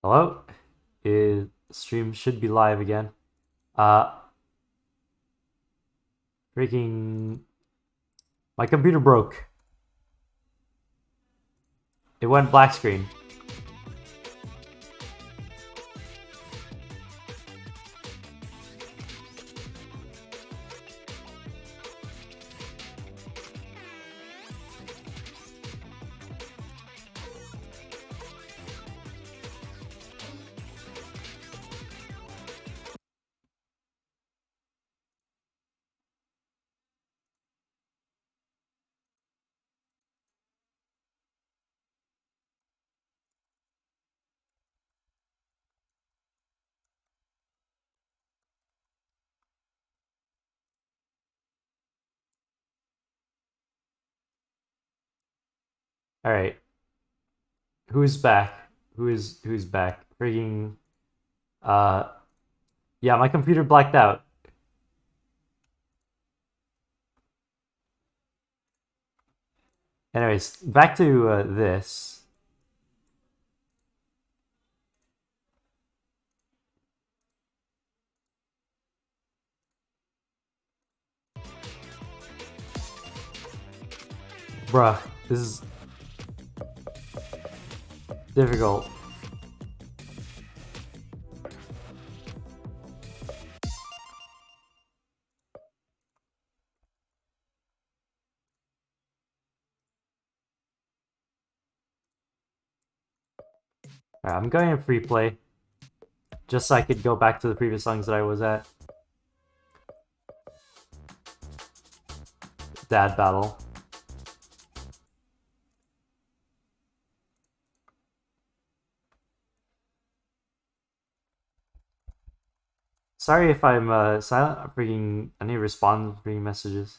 Hello? Stream should be live again. Uh, Freaking. My computer broke. It went black screen. Alright. Who's back? Who's back? Freaking. Uh. Yeah, my computer blacked out. Anyways, back to this. Bruh, this is difficult. Alright, I'm going in free play. Just so I could go back to the previous songs that I was at. Dad battle. Sorry if I'm silent. I need to respond to freaking messages.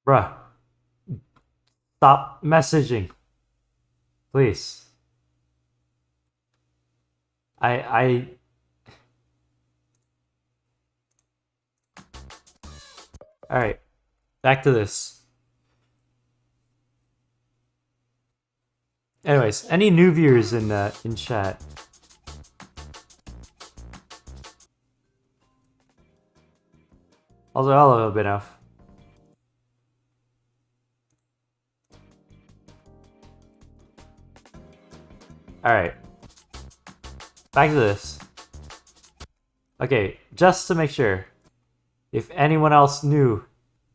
Bruh. Stop messaging. Please. I Alright. Back to this. Anyways, any new viewers in chat? Also, hello, Benoff. Alright. Back to this. Okay, just to make sure, if anyone else new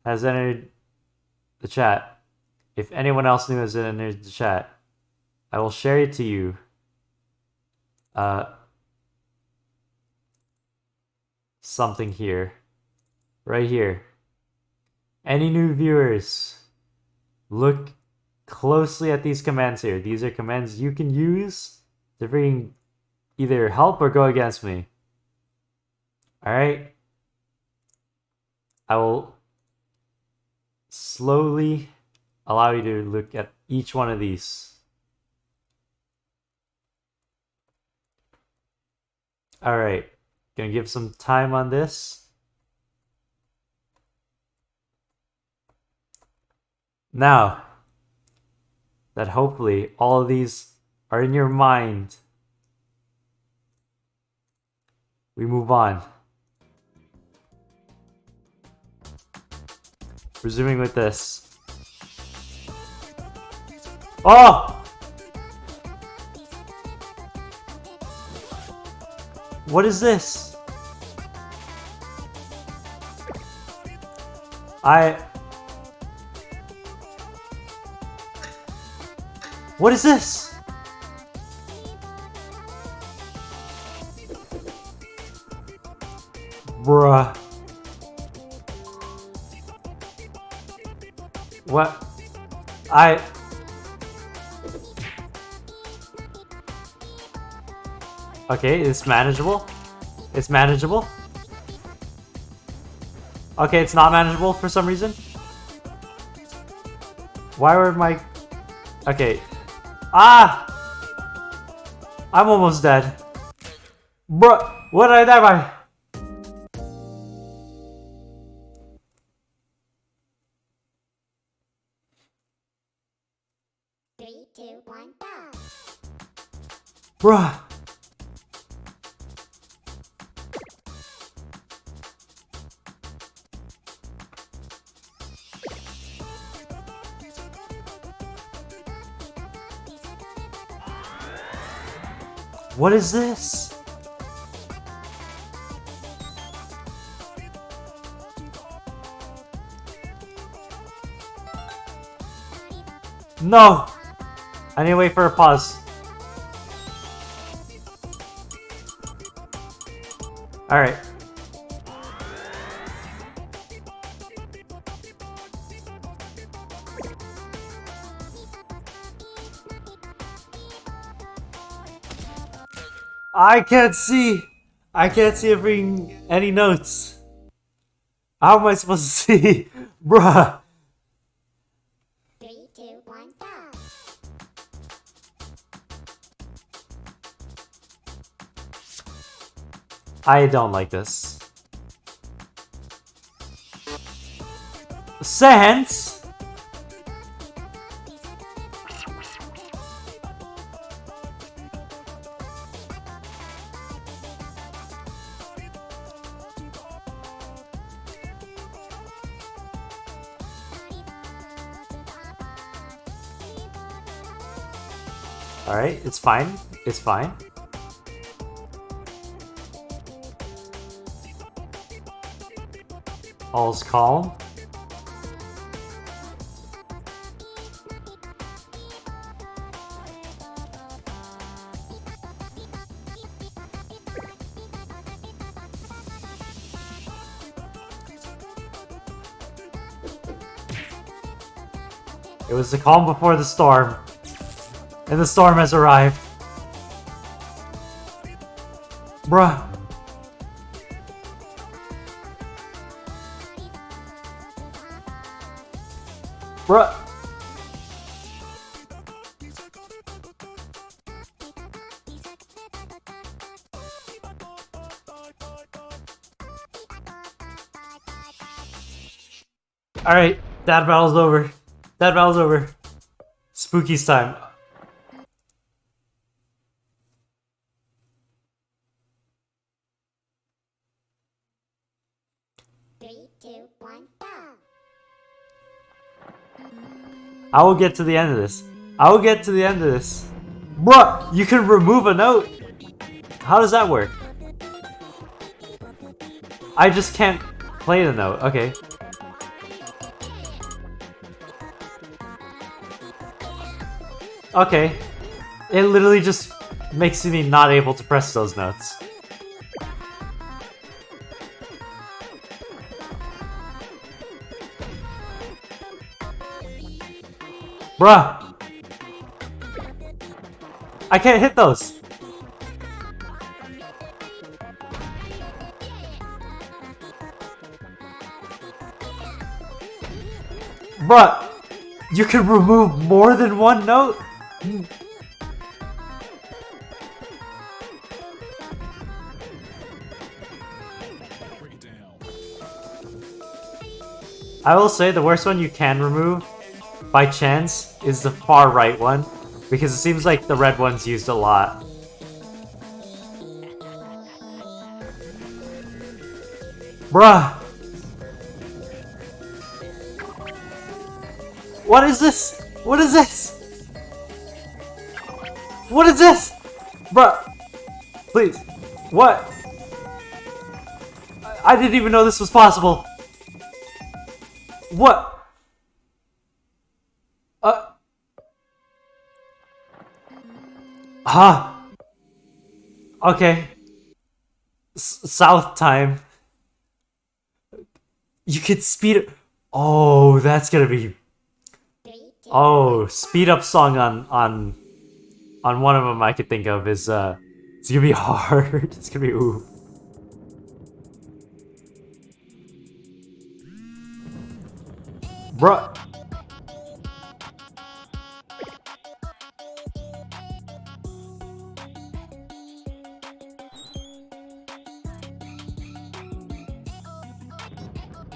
has entered the chat, I will share it to you. Something here. Right here. Any new viewers, look closely at these commands here. These are commands you can use to bring either help or go against me. Alright? I will slowly allow you to look at each one of these. Alright. Gonna give some time on this. Now that hopefully all of these are in your mind, we move on. Resuming with this. Oh! What is this? What is this? Bruh. What? Okay, it's manageable. It's manageable. Okay, it's not manageable for some reason. Why were my... Okay. Ah! I'm almost dead. Bruh, what did I die by? 3, 2, 1, go! Bruh. What is this? No! I need to wait for a pause. Alright. I can't see! I can't see any notes. How am I supposed to see? Bruh! 3, 2, 1, go! I don't like this. Sans? Alright, it's fine. It's fine. All's calm. It was the calm before the storm. And the storm has arrived. Bruh. Bruh. Alright, that battle's over. That battle's over. Spooky's time. 3, 2, 1, go! I will get to the end of this. I will get to the end of this. Bruh, you can remove a note. How does that work? I just can't play the note. Okay. Okay. It literally just makes me not able to press those notes. Bruh! I can't hit those! Bruh! You can remove more than one note? I will say the worst one you can remove, by chance, is the far right one, because it seems like the red one's used a lot. Bruh! What is this? What is this? What is this? Bruh! Please. What? I didn't even know this was possible. What? Huh. Okay. South time. You could speed it. Oh, that's gonna be. 3, 2, Oh, speed up song on one of them I could think of is it's gonna be hard. It's gonna be ooh. Bruh.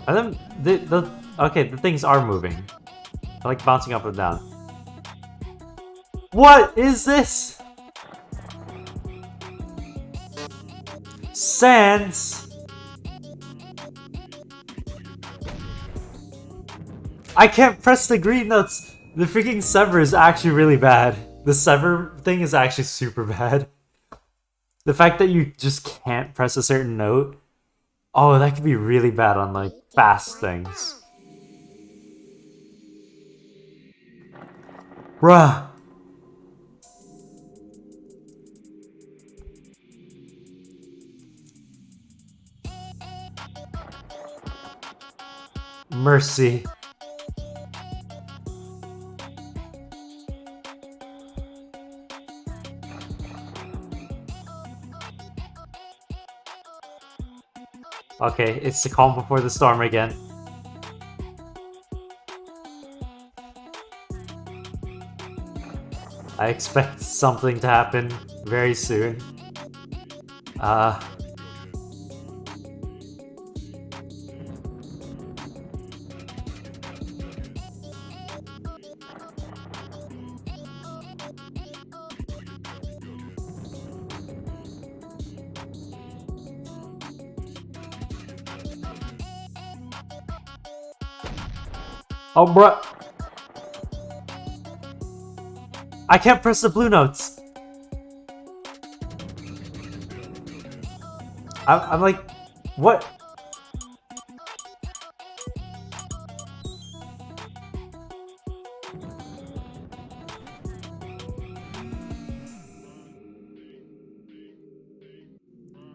Are them the okay, the things are moving. I like bouncing up and down. What is this? Sans? I can't press the green notes. The freaking sever is actually really bad. The sever thing is actually super bad. The fact that you just can't press a certain note. Oh, that could be really bad on like fast things. Bruh. Mercy. Okay, it's the calm before the storm again. I expect something to happen very soon. Oh, bruh. I can't press the blue notes. I'm like, what?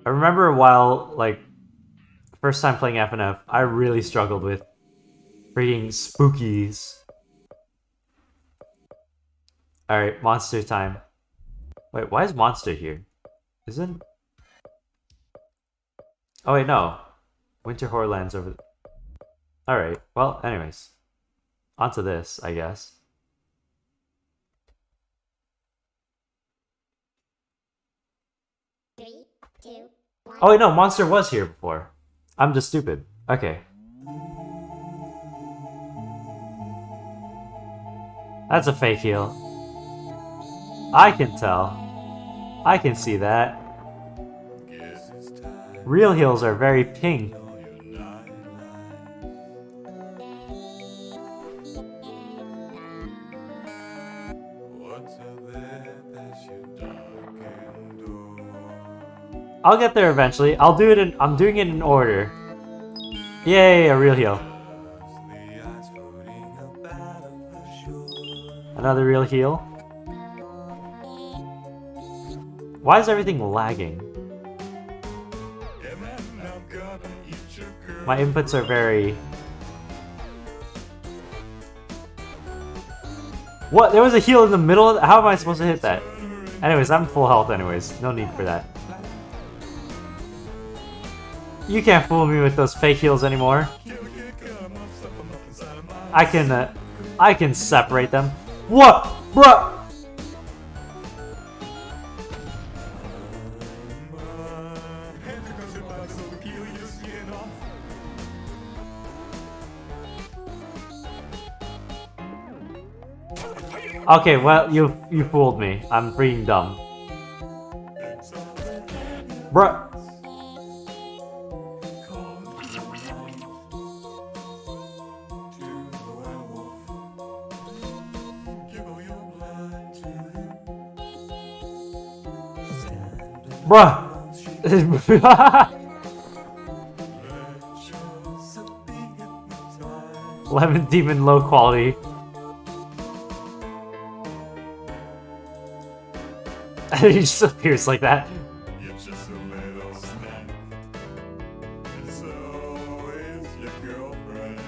I remember while, like, first time playing FNF, I really struggled with freaking spookies. Alright, monster time. Wait, why is monster here? Isn't... Oh wait, no. Winter Horrorlands over... Alright, well, anyways. Onto this, I guess. Three, two, one. Oh wait, no, monster was here before. I'm just stupid. Okay. That's a fake heal. I can tell. I can see that. Real heals are very pink. I'll get there eventually. I'll do it in... I'm doing it in order. Yay, a real heal. Another real heal. Why is everything lagging? My inputs are very... What? There was a heal in the middle of... How am I supposed to hit that? Anyways, I'm full health anyways. No need for that. You can't fool me with those fake heals anymore. I can separate them. What? Bruh! Okay, well, you fooled me. I'm freaking dumb. Bruh. Bruh! Lemon Demon low quality. And he just appears like that. It's just a little snack. It's always your girlfriend.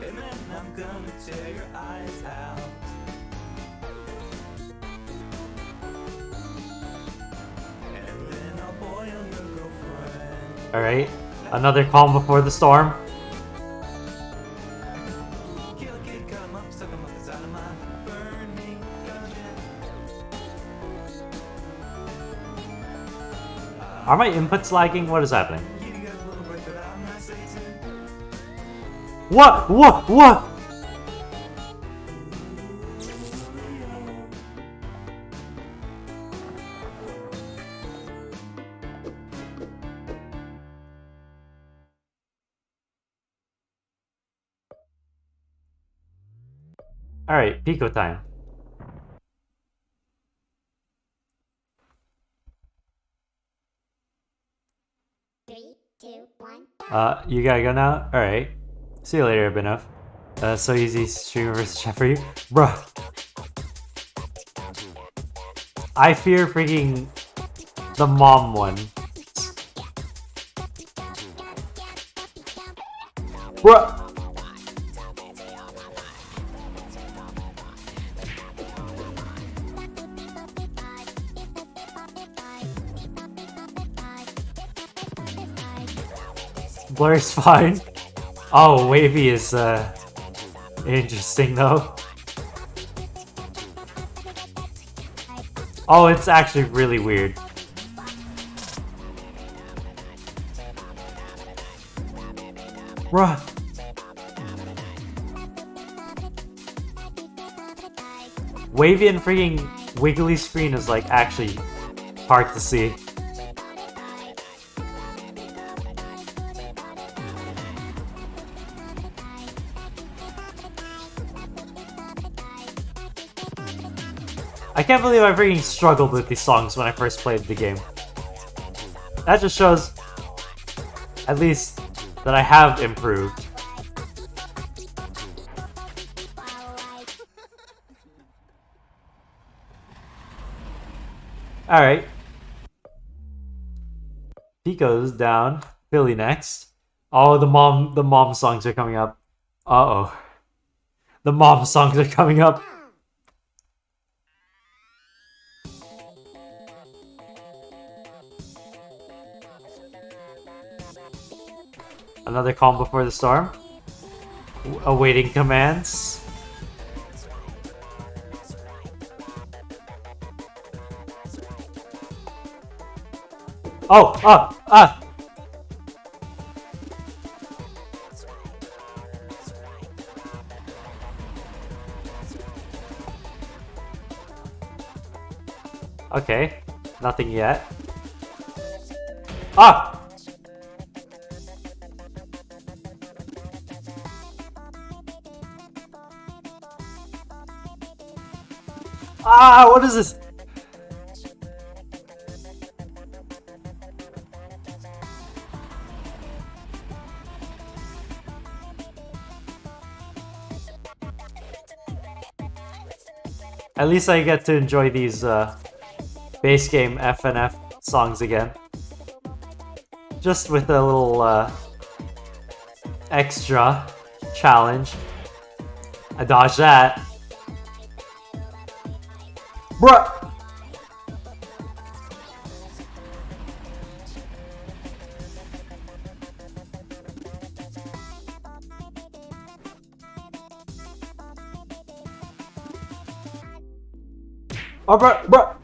And then I'm gonna tear your eyes out. And then I'll boil your girlfriend. Alright, another calm before the storm. Kill a kid, cut him up, suck him up inside of my burning Are my inputs lagging? What is happening? What? What? What? Alright, Pico time. Three, two, one, go. You gotta go now? Alright. See you later, Abhinav. So easy streamer versus chat for you. Bruh. I fear freaking the mom one. Bruh. Blur's fine. Oh, Wavy is interesting though. Oh, it's actually really weird. Bruh. Wavy and freaking wiggly screen is like actually hard to see. I can't believe I freaking struggled with these songs when I first played the game. That just shows, at least, that I have improved. Alright. Pico's down. Philly next. Oh, the mom songs are coming up. Uh-oh. The mom songs are coming up. Another calm before the storm. Awaiting commands. Oh! Okay. Nothing yet. Ah! Ah, what is this? At least I get to enjoy these base game FNF songs again. Just with a little extra challenge. I dodged that. Bruh! Oh, bruh!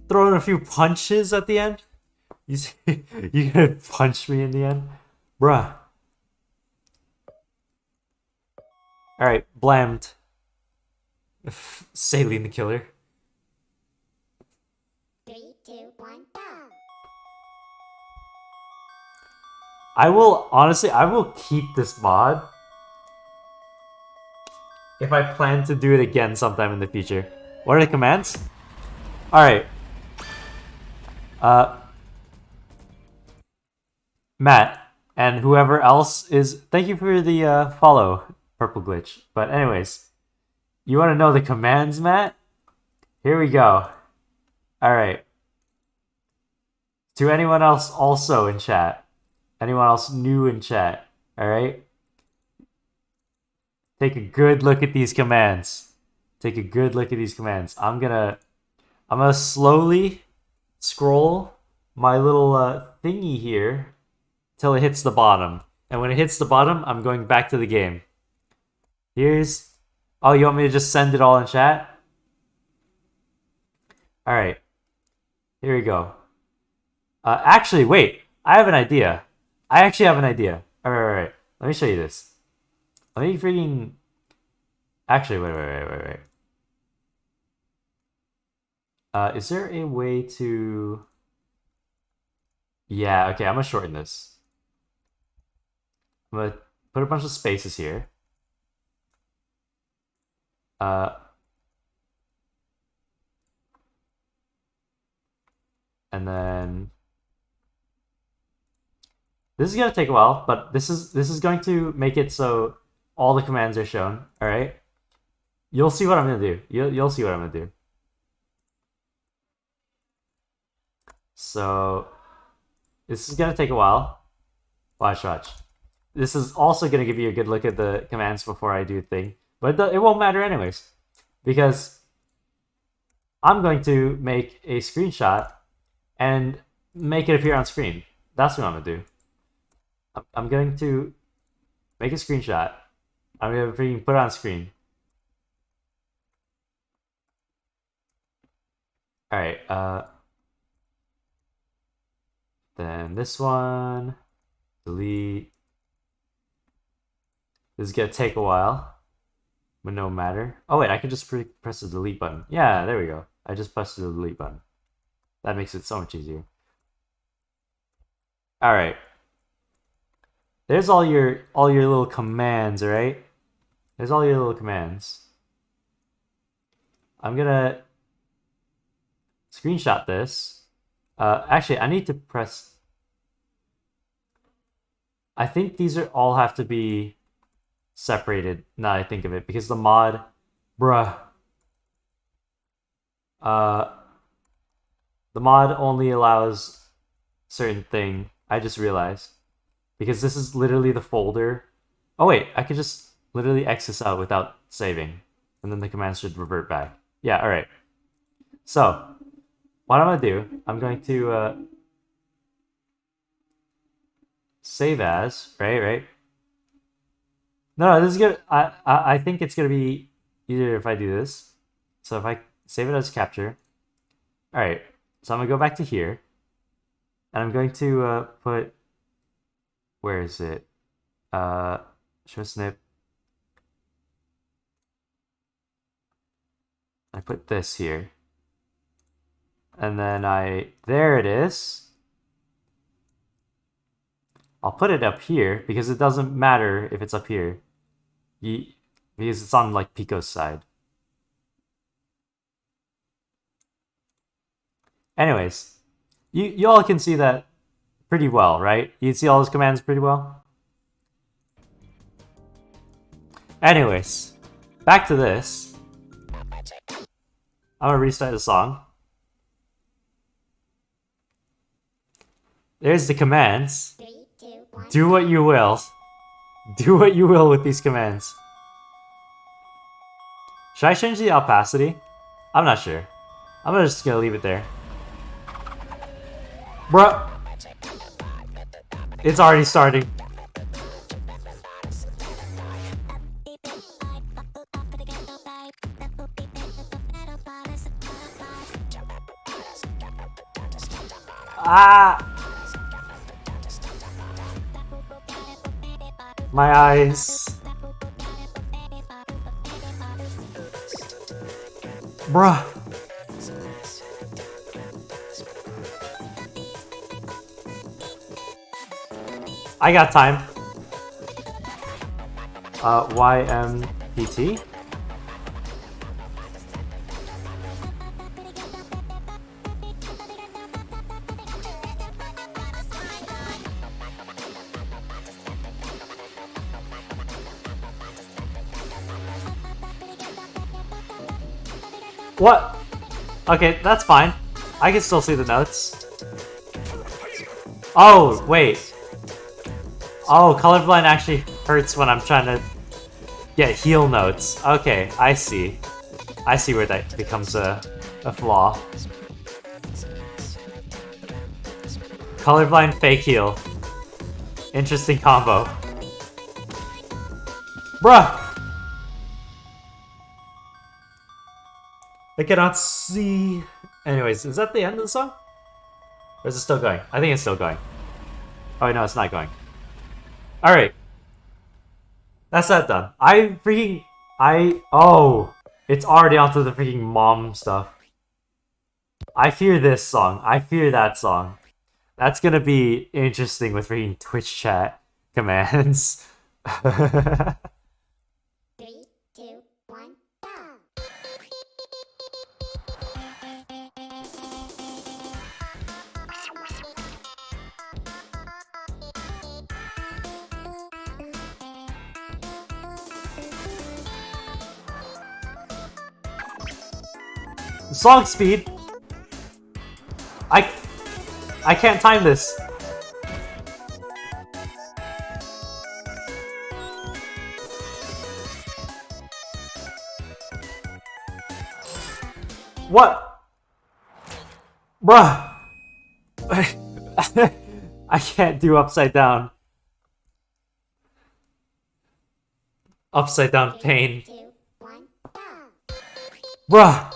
Throwing a few punches at the end? You gonna punch me in the end? Bruh. Alright, blamed. Saline the killer. Three, two, one, go. I will keep this mod if I plan to do it again sometime in the future. What are the commands? Alright. Matt, and whoever else is... Thank you for the follow, Purple Glitch. But anyways... You want to know the commands, Matt? Here we go. Alright. To anyone else also in chat. Anyone else new in chat. Alright? Take a good look at these commands. Take a good look at these commands. I'm gonna slowly scroll my little thingy here till it hits the bottom. And when it hits the bottom, I'm going back to the game. Here's... Oh, you want me to just send it all in chat? Alright. Here we go. Actually, wait. I have an idea. I actually have an idea. Alright. Let me show you this. Let me freaking... Actually, wait. Is there a way to... Yeah, okay, I'm gonna shorten this. I'm gonna put a bunch of spaces here. And then this is gonna take a while, but this is going to make it so all the commands are shown. All right, you'll see what I'm gonna do. You'll see what I'm gonna do. So this is gonna take a while. Watch. This is also gonna give you a good look at the commands before I do a thing, but it won't matter anyways, because I'm going to make a screenshot and make it appear on screen. That's what I'm gonna do. I'm going to make a screenshot. I'm gonna put it on screen. All right. Then this one, delete. This is gonna take a while, but no matter. Oh wait, I can just press the delete button. Yeah, there we go. I just pressed the delete button. That makes it so much easier. All right. There's all your little commands, all right? There's all your little commands. I'm gonna screenshot this. Actually, I need to press... I think these are all have to be separated, now that I think of it, because the mod... Bruh. The mod only allows certain thing. I just realized. Because this is literally the folder. Oh wait, I could just literally X this out without saving. And then the commands should revert back. Yeah, alright. So, what I'm going to do, I'm going to save as, right? No, this is good. I think it's going to be easier if I do this. So if I save it as capture. Alright, so I'm going to go back to here. And I'm going to put... Where is it? Show snip. I put this here. And then there it is. I'll put it up here because it doesn't matter if it's up here. Because it's on like Pico's side. Anyways, you all can see that pretty well, right? You see all those commands pretty well? Anyways, back to this. I'm gonna restart the song. There's the commands. 3, 2, 1. Do what you will. Do what you will with these commands. Should I change the opacity? I'm not sure. I'm just gonna leave it there. Bruh! It's already starting. Ah! My eyes. Bruh. I got time. YMPT? What? Okay, that's fine. I can still see the notes. Oh, wait. Oh, colorblind actually hurts when I'm trying to get heal notes. Okay, I see. I see where that becomes a flaw. Colorblind fake heal. Interesting combo. Bruh! I cannot see. Anyways, is that the end of the song? Or is it still going? I think it's still going. Oh, no, it's not going. Alright. That's that done. Oh, it's already onto the freaking mom stuff. I fear this song. I fear that song. That's gonna be interesting with freaking Twitch chat commands. 3, 2, 1, go! Song speed. I can't time this. What? Bruh. I can't do upside down. Upside down pain. 2, 1, go! Bruh.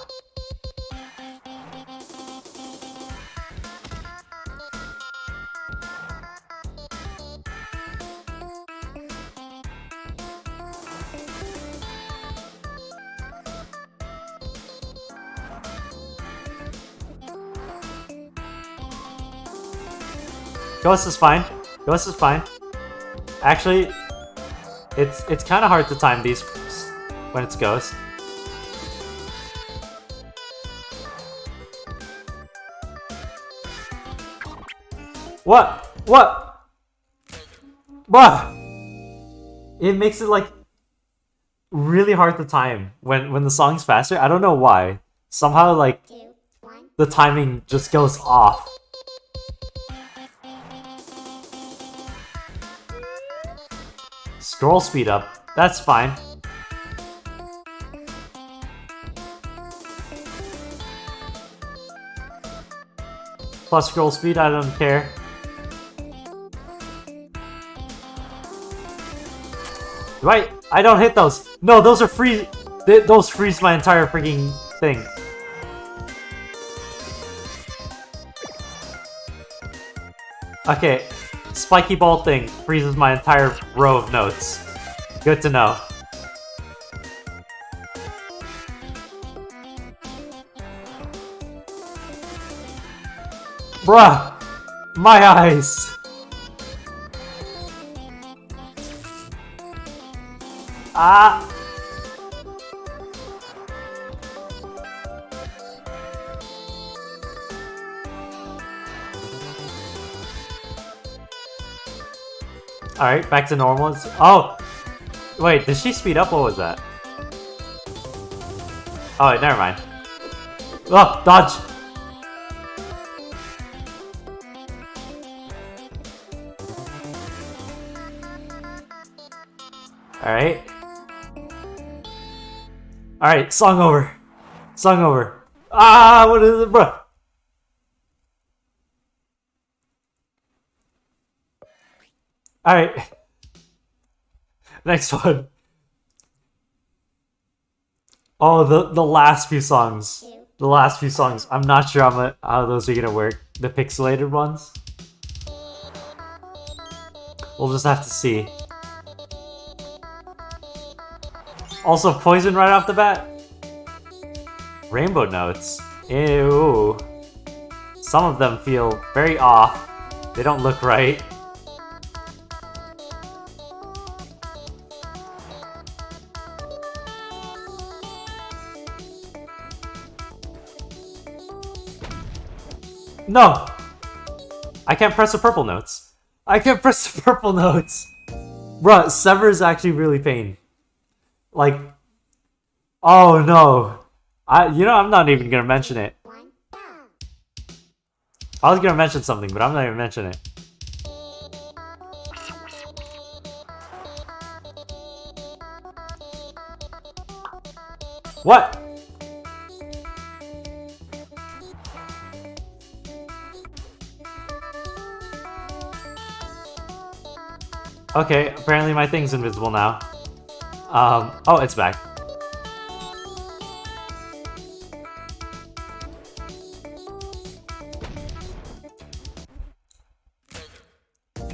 Ghost is fine. Ghost is fine. Actually, it's kind of hard to time these when it's Ghost. What? What? Bruh! It makes it like really hard to time when the song's faster. I don't know why. Somehow like 2, 1, the timing just goes off. Scroll speed up. That's fine. Plus scroll speed, I don't care. Right? I don't hit those. No, those are free. Those freeze my entire freaking thing. Okay. Spiky ball thing freezes my entire row of notes. Good to know. Bruh! My eyes! Ah! Alright, back to normal. Oh! Wait, did she speed up? What was that? Oh, wait, never mind. Oh, dodge! Alright. Alright, song over. Song over. Ah, what is it, bro? Alright. Next one. Oh, the last few songs. The last few songs. I'm not sure how those are gonna work. The pixelated ones. We'll just have to see. Also, poison right off the bat. Rainbow notes. Ew. Some of them feel very off. They don't look right. No! I can't press the purple notes. I can't press the purple notes. Bruh, Sever is actually really pain. Like, oh no. I'm not even gonna mention it. 1, go! I was gonna mention something, but I'm not gonna mention it. What? Okay, apparently my thing's invisible now. Oh, it's back.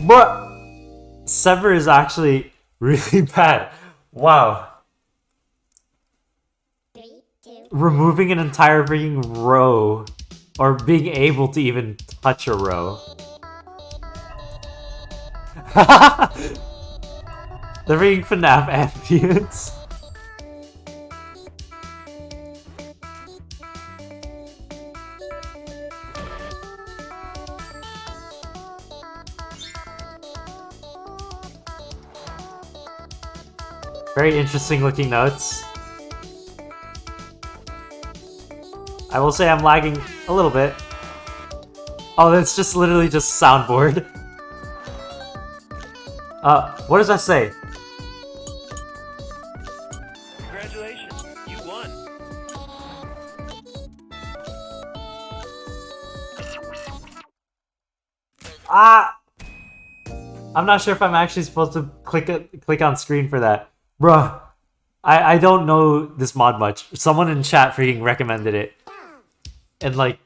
But Sever is actually really bad. Wow. 3, 2, Removing an entire freaking row. Or being able to even touch a row. The freaking FNAF ambience. Very interesting looking notes. I will say I'm lagging a little bit. Oh, that's just literally just soundboard. What does that say? Congratulations, you won. Ah! I'm not sure if I'm actually supposed to click on screen for that. Bruh. I don't know this mod much. Someone in chat freaking recommended it. And like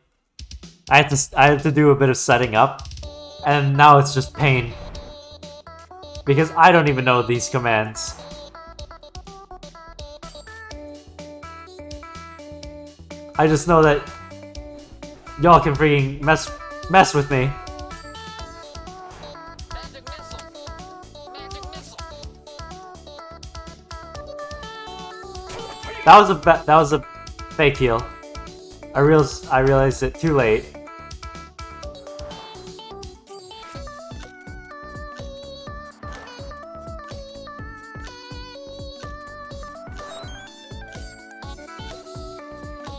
I had to do a bit of setting up. And now it's just pain. Because I don't even know these commands. I just know that y'all can freaking mess with me. Magic missile. Magic missile. That was a fake heal. I realized it too late.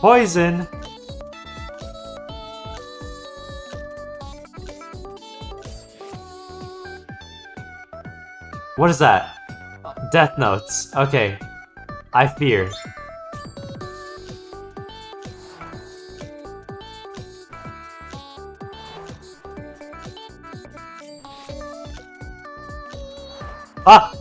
Poison. What is that? Death notes. Okay. I fear. Ah!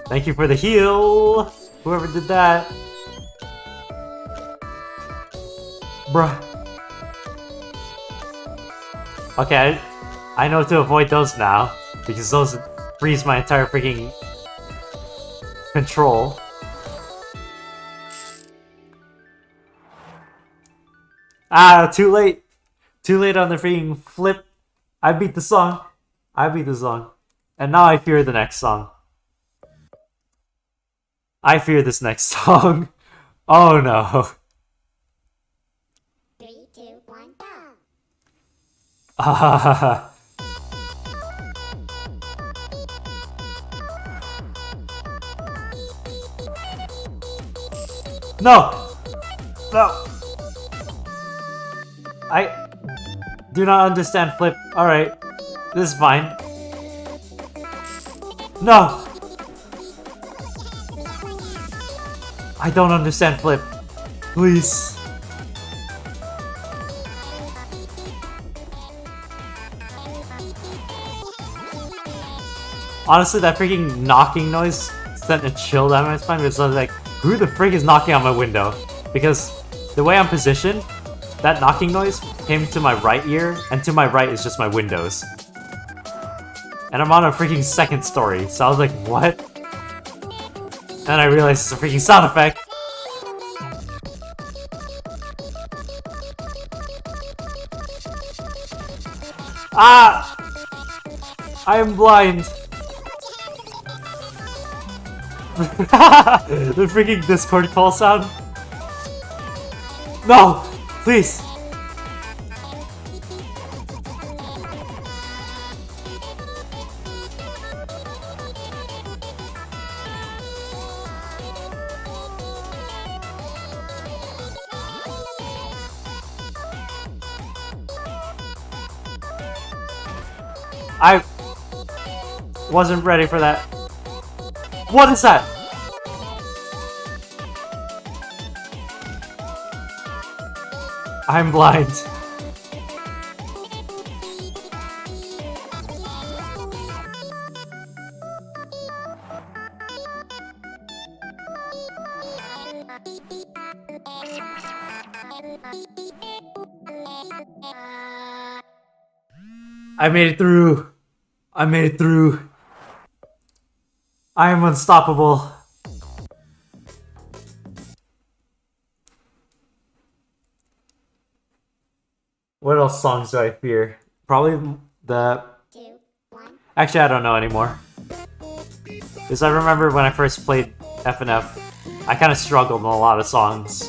Thank you for the heal! Whoever did that. Bruh. Okay, I know to avoid those now, because those freeze my entire freaking control. Ah, too late! Too late on the freaking flip. I beat the song. I beat the song. And now I fear the next song. I fear this next song. Oh no. 3, 2, 1, go! Ah. No! No! I do not understand flip. Alright. This is fine. No! I don't understand flip. Please. Honestly, that freaking knocking noise sent a chill down my spine because I was like, who the frick is knocking on my window? Because the way I'm positioned, that knocking noise came to my right ear, and to my right is just my windows. And I'm on a freaking second story, so I was like, what? And I realized it's a freaking sound effect. Ah! I am blind. The freaking Discord call sound. No! Please! I wasn't ready for that. What is that? I'm blind. I made it through. I made it through. I am unstoppable. What else songs do I fear? Probably the... 2, 1. Actually, I don't know anymore. Because I remember when I first played FNF, I kind of struggled in a lot of songs.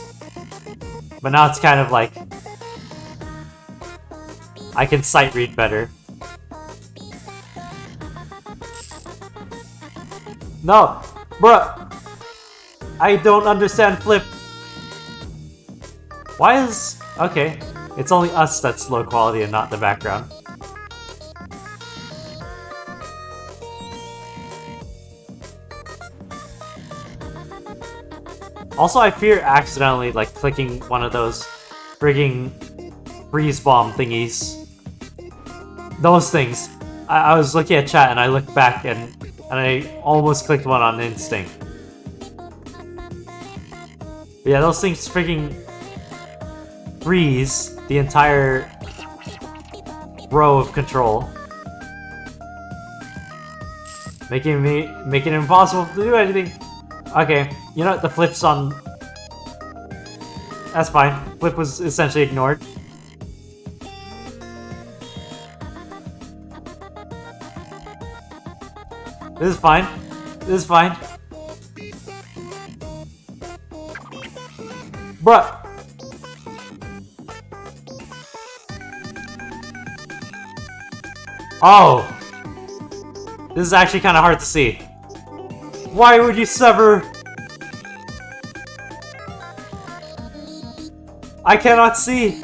But now it's kind of like... I can sight read better. No! Bruh! I don't understand Flip! Why is... Okay. It's only us that's low quality and not the background. Also, I fear accidentally, like, clicking one of those frigging freeze bomb thingies. Those things. I was looking at chat and I looked back and I almost clicked one on instinct. But yeah, those things frigging freeze the entire row of control. Making it impossible to do anything. Okay, you know what, the Flip's on... That's fine. Flip was essentially ignored. This is fine. This is fine. Bruh! Oh! This is actually kind of hard to see. Why would you sever? I cannot see!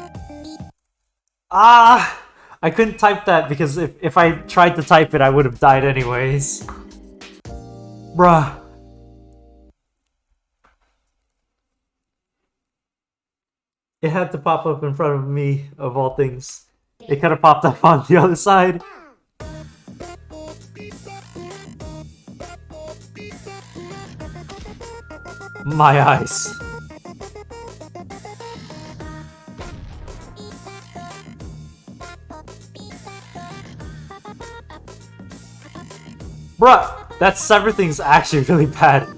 Ah! I couldn't type that because if I tried to type it, I would have died anyways. Bruh. It had to pop up in front of me, of all things. It could have popped up on the other side. My eyes. Bruh, that sever thing's actually really bad.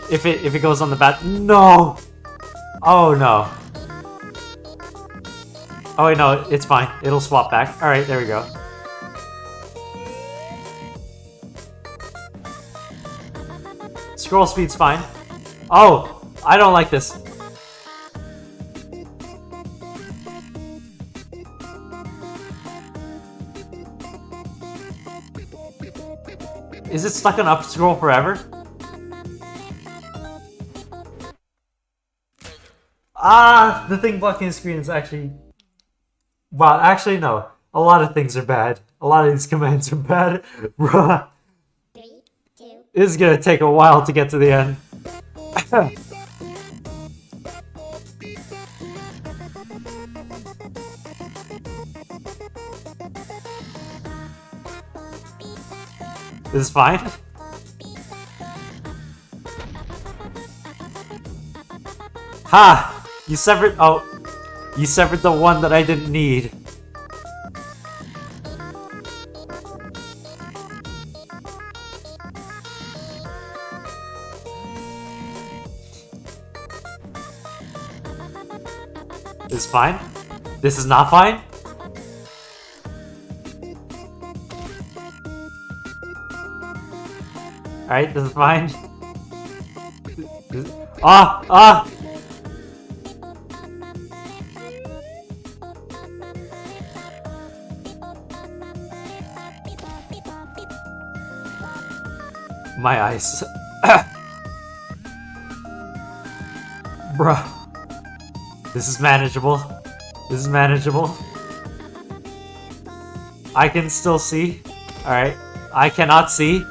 If it goes on the bat. No! Oh no. Oh wait, no, it's fine. It'll swap back. Alright, there we go. Scroll speed's fine. Oh! I don't like this. Is it stuck on up scroll forever? Ah! The thing blocking the screen is actually... Wow, actually no. A lot of things are bad. A lot of these commands are bad. Bruh. 3, 2. This is gonna take a while to get to the end. This is fine. Ha! You severed... Oh. You severed the one that I didn't need. This is fine. This is not fine. Alright, this is fine. Ah! Ah! My eyes. Bruh. This is manageable. This is manageable. I can still see. Alright. I cannot see.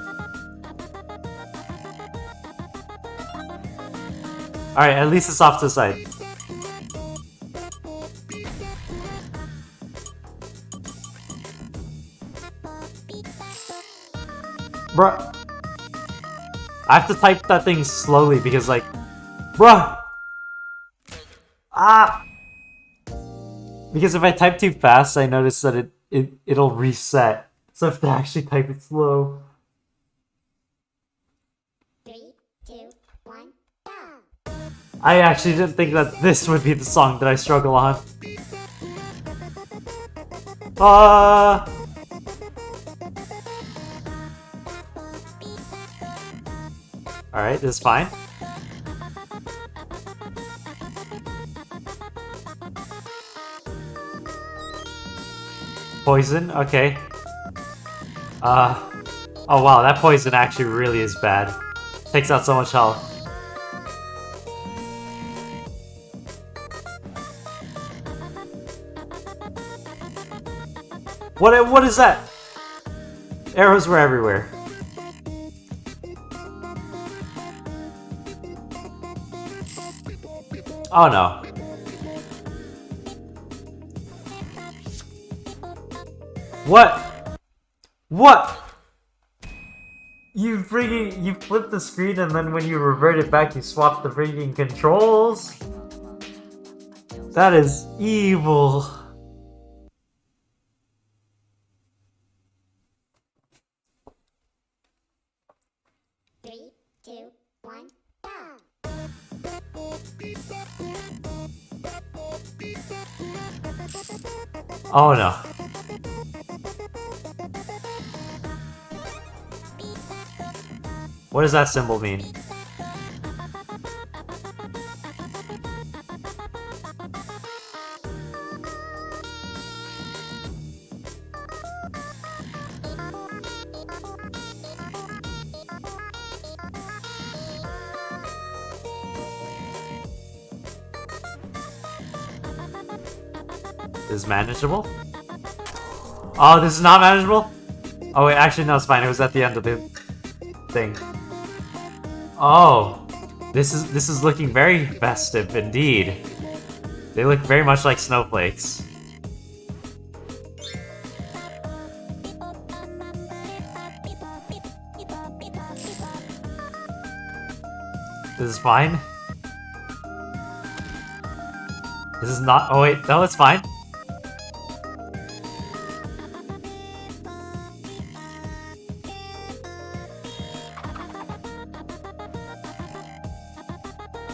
Alright, at least it's off to the side. Bruh. I have to type that thing slowly because, like, bruh! Ah! Because if I type too fast, I notice that it'll reset. So I have to actually type it slow. 3, 2, 1, go! I actually didn't think that this would be the song that I struggle on. Alright, this is fine. Poison, okay. Oh wow, that poison actually really is bad. Takes out so much health. What is that? Arrows were everywhere. Oh no. What? What? You flipped the screen and then when you revert it back you swap the freaking controls? That is evil. 3, 2, 1, go! Oh no. What does that symbol mean? This is manageable? Oh, this is not manageable? Oh wait, actually no, it's fine. It was at the end of the thing. Oh, this is looking very festive indeed. They look very much like snowflakes. This is fine. This is not. Oh wait, no, it's fine.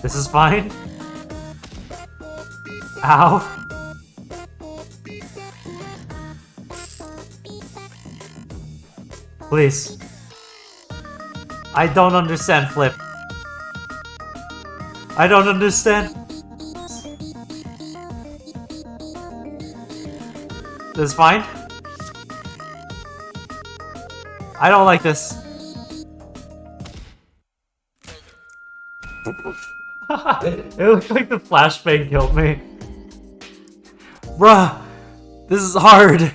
This is fine. Ow. Please. I don't understand, Flip. I don't understand. This is fine. I don't like this. It looked like the flashbang killed me. Bruh, this is hard.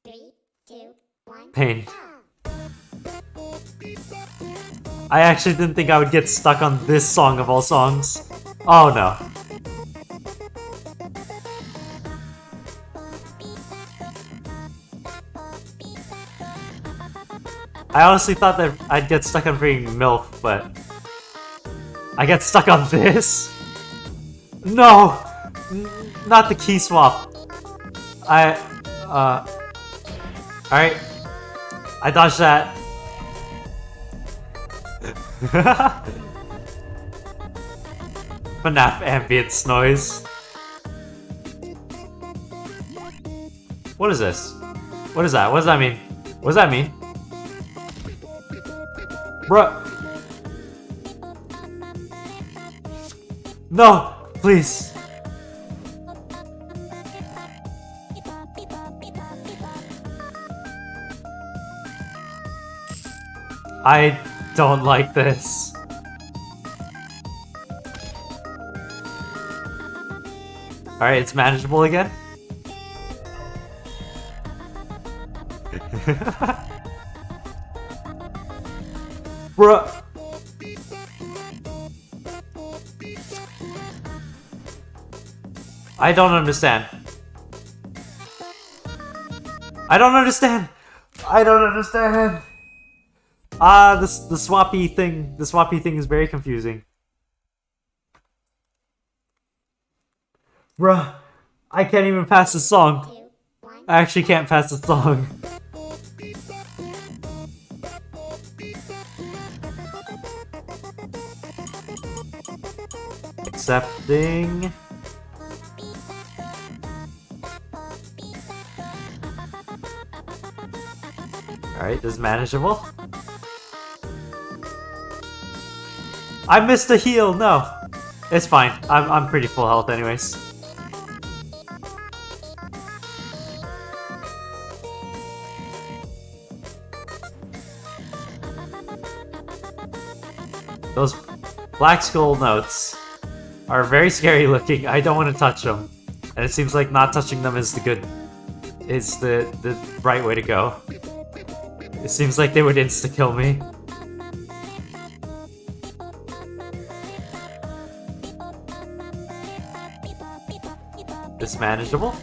Three, two, one, Pain. go! I actually didn't think I would get stuck on this song of all songs. Oh no. I honestly thought that I'd get stuck on freaking MILF, but I get stuck on this? No! Not the key swap. Alright. I dodged that. FNAF ambience noise. What is this? What is that? What does that mean? What does that mean? Bruh. No! Please. I don't like this. Alright, it's manageable again. Bruh. I don't understand. I don't understand. I don't understand. The swappy thing is very confusing. Bruh, I can't even pass the song. 2, 1. I actually can't pass the song. Accepting. Alright, this is manageable. I missed a heal, no. It's fine. I'm pretty full health anyways. Those black skull notes are very scary looking. I don't want to touch them. And it seems like not touching them is the right way to go. It seems like they would insta-kill me. It's manageable.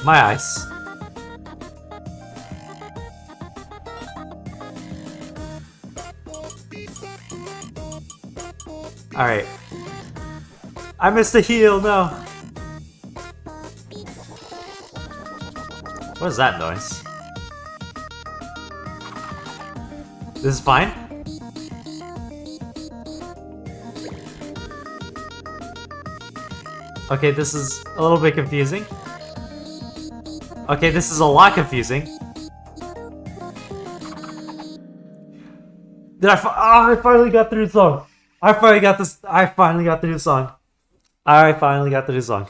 My eyes. Alright. I missed a heal, no. What is that noise? This is fine? Okay, this is a little bit confusing. Okay, this is a lot confusing. Did I finally got through the song. I finally got through the song.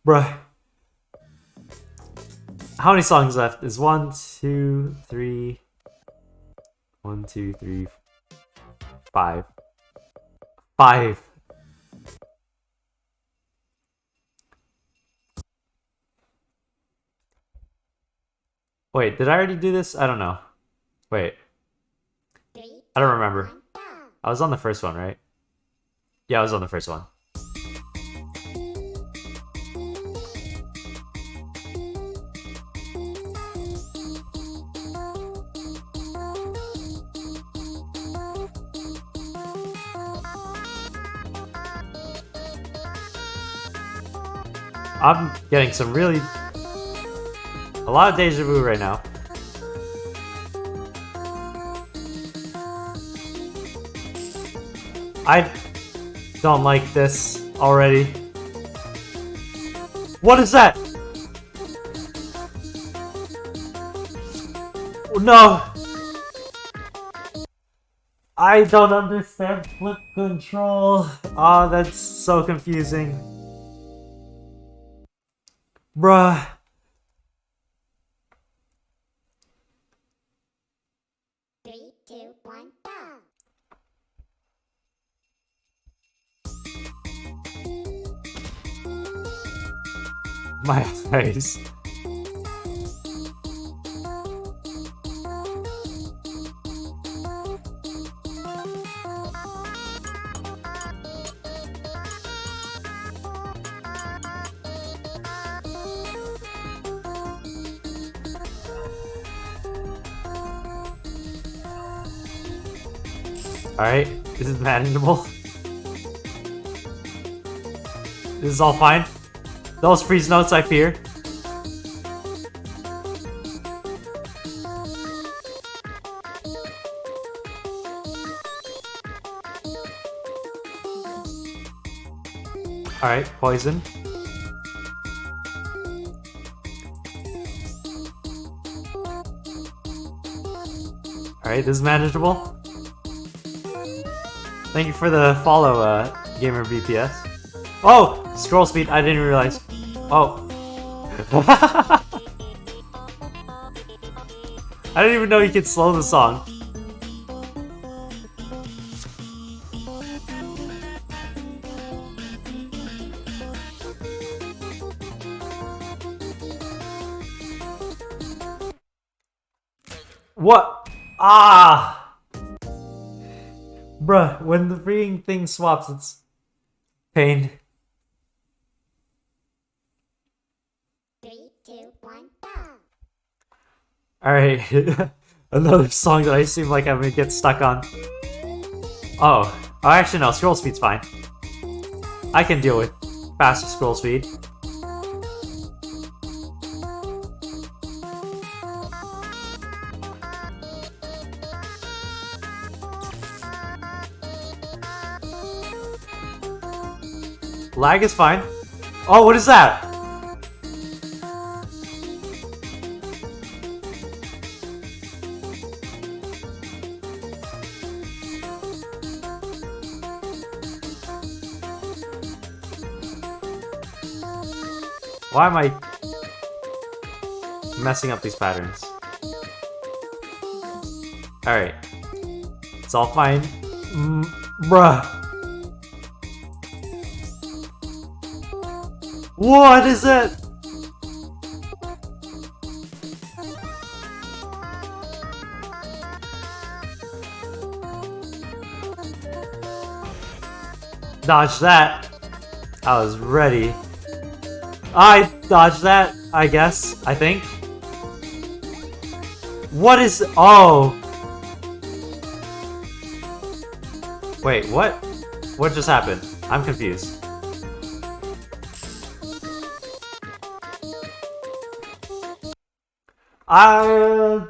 Bruh. How many songs left? Is 1, 2, 3... 1, 2, 3... 5. 5. Wait, did I already do this? I don't know. Wait, 3, I don't remember. 1, go. I was on the first one, right? Yeah, I was on the first one. I'm getting some really... a lot of deja vu right now. I don't like this already. What is that? No! I don't understand flip control. Oh, that's so confusing. Bruh. Three, two, one, go. My eyes. Alright, this is manageable. This is all fine. Those freeze notes, I fear. Alright, poison. Alright, this is manageable. Thank you for the follow, Gamer BPS. Oh! Scroll speed, I didn't realize. Oh. I didn't even know you could slow the song. What? Ah! Bruh, when the freaking thing swaps, it's pain. Alright. Another song that I seem like I'm gonna get stuck on. Oh. Oh, actually no, scroll speed's fine. I can deal with faster scroll speed. Lag is fine. Oh, what is that? Why am I messing up these patterns? Alright. It's all fine. Bruh. What is it? Dodge that. I was ready. I dodged that, I guess. I think. What is... Oh! Wait, what? What just happened? I'm confused.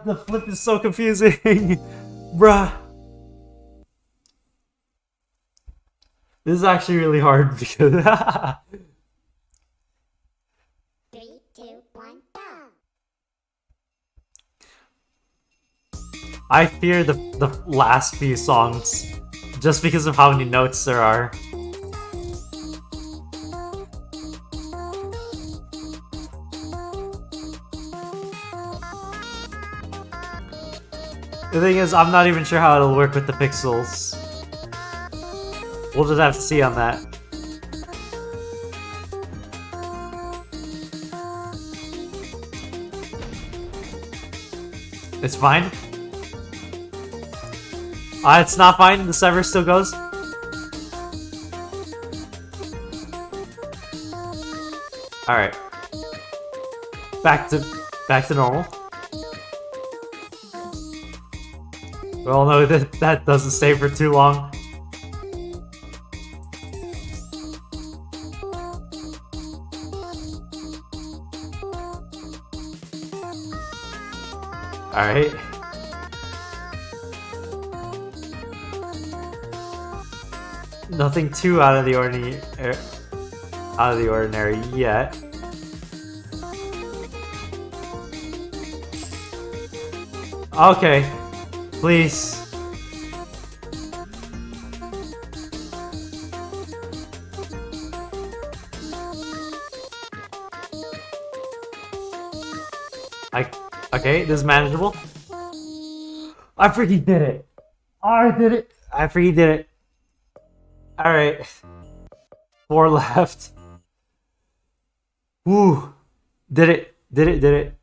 The flip is so confusing. Bruh. This is actually really hard because... 3, 2, 1, go! I fear the last few songs just because of how many notes there are. The thing is, I'm not even sure how it'll work with the pixels. We'll just have to see on that. It's fine. It's not fine. The server still goes. Alright. Back to normal. We all know that that doesn't stay for too long. Alright. Nothing too out of the ordinary yet. Okay. Please. Okay, this is manageable. I freaking did it. I did it. I freaking did it. Alright. 4 left. Woo. Did it. Did it. Did it.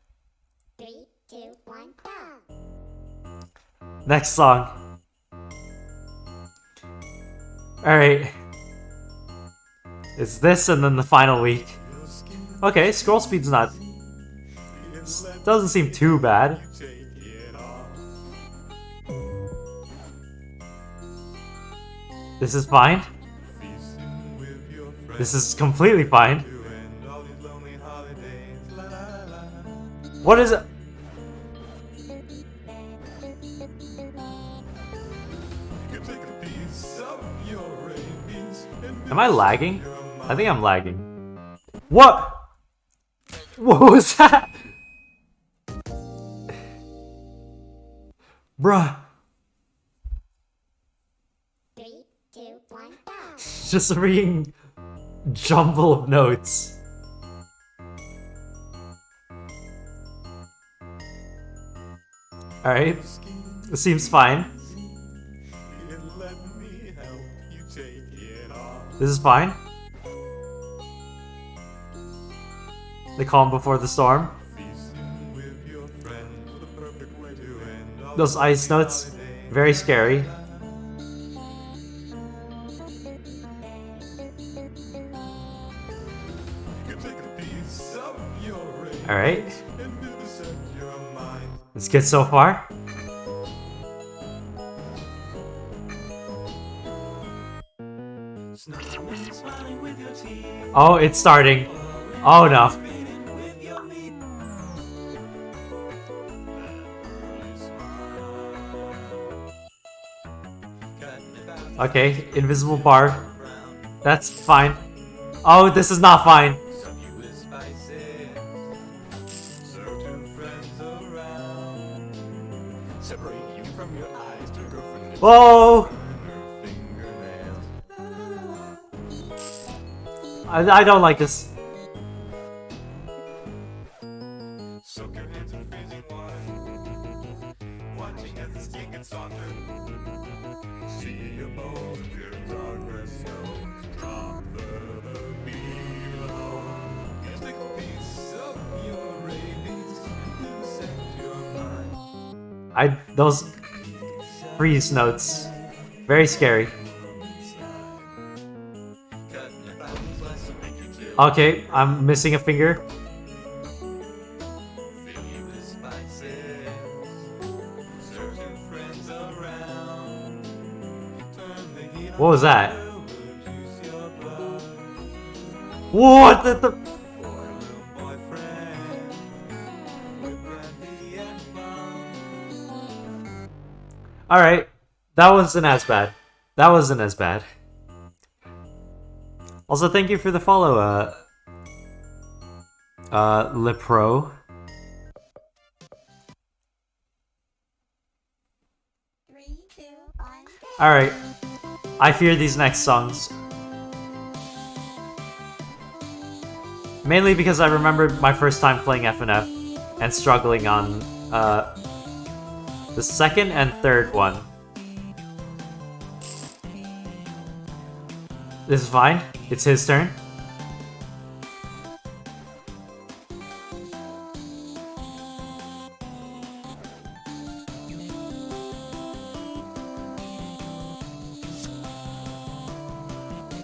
3, 2, 1, go! Next song. Alright. It's this and then the final week. Okay, scroll speed's not... doesn't seem too bad. This is fine. This is completely fine. What is it? Am I lagging? I think I'm lagging. What? What was that? Bruh. 3, 2, 1, go! Just a freaking jumble of notes. Alright. This seems fine. This is fine. The calm before the storm. Those ice notes, very scary. Alright. Let's good so far. Snowman smiling with your teeth. Oh, it's starting. Oh no. Grinning with your meat. Early smile. Cutting about Okay, invisible bar. brown. That's fine. Oh, this is not fine. Some you is spicy. Serve two friends around. Separate you from your eyes to girlfriend. Whoa! Her fingernails. I don't like this. Soak your hands in freezing water. Watching as the skin gets softer. See a bowl of your progress snow. Drop the below. You take a piece of your rabies. You set your mind. Those freeze notes. Very scary. Cutting your bounds less to make you chill. Okay, I'm missing a finger. Fill you with spices. Serve two friends around. Turn the heat What was that? on, reduce your blood. What the? For a little boyfriend with brandy and rum. Alright. That wasn't as bad. That wasn't as bad. Also, thank you for the follow, Lepro. 3, 2, 1, go. Alright. I fear these next songs. Mainly because I remember my first time playing FNF and struggling on, the second and third one. This is fine. It's his turn.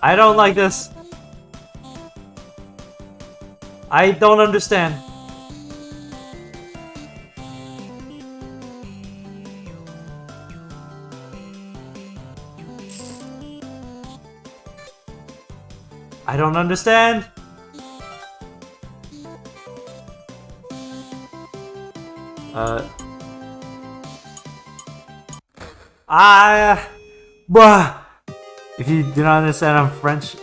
I don't like this. I don't understand. I don't understand. Bruh. If you do not understand, I'm French.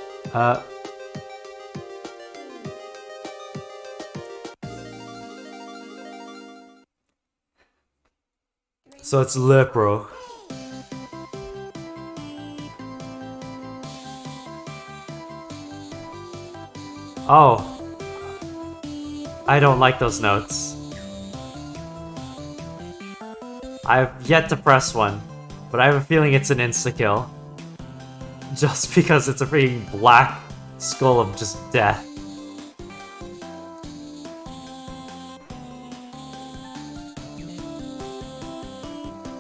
So it's Le Pro. Oh. I don't like those notes. I've yet to press one, but I have a feeling it's an insta-kill. Just because it's a freaking black skull of just death.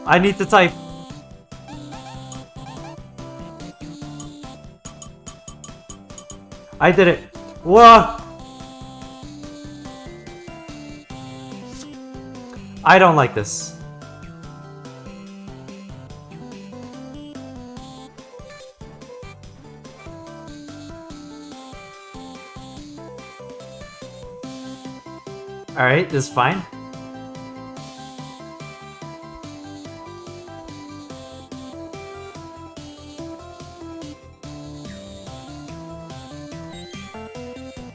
I need to type. I did it. Whoa! I don't like this. Alright, this is fine.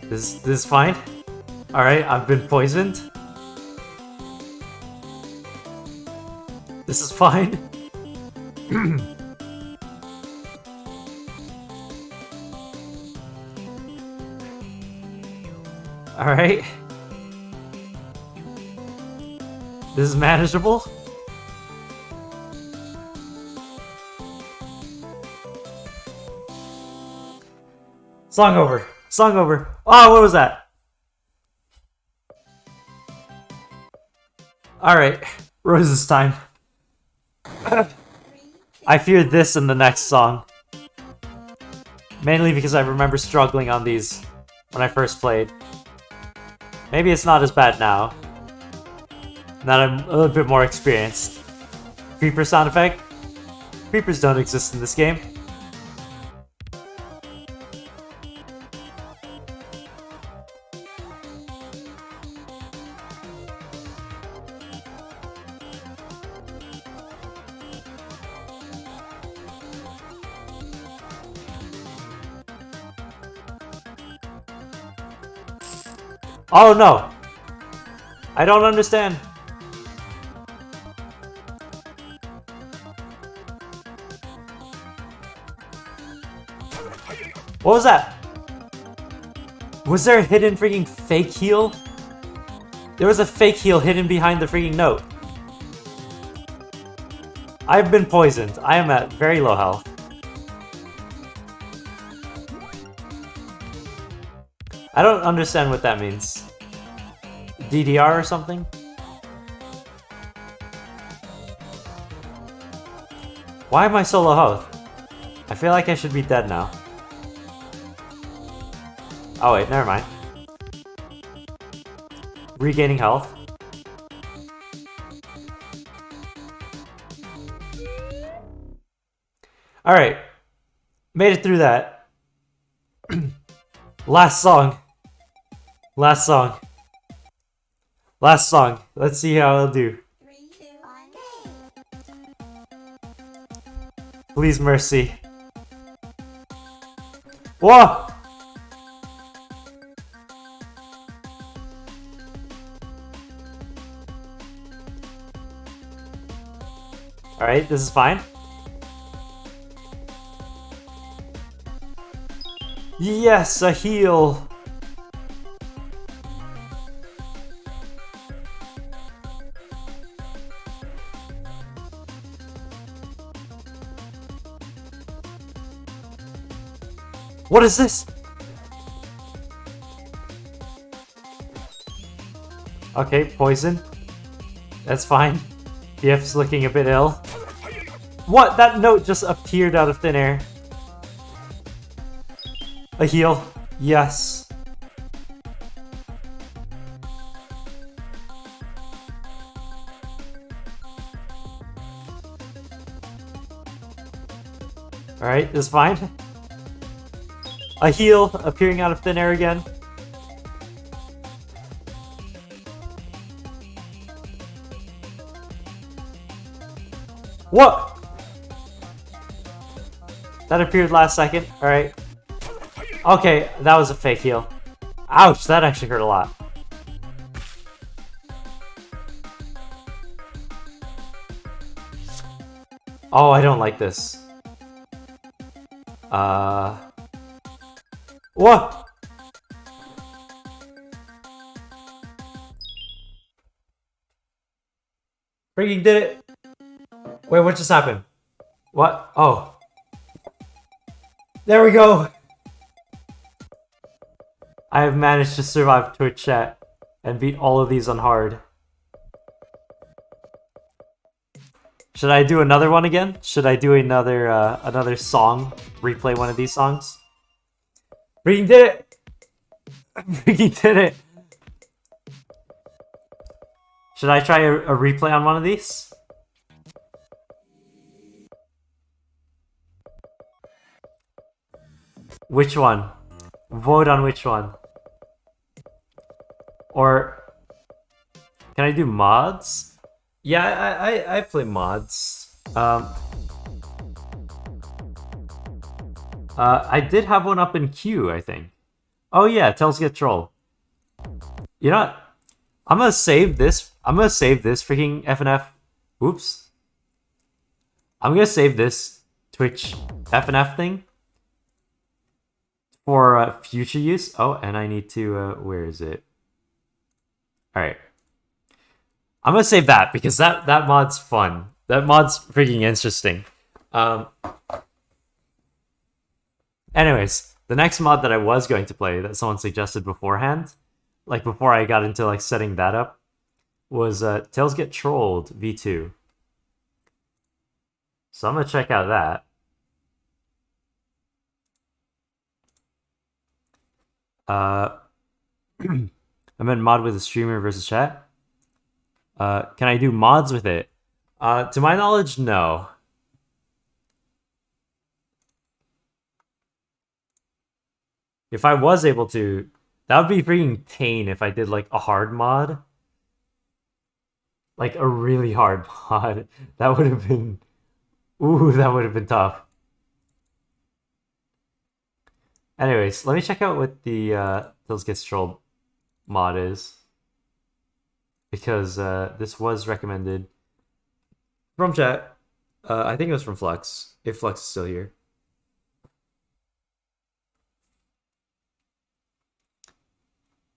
This is fine. Alright, I've been poisoned. This is fine. Alright. This is manageable. Song over. Song over. Oh, what was that? Alright. Rose's time. I fear this in the next song. Mainly because I remember struggling on these when I first played. Maybe it's not as bad now. Now that I'm a little bit more experienced. Creeper sound effect. Creepers don't exist in this game. Oh no! I don't understand. What was that? Was there a hidden freaking fake heal? There was a fake heal hidden behind the freaking note. I've been poisoned. I am at very low health. I don't understand what that means. DDR or something? Why am I so low health? I feel like I should be dead now. Oh wait, never mind. Regaining health. Alright. Made it through that. Last song. Last song. Last song. Let's see how I'll do. 3, 2, 1, Please, mercy. Whoa! Alright, this is fine. Yes, a heal! What is this? Okay, poison. That's fine. BF's looking a bit ill. What? That note just appeared out of thin air. A heal. Yes. Alright, this is fine. A heal appearing out of thin air again. What? That appeared last second. Alright. Okay, that was a fake heal. Ouch, that actually hurt a lot. Oh, I don't like this. What? Freaking did it. Wait, what just happened? What? Oh. There we go. I have managed to survive Twitch chat and beat all of these on hard. Should I do another one again? Should I do another another song? Replay one of these songs? Freaking did it! Freaking did it! Should I try a replay on one of these? Which one? Vote on which one. Or can I do mods? Yeah, I play mods. I did have one up in queue, I think. Oh yeah, Tails Get Troll. You know what? I'm gonna save this. I'm gonna save this freaking FNF. Oops. I'm gonna save this Twitch FNF thing for future use. Oh, and I need to, where is it? Alright. I'm gonna save that because that mod's fun. That mod's freaking interesting. Anyways, the next mod that I was going to play that someone suggested beforehand, like before I got into like setting that up, was Tails Get Trolled V2. So I'm gonna check out that. I'm in mod with a streamer versus chat. Can I do mods with it? To my knowledge, no. If I was able to, that would be freaking pain if I did like a hard mod. Like a really hard mod. That would have been... Ooh, that would have been tough. Anyways, let me check out what the Tills Gets Trolled mod is. Because this was recommended from chat. I think it was from Flux, if Flux is still here.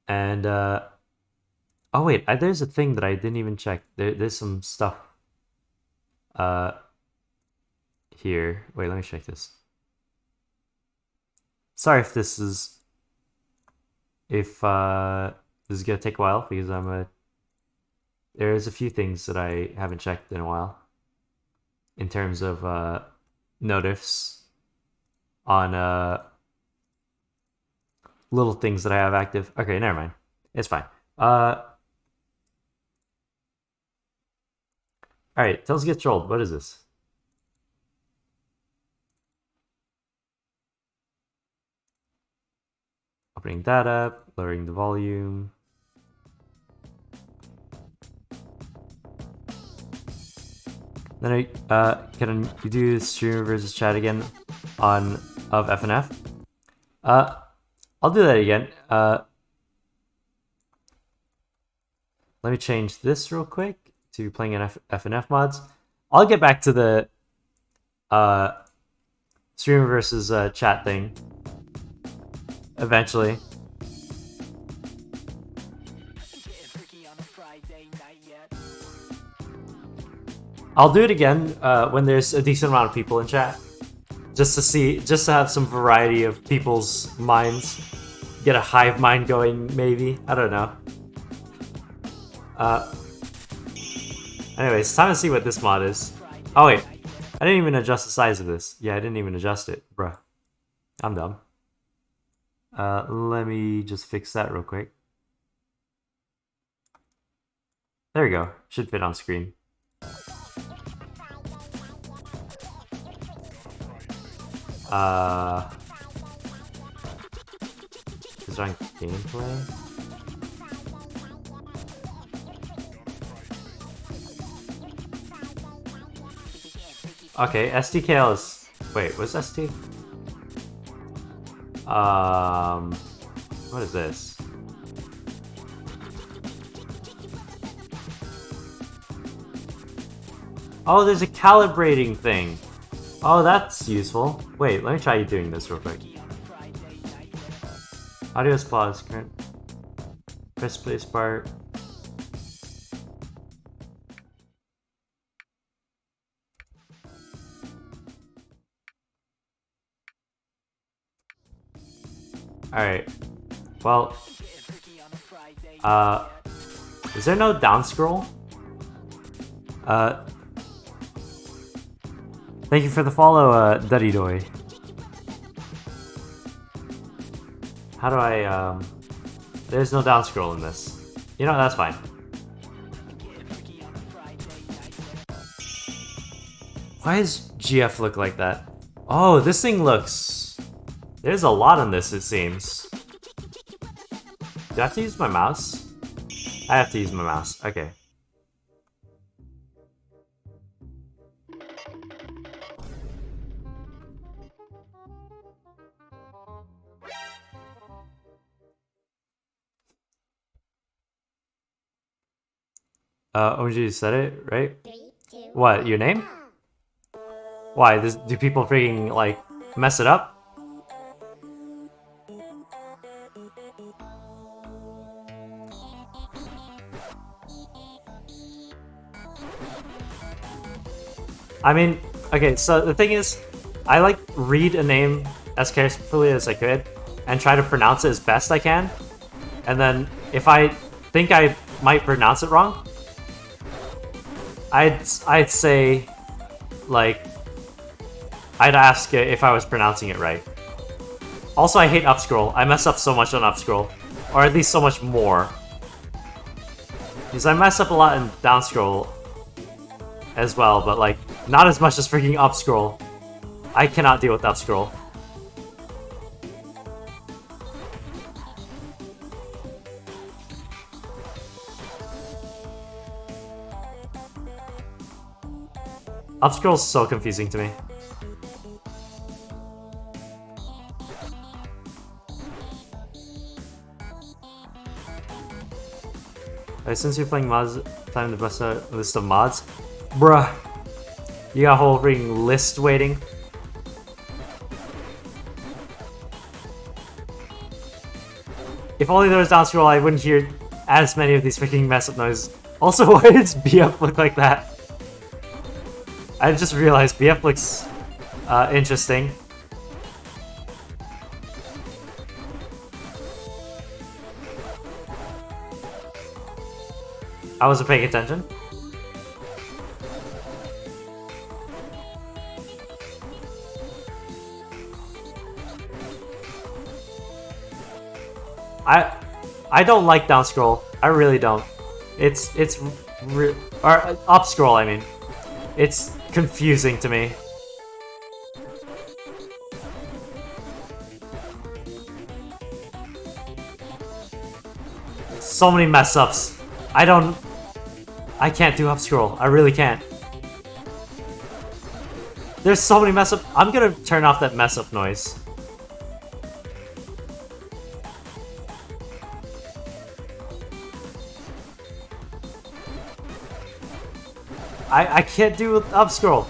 And oh wait, there's a thing that I didn't even check. There's some stuff here. Wait, let me check this. Sorry if this is gonna take a while because there's a few things that I haven't checked in a while in terms of notifs on little things that I have active. Okay, never mind. It's fine. Alright, Tills Get Trolled. What is this? Opening that up, lowering the volume. Then can you do streamer versus chat again of FNF? I'll do that again. Let me change this real quick to playing in FNF mods. I'll get back to the streamer versus chat thing eventually. I'll do it again when there's a decent amount of people in chat. Just to have some variety of people's minds. Get a hive mind going, maybe. I don't know. Anyways, time to see what this mod is. Oh wait, I didn't even adjust the size of this. Yeah, I didn't even adjust it, bruh. I'm dumb. Let me just fix that real quick. There we go. Should fit on screen. Is there on gameplay? Okay, STKL is... Wait, what's ST? What is this? Oh, there's a calibrating thing. Oh, that's useful. Wait, let me try doing this real quick. Audio's pause. Current. Press spacebar. Alright. Well. Is there no down scroll? Thank you for the follow, Duddy Doy. How do I, there's no down scroll in this. You know, that's fine. Why does GF look like that? Oh, this thing looks... There's a lot on this, it seems. Do I have to use my mouse? I have to use my mouse. Okay. OG said it, right? What, your name? Why, do people freaking, like, mess it up? I mean, okay, so the thing is, I like read a name as carefully as I could and try to pronounce it as best I can. And then if I think I might pronounce it wrong, I'd say, like, I'd ask if I was pronouncing it right. Also, I hate upscroll. I mess up so much on upscroll. Or at least so much more. Because I mess up a lot in down scroll as well, but like, not as much as freaking up scroll. I cannot deal with up scroll. Up scroll is so confusing to me. Alright, since you're playing mods, time to bust a list of mods. Bruh. You got a whole freaking list waiting. If only there was down scroll, I wouldn't hear as many of these freaking mess up noises. Also, why does BF look like that? I just realized BF looks interesting. I wasn't paying attention. I don't like down scroll. I really don't. Or up scroll, I mean. It's confusing to me. So many mess ups. I can't do up scroll. I really can't. There's so many mess up. I'm gonna turn off that mess up noise. I can't do up scroll.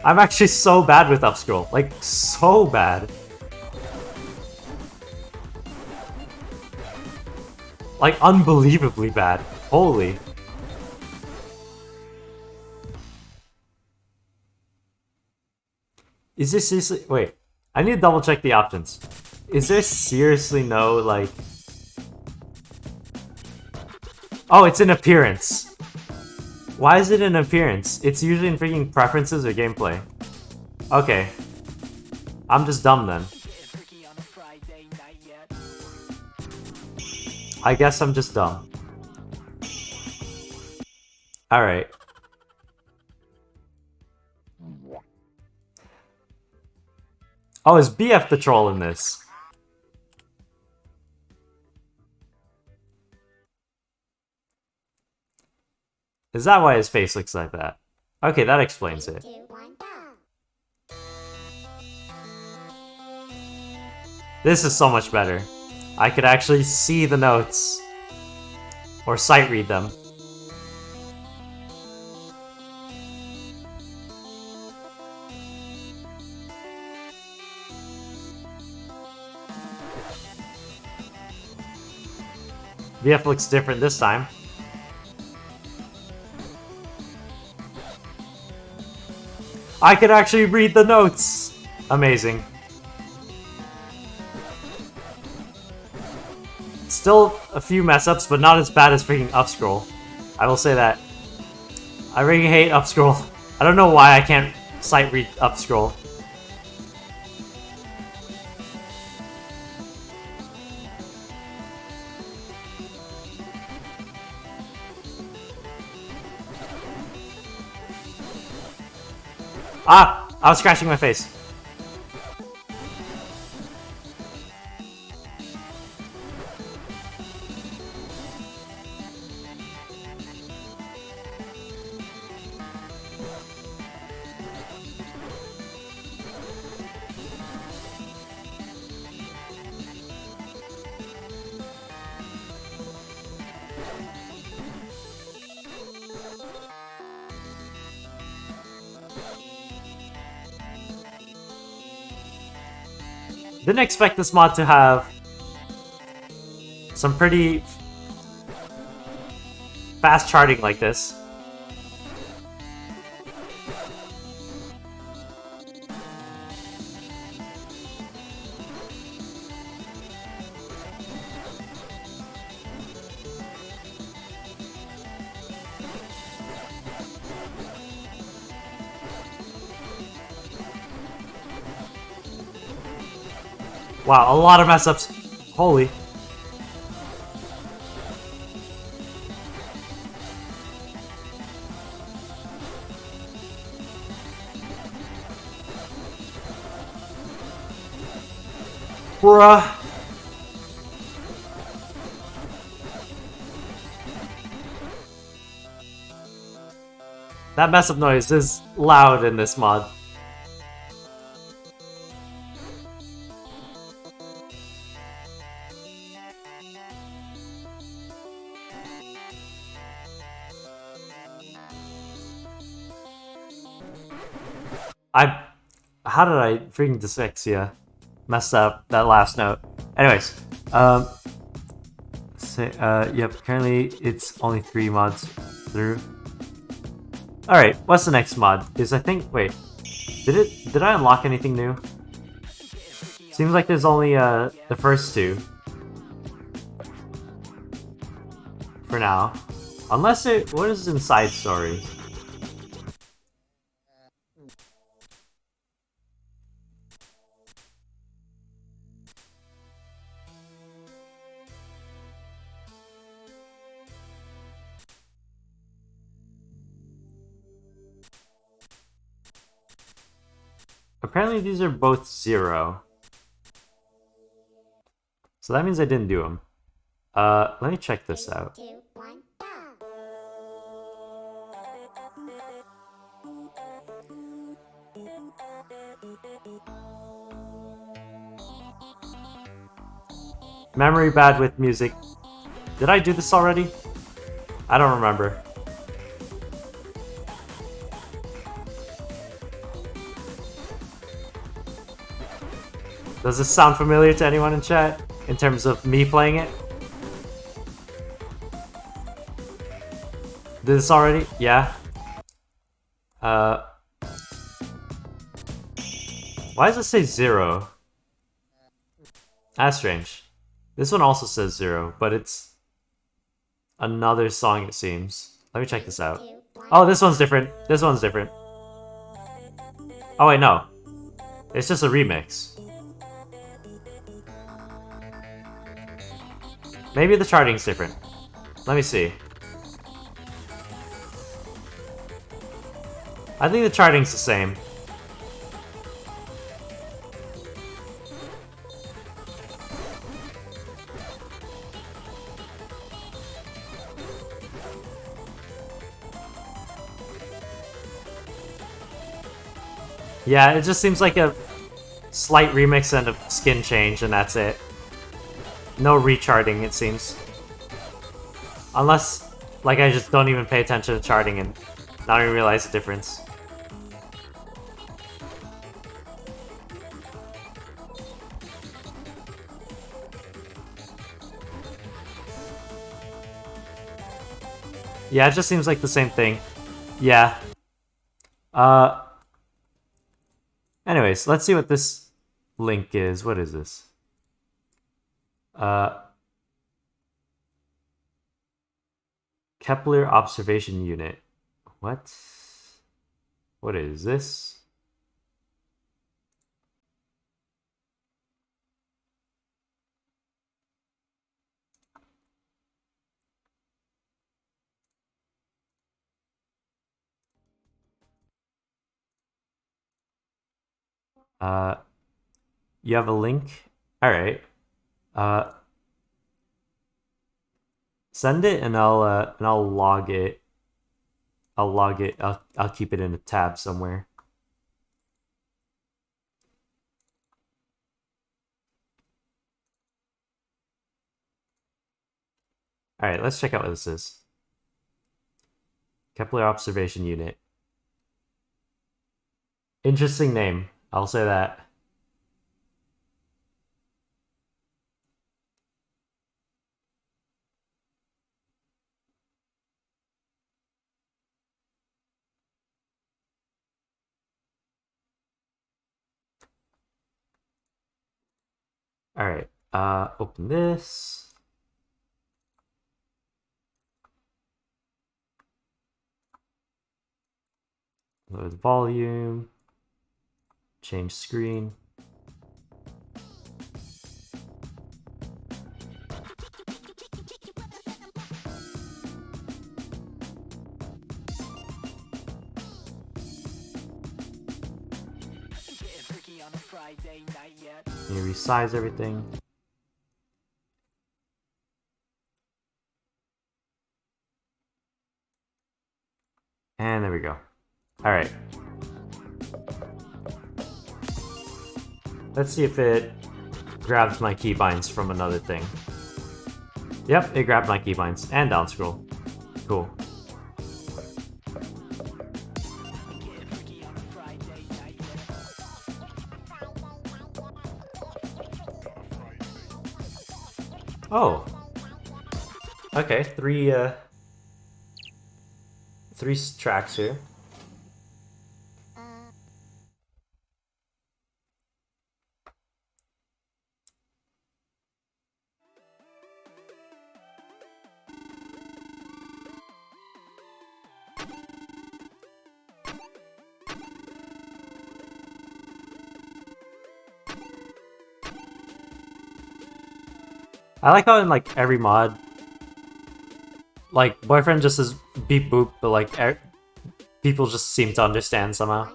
I'm actually so bad with up scroll. Like, so bad. Like, unbelievably bad. Holy. Is there seriously... Wait. I need to double check the options. Is there seriously no, like... Oh, it's an appearance. Why is it an appearance? It's usually in freaking preferences or gameplay. Okay. I'm just dumb then. I guess I'm just dumb. Alright. Oh, is BF the troll in this? Is that why his face looks like that? Okay, that explains it. 2, 1, go. This is so much better. I could actually see the notes. Or sight read them. VF looks different this time. I could actually read the notes! Amazing. Still a few mess ups, but not as bad as freaking up scroll. I will say that. I really hate up scroll. I don't know why I can't sight read up scroll. Ah! I was scratching my face. Didn't expect this mod to have some pretty fast charting like this. Wow, a lot of mess ups. Holy. Bruh. That mess up noise is loud in this mod. How did I freaking dyslexia? Messed up that last note. Anyways, yep, currently it's only 3 mods through. Alright, what's the next mod? Is I think, wait, did I unlock anything new? Seems like there's only the first 2. For now. Unless what is inside stories? Apparently these are both 0. So that means I didn't do them. Let me check this out. 2, 1, go. Memory bad with music. Did I do this already? I don't remember. Does this sound familiar to anyone in chat? In terms of me playing it? Did this already? Yeah. Why does it say 0? That's strange. This one also says 0, but it's another song it seems. Let me check this out. 2, 1. Oh, this one's different. This one's different. Oh wait, no. It's just a remix. Maybe the charting's different. Let me see. I think the charting's the same. Yeah, it just seems like a slight remix and a skin change, and that's it. No recharting, it seems. Unless, like, I just don't even pay attention to charting and not even realize the difference. Yeah, it just seems like the same thing. Yeah. Anyways, let's see what this link is. What is this? Kepler Observation Unit. What? What is this? You have a link? Alright. Send it and I'll log it. I'll keep it in a tab somewhere. Alright, let's check out what this is. Kepler Observation Unit. Interesting name, I'll say that. Alright, open this. Load volume. Change screen. Getting freaky on a Friday night yet. You resize everything. And there we go. Alright. Let's see if it grabs my keybinds from another thing. Yep, it grabbed my keybinds and down scroll. Cool. Oh. Okay, three tracks here. I like how in like every mod, like boyfriend just says beep boop, but like people just seem to understand somehow.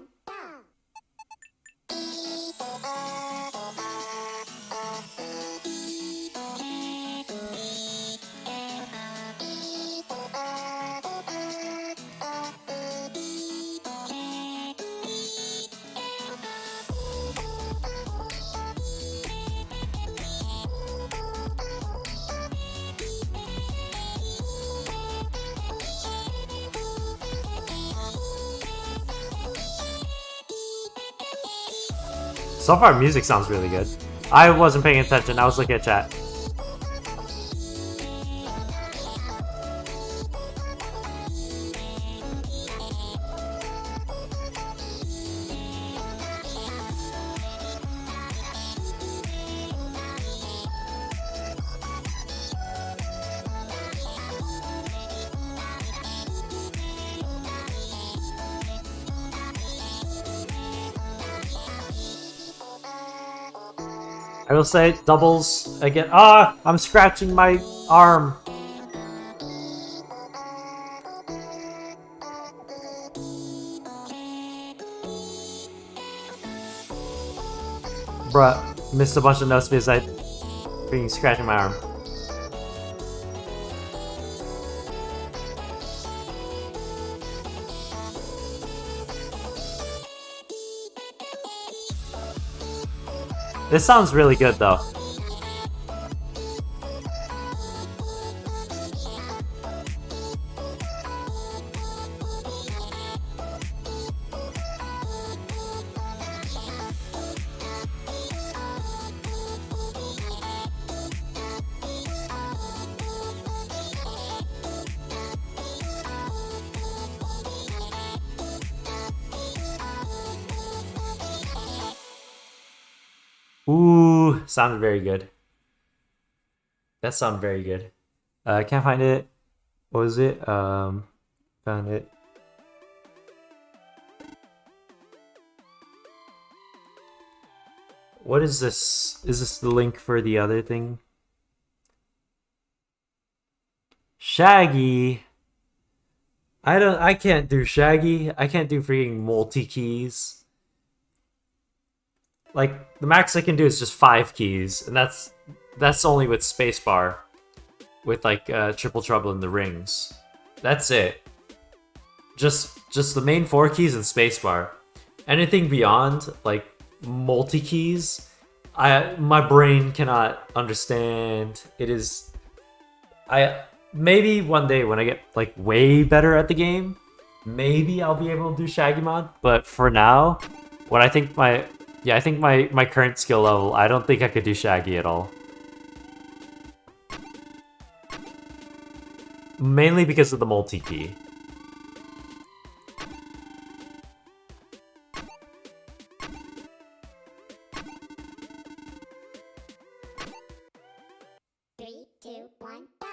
So far, music sounds really good. I wasn't paying attention. I was looking at chat. I will say doubles again. Ah, I'm scratching my arm. Bruh, missed a bunch of notes because I freaking scratching my arm. This sounds really good though. Ooh, sounded very good. That sounded very good. Can't find it. What was it? Found it. What is this? Is this the link for the other thing? Shaggy. I can't do Shaggy. I can't do freaking multi-keys. Like, the max I can do is just 5 keys, and that's only with spacebar. With like Triple Trouble in the Rings. That's it. Just the main 4 keys and spacebar. Anything beyond like multi-keys, my brain cannot understand. It is maybe one day when I get like way better at the game, maybe I'll be able to do Shaggy mod, but for now, what I think my current skill level, I don't think I could do Shaggy at all. Mainly because of the multi-key. Three, two, one, go!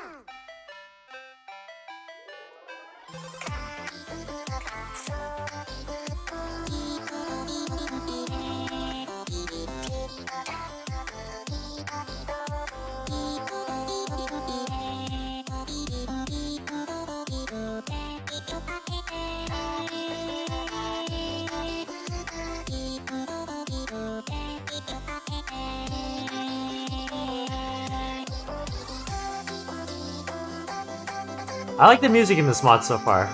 I like the music in this mod so far.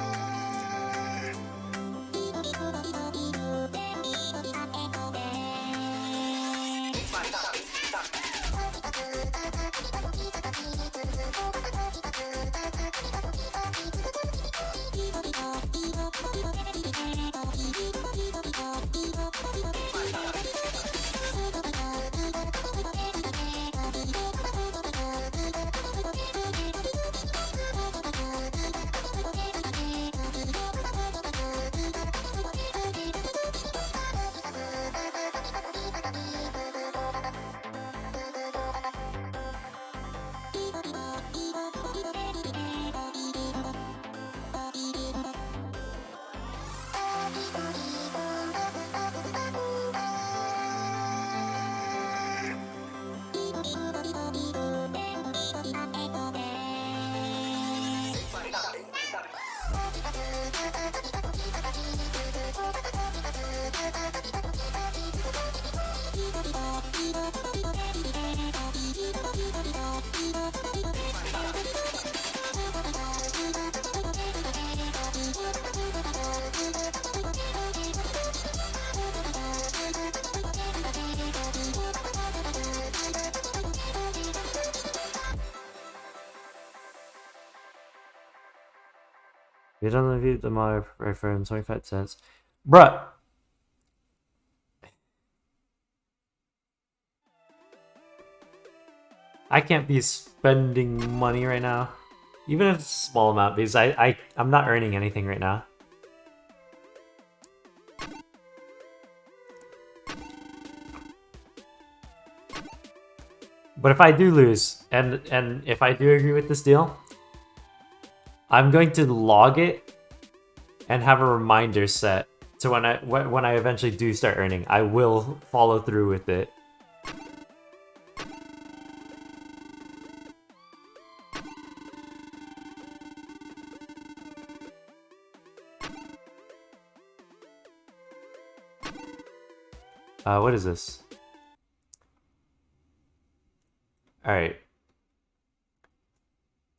We don't review the mod for 25 cents. Bruh! I can't be spending money right now. Even if it's a small amount, because I'm not earning anything right now. But if I do lose, and if I do agree with this deal, I'm going to log it and have a reminder set. So when I eventually do start earning, I will follow through with it. What is this? Alright.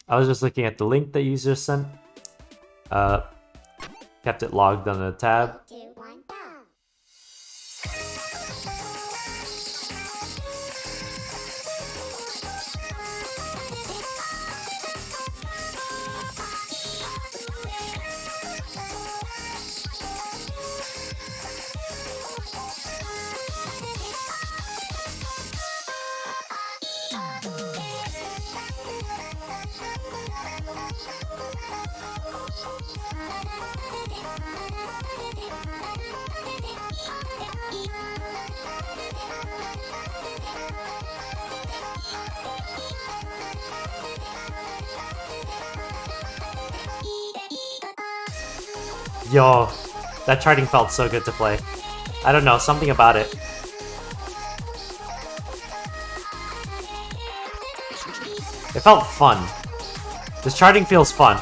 I was just looking at the link that you just sent. Kept it logged on the tab. 2, 1, go. Yo, that charting felt so good to play. I don't know, something about it. It felt fun. This charting feels fun.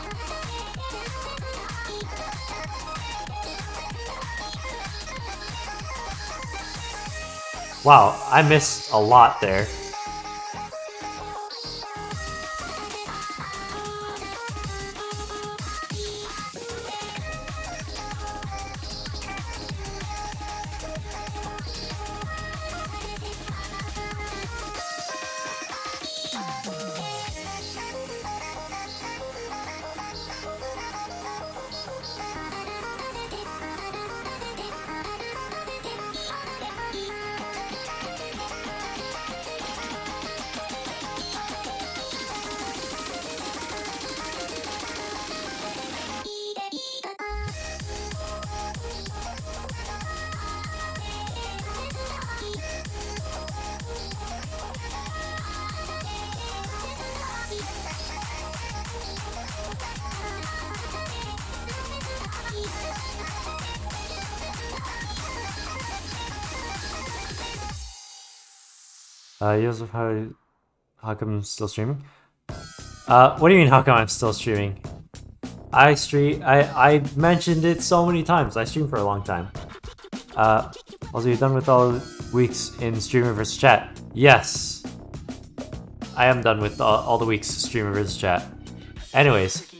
Wow, I missed a lot there. Joseph, how come I'm still streaming? What do you mean, how come I'm still streaming? I mentioned it so many times. I stream for a long time. Also, you're done with all the weeks in streamer versus chat. Yes. I am done with all the weeks streamer versus chat. Anyways,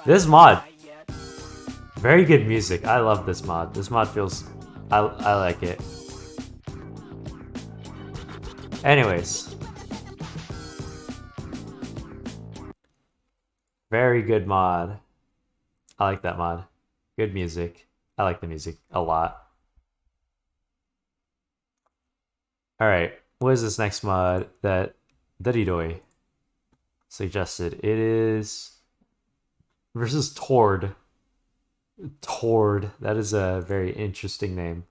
This mod, very good music. I love this mod. This mod feels, I like it. Anyways, very good mod. I like that mod. Good music. I like the music a lot. All right, what is this next mod that Dadidoy suggested? It is versus Tord. Tord. That is a very interesting name.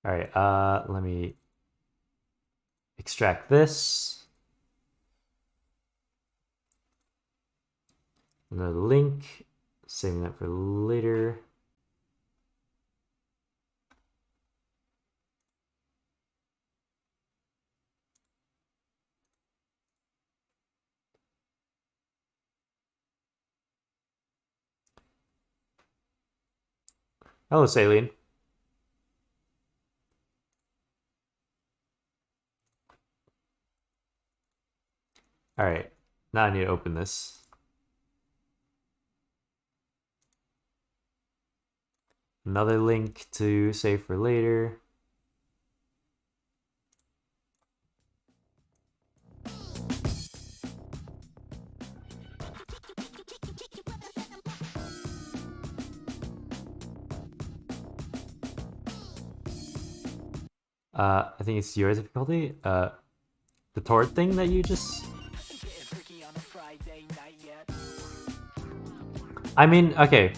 All right, let me extract this. Another link, saving that for later. Hello, Saline. All right, now I need to open this. Another link to save for later. I think it's your difficulty. The Tord thing that you just... I mean, okay.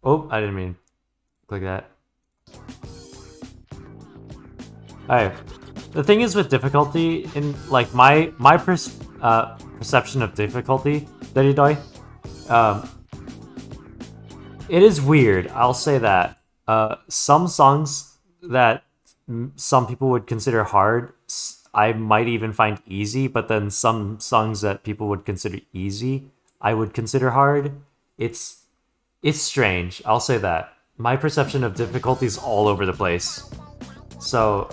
Oh, I didn't mean to click that. Alright. The thing is with difficulty, in like my perception of difficulty, Dadidoy, it is weird. I'll say that. Some songs that some people would consider hard, I might even find easy, but then some songs that people would consider easy, I would consider hard. It's strange. I'll say that. My perception of difficulty is all over the place. So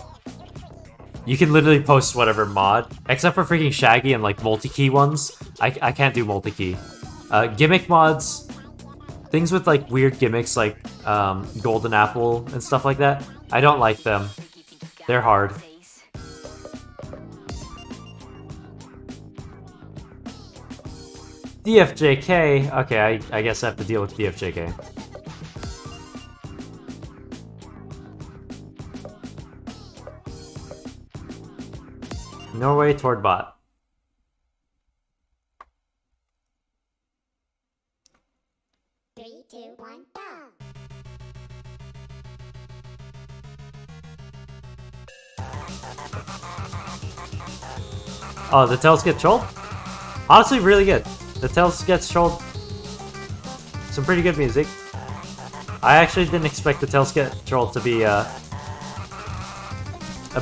you can literally post whatever mod, except for freaking Shaggy and like multi-key ones. I can't do multi-key. Gimmick mods, things with like weird gimmicks like Golden Apple and stuff like that, I don't like them. They're hard. DFJK. Okay, I guess I have to deal with DFJK. Norway toward bot. Three, two, one, go. Oh, the tails get trolled? Honestly, really good. The tails gets trolled. Some pretty good music. I actually didn't expect the tails get trolled to be a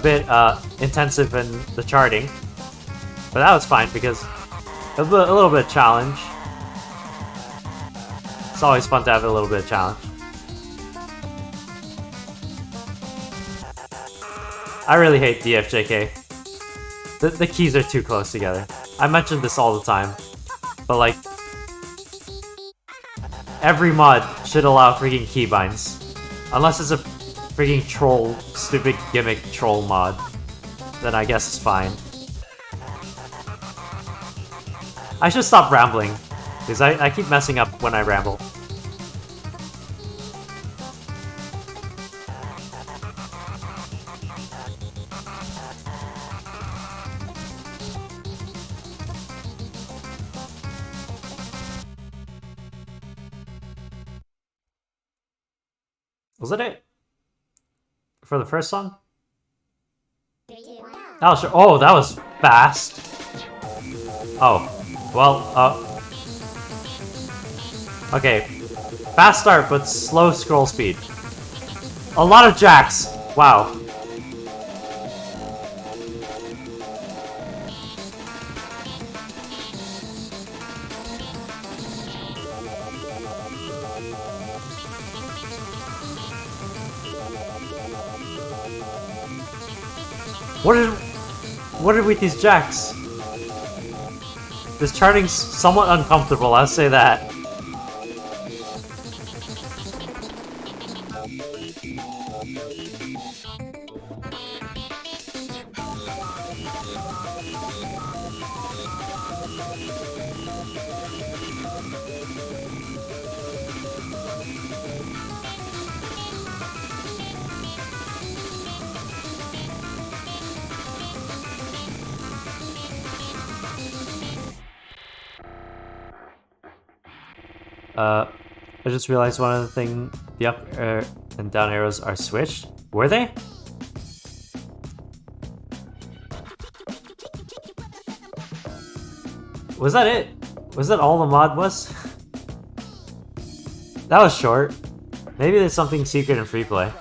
bit intensive in the charting, but that was fine because a little bit of challenge. It's always fun to have a little bit of challenge. I really hate DFJK. The keys are too close together. I mention this all the time, but like, every mod should allow freaking keybinds. Unless it's a freaking troll, stupid gimmick troll mod, then I guess it's fine. I should stop rambling, because I keep messing up when I ramble. Was that it? For the first song? Three, two, one, go. Oh, sure. Oh, that was fast. Oh, well, okay. Fast start, but slow scroll speed. A lot of jacks. Wow. What are with these jacks? This charting's somewhat uncomfortable, I'll say that. I just realized one other thing. The up and down arrows are switched. Were they? Was that it? Was that all the mod was? That was short. Maybe there's something secret in free play.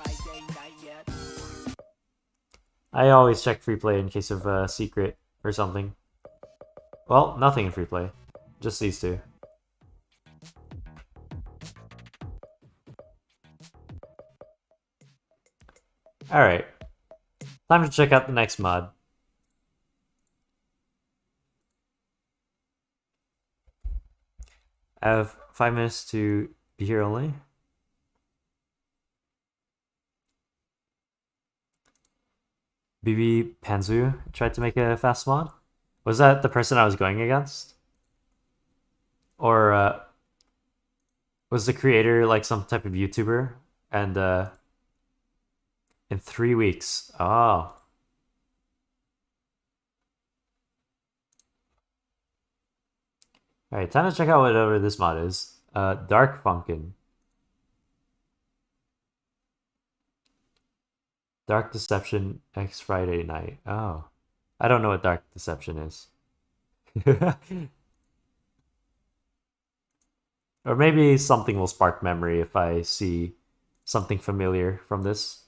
I always check free play in case of a secret or something. Well, nothing in free play. Just these two. Alright. Time to check out the next mod. I have 5 minutes to be here only. BB Panzu tried to make a fast mod. Was that the person I was going against? Or was the creator like some type of YouTuber? And in 3 weeks. Oh. Alright, time to check out whatever this mod is. Dark Funkin'. Dark Deception X Friday night. Oh. I don't know what Dark Deception is. Or maybe something will spark memory if I see something familiar from this.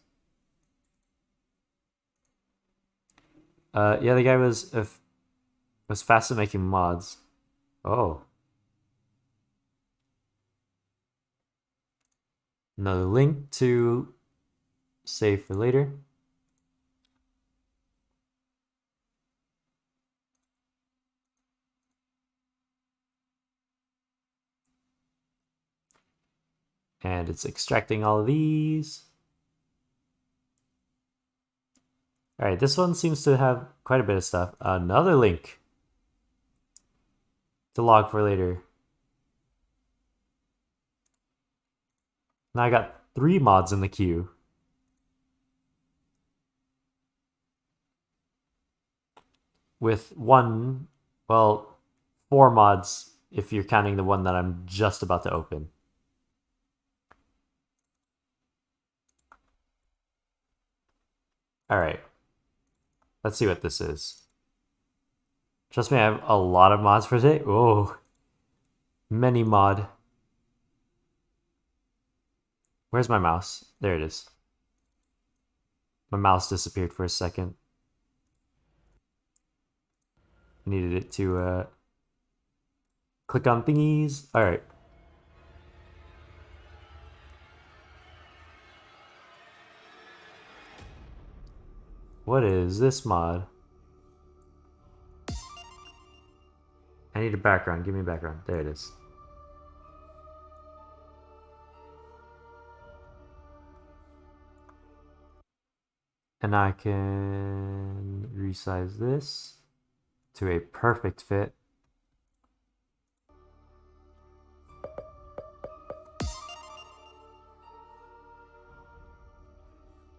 Yeah, the guy was fast at making mods. Oh. Another link to save for later. And it's extracting all of these. Alright, this one seems to have quite a bit of stuff. Another link to log for later. Now I got 3 mods in the queue. With 4 mods if you're counting the one that I'm just about to open. Alright. Let's see what this is. Trust me, I have a lot of mods for today. Oh. Many mod. Where's my mouse? There it is. My mouse disappeared for a second. Needed it to click on thingies. Alright. What is this mod? I need a background. Give me a background. There it is. And I can resize this to a perfect fit.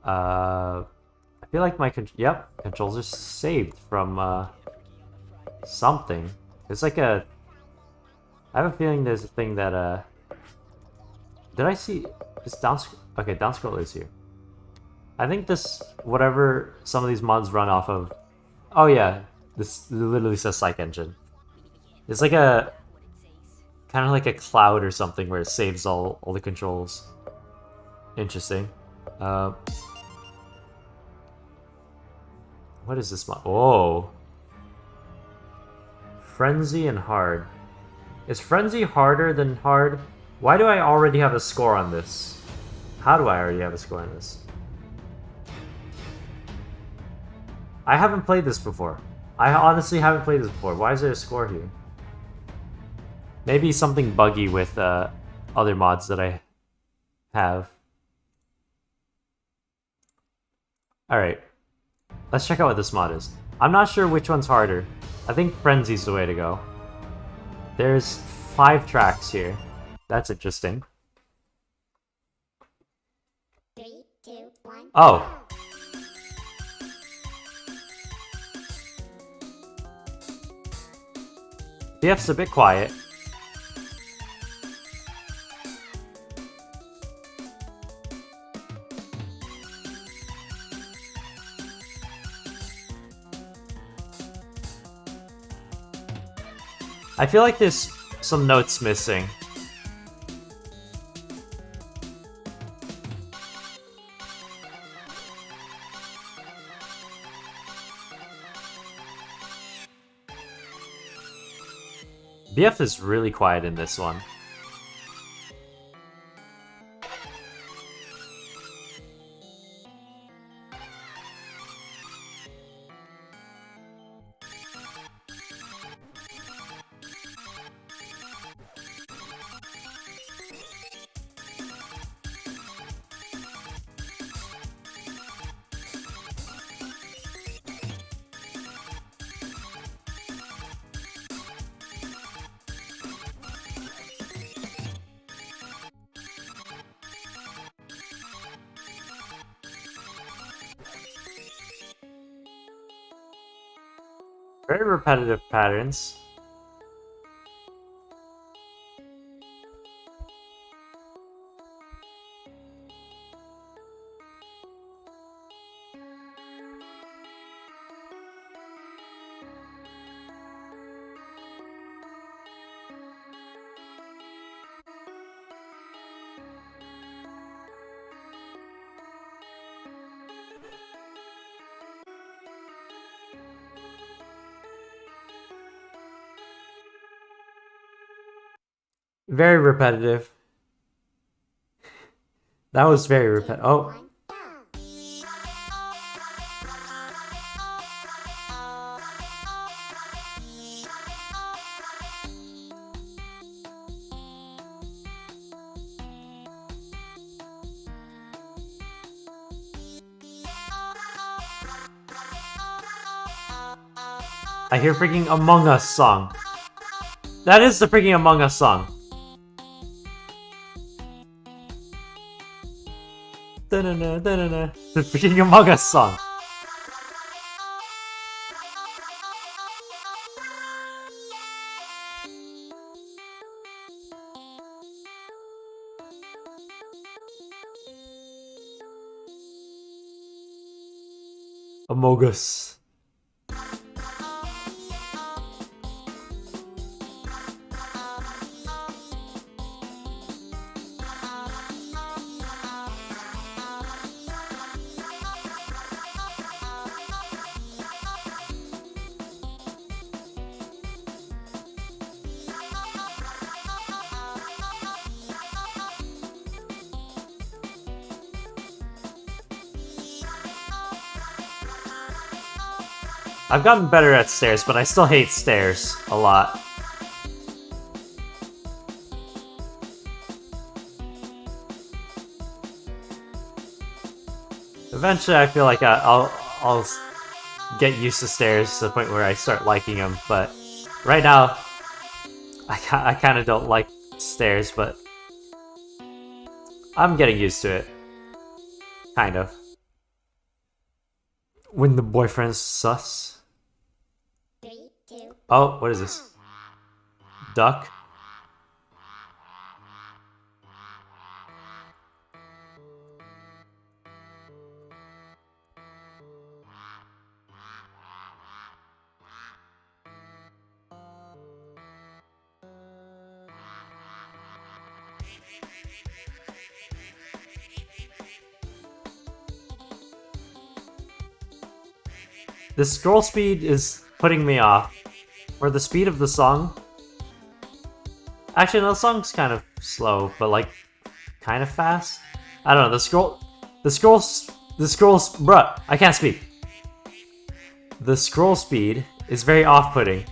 I feel like my controls are saved from something. It's like I have a feeling there's a thing that did I see this down? Okay, down scroll is here. I think this whatever some of these mods run off of. Oh yeah, this literally says Psych Engine. It's like a kind of like a cloud or something where it saves all the controls. Interesting. What is this mod? Oh. Frenzy and hard. Is Frenzy harder than hard? Why do I already have a score on this? How do I already have a score on this? I haven't played this before. I honestly haven't played this before. Why is there a score here? Maybe something buggy with other mods that I have. Alright. Let's check out what this mod is. I'm not sure which one's harder. I think Frenzy's the way to go. There's 5 tracks here. That's interesting. 3, 2, 1. Oh. BF's a bit quiet. I feel like there's some notes missing. BF is really quiet in this one. Very repetitive patterns. Very repetitive. That was very repetitive. Oh, 1, go. I hear freaking Among Us song. That is the freaking Among Us song. Da-na-na, da-na-na. The freaking Among Us song. Among Us. I've gotten better at stairs, but I still hate stairs a lot. Eventually, I feel like I'll get used to stairs to the point where I start liking them. But right now, I kind of don't like stairs, but I'm getting used to it. Kind of. When the boyfriend's sus. 3, 2, Oh, what is this? Duck? The scroll speed is putting me off. For the speed of the song. Actually, no, the song's kind of slow, but like, kind of fast. I don't know, the scrolls, bruh, I can't speak. the scroll speed is very off-putting.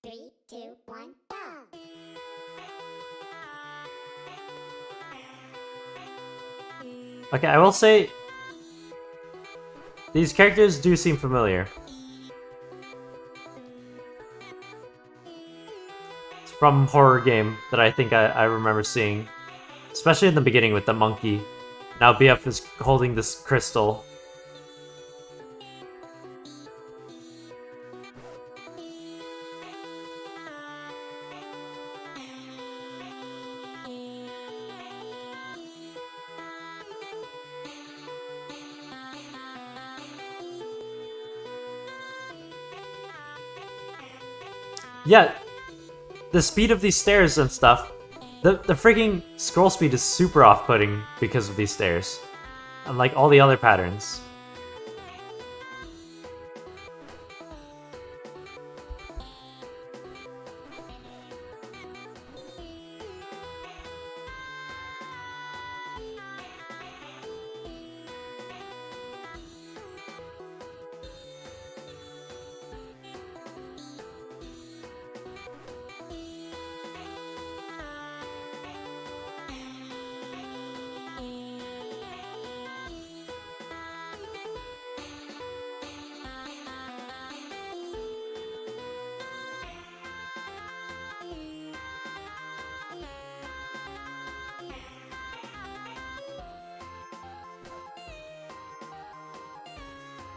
Three, two, one, go. Okay, I will say these characters do seem familiar. It's from horror game that I think I remember seeing. Especially in the beginning with the monkey. Now BF is holding this crystal. Yeah, the speed of these stairs and stuff, the freaking scroll speed is super off-putting because of these stairs. Unlike all the other patterns.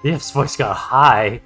BF's voice got high.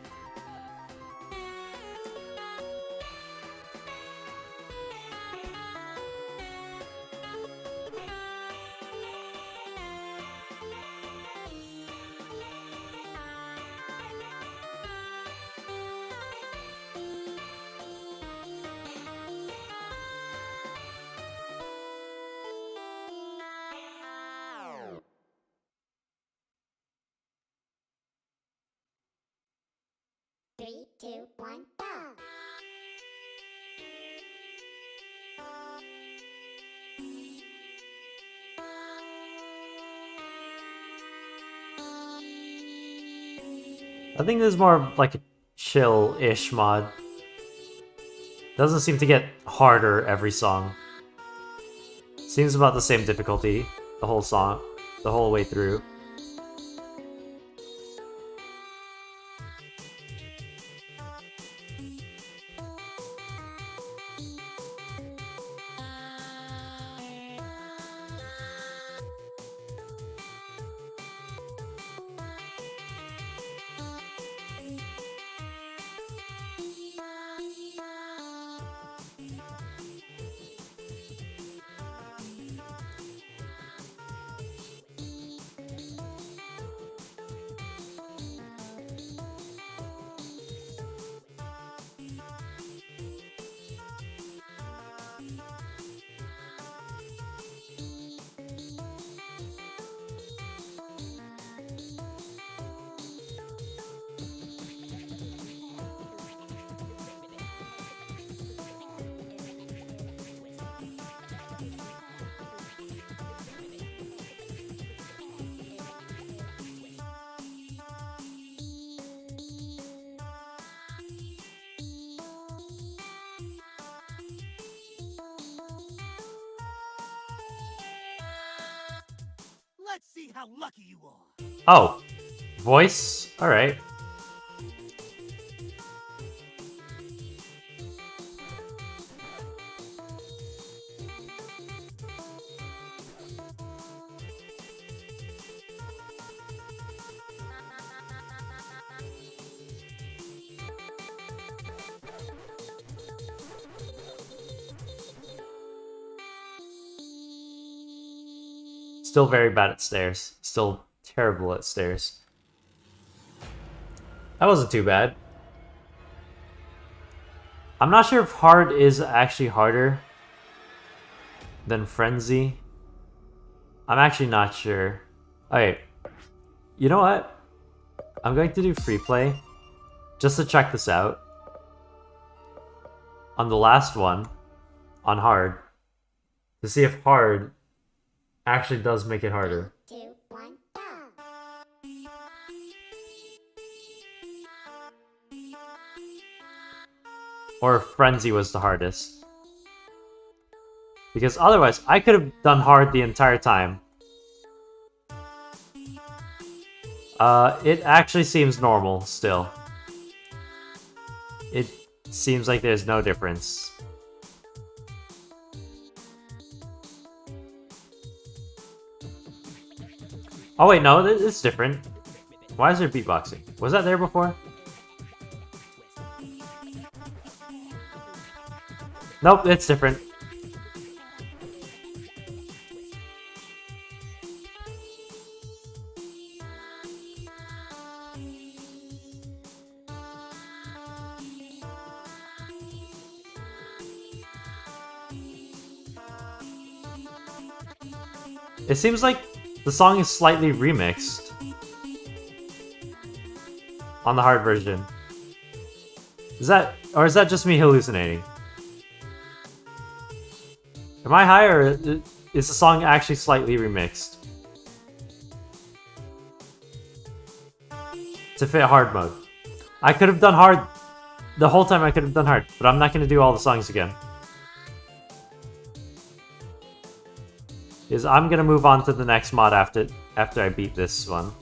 Three, two, one, go. I think this is more of like a chill-ish mod. Doesn't seem to get harder every song. Seems about the same difficulty the whole song, the whole way through. Let's see how lucky you are. Oh, voice? Alright. Still very bad at stairs. Still terrible at stairs. That wasn't too bad. I'm not sure if hard is actually harder than frenzy. I'm actually not sure. Okay. You know what? I'm going to do free play just to check this out. On the last one, on hard, to see if hard actually does make it harder. 2, 1, go. Or if frenzy was the hardest. Because otherwise, I could have done hard the entire time. It actually seems normal still. It seems like there's no difference. Oh wait, no, it's different. Why is there beatboxing? Was that there before? Nope, it's different. It seems like the song is slightly remixed on the hard version. Is that just me hallucinating? Am I high, or is the song actually slightly remixed to fit hard mode? I could have done hard the whole time. I could have done hard, but I'm not going to do all the songs again. Is I'm gonna move on to the next mod after I beat this one.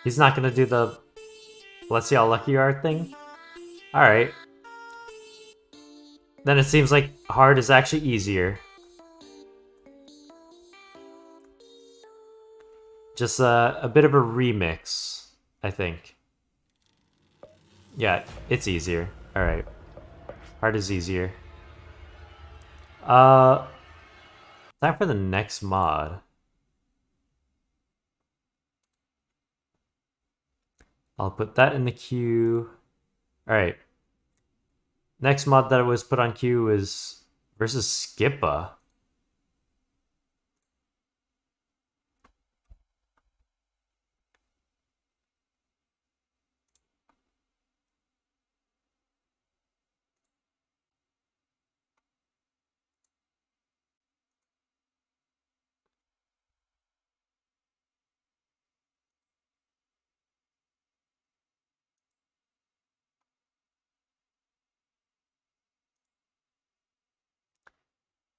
He's not gonna do the let's see how lucky you are thing? Alright. Then it seems like hard is actually easier. Just a bit of a remix, I think. Yeah, it's easier. Alright. Hard is easier. Time for the next mod. I'll put that in the queue. Alright. Next mod that was put on queue is versus Skippa.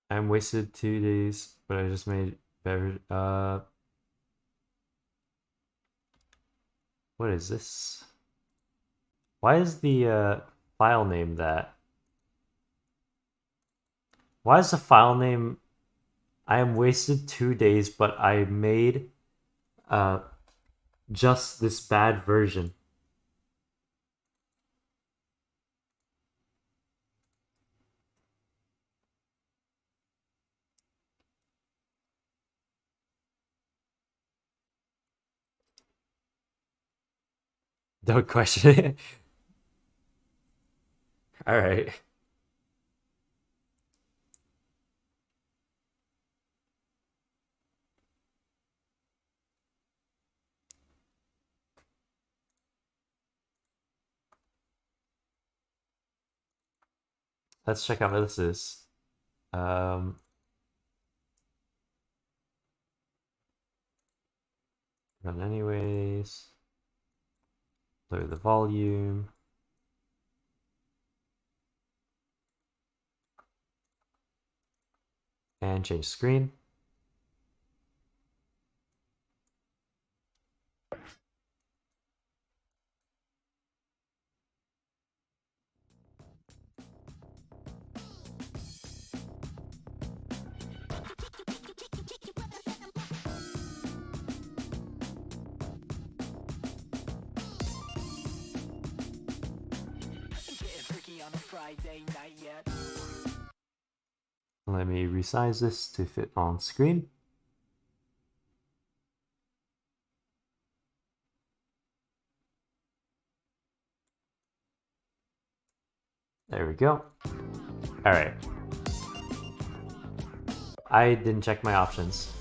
I'm wasted 2 days, but I just made better. What is this? Why is the file name that? Why is the file name? I am wasted 2 days, but I made just this bad version. Don't question it. All right. Let's check out what this is. Run anyways. Lower the volume. And change screen. Friday night yet. Let me resize this to fit on screen. There we go. Alright. I didn't check my options.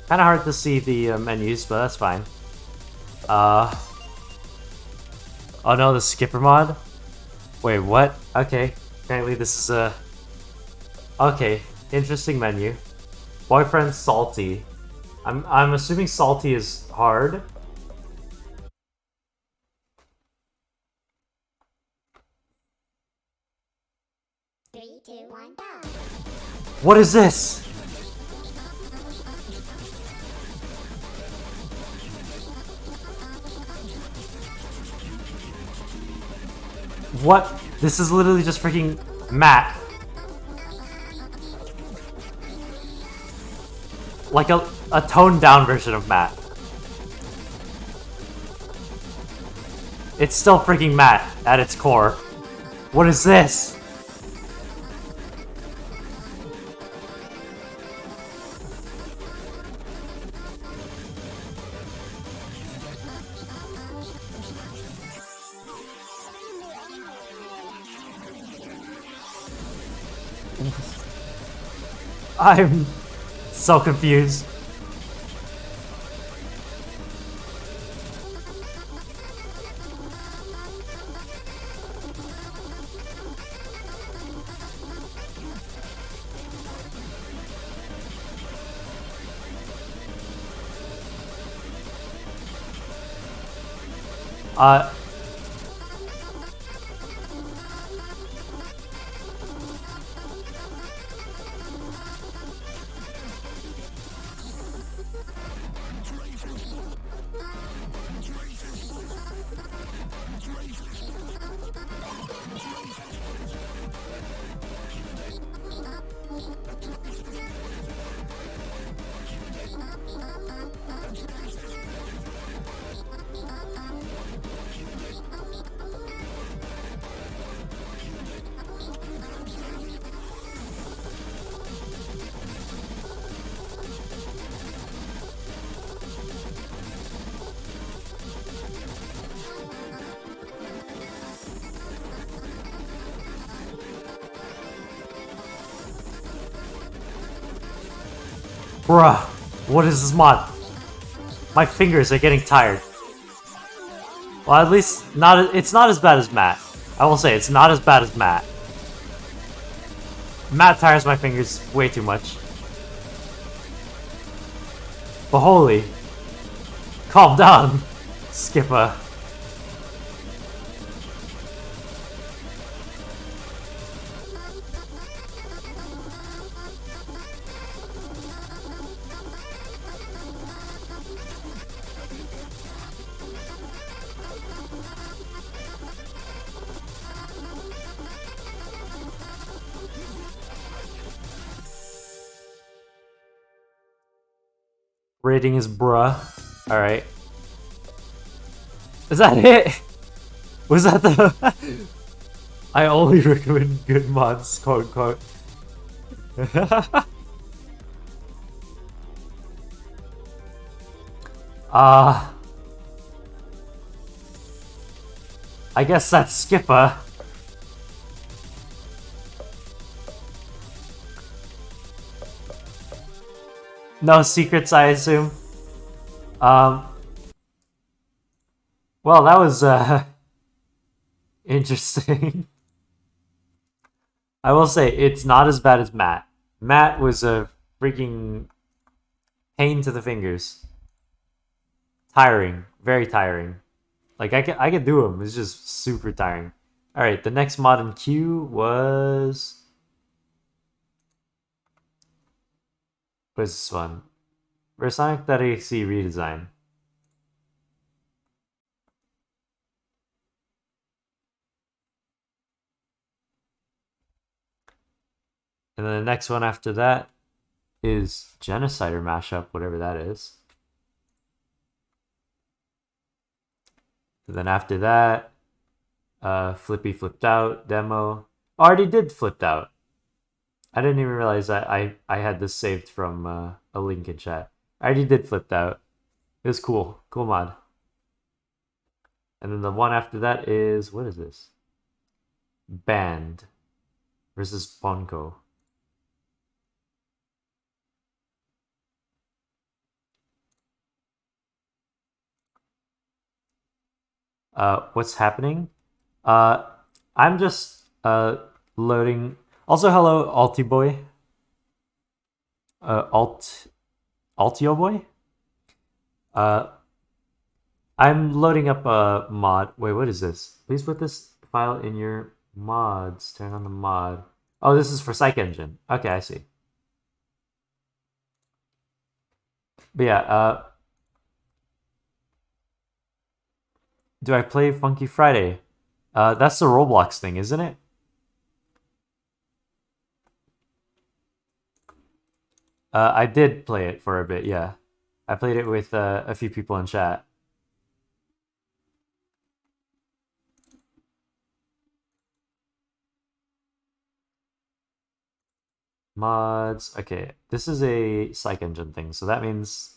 Kind of hard to see the menus, but that's fine. Oh no, the skipper mod? Wait, what? Okay, apparently this is a... Okay, interesting menu. Boyfriend Salty. I'm assuming Salty is hard. Three, two, one, go. What is this? What? This is literally just freaking Matt. Like a toned down version of Matt. It's still freaking Matt at its core. What is this? I'm so confused. Uh... Bruh, what is this mod? My fingers are getting tired. Well, at least it's not as bad as Matt. I will say, it's not as bad as Matt. Matt tires my fingers way too much. But holy... Calm down, Skipper. Rating is bruh. Alright. Is that it? Was that the... I only recommend good mods, quote unquote. I guess that's Skipper. No secrets, I assume. Well, that was, interesting. I will say, it's not as bad as Matt. Matt was a freaking pain to the fingers. Tiring. Very tiring. Like, I could do them. It's just super tiring. Alright, the next mod in queue was... What's this one? VerSonic.exe redesign. And then the next one after that is Genocider Mashup, whatever that is. And then after that, Flippy Flipped Out demo. Already did Flipped Out. I didn't even realize I had this saved from a link in chat. I already did Flipped Out. It was cool. Cool mod. And then the one after that is, what is this? Band versus Ponko. What's happening? I'm just loading. Also, hello, Altiboy. Altio boy. I'm loading up a mod. Wait, what is this? Please put this file in your mods. Turn on the mod. Oh, this is for CycEngine. Okay, I see. But yeah, do I play Funky Friday? That's the Roblox thing, isn't it? I did play it for a bit, yeah. I played it with a few people in chat. Mods. Okay, this is a CycEngine thing, so that means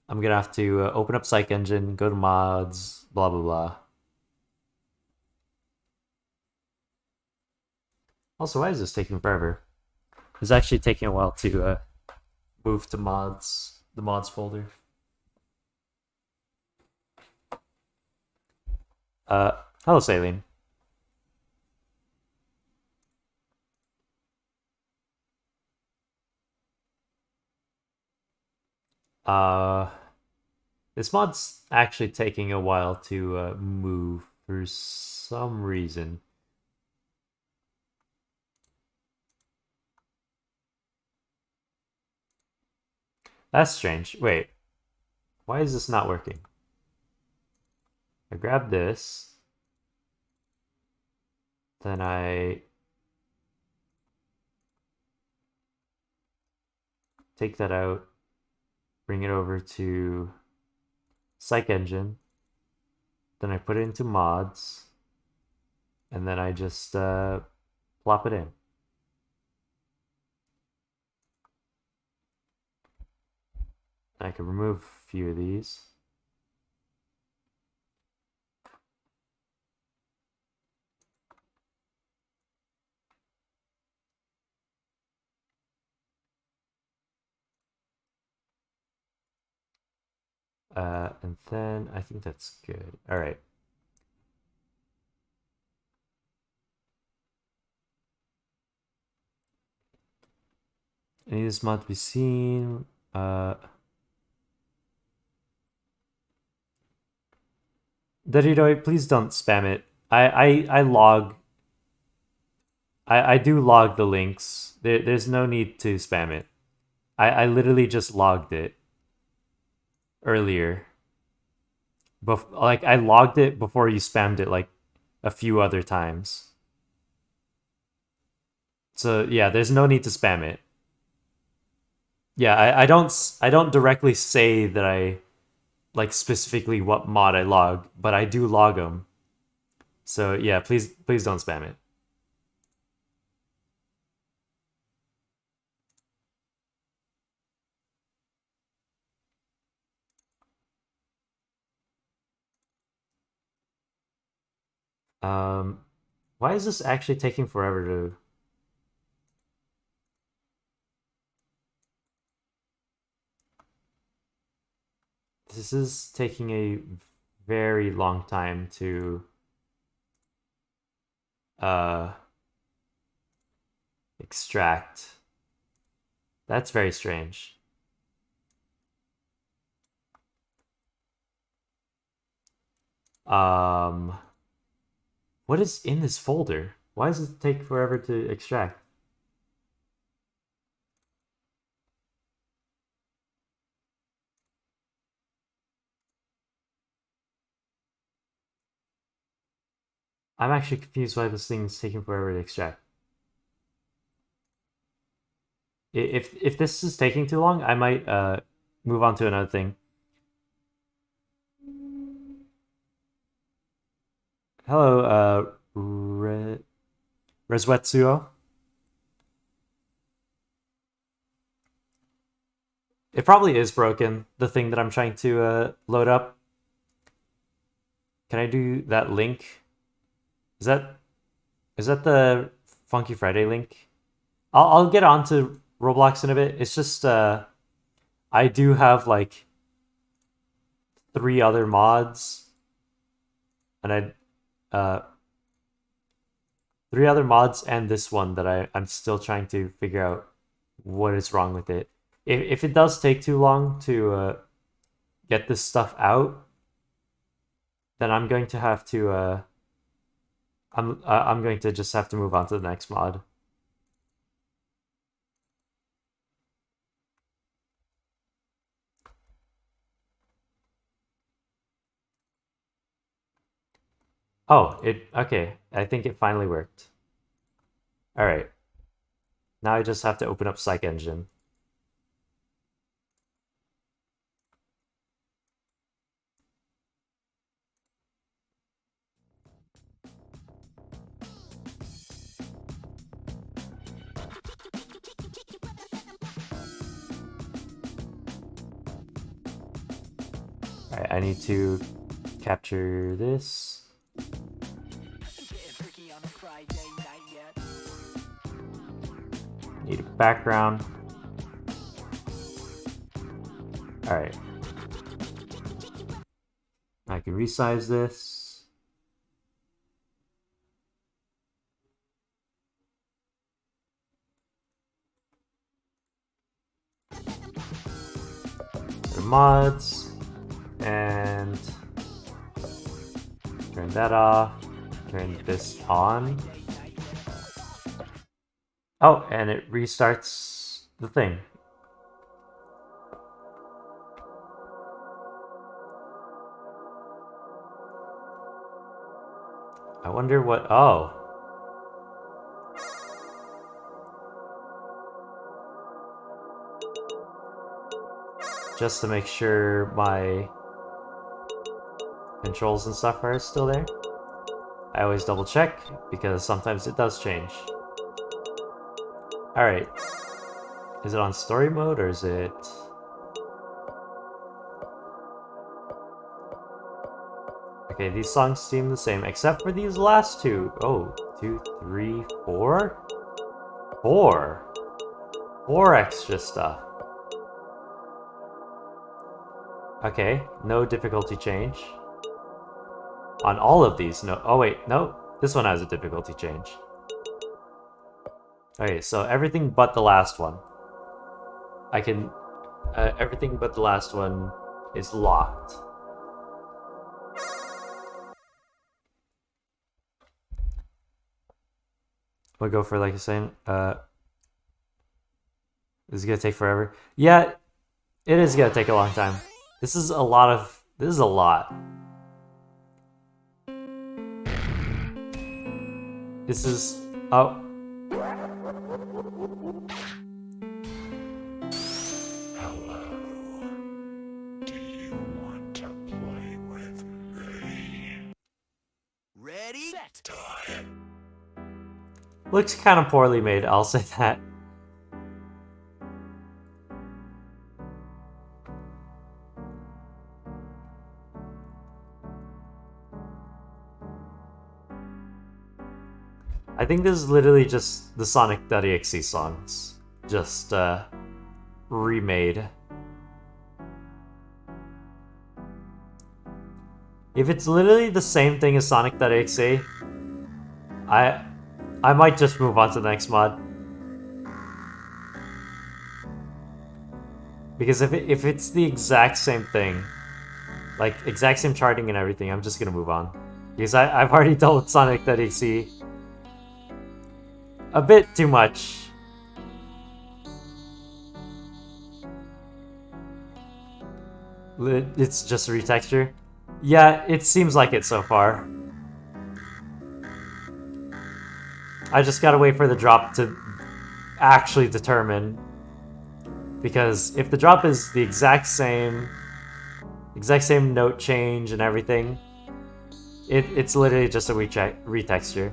I'm gonna have to open up CycEngine, go to mods, blah blah blah. Also, why is this taking forever? It's actually taking a while to move to mods, the mods folder. Hello, Saline. Uh, this mod's actually taking a while to move for some reason. That's strange. Wait, why is this not working? I grab this, then I take that out, bring it over to CycEngine, then I put it into mods, and then I just plop it in. I can remove a few of these. And then I think that's good. All right. Any of this mod to be seen? Doridoy, please don't spam it. I log. I do log the links. There's no need to spam it. I literally just logged it earlier. Like I logged it before you spammed it like a few other times. So yeah, there's no need to spam it. Yeah, I don't directly say that I like specifically what mod I log, but I do log them. So yeah, please don't spam it. Why is this actually taking forever to? This is taking a very long time to uh extract. That's very strange. What is in this folder? Why does it take forever to extract? I'm actually confused why this thing's taking forever to extract. if this is taking too long, I might move on to another thing. Hello, Rezuetsuo. It probably is broken, the thing that I'm trying to load up. Can I do that link? Is that the Funky Friday link? I'll get onto Roblox in a bit. It's just I do have like 3 other mods, and 3 other mods and this one that I'm still trying to figure out what is wrong with it. If it does take too long to get this stuff out, then I'm going to have to I'm going to just have to move on to the next mod. Oh, okay. I think it finally worked. All right. Now I just have to open up Psych Engine. All right, I need to capture this. Need a background. All right. I can resize this. The mods and turn that off. Turn this on. Oh, and it restarts the thing. I wonder what... Oh. Just to make sure my controls and stuff are still there. I always double check because sometimes it does change. Alright. Is it on story mode or is it... Okay, these songs seem the same, except for these last 2. Oh, 2, 3, 4? 4! 4 extra stuff. Okay, no difficulty change. On all of these, no. Oh wait, no. This one has a difficulty change. Okay, so everything but the last one. I can... everything but the last one is locked. We'll go for like a second. This is gonna take forever. Yeah, it is gonna take a long time. This is a lot of... This is a lot. This is... Oh. Hello. Do you want to play with me? Ready? Set. Time. Looks kind of poorly made, I'll say that. I think this is literally just the Sonic.exe songs. Just, remade. If it's literally the same thing as Sonic.exe, I might just move on to the next mod. Because if it's the exact same thing, like exact same charting and everything, I'm just gonna move on. Because I've already dealt with Sonic.exe a bit too much. It's just a retexture. Yeah, it seems like it so far. I just gotta wait for the drop to actually determine Because if the drop is the exact same note change and everything, it's literally just a retexture.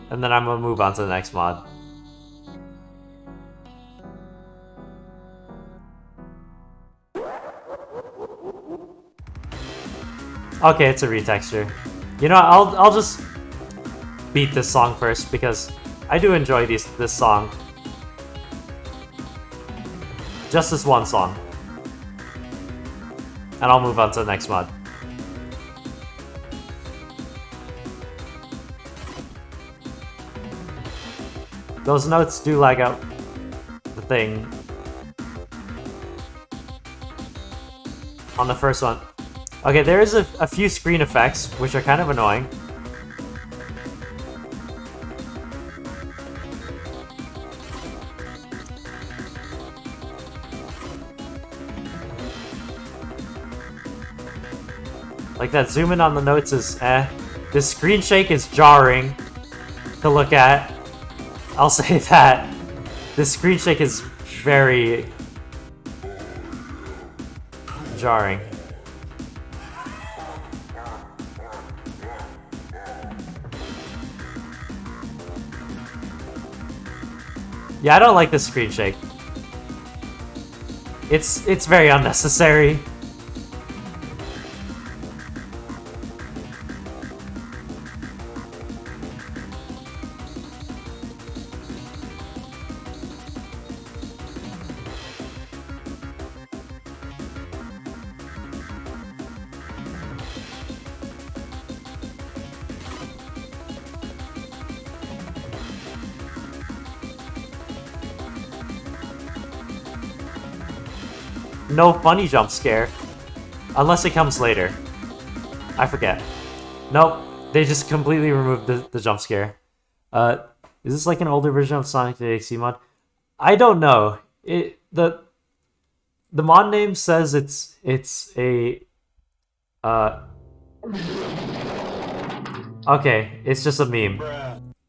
And then I'm gonna move on to the next mod. Okay, it's a retexture. You know, I'll just beat this song first because I do enjoy this song. Just this one song. And I'll move on to the next mod. Those notes do lag out the thing on the first one. Okay, there is a few screen effects, which are kind of annoying. Like that zoom in on the notes is eh. This screen shake is jarring to look at. I'll say that. This screen shake is very jarring. Yeah, I don't like this screen shake. It's very unnecessary. No funny jump scare. Unless it comes later. I forget. Nope. They just completely removed the jump scare. Is this like an older version of Sonic the EXE mod? I don't know. The mod name says it's a okay, it's just a meme.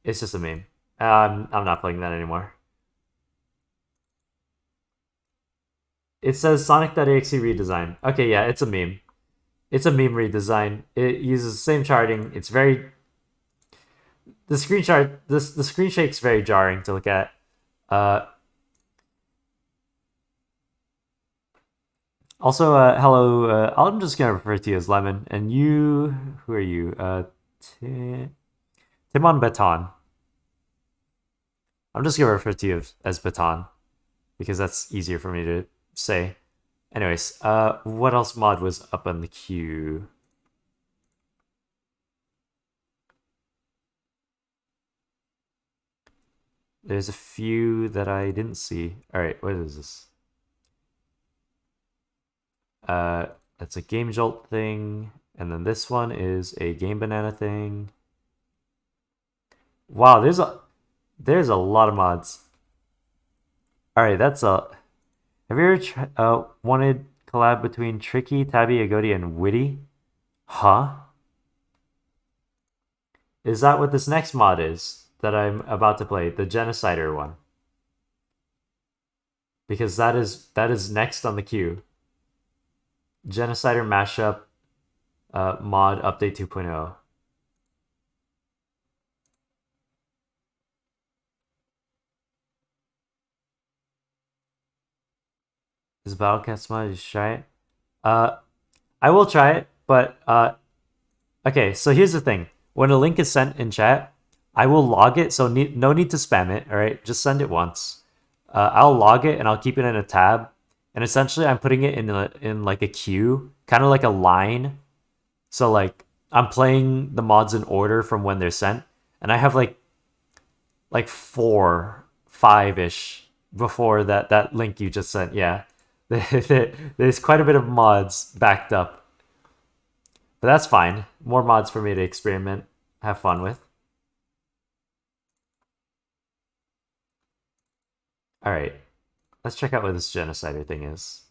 It's just a meme. I'm not playing that anymore. It says Sonic.exe redesign. Okay, yeah, it's a meme. It's a meme redesign. It uses the same charting. It's very... The screen shake's very jarring to look at. Also, hello, I'm just gonna refer to you as Lemon, and you... Who are you? Timon Baton. I'm just gonna refer to you as Baton, because that's easier for me to say. Anyways, what else mod was up on the queue? There's a few that I didn't see. Alright, what is this? That's a Game Jolt thing. And then this one is a Game Banana thing. Wow, there's a lot of mods. Alright, that's a... Have you ever wanted collab between Tricky, Tabby, Agoti, and Witty? Huh? Is that what this next mod is that I'm about to play? The Genocider one. Because that is next on the queue. Genocider mashup mod update 2.0. Is Battlecast mod? You should try it. I will try it, but okay. So here's the thing: when a link is sent in chat, I will log it. So no need to spam it. All right, just send it once. I'll log it and I'll keep it in a tab. And essentially, I'm putting it in like a queue, kind of like a line. So like I'm playing the mods in order from when they're sent, and I have like 4, 5-ish before that link you just sent. Yeah. There's quite a bit of mods backed up. But that's fine. More mods for me to experiment, have fun with. Alright. Let's check out what this Genocider thing is.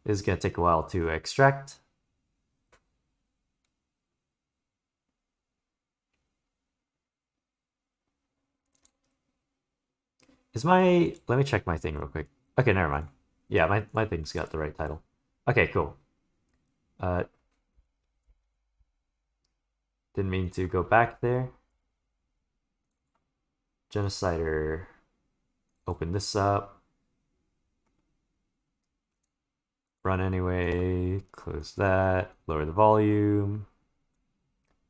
This is going to take a while to extract. Is my... Let me check my thing real quick. Okay, never mind. Yeah, my thing's got the right title. Okay, cool. Didn't mean to go back there. Genocider. Open this up. Run anyway. Close that. Lower the volume.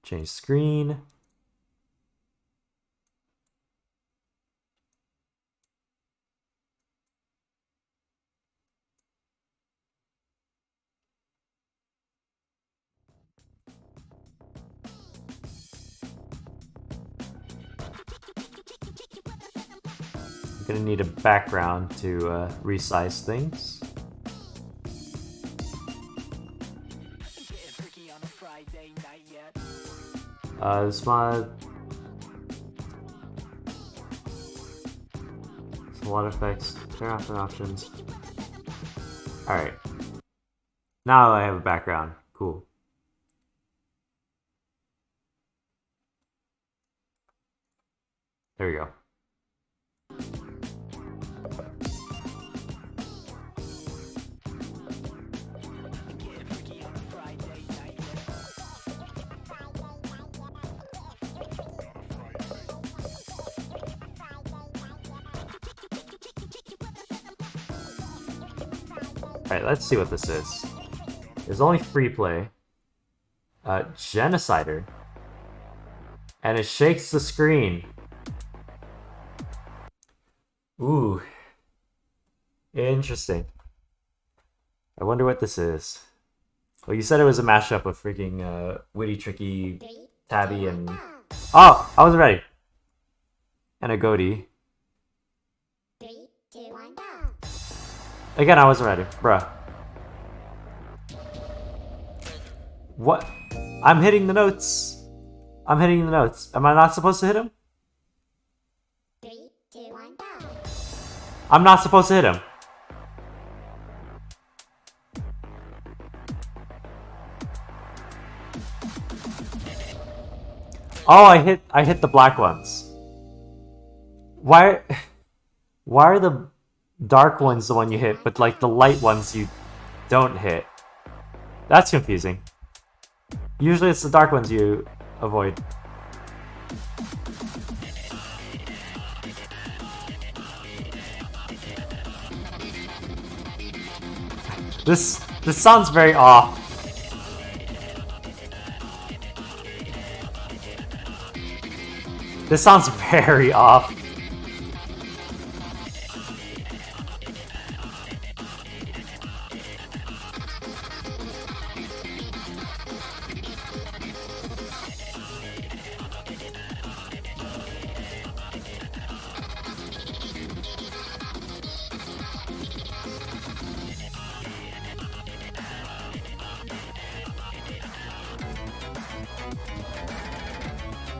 Change screen. I'm gonna need a background to resize things. This mod... Some water effects, turn off the options. Alright. Now I have a background. Cool. There we go. Alright, let's see what this is. There's only free play. Genocider. And it shakes the screen. Ooh. Interesting. I wonder what this is. Well, you said it was a mashup of freaking Witty, Tricky, 3, Tabby, 2, and... 1, go. Oh! I wasn't ready! And a goatee. 3, 2, 1, go. Again, I wasn't ready. Bruh. What? I'm hitting the notes. I'm hitting the notes. Am I not supposed to hit him? 3, 2, 1, go. I'm not supposed to hit him. Oh, I hit the black ones. Why are the dark ones the one you hit, but like the light ones you don't hit? That's confusing. Usually it's the dark ones you avoid. This sounds very off. This sounds very off.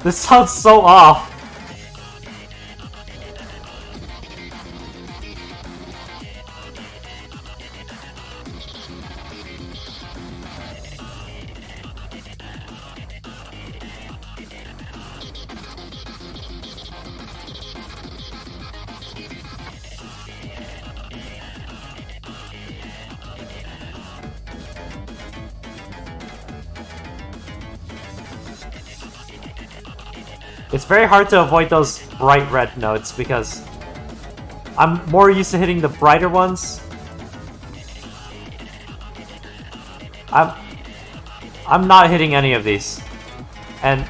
This sounds so off. It's very hard to avoid those bright red notes because I'm more used to hitting the brighter ones. I'm not hitting any of these. And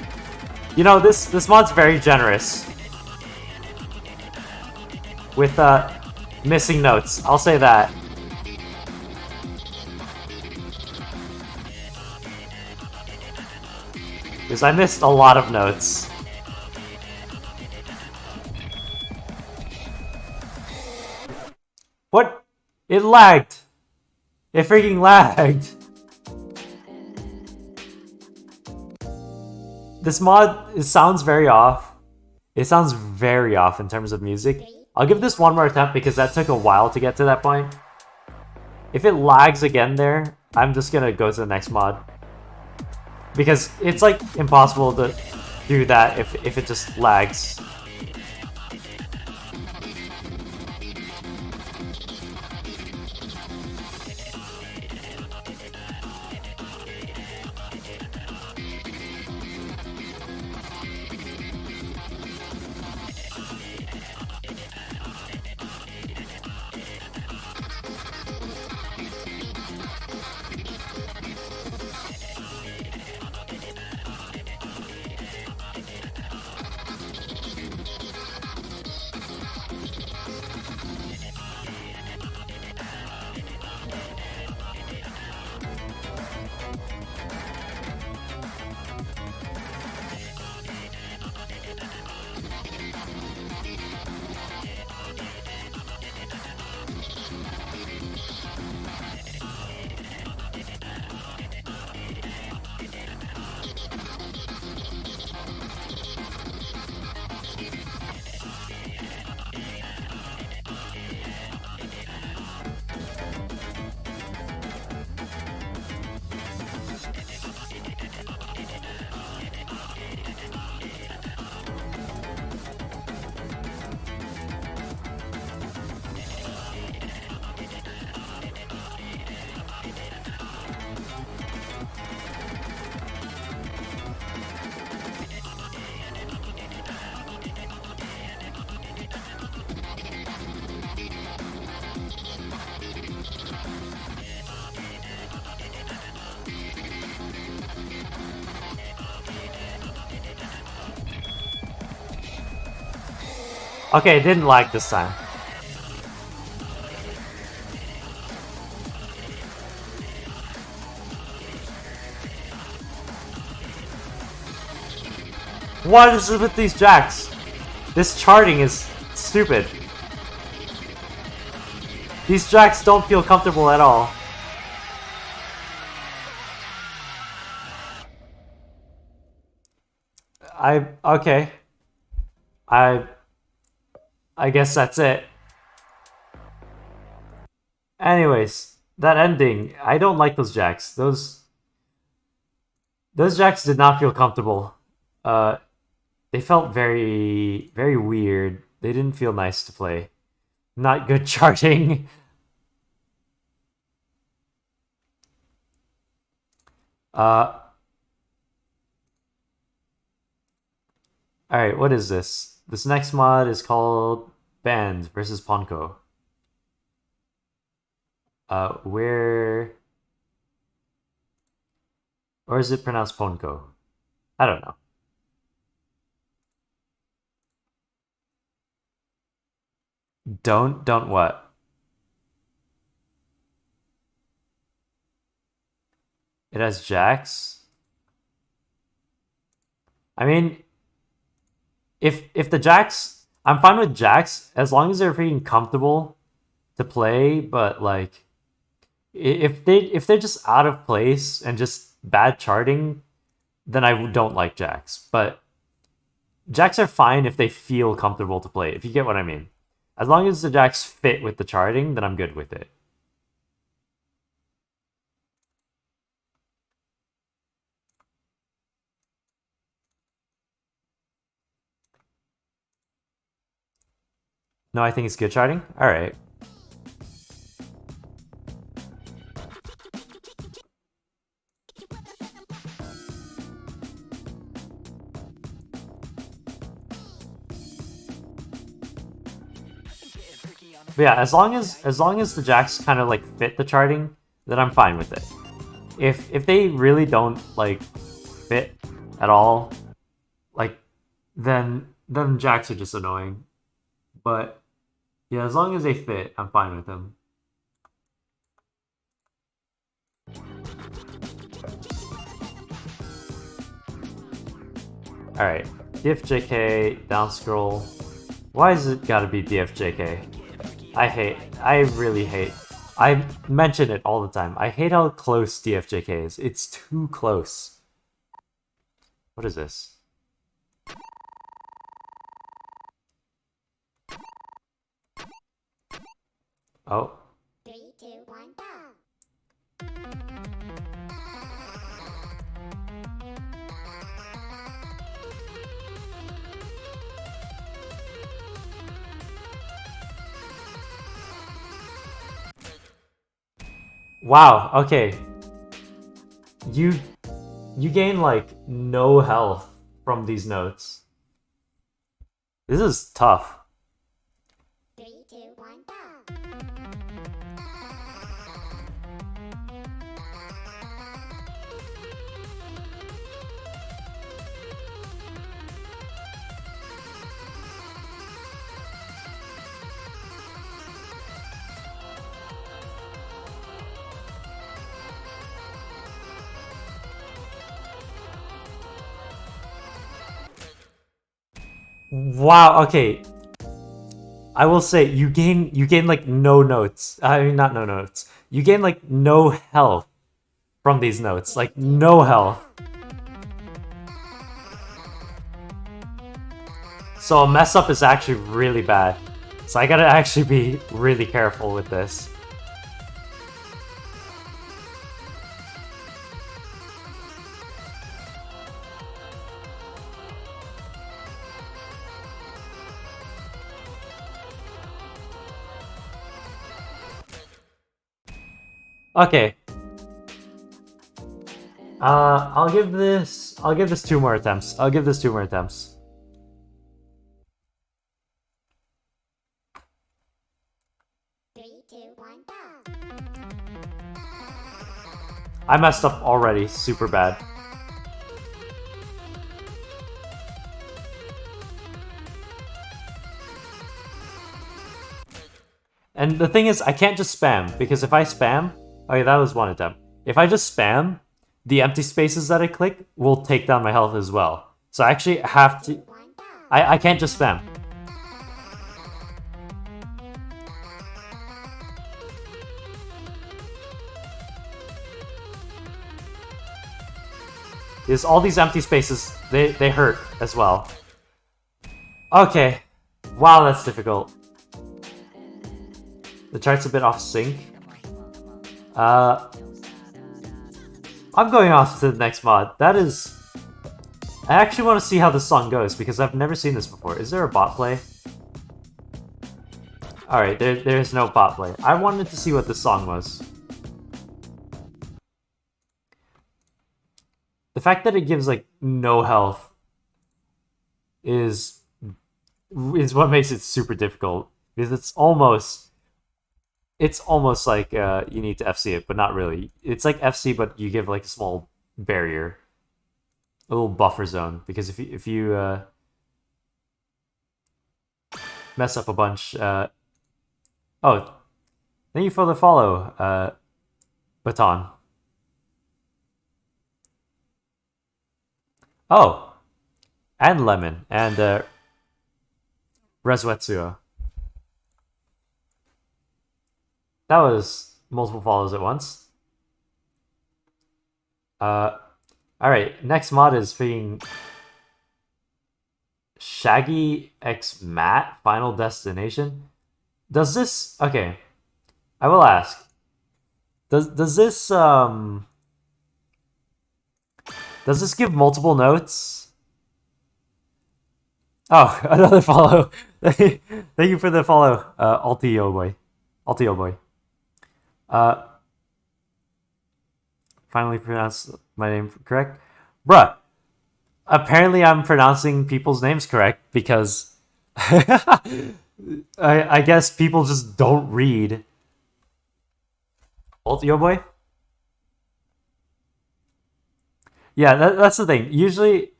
you know, this mod's very generous with missing notes. I'll say that. Because I missed a lot of notes. What? It lagged. It freaking lagged. This mod, it sounds very off. It sounds very off in terms of music. I'll give this one more attempt because that took a while to get to that point. If it lags again there, I'm just gonna go to the next mod. Because it's like impossible to do that if it just lags. Okay, it didn't lag this time. What is it with these jacks? This charting is stupid. These jacks don't feel comfortable at all. Okay. I guess that's it. Anyways, that ending, I don't like those jacks. Those jacks did not feel comfortable. They felt very, very weird. They didn't feel nice to play. Not good charting. Alright, what is this? This next mod is called Band versus Ponko. Where... Or is it pronounced Ponko? I don't know. Don't what? It has jacks? I mean, if the jacks, I'm fine with jacks as long as they're freaking comfortable to play, but like if they're just out of place and just bad charting, then I don't like jacks. But jacks are fine if they feel comfortable to play, if you get what I mean. As long as the jacks fit with the charting, then I'm good with it. No, I think it's good charting? Alright. But yeah, as long as the jacks kind of like fit the charting, then I'm fine with it. If they really don't like fit at all, like then jacks are just annoying. But yeah, as long as they fit, I'm fine with them. Alright, DFJK, down scroll. Why is it gotta be DFJK? I really hate. I mention it all the time. I hate how close DFJK is. It's too close. What is this? Oh. 3, 2, 1, go. Wow, okay. You gain like no health from these notes. This is tough. 3, 2, 1, go. Wow, okay. I will say you gain like no notes. I mean not no notes. You gain like no health from these notes. Like no health. So a mess up is actually really bad. So I gotta actually be really careful with this. Okay. I'll give this 2 more attempts. I'll give this 2 more attempts. Three, two, one, go. I messed up already, super bad. And the thing is, I can't just spam, because if I spam... Okay, that was one attempt. If I just spam, the empty spaces that I click will take down my health as well. So I actually have to... One down. I can't just spam. Because all these empty spaces, they hurt as well. Okay. Wow, that's difficult. The chart's a bit off sync. I'm going off to the next mod. That is... I actually want to see how this song goes, because I've never seen this before. Is there a bot play? Alright, there's no bot play. I wanted to see what this song was. The fact that it gives, like, no health is what makes it super difficult. Because it's almost like you need to FC it, but not really. It's like FC, but you give, like, a small barrier. A little buffer zone. Because if you mess up a bunch... Oh, thank you for the follow, Baton. Oh, and Lemon, and Rezuetsuo. That was multiple follows at once. Alright, next mod is freaking Shaggy X Matt Final Destination. Does this... Okay, I will ask. Does this give multiple notes? Oh, another follow. Thank you for the follow, Altio boy. Altio boy. Finally pronounced my name correct. Bruh. Apparently I'm pronouncing people's names correct because I guess people just don't read. Altio boy? Yeah, that's the thing. Usually,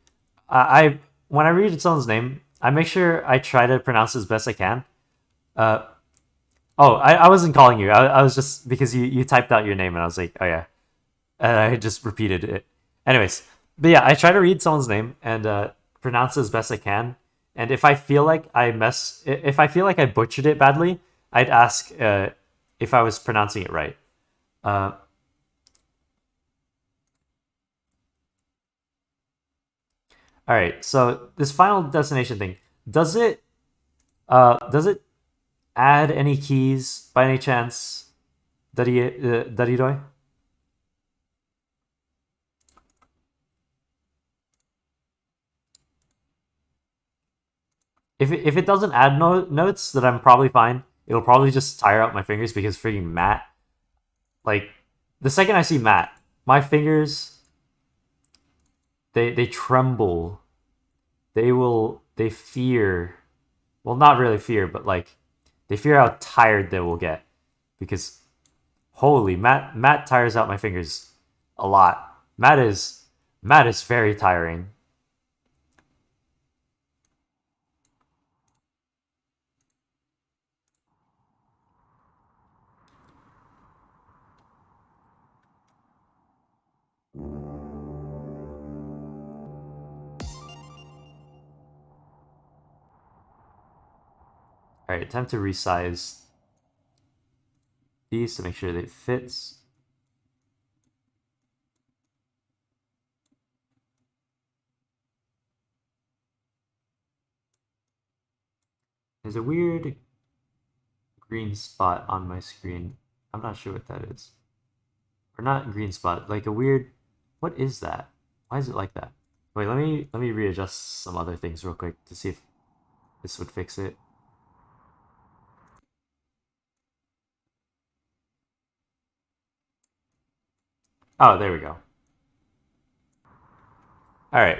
when I read someone's name, I make sure I try to pronounce it as best I can. I wasn't calling you. I was just... Because you typed out your name and I was like, oh yeah. And I just repeated it. Anyways. But yeah, I try to read someone's name and pronounce it as best I can. And if I feel like if I feel like I butchered it badly, I'd ask if I was pronouncing it right. Alright, so this Final Destination thing, does it add any keys by any chance, Dariroi? If it doesn't add notes, then I'm probably fine. It'll probably just tire out my fingers because freaking Matt, like, the second I see Matt, my fingers... They tremble. They fear. Well, not really fear, but like they fear how tired they will get. Because holy, Matt tires out my fingers a lot. Matt is very tiring. Alright, time to resize these to make sure that it fits. There's a weird green spot on my screen. I'm not sure what that is. Or not green spot, like a weird... What is that? Why is it like that? Wait, let me readjust some other things real quick to see if this would fix it. Oh, there we go. Alright.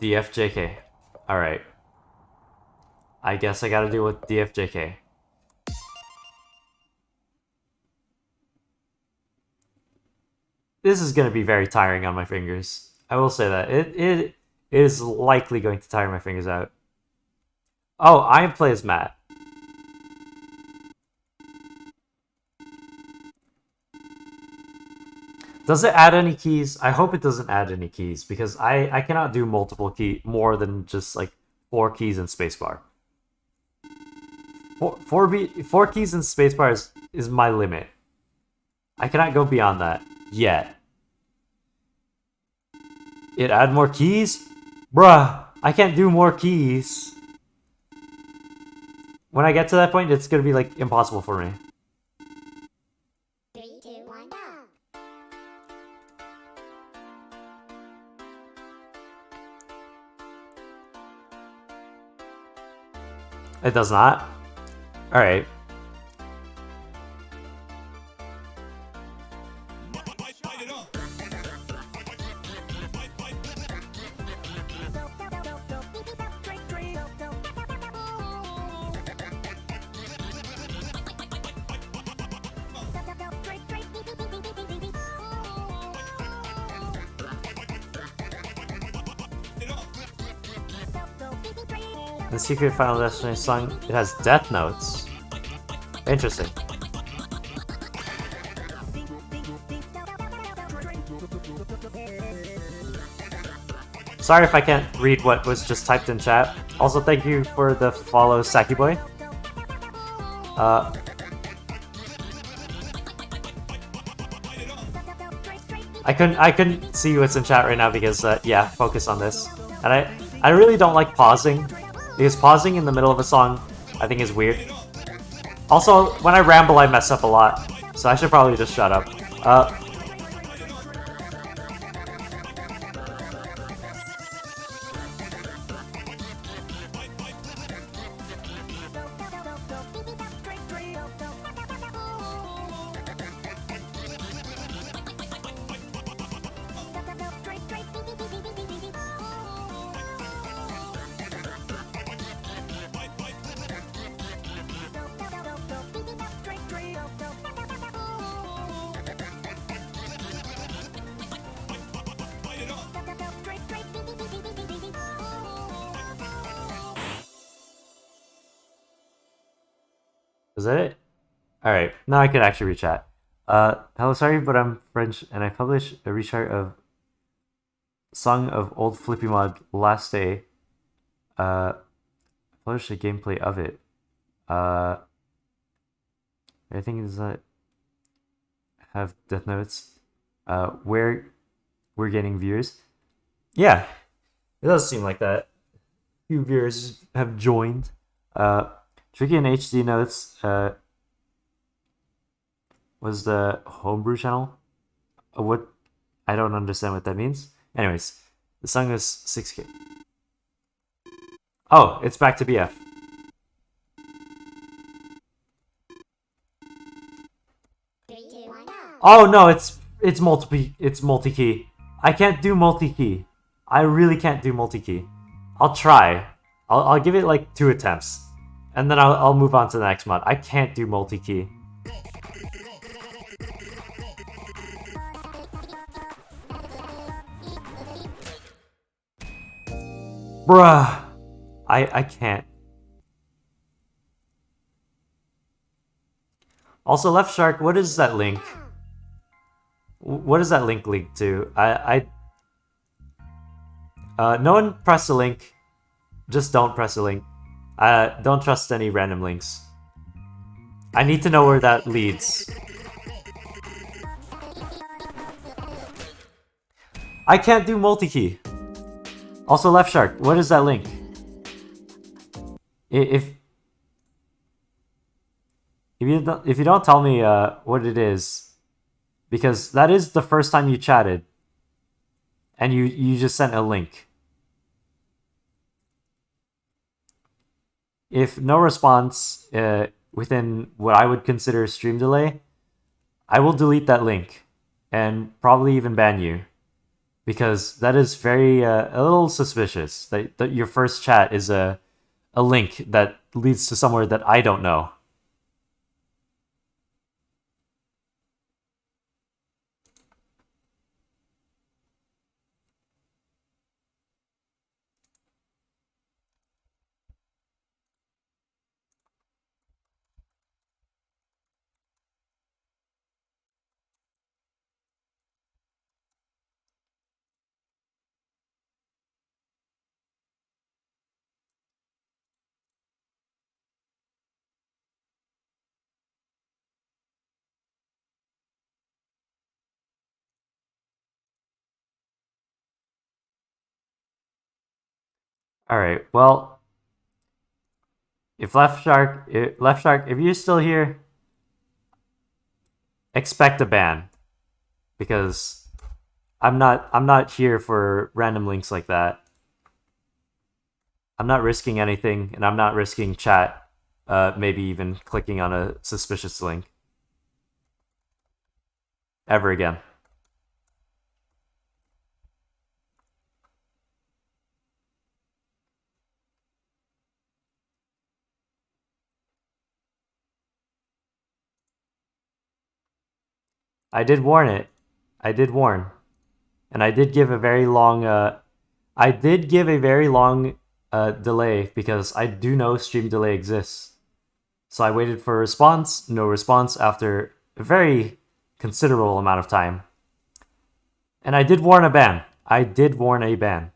DFJK. Alright. I guess I gotta deal with DFJK. This is gonna be very tiring on my fingers. I will say that. It is likely going to tire my fingers out. Oh, I play as Matt. Does it add any keys? I hope it doesn't add any keys because I cannot do multiple more than just like 4 keys and spacebar. Four keys and spacebar is my limit. I cannot go beyond that yet. It add more keys? Bruh, I can't do more keys. When I get to that point, it's gonna be like impossible for me. 3, 2, 1, go. It does not? Alright. The Secret Final Destination song, it has death notes. Interesting. Sorry if I can't read what was just typed in chat. Also, thank you for the follow, Saki Boy. I couldn't see what's in chat right now because yeah, focus on this. And I really don't like pausing because pausing in the middle of a song I think is weird. Also, when I ramble I mess up a lot, so I should probably just shut up. Is that it? Alright, now I can actually read chat. Hello, sorry, but I'm French and I published a restart of Song of Old Flippy Mod last day. I published a gameplay of it. I think is that have death notes. Where we're getting viewers. Yeah, it does seem like that. A few viewers have joined. Tricky and HD Notes was the homebrew channel. What? I don't understand what that means. Anyways, the song is 6K. Oh, it's back to BF. Oh no, it's multi-key. I can't do multi-key. I really can't do multi-key. I'll try. I'll give it like 2 attempts. And then I'll move on to the next mod. I can't do multi-key. Bruh. I can't. Also, Left Shark, what is that link? What does that link to? No one press the link. Just don't press the link. Don't trust any random links. I need to know where that leads. I can't do multi-key. Also, Left Shark, what is that link? If you don't tell me what it is, because that is the first time you chatted, and you just sent a link. If no response within what I would consider stream delay, I will delete that link and probably even ban you, because that is very a little suspicious that your first chat is a link that leads to somewhere that I don't know. All right. Well, if Left Shark, if you're still here, expect a ban because I'm not here for random links like that. I'm not risking anything, and I'm not risking chat, maybe even clicking on a suspicious link ever again. I did warn it. I did warn. And I did give a very long delay because I do know stream delay exists. So I waited for a response, no response after a very considerable amount of time. And I did warn a ban. I did warn a ban.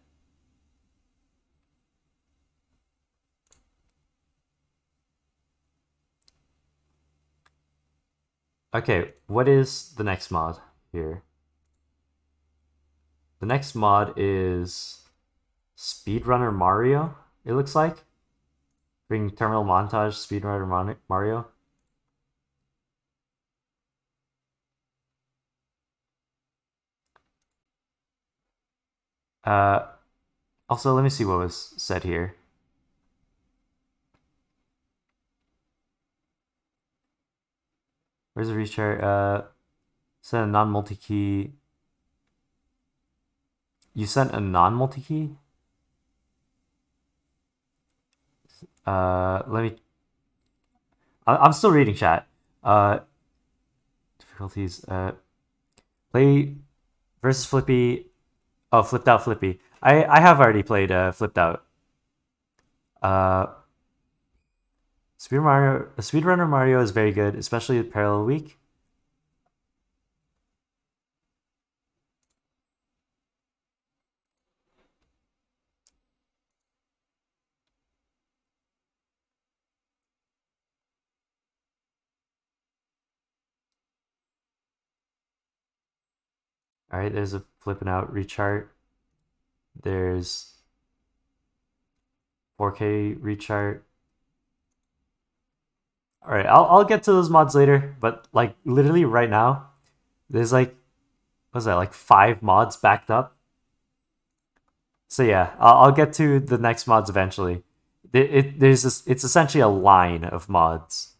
Okay, what is the next mod here? The next mod is Speedrunner Mario, it looks like. Bring terminal montage, Speedrunner Mario. Also, let me see what was said here. Where's the rechart? Sent a non-multi-key. You sent a non-multi-key? Let me... I'm still reading chat. Difficulties. Play versus Flippy. Oh, Flipped Out Flippy. I have already played Flipped Out. Speedrunner Mario is very good, especially with Parallel Week. All right, there's a flipping out rechart. There's 4K rechart. All right, I'll get to those mods later, but like literally right now, there's like, what's that, like 5 mods backed up. So yeah, I'll get to the next mods eventually. It's essentially a line of mods.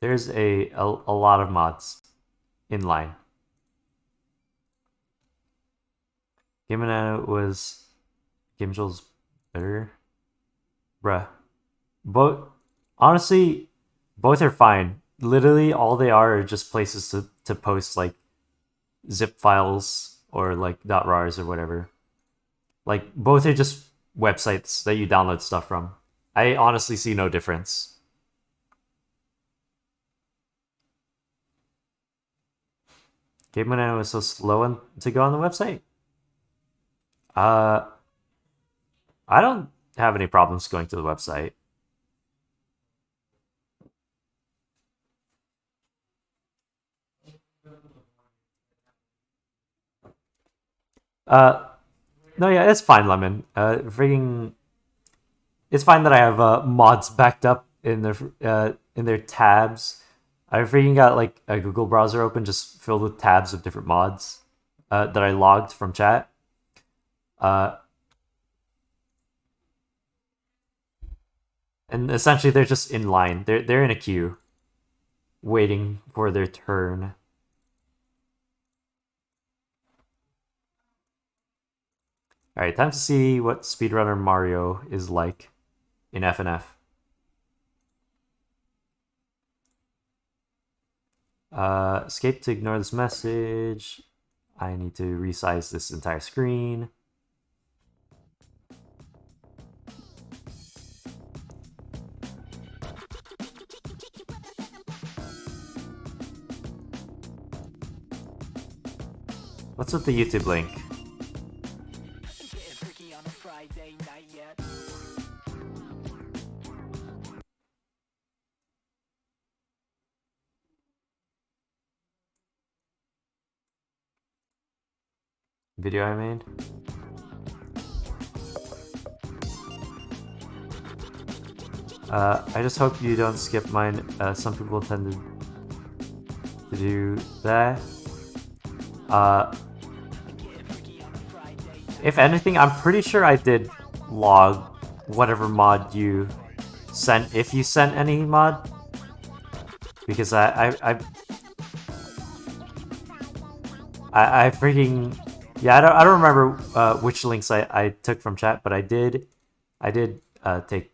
There's a lot of mods in line. Game Banana was Game Joel's better. Bruh. Honestly, both are fine. Literally all they are just places to post like zip files or like .rars or whatever. Like both are just websites that you download stuff from. I honestly see no difference. Game Banana was so slow to go on the website. I don't have any problems going to the website. No, yeah, it's fine, Lemon. It's fine that I have mods backed up in their tabs. I freaking got like a Google browser open, just filled with tabs of different mods that I logged from chat. And essentially, they're just in line. They're in a queue, waiting for their turn. All right, time to see what Speedrunner Mario is like in FNF. Escape to ignore this message. I need to resize this entire screen. What's with the YouTube link? Getting freaky on a Friday night yet. video I made. I just hope you don't skip mine. Some people tend to do that. If anything, I'm pretty sure I did log whatever mod you sent, if you sent any mod, because I freaking, yeah, I don't remember which links I took from chat, but I did take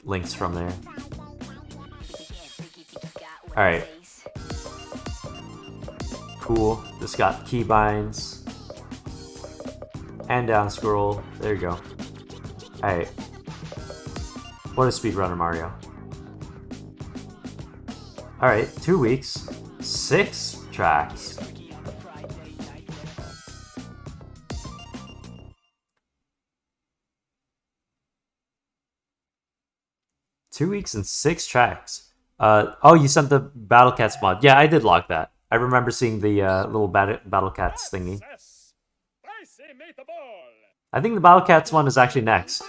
links from there. All right, cool. This got keybinds and down scroll. There you go. All right. What a speedrunner, Mario. All right, 2 weeks, 6 tracks. Two weeks and 6 tracks. Oh, you sent the Battle Cats mod. Yeah, I did log that. I remember seeing the little Battle Cats thingy. I think the Battle Cats one is actually next.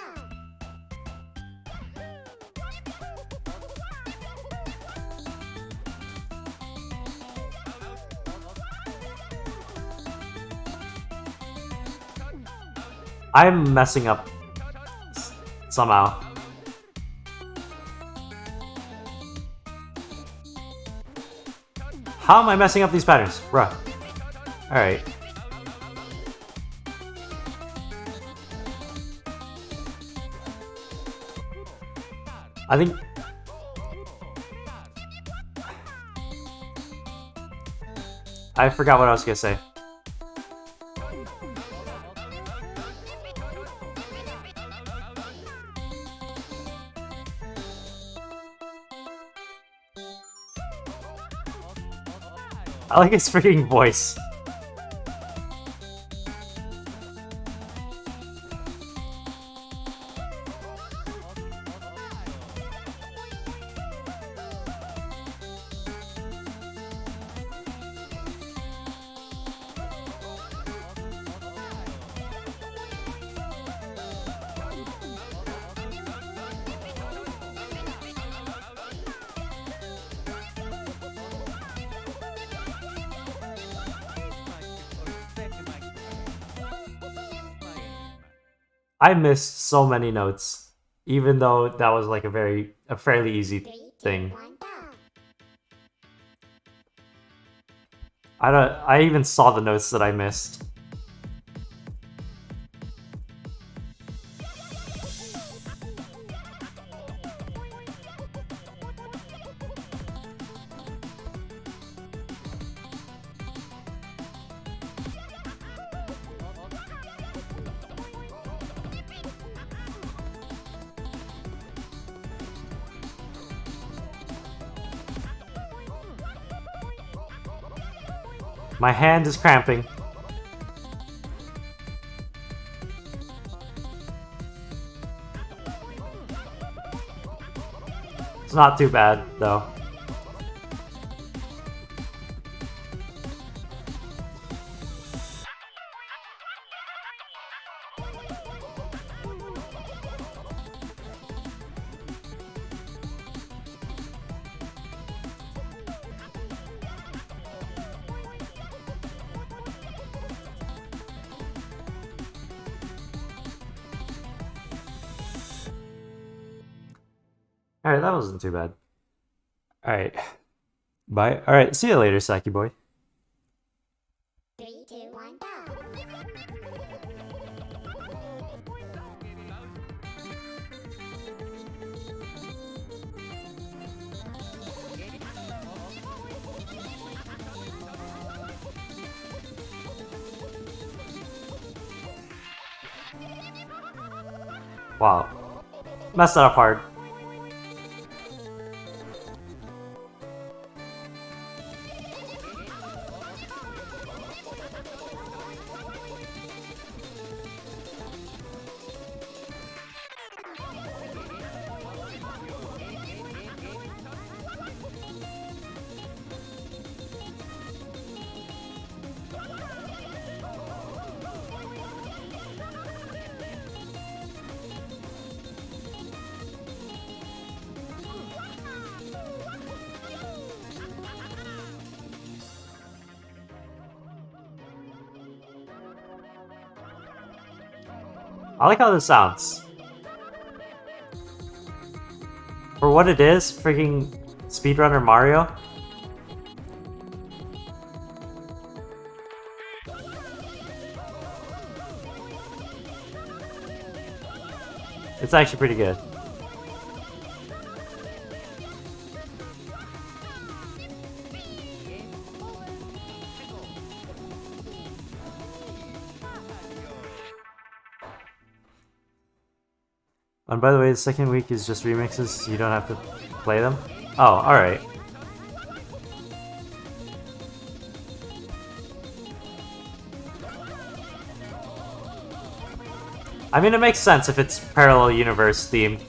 I'm messing up somehow. How am I messing up these patterns? Bruh. Alright. I think... I forgot what I was gonna say. I like his freaking voice. I missed so many notes, even though that was like a fairly easy 3, 2, thing. 1, go. I even saw the notes that I missed. My hand is cramping. It's not too bad, though. Alright, that wasn't too bad. Alright. Bye. Alright, see you later, Saki boy. 3, 2, 1, go. Wow. Messed that up hard. I like how this sounds. For what it is, freaking speedrunner Mario. It's actually pretty good. And by the way, the second week is just remixes, so you don't have to play them. Oh, alright. I mean, it makes sense if it's parallel universe theme.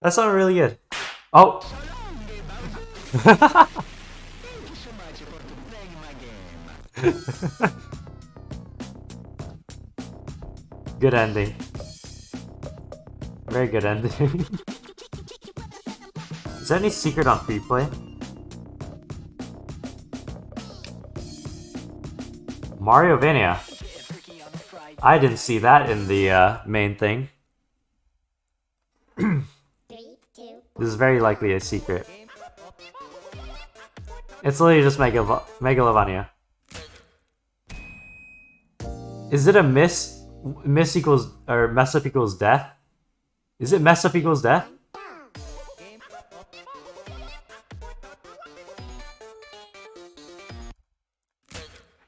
That sounded really good. Oh! Good ending. Very good ending. Is there any secret on free play? Mario Vania. I didn't see that in the main thing. 3, 2, This is very likely a secret. It's literally just Megalovania. Is it a miss equals or mess up equals death? Is it mess up equals death?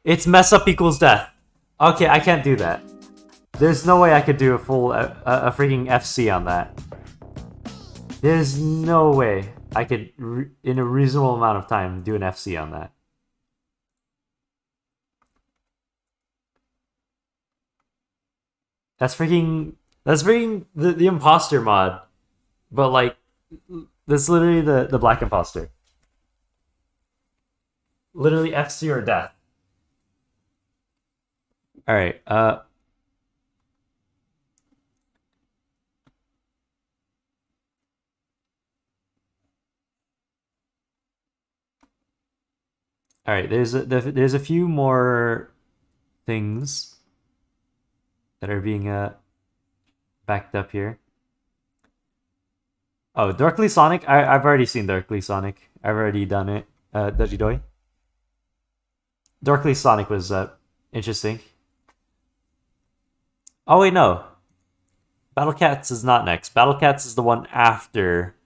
It's mess up equals death. Okay, I can't do that. There's no way I could do a full a freaking FC on that. There's no way I could in a reasonable amount of time do an FC on that. That's freaking the imposter mod. But like that's literally the black imposter. Literally FC or death. Alright, Alright, there's a few more things that are being backed up here. Oh, Darkly Sonic. I've already seen Darkly Sonic. I've already done it. Dojidoi. Darkly Sonic was interesting. Oh wait, no. Battle Cats is not next. Battle Cats is the one after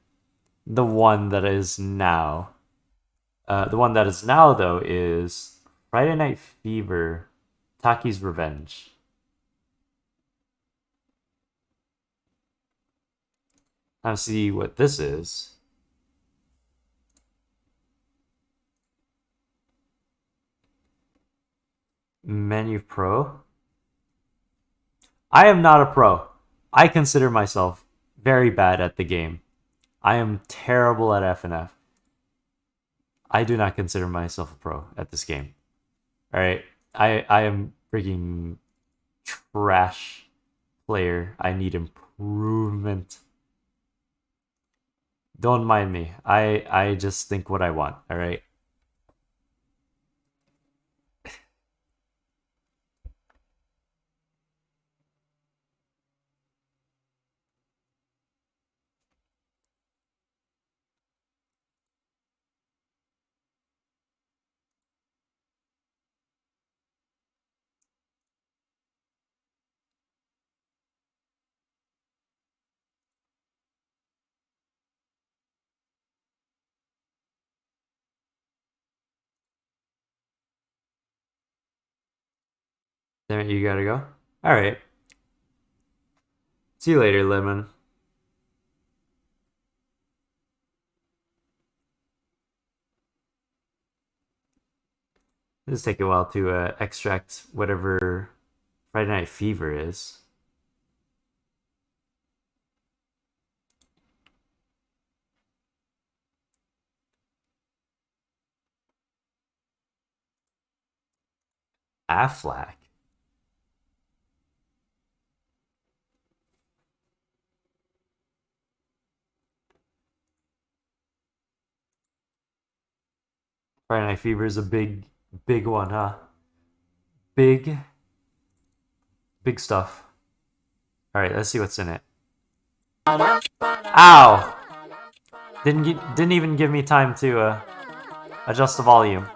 the one that is now. The one that is now, though, is Friday Night Fever, Taki's Revenge. Let's see what this is. Menu Pro. I am not a pro. I consider myself very bad at the game. I am terrible at FNF. I do not consider myself a pro at this game. Alright? I am freaking trash player. I need improvement. Don't mind me. I just think what I want, alright? Damn it, you gotta go? Alright. See you later, Lemon. This take a while to extract whatever Friday Night Fever is. Affleck. Friday Night Fever is a big one, huh? Big stuff. Alright, let's see what's in it. Ow! Didn't even give me time to adjust the volume.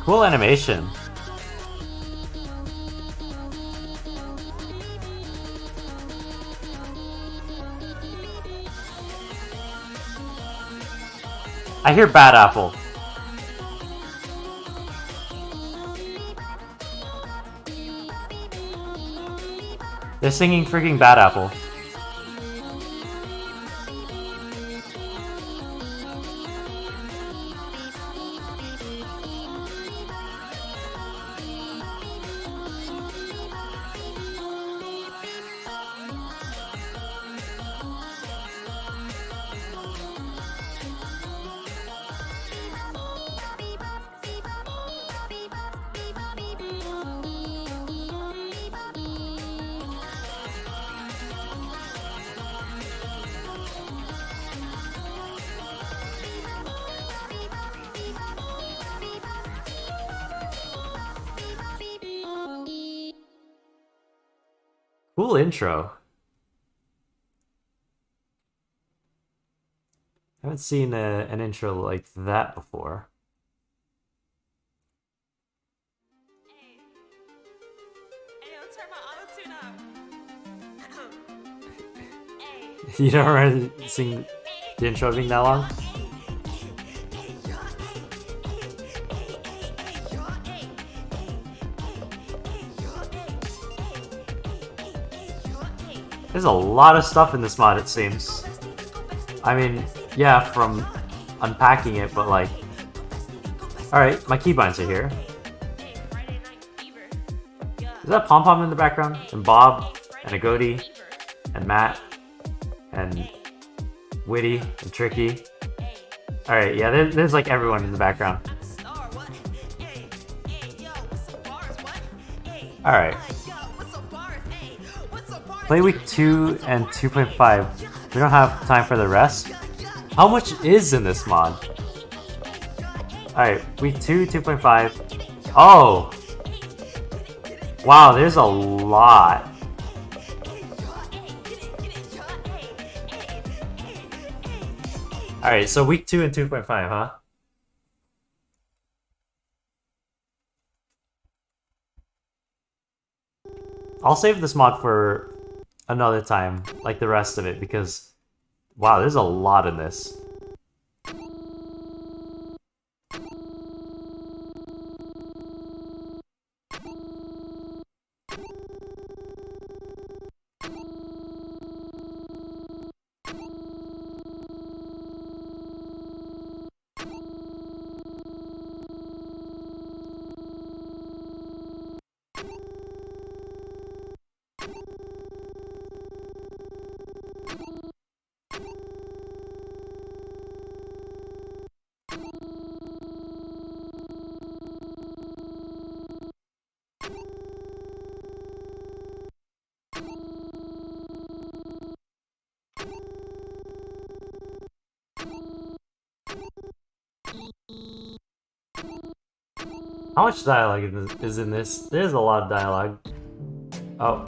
Cool animation. I hear Bad Apple. They're singing freaking Bad Apple. Cool intro. I haven't seen an intro like that before. You don't remember seeing the intro being that long? There's a lot of stuff in this mod, it seems. I mean, yeah, from unpacking it, but like... Alright, my keybinds are here. Is that Pom Pom in the background? And Bob, and Agodi, and Matt, and Witty, and Tricky. Alright, yeah, there's like everyone in the background. Alright. Play week 2 and 2.5. We don't have time for the rest. How much is in this mod? Alright, week 2, 2.5. Oh! Wow, there's a lot. Alright, so week 2 and 2.5, huh? I'll save this mod for another time, like the rest of it, because wow, there's a lot in this. How much dialogue is in this? There's a lot of dialogue. Oh.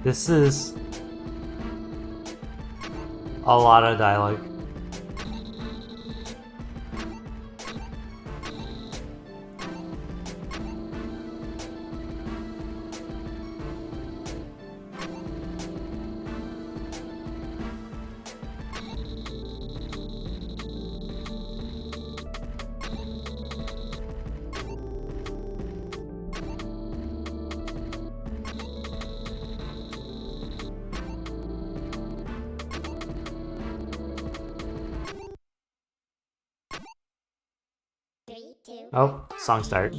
This is a lot of dialogue. Oh, song start.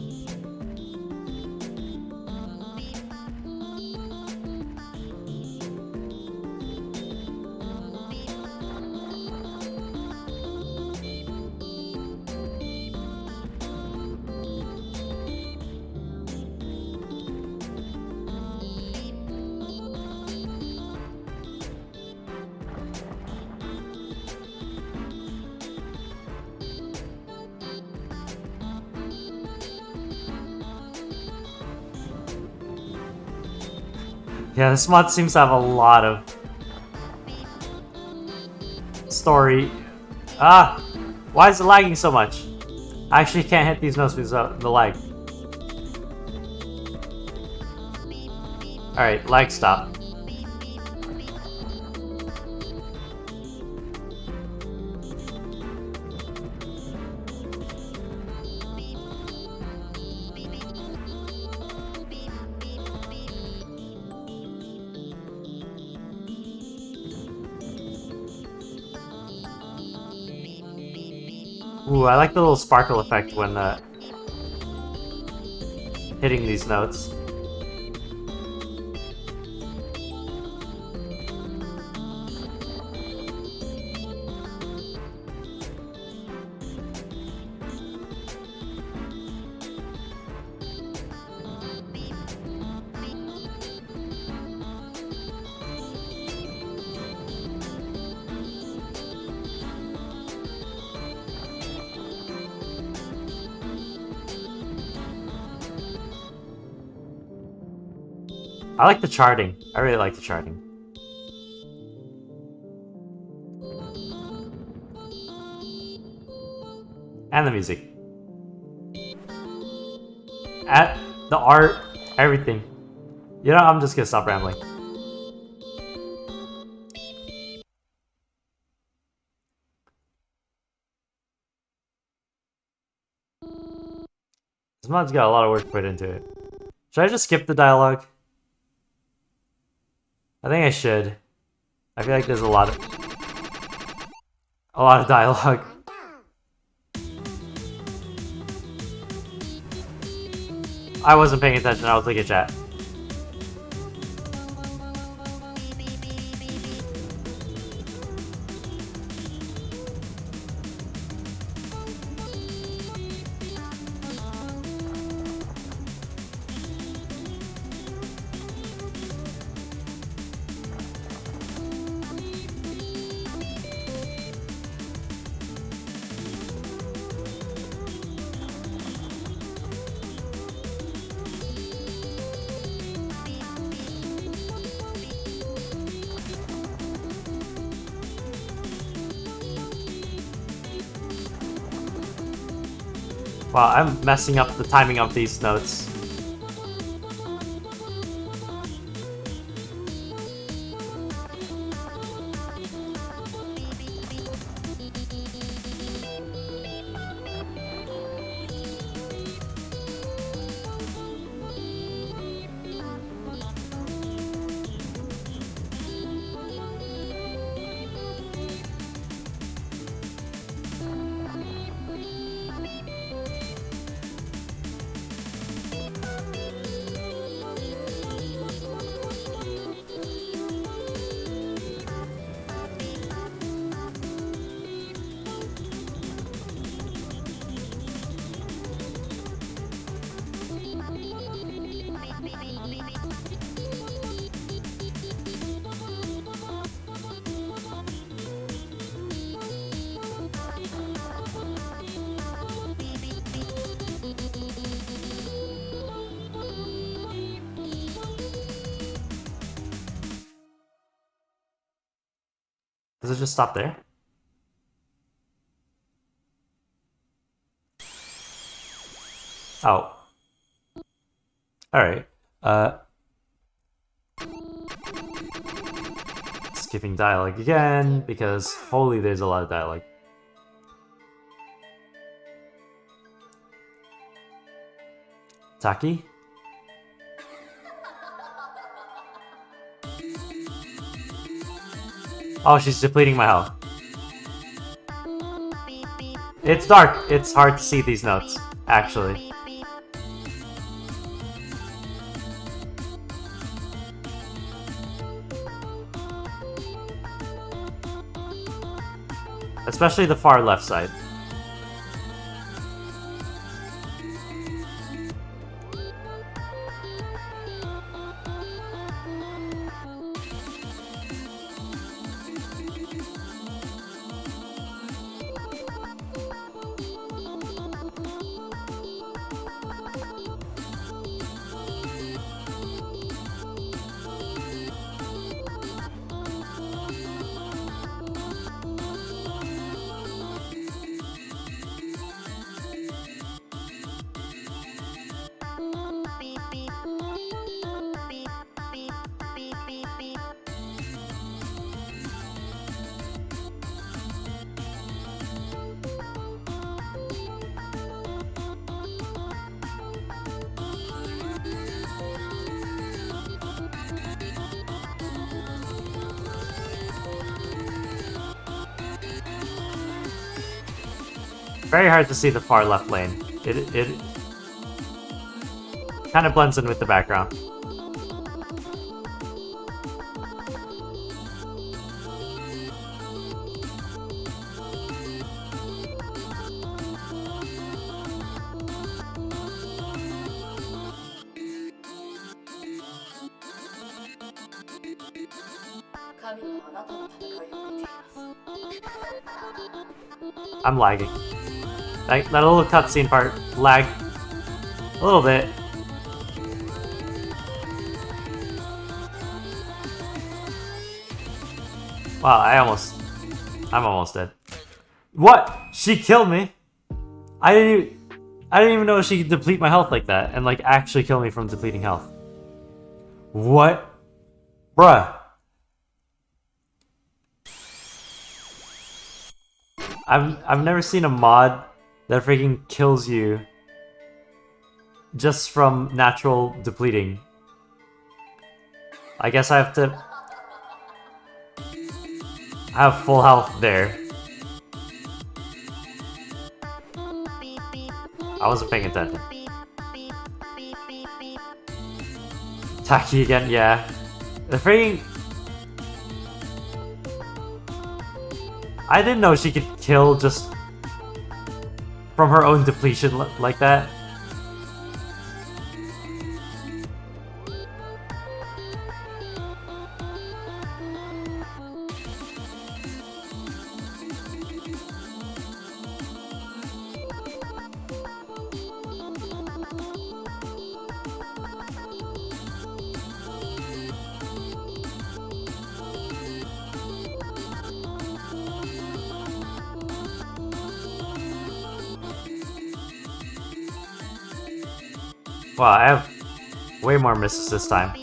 Yeah, this mod seems to have a lot of story. Ah! Why is it lagging so much? I actually can't hit these notes because of the lag. Alright, lag stop. Ooh, I like the little sparkle effect when hitting these notes. I like the charting. I really like the charting. And the music. At the art, everything. You know, I'm just gonna stop rambling. This mod's got a lot of work put into it. Should I just skip the dialogue? I think I should. I feel like there's a lot of dialogue. I wasn't paying attention, I was looking at chat. Wow, I'm messing up the timing of these notes. Does it just stop there? Oh. Alright. Skipping dialogue again, because holy, there's a lot of dialogue. Taki? Oh, she's depleting my health. It's dark. It's hard to see these notes. actually. Especially the far left side. Very hard to see the far left lane. It kind of blends in with the background. I'm lagging. That little cutscene part lagged a little bit. Wow, I'm almost dead. What? She killed me? I didn't even know she could deplete my health like that and like actually kill me from depleting health. What? Bruh. I've never seen a mod that freaking kills you just from natural depleting. I guess I have to have full health there. I wasn't paying attention. Tacky again, yeah. The freaking... I didn't know she could kill just from her own depletion like that. Wow, I have way more misses this time.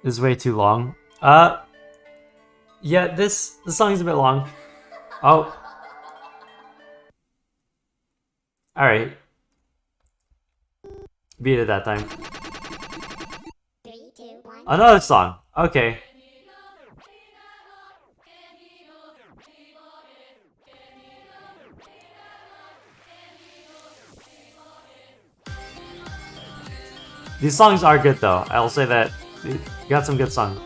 This is way too long. Yeah, the song is a bit long. Oh. Alright. Beat it that time. Another song. Okay. These songs are good though. I'll say that. You got some good songs.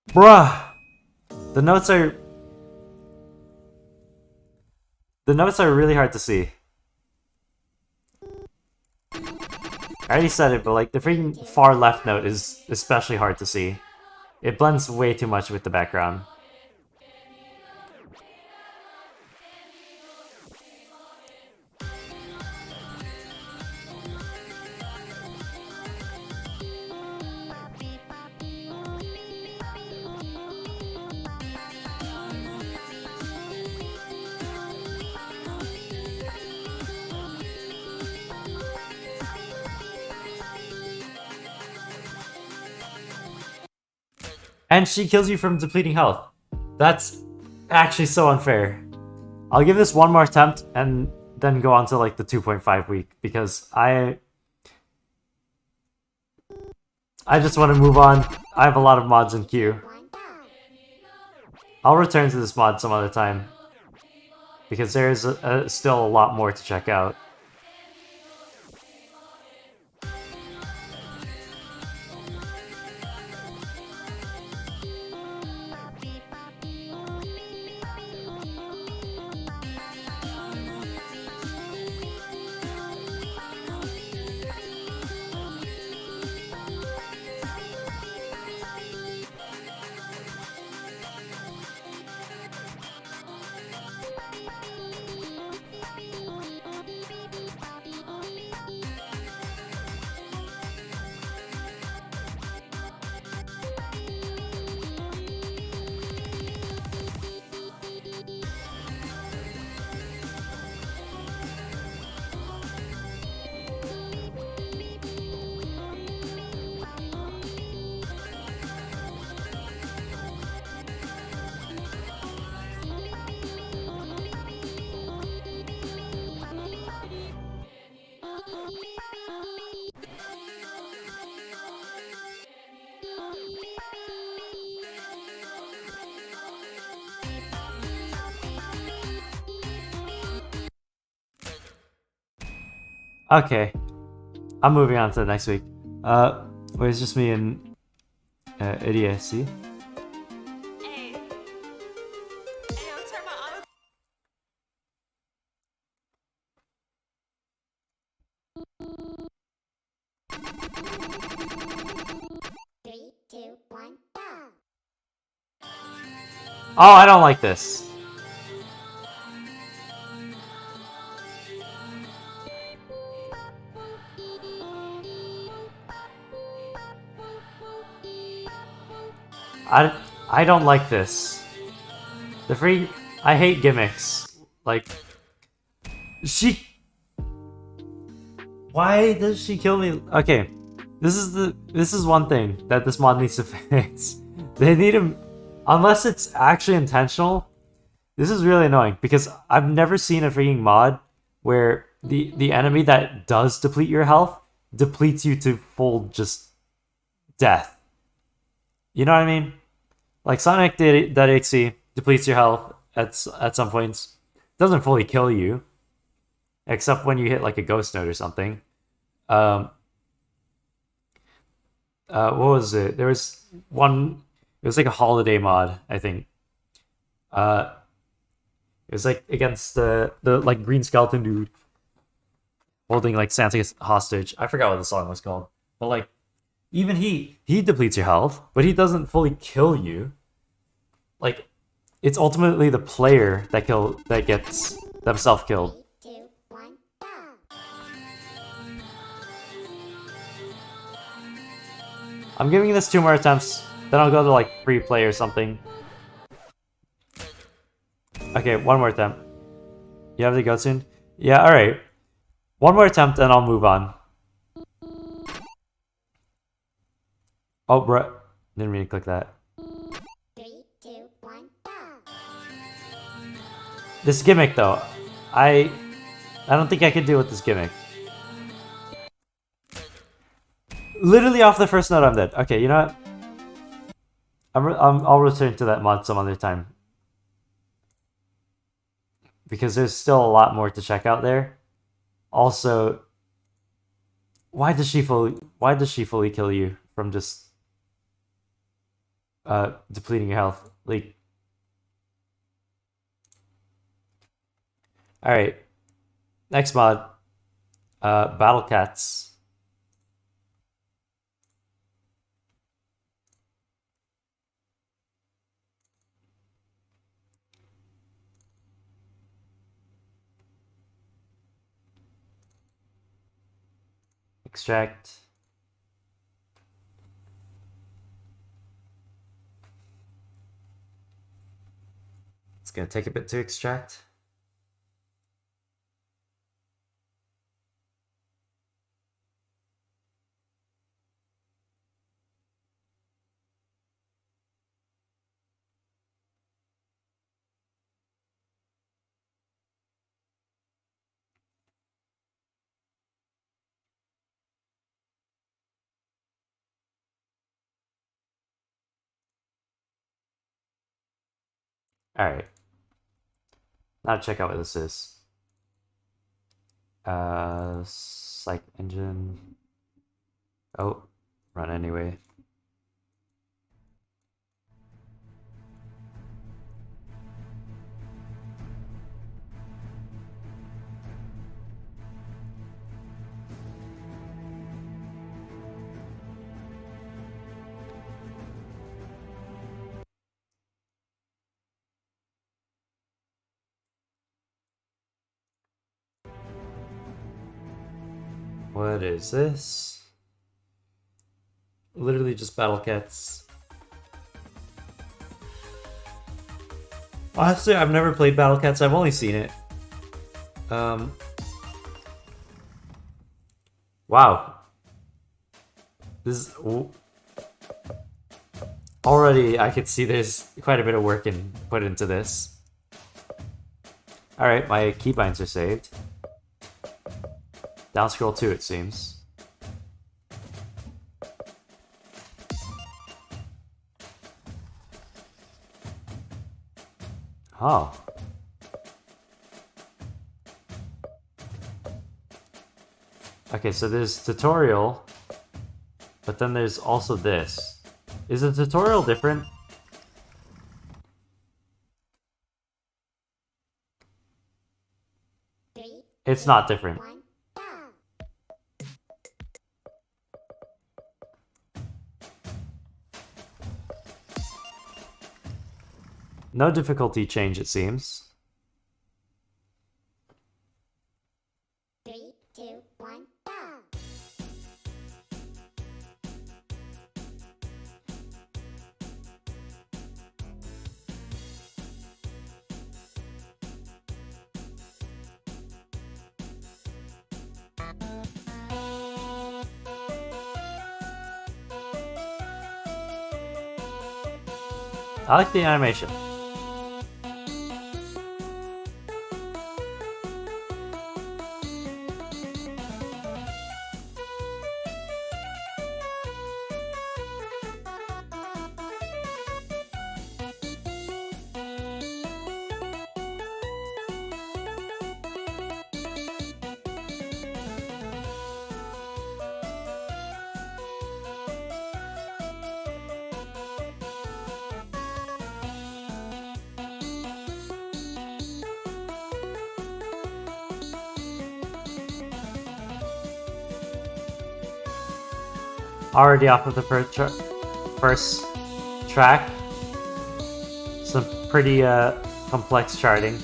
Bruh! The notes are really hard to see. I already said it, but like the freaking far left note is especially hard to see. It blends way too much with the background. And she kills you from depleting health. That's actually so unfair. I'll give this one more attempt and then go on to like the 2.5 week because I just want to move on. I have a lot of mods in queue. One down. I'll return to this mod some other time because there's still a lot more to check out. Okay, I'm moving on to the next week. Wait, it's just me and Idiocy. Hey. Hey, I'll turn my auto. 3, 2, 1, go. Oh, I don't like this. I don't like this. I hate gimmicks. Like why does she kill me? Okay. This is one thing that this mod needs to fix. They need to, unless it's actually intentional. This is really annoying because I've never seen a freaking mod where the enemy that does deplete your health depletes you to full just death. You know what I mean? Like Sonic.exe depletes your health at some points. Doesn't fully kill you, except when you hit like a ghost note or something. What was it? There was one. It was like a holiday mod, I think. It was like against the like green skeleton dude holding like Santa hostage. I forgot what the song was called, but like even he depletes your health, but he doesn't fully kill you. Like it's ultimately the player that gets themselves killed. 3, 2, 1, go. I'm giving this 2 more attempts, then I'll go to like free play or something. Okay, 1 more attempt. You have to go soon? Yeah, alright. 1 more attempt and I'll move on. Oh, bruh. Didn't mean to click that. 3, This gimmick, though, I don't think I can deal with this gimmick. Literally off the first note, I'm dead. Okay, you know what? I'll return to that mod some other time. Because there's still a lot more to check out there. Also, why does she fully kill you from just depleting your health? Like, all right, next mod, Battle Cats. Extract. It's gonna take a bit to extract. Alright. Now check out what this is. Psych engine. Oh, run anyway. What is this? Literally just Battle Cats. Honestly, I've never played Battle Cats. I've only seen it. Wow. This is... Already, I can see there's quite a bit of work put into this. Alright, my keybinds are saved. Down scroll 2, it seems. Oh. Okay, so there's tutorial, but then there's also this. Is the tutorial different? Three, It's not different. 1, go! No difficulty change, it seems. 3, 2, 1, go! I like the animation. Already off of the first track. Some pretty complex charting.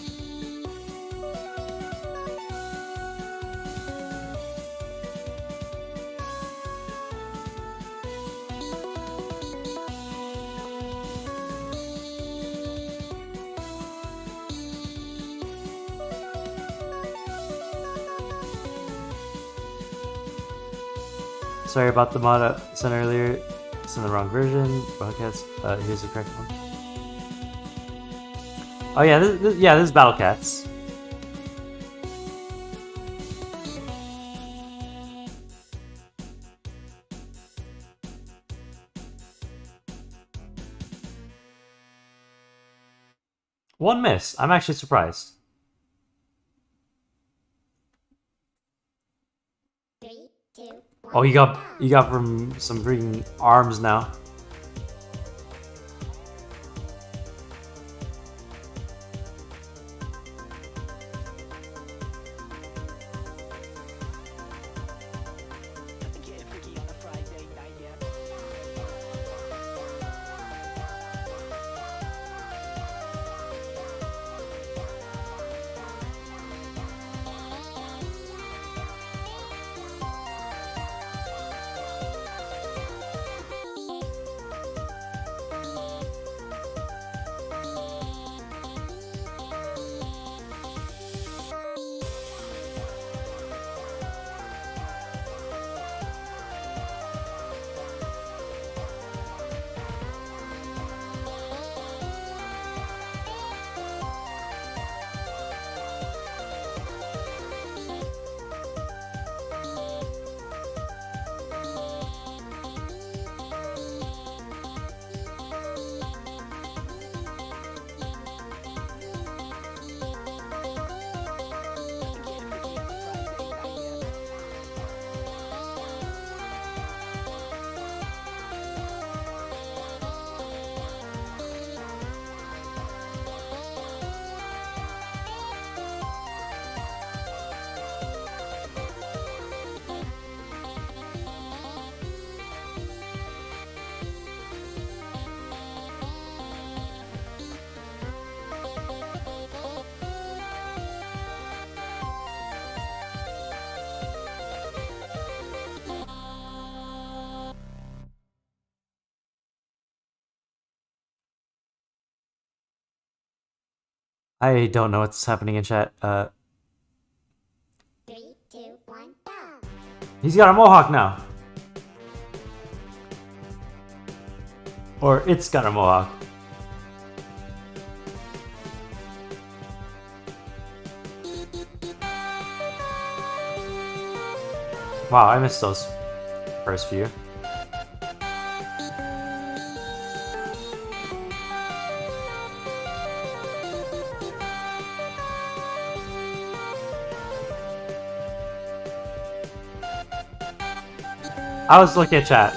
Sorry about the mod I sent earlier. It's in the wrong version. Broadcast. Here's the correct one. Oh yeah, this is Battle Cats. One miss. I'm actually surprised. 3, 2, 1. Oh, you got from some freaking arms now. Getting freaky on a Friday night yet. Getting freaky on a Friday night yet. I don't know what's happening in chat. 3, 2, 1, go. He's got a mohawk now. Or it's got a mohawk. Wow, I missed those first few. I was looking at chat.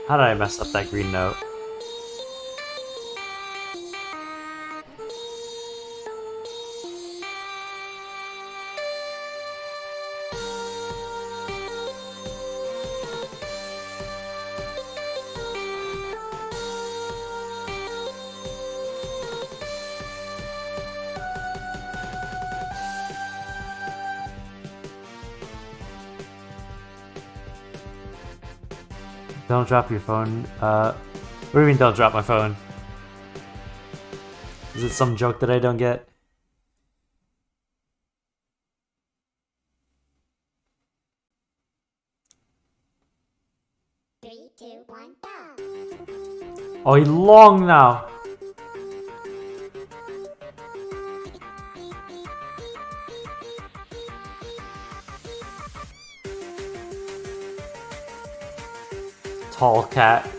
How did I mess up that green note? Don't drop your phone. What do you mean don't drop my phone? Is it some joke that I don't get? Three, two, one, go. Oh, he's long now. Tall cat.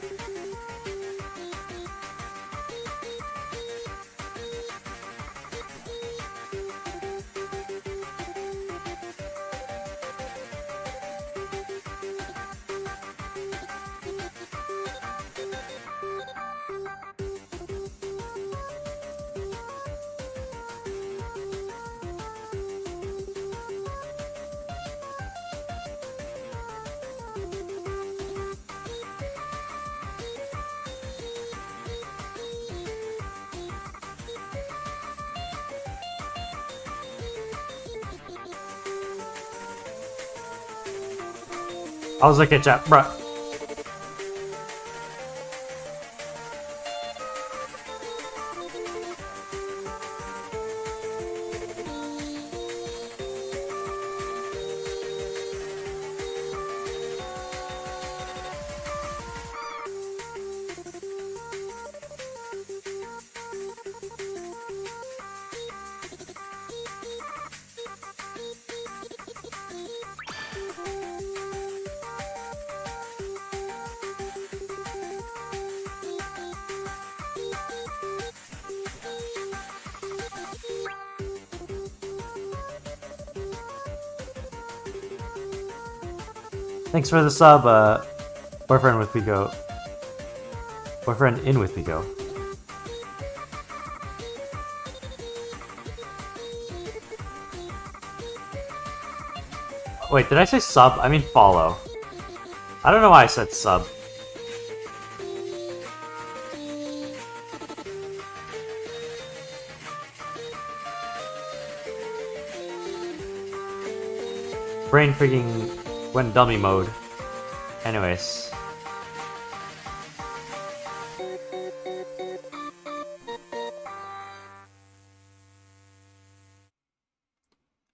I was looking at chat, bruh. Thanks for the sub, boyfriend with Pico. Boyfriend in with Pico. Wait, did I say sub? I mean follow. I don't know why I said sub. Brain freaking went dummy mode. Anyways.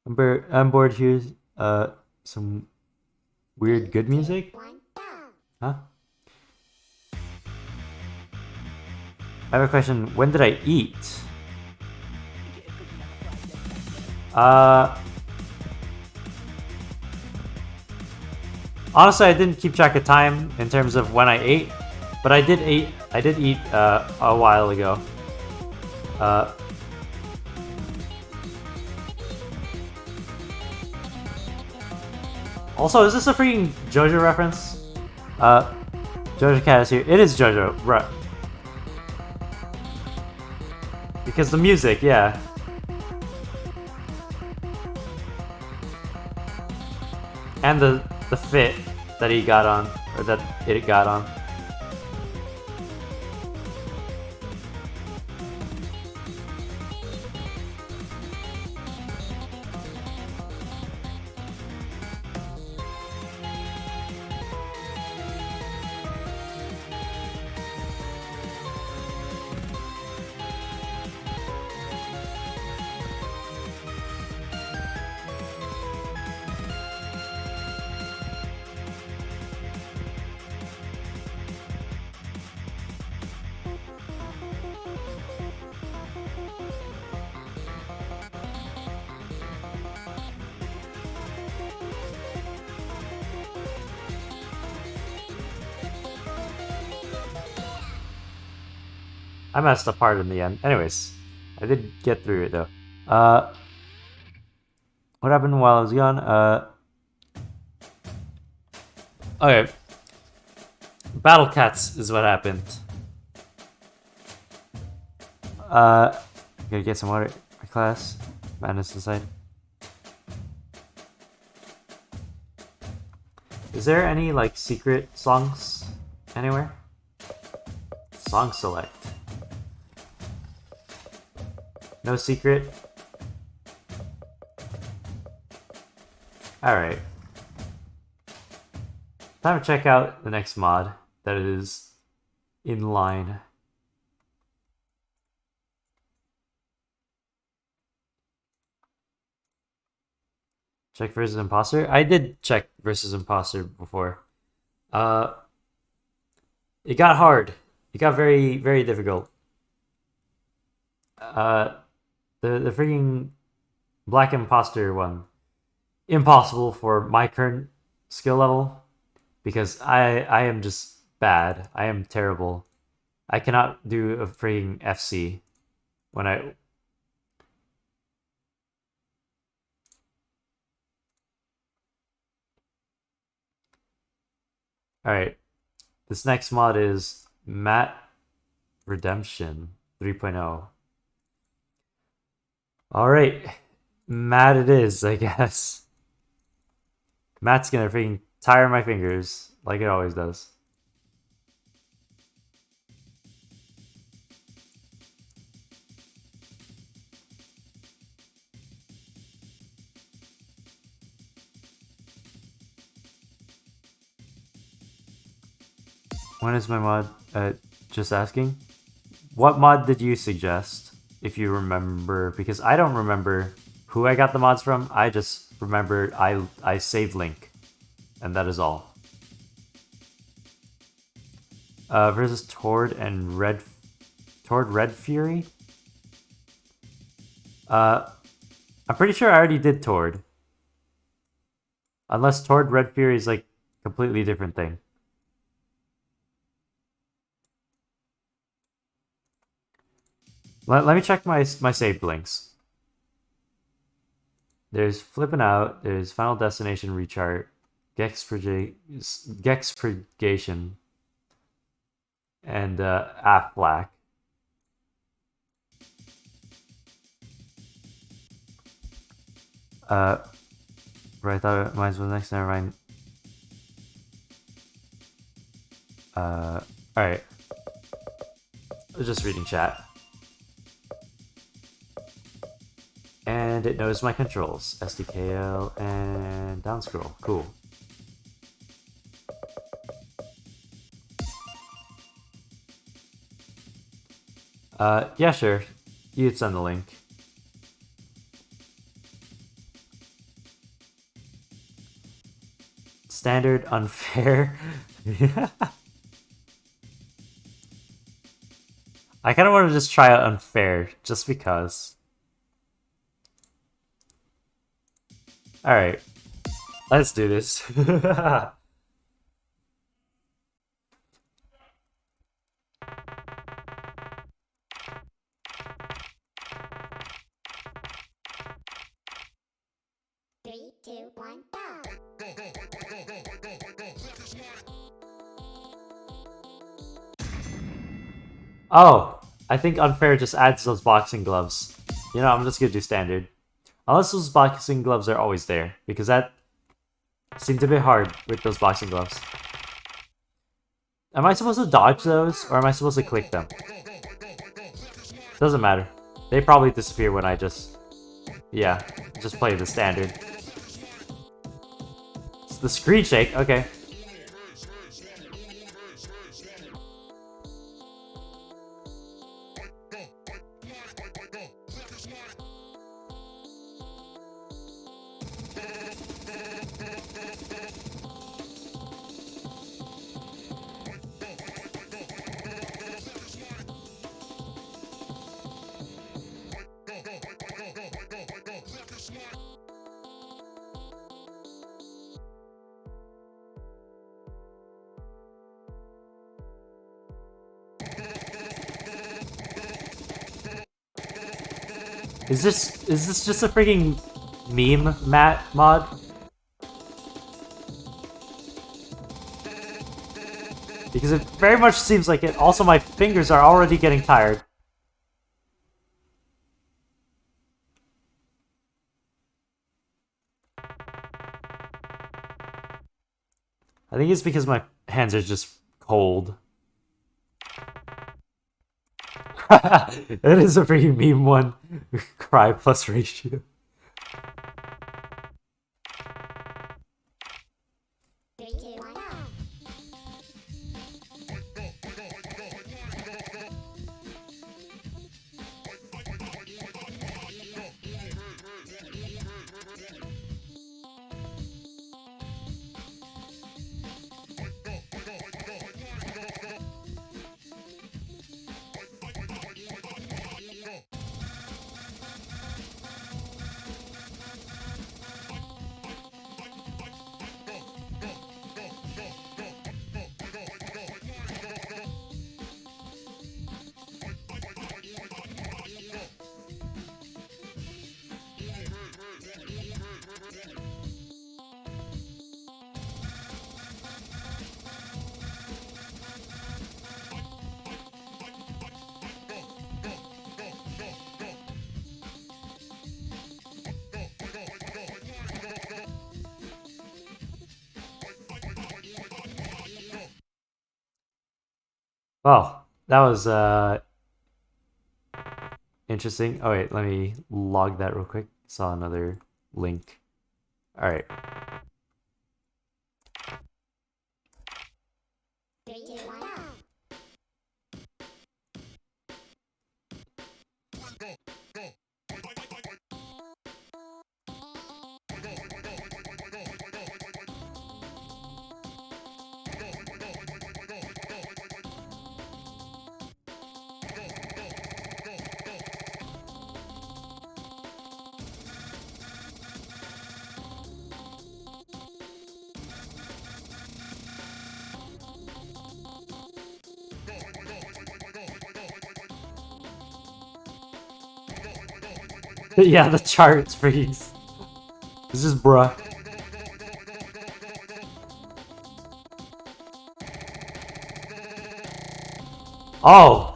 I'm bored. Here's some weird good music. 1 down. Huh? I have a question. When did I eat? Honestly, I didn't keep track of time in terms of when I ate, but I did eat a while ago. Also, is this a freaking JoJo reference? JoJo Cat is here. It is JoJo, right? Because the music, yeah. And the fit that he got on, or that it got on. I messed up hard in the end. Anyways, I did get through it though. What happened while I was gone? Okay. Battle Cats is what happened. Gotta get some water. My class. Madness inside. Is there any like secret songs anywhere? Song select. No secret? Alright. Time to check out the next mod that is in line. Check versus imposter? I did check versus imposter before. It got hard. It got very, very difficult. The freaking black imposter one. Impossible for my current skill level. Because I am just bad. I am terrible. I cannot do a freaking FC when I... Alright. This next mod is Matt Redemption 3.0. Alright. Matt it is, I guess. Matt's gonna freaking tire my fingers like it always does. When is my mod? Just asking. What mod did you suggest, if you remember? Because I don't remember who I got the mods from. I just remember I saved Link, and that is all. Versus Tord and Red Fury. I'm pretty sure I already did Tord. Unless Tord Red Fury is like completely different thing. Let me check my saved links. There's Flippin' Out, there's Final Destination Rechart, Gex Purgation, and Aflac. Right, I thought mine was next, never mind. Alright. I was just reading chat. And it knows my controls. SDKL and down scroll. Cool. Yeah, sure. You could send the link. Standard, unfair. I kind of want to just try out unfair, just because. Alright. Let's do this. Three, two, one, go. Oh, I think unfair just adds those boxing gloves. You know, I'm just gonna do standard. Unless those boxing gloves are always there, because that seemed a bit hard with those boxing gloves. Am I supposed to dodge those, or am I supposed to click them? Doesn't matter. They probably disappear when I just... Yeah, just play the standard. It's the screen shake, okay. Is this just a freaking meme mod? Because it very much seems like it. Also, my fingers are already getting tired. I think it's because my hands are just cold. That is a pretty meme one. Cry plus ratio. Three, two, one, go. Well, that was interesting. Oh wait, let me log that real quick. Saw another link. All right. Three, two, one, go. Yeah, the charts freeze. This is bruh. Oh!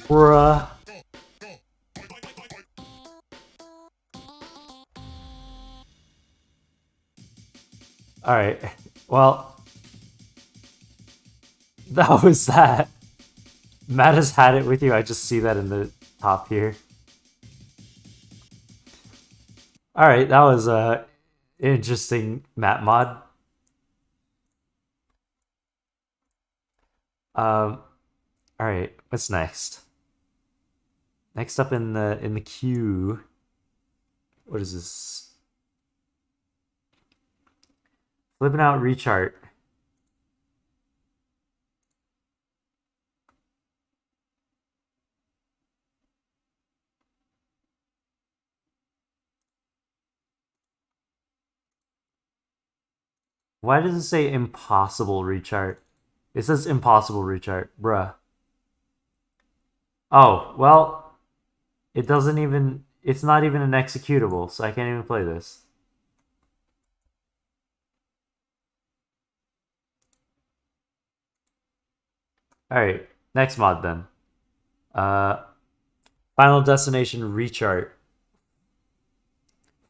Bruh. Alright, well, that was that. Matt has had it with you, I just see that in the top here. Alright, that was a interesting map mod. Alright, what's next? Next up in the queue, what is this? Flipping out rechart. Why does it say impossible rechart? It says impossible rechart, bruh. Oh, well, it doesn't even, it's not even an executable, so I can't even play this. Alright, next mod then. Final Destination rechart.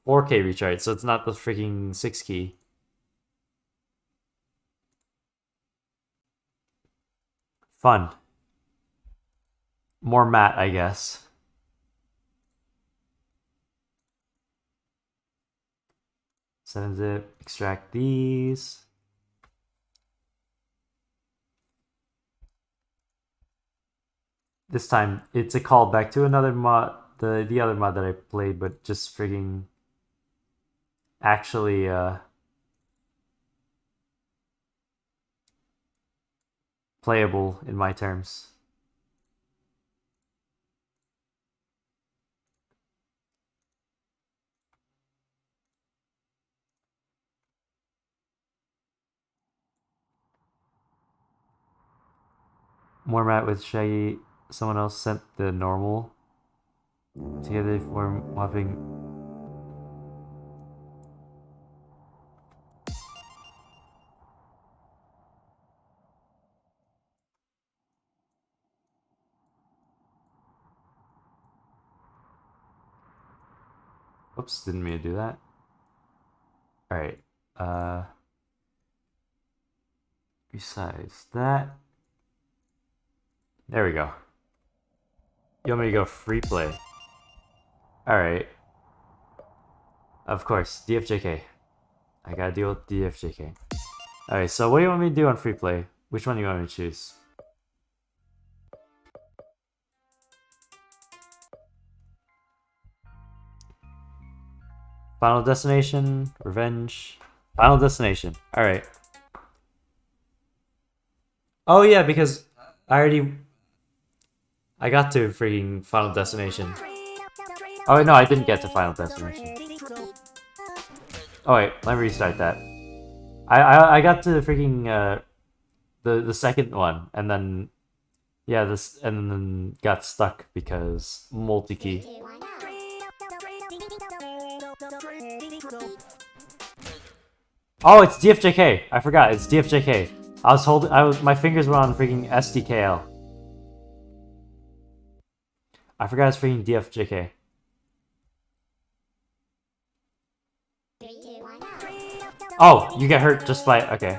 4K rechart, so it's not the freaking 6 key. Fun. More matte, I guess. Send zip, extract these. This time, it's a callback to another mod, the other mod that I played, but just frigging actually playable in my terms. More matte with Shaggy. Someone else sent the normal. Together they form whopping. Oops, didn't mean to do that. Alright. Besides that. There we go. You want me to go free play? Alright. Of course, DFJK. I gotta deal with DFJK. Alright, so what do you want me to do on free play? Which one do you want me to choose? Final Destination, Revenge. Final Destination. Alright. Oh yeah, because I got to freaking Final Destination. Oh wait, no, I didn't get to Final Destination. Oh wait, let me restart that. I got to the freaking the second one, and then yeah, and then got stuck because multi-key. 3, 2, 1, go. Oh, it's DFJK. I forgot, it's DFJK. My fingers were on freaking SDKL. I forgot it's freaking DFJK. 3, 2, 1, go. Oh, you get hurt just by, okay.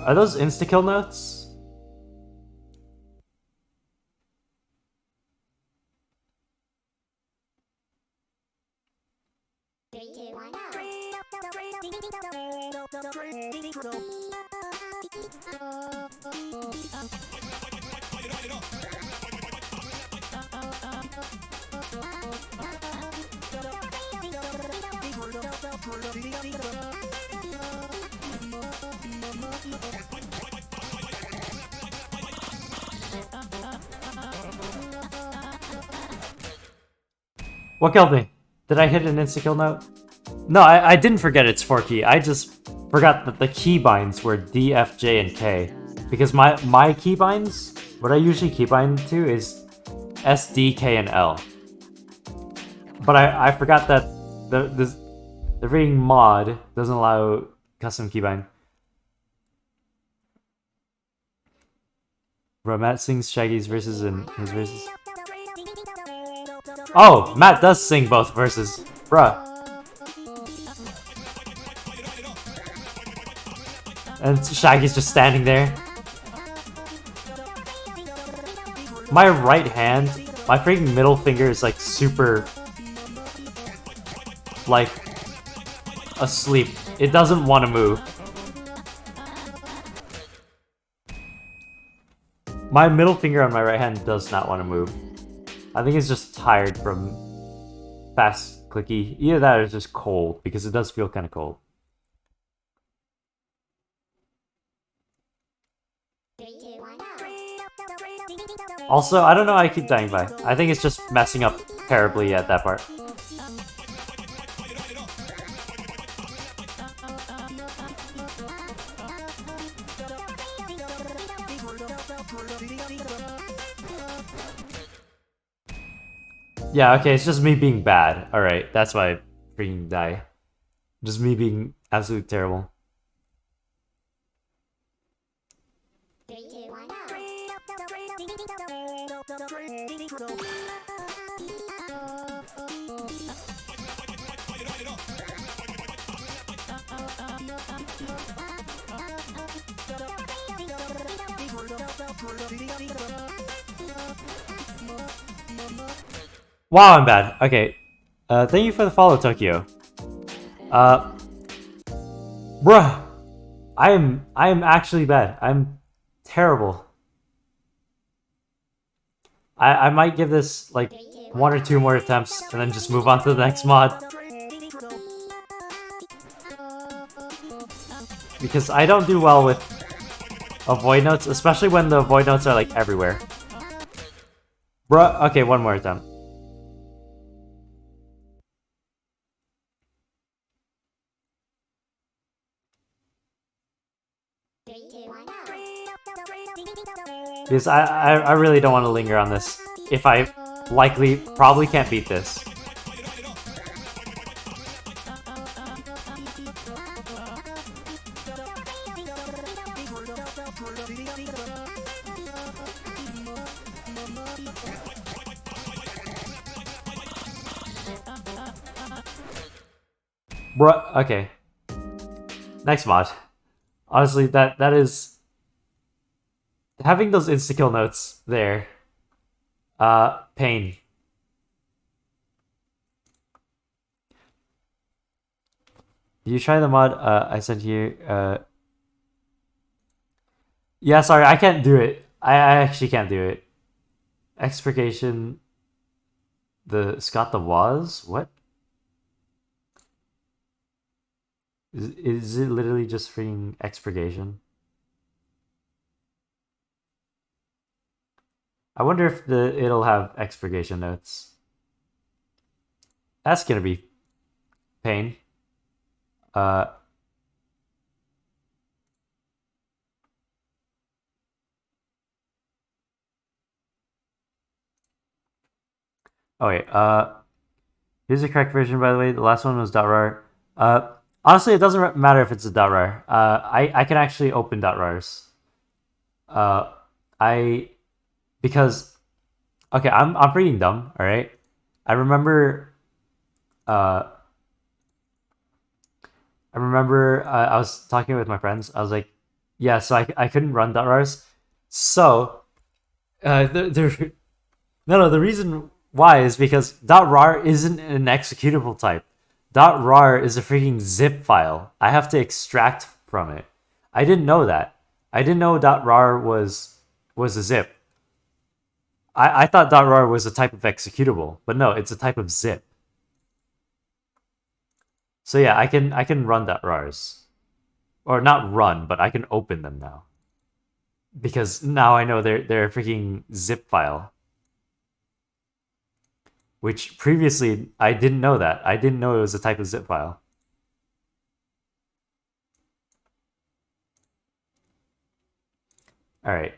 Are those insta-kill notes? What killed me? Did I hit an insta-kill note? No, I didn't forget it's 4 key. I just forgot that the keybinds were D, F, J, and K. Because my keybinds, what I usually keybind to is S, D, K, and L. But I forgot that the freaking mod doesn't allow custom keybind. Bro, Matt sings Shaggy's verses and his verses. Oh, Matt does sing both verses. Bruh. And Shaggy's just standing there. My right hand, my freaking middle finger is like super, like, asleep. It doesn't want to move. My middle finger on my right hand does not want to move. I think it's just tired from fast clicky. Either that or it's just cold, because it does feel kind of cold. 3, 2, 1. Also, I don't know how I keep dying by. I think it's just messing up terribly at that part. Yeah, okay, it's just me being bad. Alright, that's why I freaking die. Just me being absolutely terrible. 3, 2, 1. Wow, I'm bad. Okay. Thank you for the follow, Tokyo. Bruh. I am actually bad. I'm terrible. I might give this like 1 or 2 more attempts and then just move on to the next mod. Because I don't do well with avoid notes, especially when the avoid notes are like everywhere. Bruh, okay, 1 more attempt. Because I really don't want to linger on this. If I probably can't beat this. Bruh, okay. Next mod. Honestly, that is... Having those insta-kill notes there. Pain. You try the mod I sent here. Yeah, sorry, I can't do it. I actually can't do it. Expurgation. The Scott the Was? What? Is it literally just freaking expurgation? I wonder if it'll have expurgation notes. That's gonna be pain. Oh wait, here's the correct version, by the way. The last one was .rar. Honestly, it doesn't matter if it's a .rar. I can actually open .rars. Because, okay, I'm pretty dumb, all right? I remember I was talking with my friends. I was like, yeah, so I couldn't run .rars. So, the reason why is because .rar isn't an executable type. .rar is a freaking zip file. I have to extract from it. I didn't know that. I didn't know .rar was a zip. I thought .rar was a type of executable, but no, it's a type of zip. So yeah, I can run .rars. Or not run, but I can open them now. Because now I know they're a freaking zip file. which previously I didn't know that. I didn't know it was a type of zip file. All right.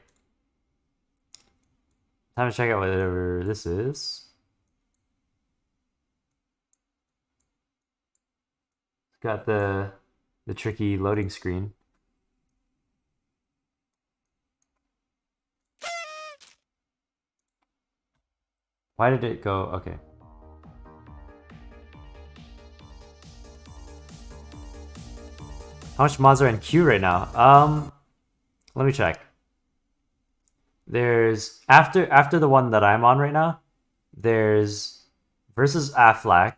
Time to check out whatever this is. It's got the tricky loading screen. Why did it go? Okay. How much mods are in queue right now? Let me check. There's after the one that I'm on right now, there's versus Aflac,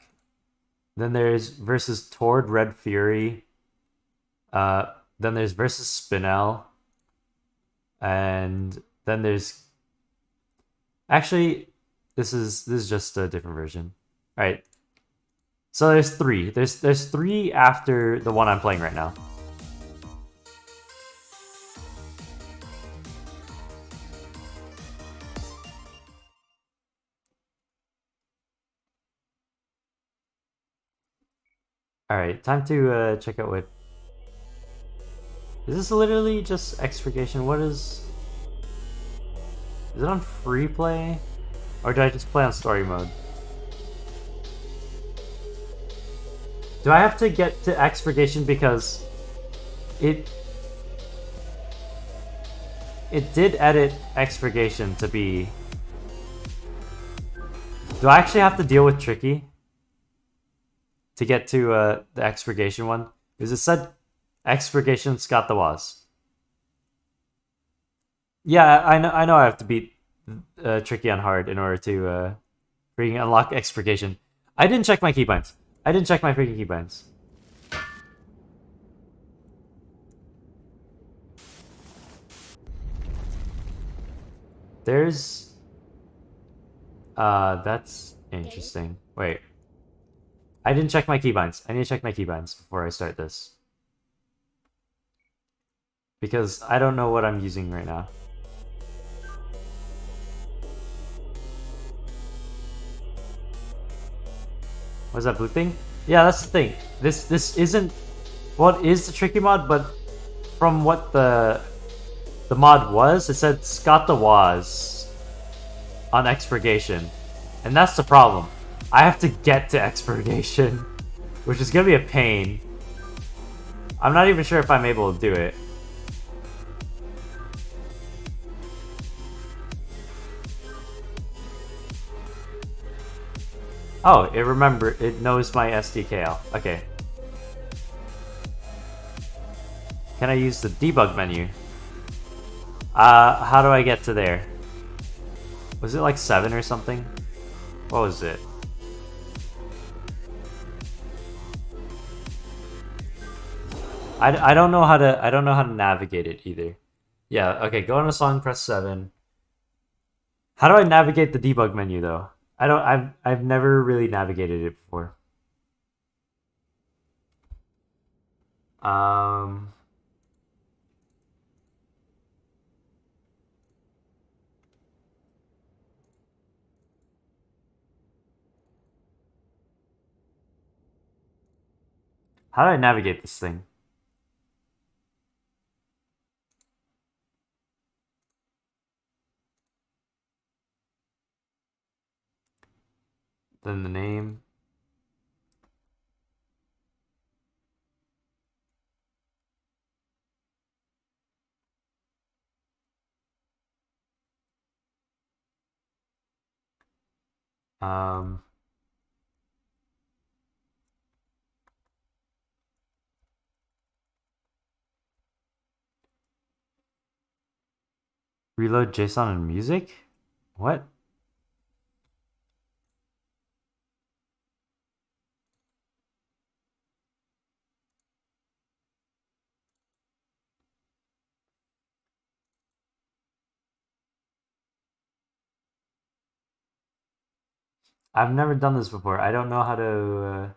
then there's versus Tord Red Fury, then there's versus Spinel, and then there's actually this is just a different version. All right. So there's three. There's three after the one I'm playing right now. All right, time to check out what. Is this literally just expurgation? What is? Is it on free play, or did I just play on story mode? Do I have to get to expurgation because it did edit expurgation to be. Do I actually have to deal with Tricky to get to the expurgation one? Because it said expurgation Scott the Woz. Yeah, I know I have to beat Tricky on hard in order to freaking unlock expurgation. I didn't check my keybinds. I didn't check my freaking keybinds. There's that's interesting. Wait. I didn't check my keybinds. I need to check my keybinds before I start this. Because I don't know what I'm using right now. What's that blue thing? Yeah, that's the thing. This isn't what is the tricky mod, but from what the mod was, it said Scott the Woz on expurgation. And that's the problem. I have to get to expurgation, which is gonna be a pain. I'm not even sure if I'm able to do it. Oh, it knows my SDKL. Okay. Can I use the debug menu? How do I get to there? Was it like 7 or something? What was it? I don't know how to navigate it either. Yeah, okay, go on a song, press 7. How do I navigate the debug menu though? I've never really navigated it before. How do I navigate this thing? Then the name. Reload JSON and music? What? I've never done this before. I don't know how to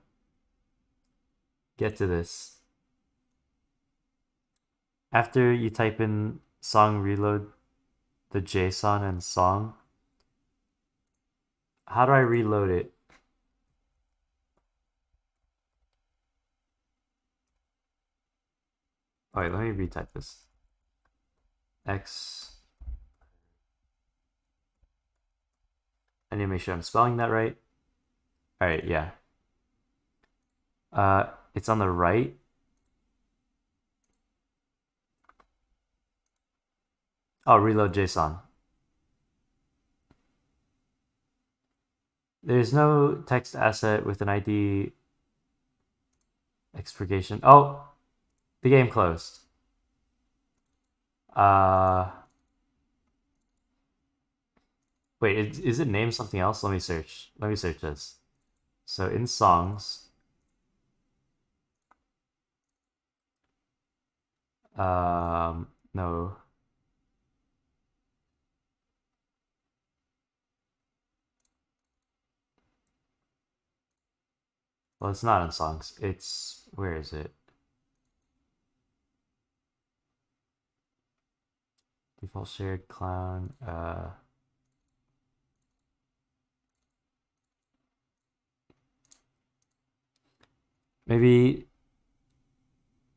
get to this. After you type in song, reload the JSON and song. How do I reload it? Oh, wait, let me retype this. X. I need to make sure I'm spelling that right. All right, yeah. It's on the right. Oh, reload JSON. There's no text asset with an ID expurgation. Oh, the game closed. Wait, is it named something else? Let me search. Let me search this. So in songs, no. Well, it's not in songs. It's where is it? Default shared clown. Maybe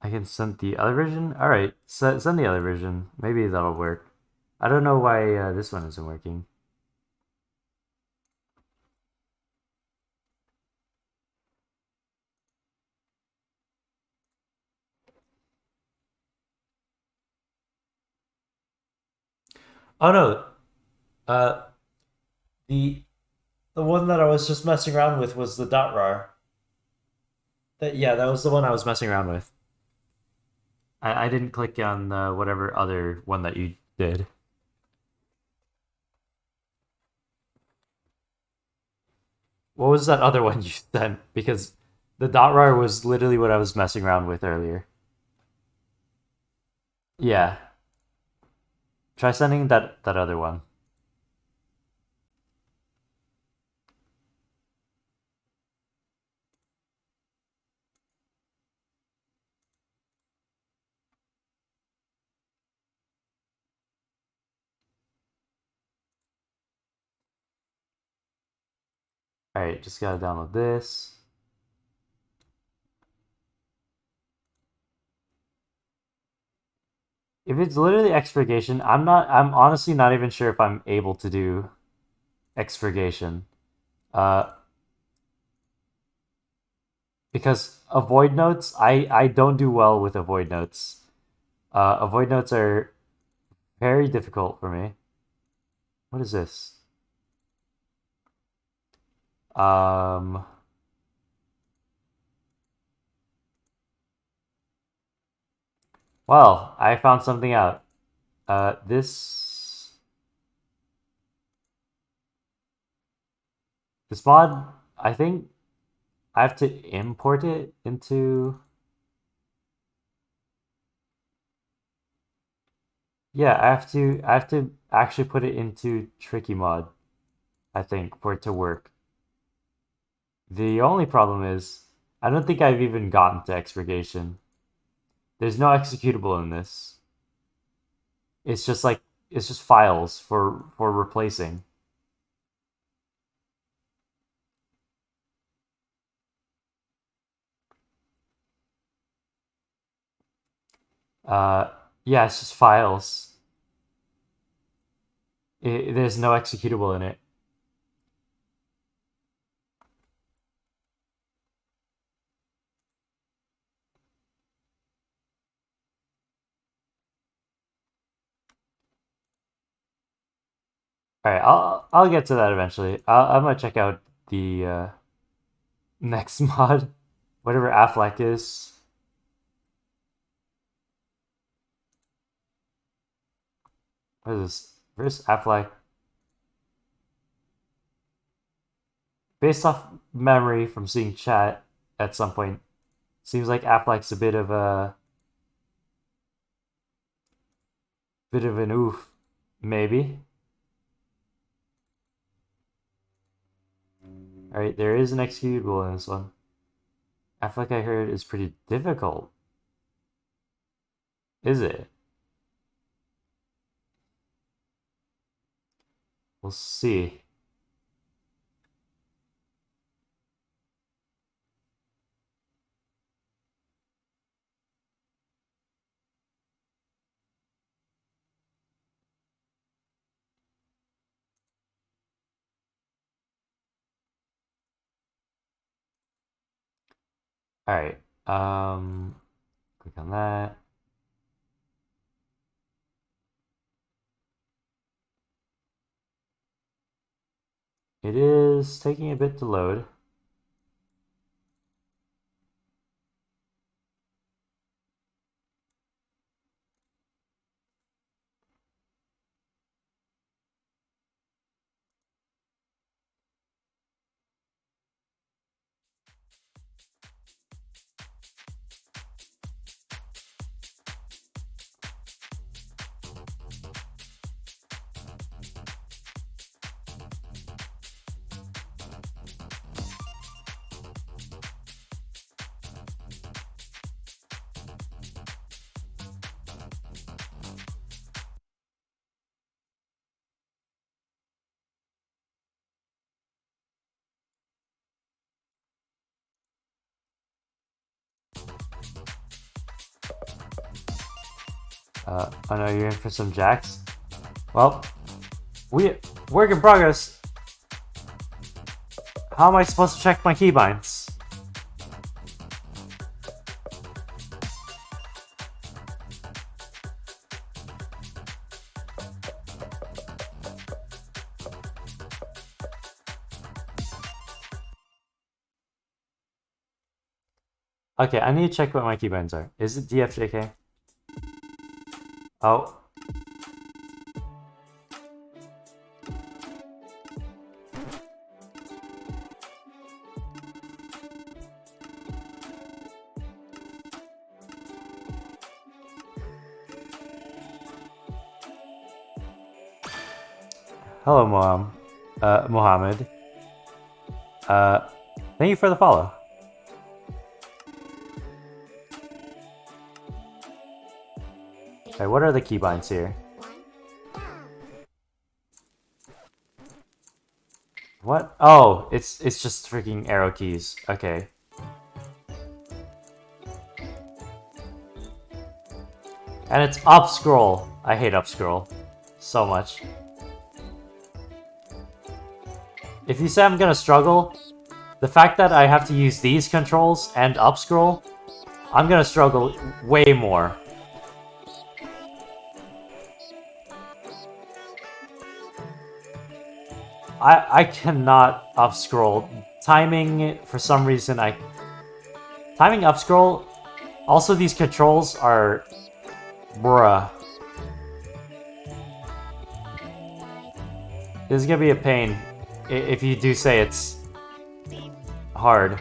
I can send the other version. All right, send the other version. Maybe that'll work. I don't know why this one isn't working. Oh no, uh, the the one that I was just messing around with was the .rar. That was the one I was messing around with. I didn't click on whatever other one that you did. What was that other one you sent? Because the .rar was literally what I was messing around with earlier. Yeah, try sending that other one. All right, just gotta download this. If it's literally expurgation, I'm honestly not even sure if I'm able to do expurgation. Uh, because avoid notes, I don't do well with avoid notes. Avoid notes are very difficult for me. What is this? Um, well, I found something out. This mod, I think I have to import it into. Yeah, I have to actually put it into Tricky Mod, I think, for it to work. The only problem is I don't think I've even gotten to expurgation. There's no executable in this. It's just like it's just files for replacing. Uh yeah, it's just files. There's no executable in it. All right, I'll get to that eventually. I'm gonna check out the next mod, whatever Affleck is. What is this? Where's Affleck? Based off memory from seeing chat at some point, seems like Affleck's a bit of an oof, maybe. All right, there is an executable in this one. Affleck, I heard, is pretty difficult. Is it? We'll see. Alright. Click on that. It is taking a bit to load. Oh no, you're in for some jacks? Well, work in progress. How am I supposed to check my keybinds? Okay, I need to check what my keybinds are. Is it DFJK? Oh. Hello, Mohammed. Thank you for the follow. Okay, what are the keybinds here? What? Oh, it's just freaking arrow keys. Okay. And it's up scroll. I hate up scroll so much. If you say I'm gonna struggle, the fact that I have to use these controls and up scroll, I'm gonna struggle way more. I cannot up scroll. Timing, for some reason, timing up scroll. Also, these controls are bruh. This is gonna be a pain if you do say it's hard.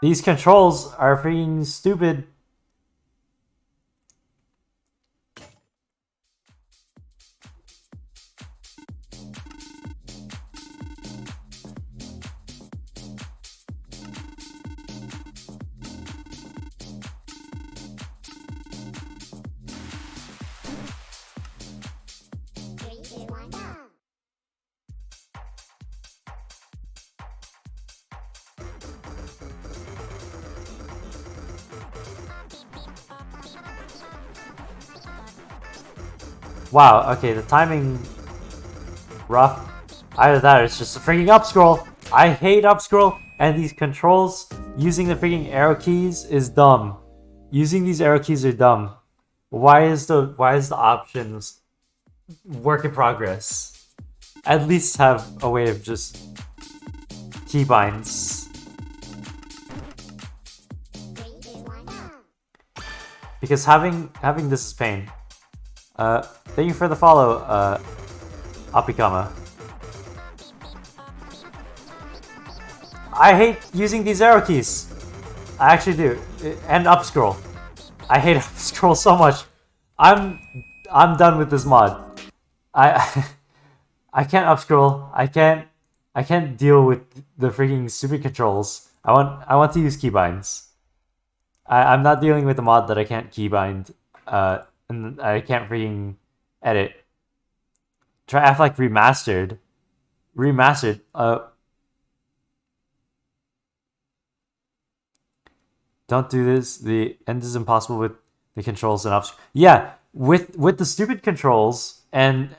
These controls are freaking stupid. Three, two, one, go. Wow, okay, the timing rough. Either that or it's just a freaking up scroll. I hate up scroll, and these controls using the freaking arrow keys is dumb. Using these arrow keys are dumb. Why is the options work in progress? At least have a way of just keybinds. Three, two, one, go. Because having this is pain. Thank you for the follow, Apikama. I hate using these arrow keys. I actually do. And up scroll. I hate up scroll so much. I'm done with this mod. I I can't upscroll. I can't deal with the freaking stupid controls. I want to use keybinds. I'm not dealing with a mod that I can't keybind. And I can't freaking edit. Try Affleck remastered. Remastered. Don't do this. The end is impossible with the controls and upscroll. Yeah, with the stupid controls and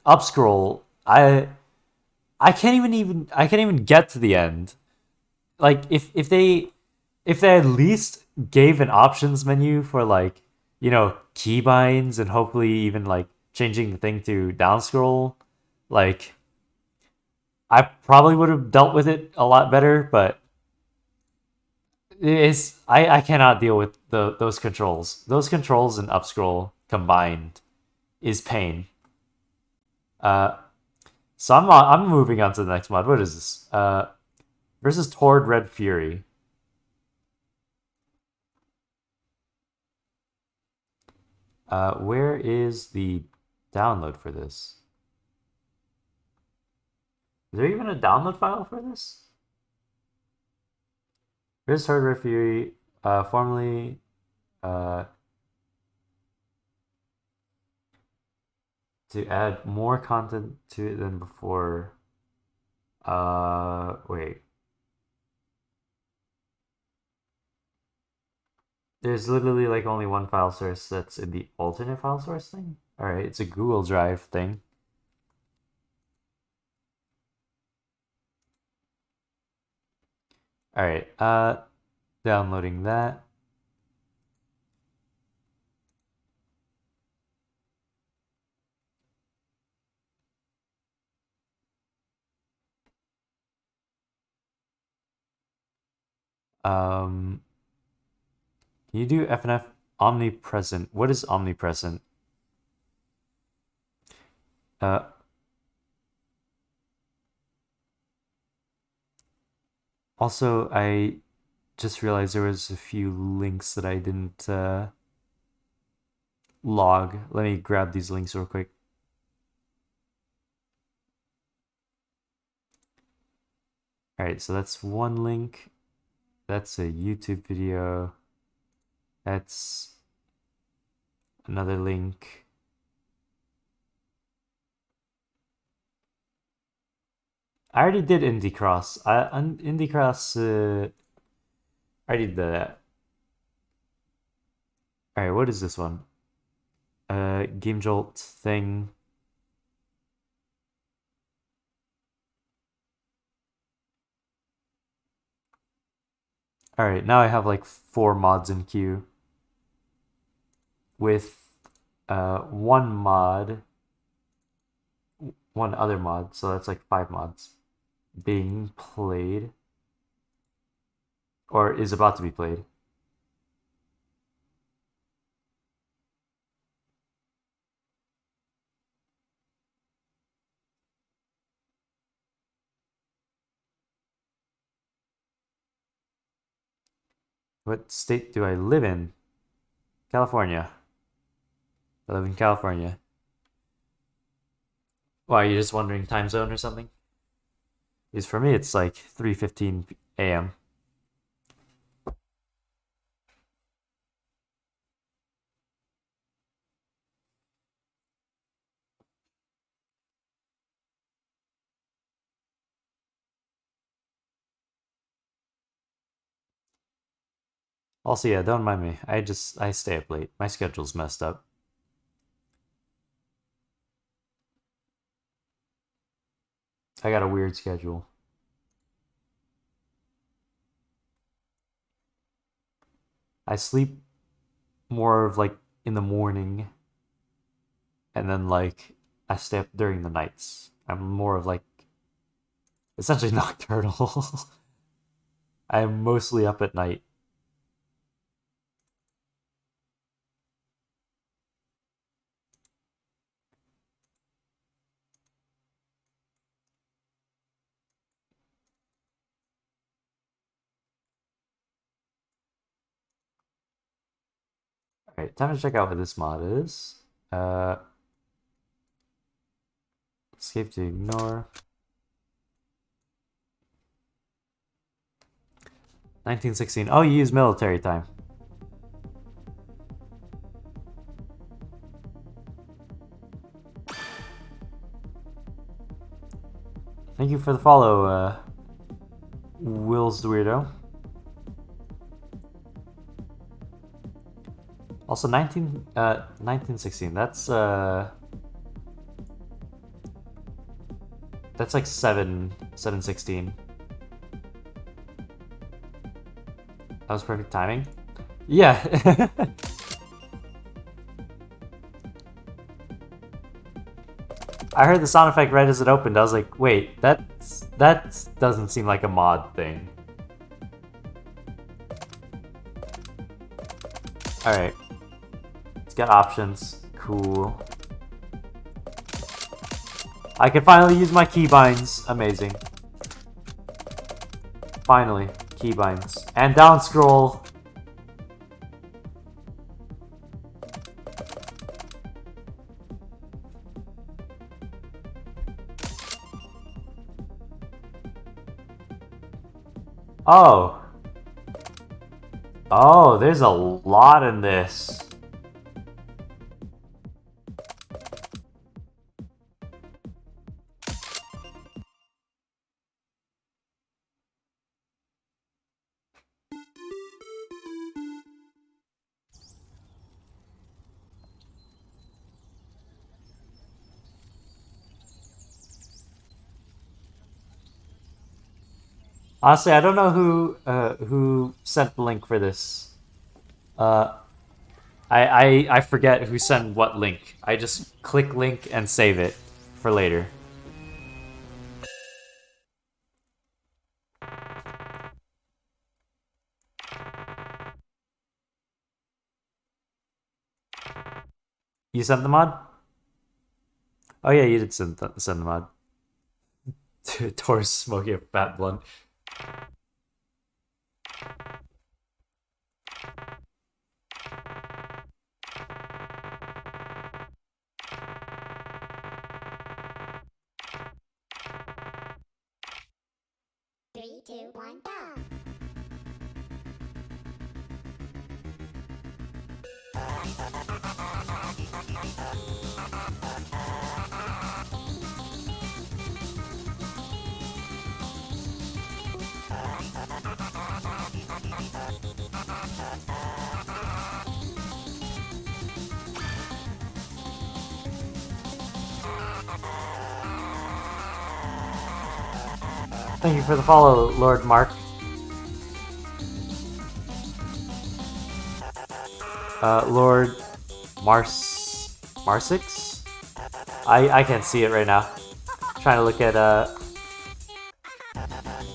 upscroll, I can't even get to the end. Like if they at least gave an options menu for like, keybinds and hopefully even like changing the thing to down scroll, like I probably would have dealt with it a lot better, but I cannot deal with those controls. Those controls and upscroll combined is pain. So I'm moving on to the next mod. What is this? Versus Toward Red Fury. Where is the download for this? Is there even a download file for this? Versus Toward Red Fury, formerly, to add more content to it than before. Wait. There's literally like only one file source that's in the alternate file source thing. Alright, it's a Google Drive thing. Alright, downloading that. Can you do FNF omnipresent? What is omnipresent? Uh, Also, I just realized there was a few links that I didn't log. Let me grab these links real quick. Alright, so that's one link. That's a YouTube video. That's another link. I already did Indie Cross. Indie Cross, I already did that. Alright, what is this one? Game Jolt thing. Alright, now I have like 4 mods in queue. With one other mod, so that's like 5 mods being played. Or is about to be played. What state do I live in? California. I live in California. Why, are you just wondering time zone or something? Because for me, it's like 3:15 a.m. Also, yeah, don't mind me. I stay up late. My schedule's messed up. I got a weird schedule. I sleep more of like in the morning, and then like I stay up during the nights. I'm more of like essentially nocturnal. I am mostly up at night. Alright, time to check out what this mod is. Escape to ignore. 1916. Oh, you use military time. Thank you for the follow, Will's the Weirdo. Also, 1916. That's like 716. That was perfect timing. Yeah. I heard the sound effect right as it opened. I was like, wait, that doesn't seem like a mod thing. Alright. It's got options. Cool. I can finally use my keybinds. Amazing. Finally. Keybinds. And down scroll. Oh. Oh, there's a lot in this. Honestly, I don't know who sent the link for this. I forget who sent what link. I just click link and save it for later. You sent the mod? Oh yeah, you did send the mod. Taurus smoking a fat blunt. Three, two, one, go. Thank you for the follow, Lord Mark. Lord Marsix? I can't see it right now. Trying to look at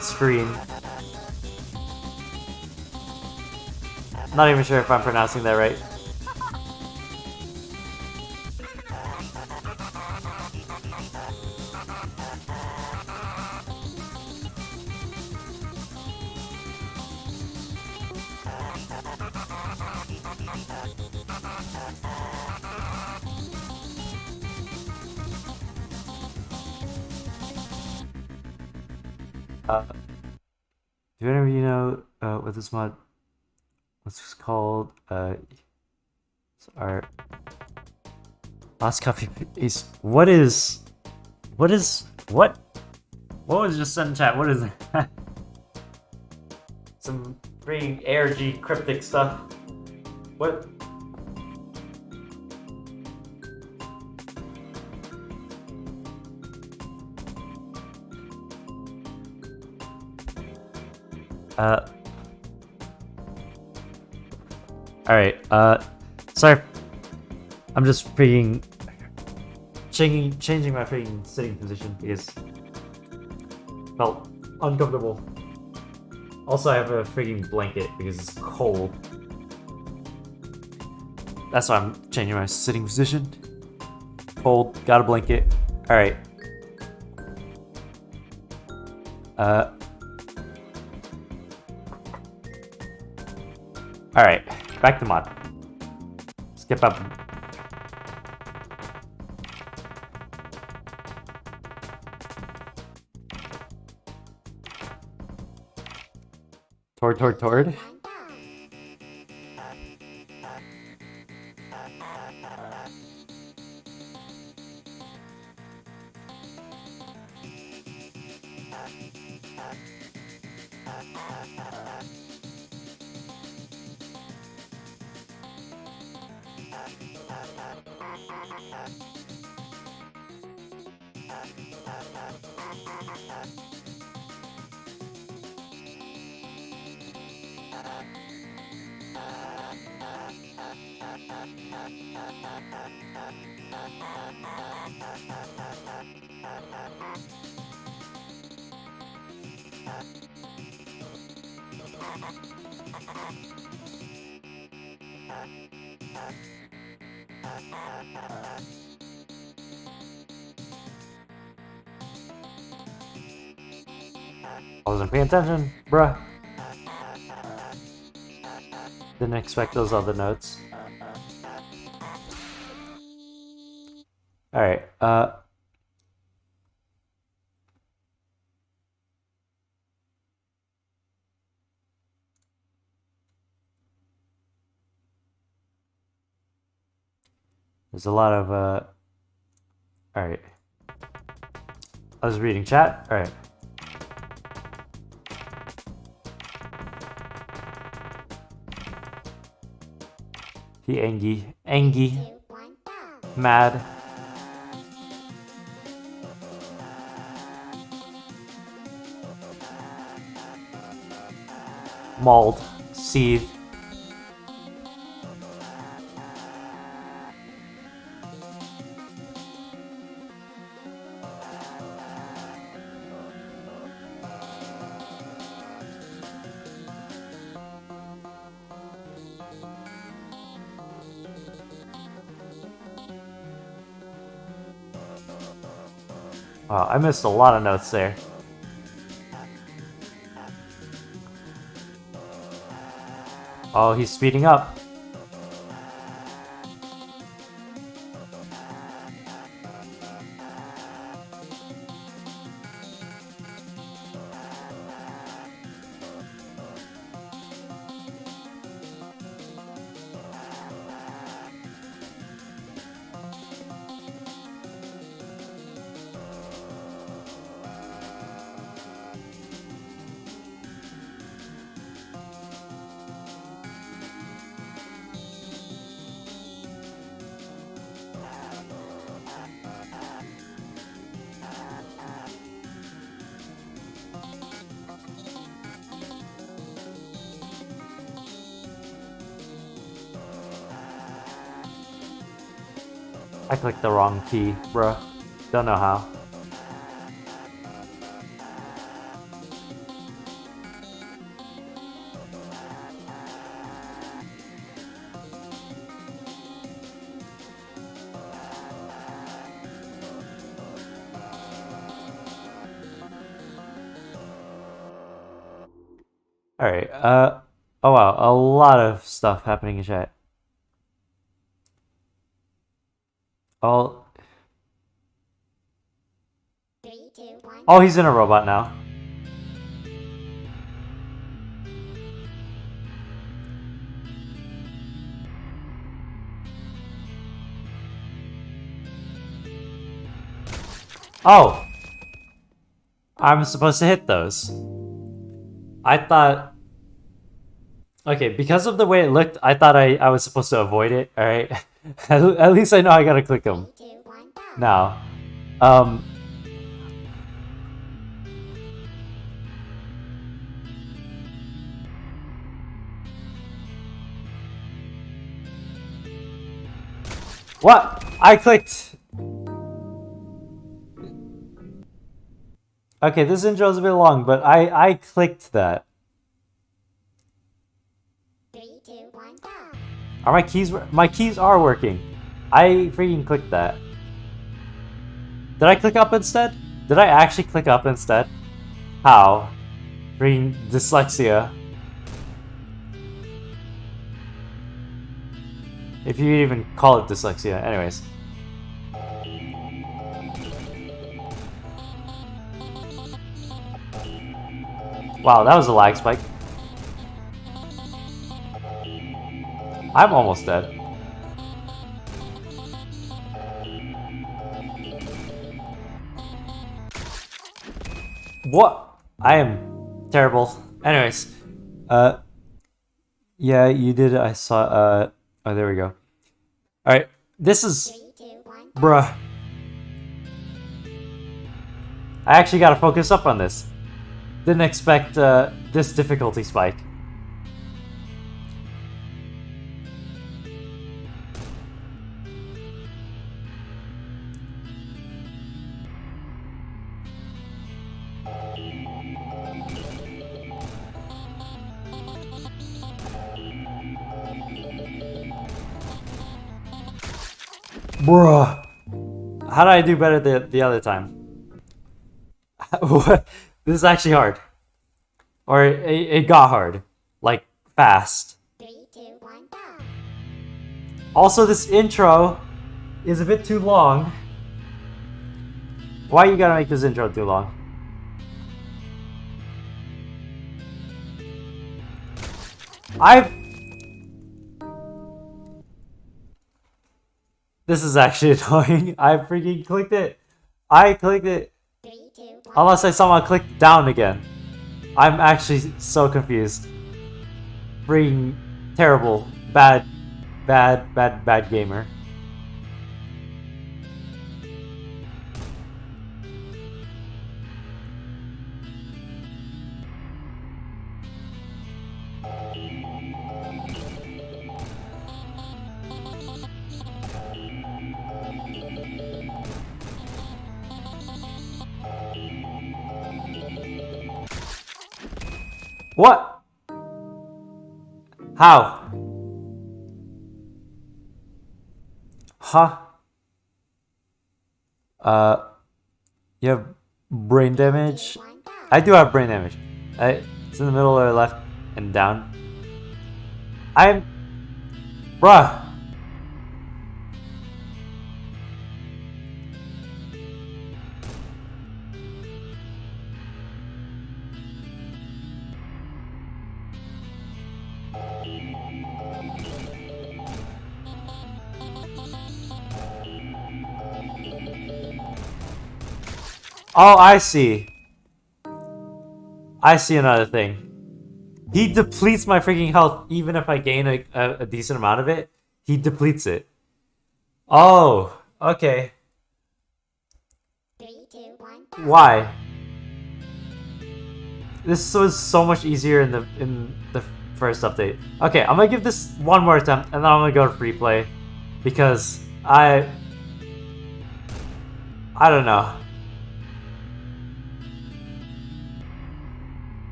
screen. Not even sure if I'm pronouncing that right. Do any of you know what this mod, what's this called? Our last copy is what was just sent in chat? What is that? Some freaking ARG cryptic stuff. What? Alright, sorry. I'm just freaking changing my freaking sitting position because it felt uncomfortable. Also, I have a freaking blanket because it's cold. That's why I'm changing my sitting position. Cold, got a blanket. Alright. Alright, back to mod. Get up. Tord. One down. I wasn't paying attention, bruh. Didn't expect those other notes. Alright, there's a lot of, alright. I was reading chat. Alright. He angry. 2, 1 down. Mad. Mauled. Seethe. Wow, I missed a lot of notes there. Oh, he's speeding up. I clicked the wrong key, bruh. Don't know how. Alright, oh wow, a lot of stuff happening in chat. Oh, 3, 2, 1. oh, he's in a robot now. Oh! I'm supposed to hit those. I thought... Okay, because of the way it looked, I thought I was supposed to avoid it, alright? At least I know I gotta click them 3, 2, 1 down. now. What? I clicked... Okay, this intro is a bit long, but I clicked that. 3, 2, 1 down. Are my keys... My keys are working. I freaking clicked that. Did I click up instead? Did I actually click up instead? How? Freaking dyslexia. If you even call it dyslexia. Anyways. Wow, that was a lag spike. I'm almost dead. What? I am terrible. Anyways, yeah, you did. I saw. Oh, there we go. All right, this is, 3, 2, 1. bruh. I actually gotta focus up on this. Didn't expect this difficulty spike. Bruh. How did I do better the other time? What? This is actually hard. Or it got hard. Like, fast. 3, 2, 1, go. Also, this intro is a bit too long. Why you gotta make this intro too long? This is actually annoying. I freaking clicked it. I clicked it. 3, 2, 1. Unless I somehow clicked down again. I'm actually so confused. Freaking terrible. Bad gamer. What? How? Huh? You have brain damage? 1, go. I do have brain damage. It's in the middle or left and down. Bruh. Oh, I see. I see another thing. He depletes my freaking health even if I gain a decent amount of it. He depletes it. Oh, okay. 3, 2, 1, go. Why? This was so much easier in the first update. Okay, I'm gonna give this one more attempt and then I'm gonna go to free play because I don't know.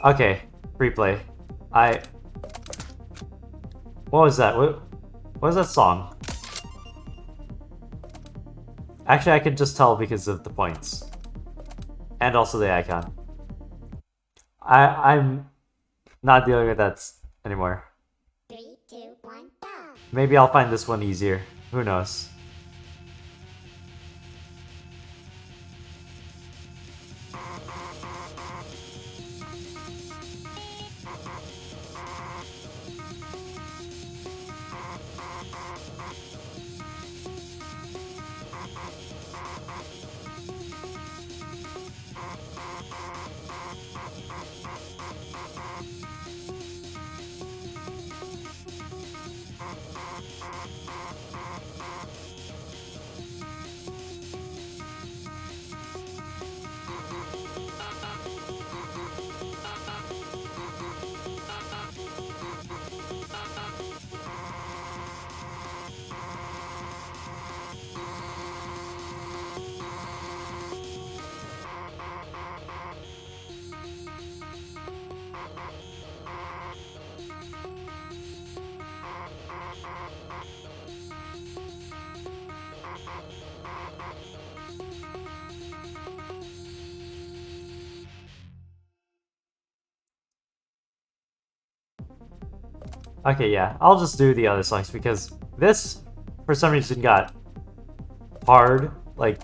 Okay, free play. What was that? What was that song? Actually, I can just tell because of the points. And also the icon. I'm not dealing with that anymore. 3, 2, 1, go. Maybe I'll find this one easier. Who knows? Okay, yeah, I'll just do the other songs because this, for some reason, got hard. Like,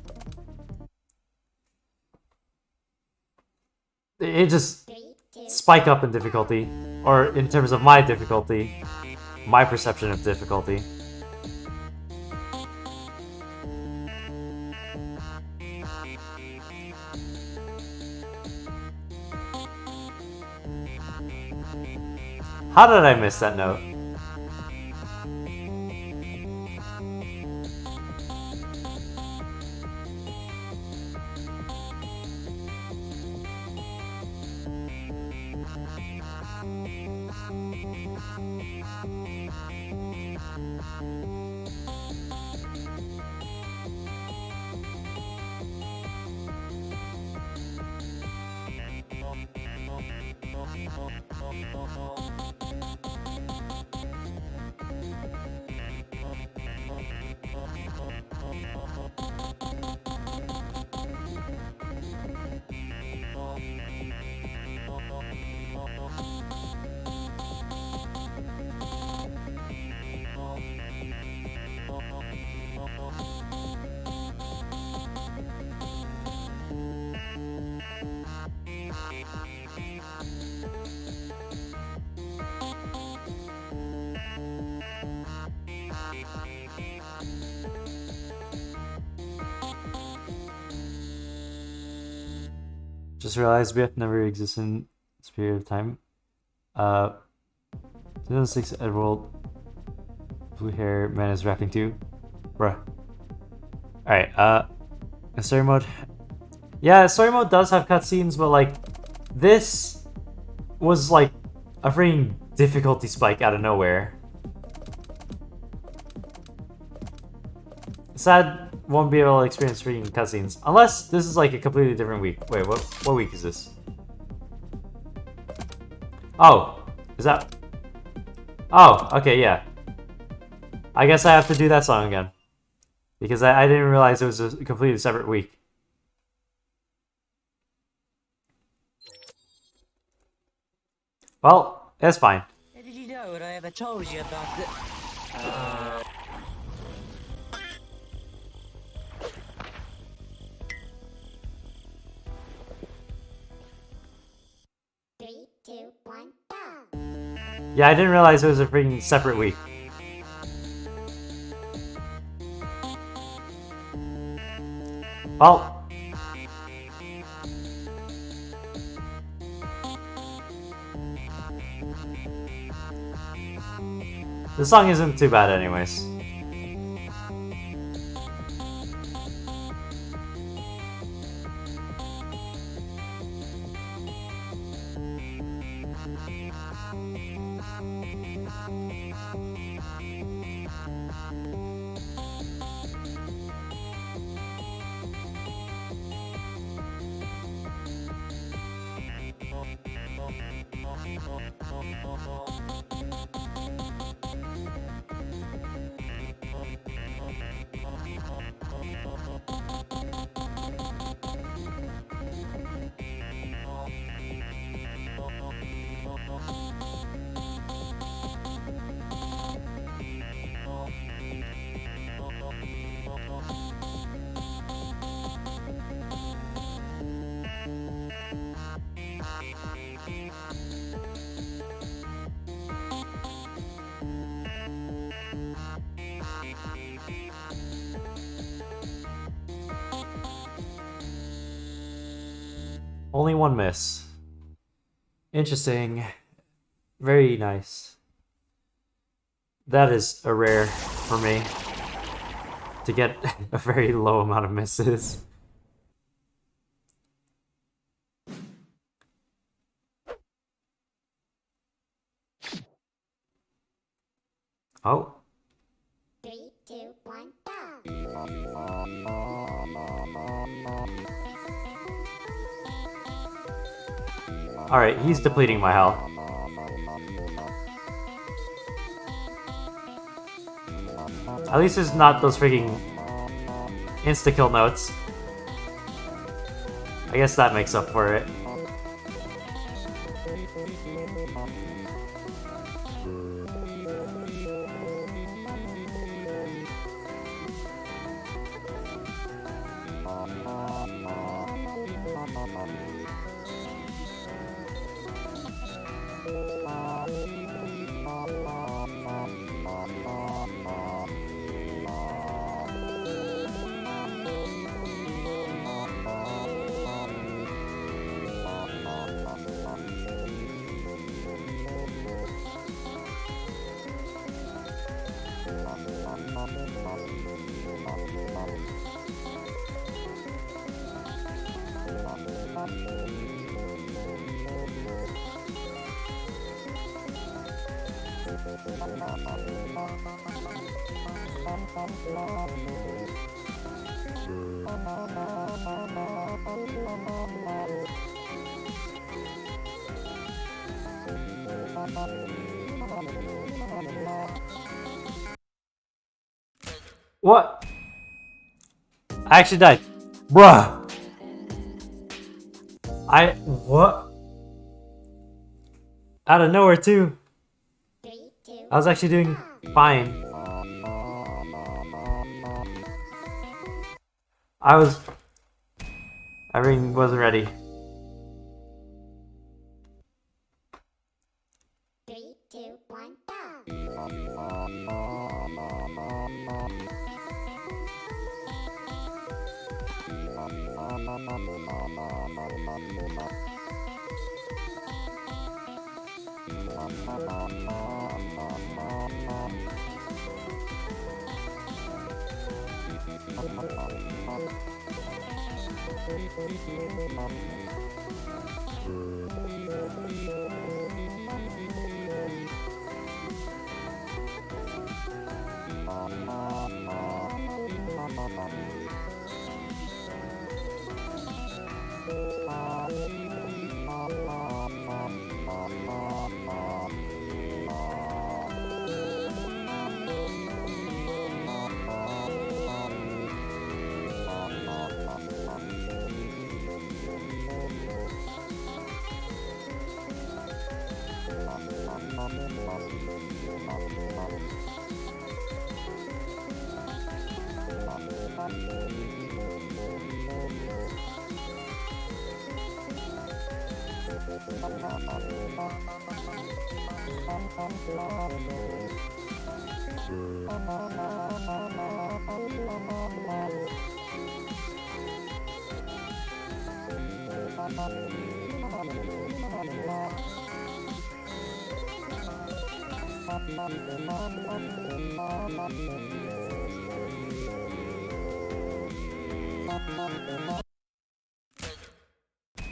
it just 3, 2, spike up in difficulty, or in terms of my difficulty, my perception of difficulty. How did I miss that note? Just realized BF never existed in this period of time. 2006 Edworld. Blue hair man is rapping too. Bruh. Alright, story mode. Yeah, story mode does have cutscenes, but like, this was like a freaking difficulty spike out of nowhere. Sad won't be able to experience freaking cutscenes. Unless this is like a completely different week. Wait, what week is this? Oh, is that... Oh, okay, yeah. I guess I have to do that song again. Because I didn't realize it was a completely separate week. Well, that's fine. Did you know what I ever told you about the... 3, 2, 1, go! Yeah, I didn't realize it was a freaking separate week. Well... The song isn't too bad anyways. Only one miss. Interesting. Very nice. That is a rare for me. To get a very low amount of misses. Oh. 3, 2, 1, go! Alright, he's depleting my health. At least it's not those freaking insta-kill notes. I guess that makes up for it. What? I actually died. Bruh! What? Out of nowhere, too. 3, 2, I was actually doing fine. Everything wasn't ready. 3, 2, 1, go!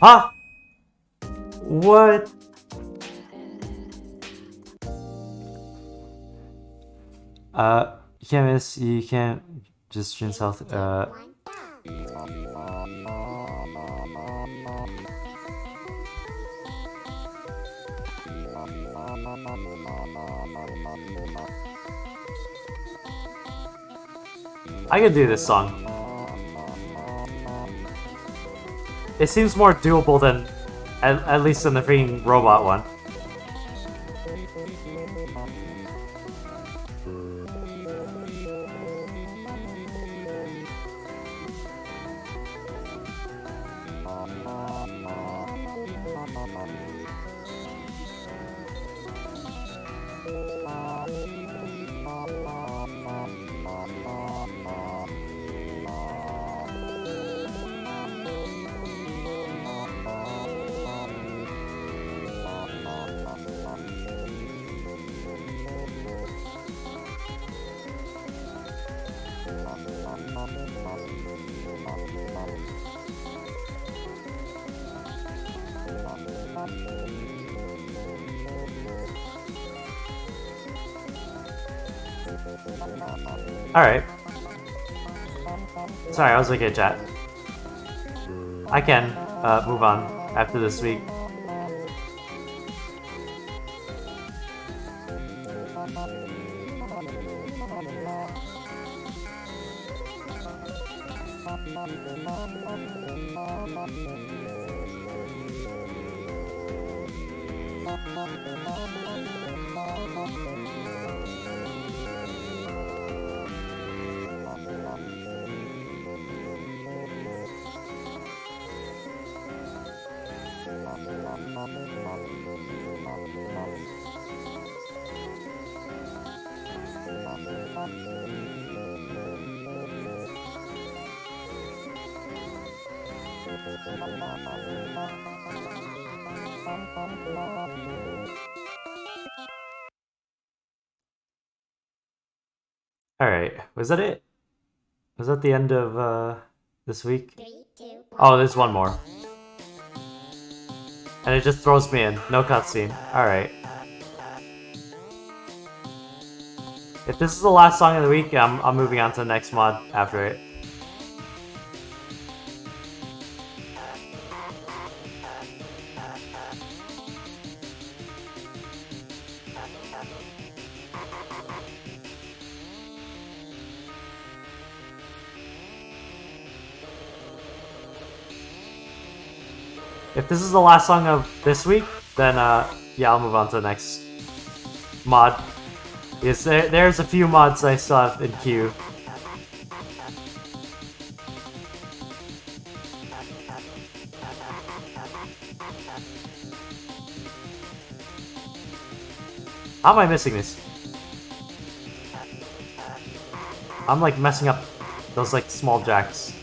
Huh? What? You can't miss, you can't just stream south. 1, go! I could do this song. It seems more doable than, at least in the freaking robot one. Alright. Sorry, I was looking at chat. I can move on after this week. Alright, was that it? Was that the end of this week? 3, 2, 1, Oh, there's one more. And it just throws me in. No cutscene. Alright. If this is the last song of the week, I'm moving on to the next mod after it. If this is the last song of this week, then yeah, I'll move on to the next mod. Yes, there's a few mods I still have in queue. How am I missing this? I'm like messing up those like small jacks.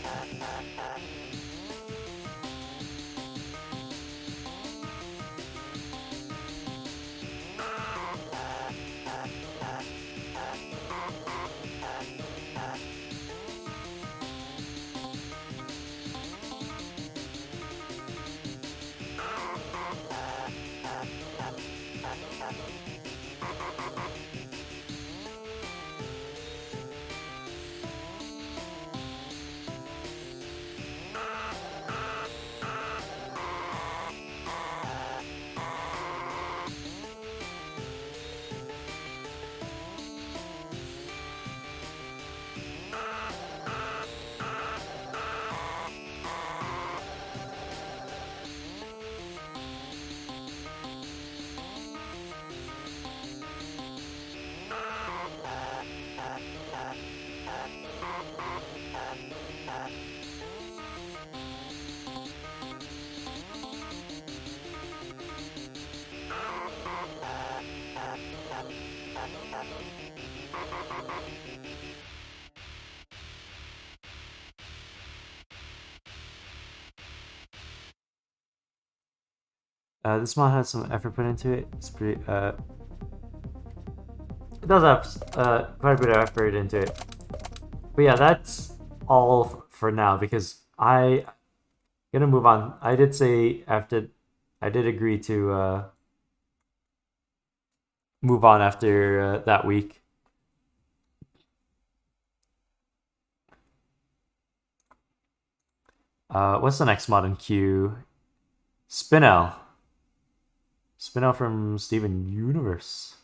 This mod has some effort put into it. It's pretty, it does have quite a bit of effort into it. But yeah, that's all for now because I gonna move on. I did say after, I did agree to move on after that week. What's the next mod in queue? Spinel. Spinel from Steven Universe.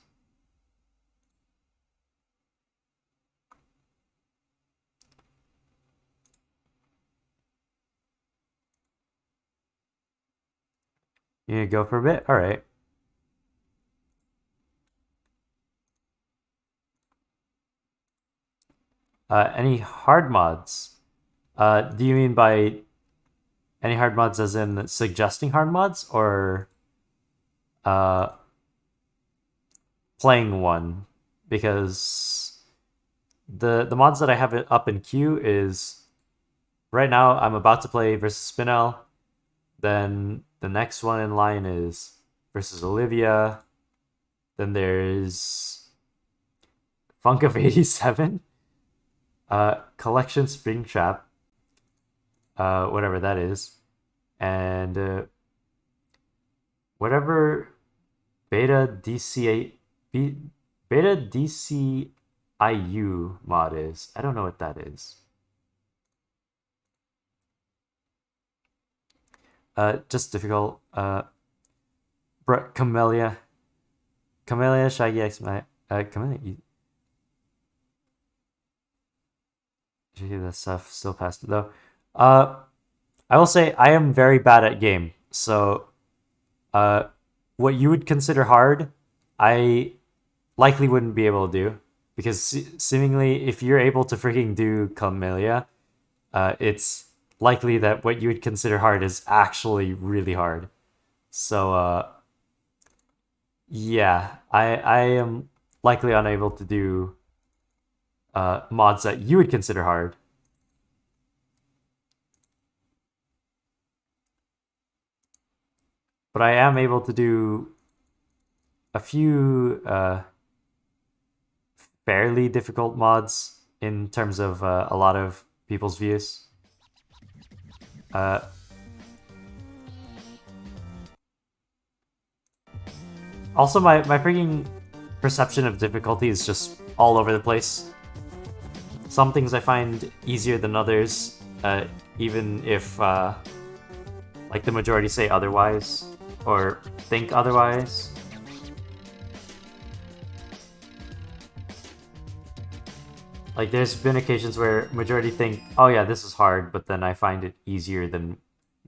You gonna go for a bit? Alright. Any hard mods? Do you mean by any hard mods as in suggesting hard mods or playing one? Because the mods that I have up in queue is right now I'm about to play versus Spinel. Then the next one in line is versus Olivia. Then there's Funk of 87. Collection Springtrap. Whatever that is. And whatever Beta DCIU mod is. I don't know what that is. Just difficult. Camellia, Shaggy X, Camellia. Gee, that stuff still passed it though. I will say I am very bad at game. So, what you would consider hard, I likely wouldn't be able to do because seemingly, if you're able to freaking do Camellia, it's likely that what you would consider hard is actually really hard. So, yeah, I am likely unable to do mods that you would consider hard. But I am able to do a few fairly difficult mods in terms of a lot of people's views. Also, my freaking perception of difficulty is just all over the place. Some things I find easier than others, even if like the majority say otherwise or think otherwise. Like, there's been occasions where majority think, oh yeah, this is hard, but then I find it easier than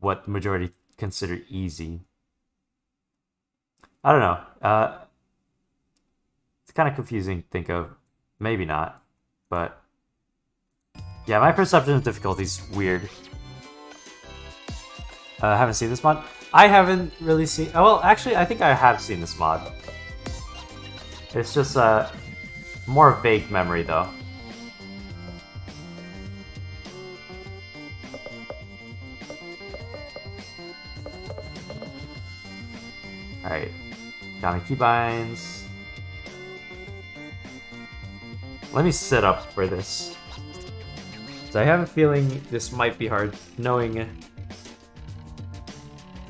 what majority consider easy. I don't know. It's kind of confusing to think of. Maybe not, but yeah, my perception of difficulty is weird. Haven't seen this mod. I haven't really seen. Oh, well, actually, I think I have seen this mod. It's just more vague memory though. Alright, counting keybinds. Let me sit up for this. So I have a feeling this might be hard, knowing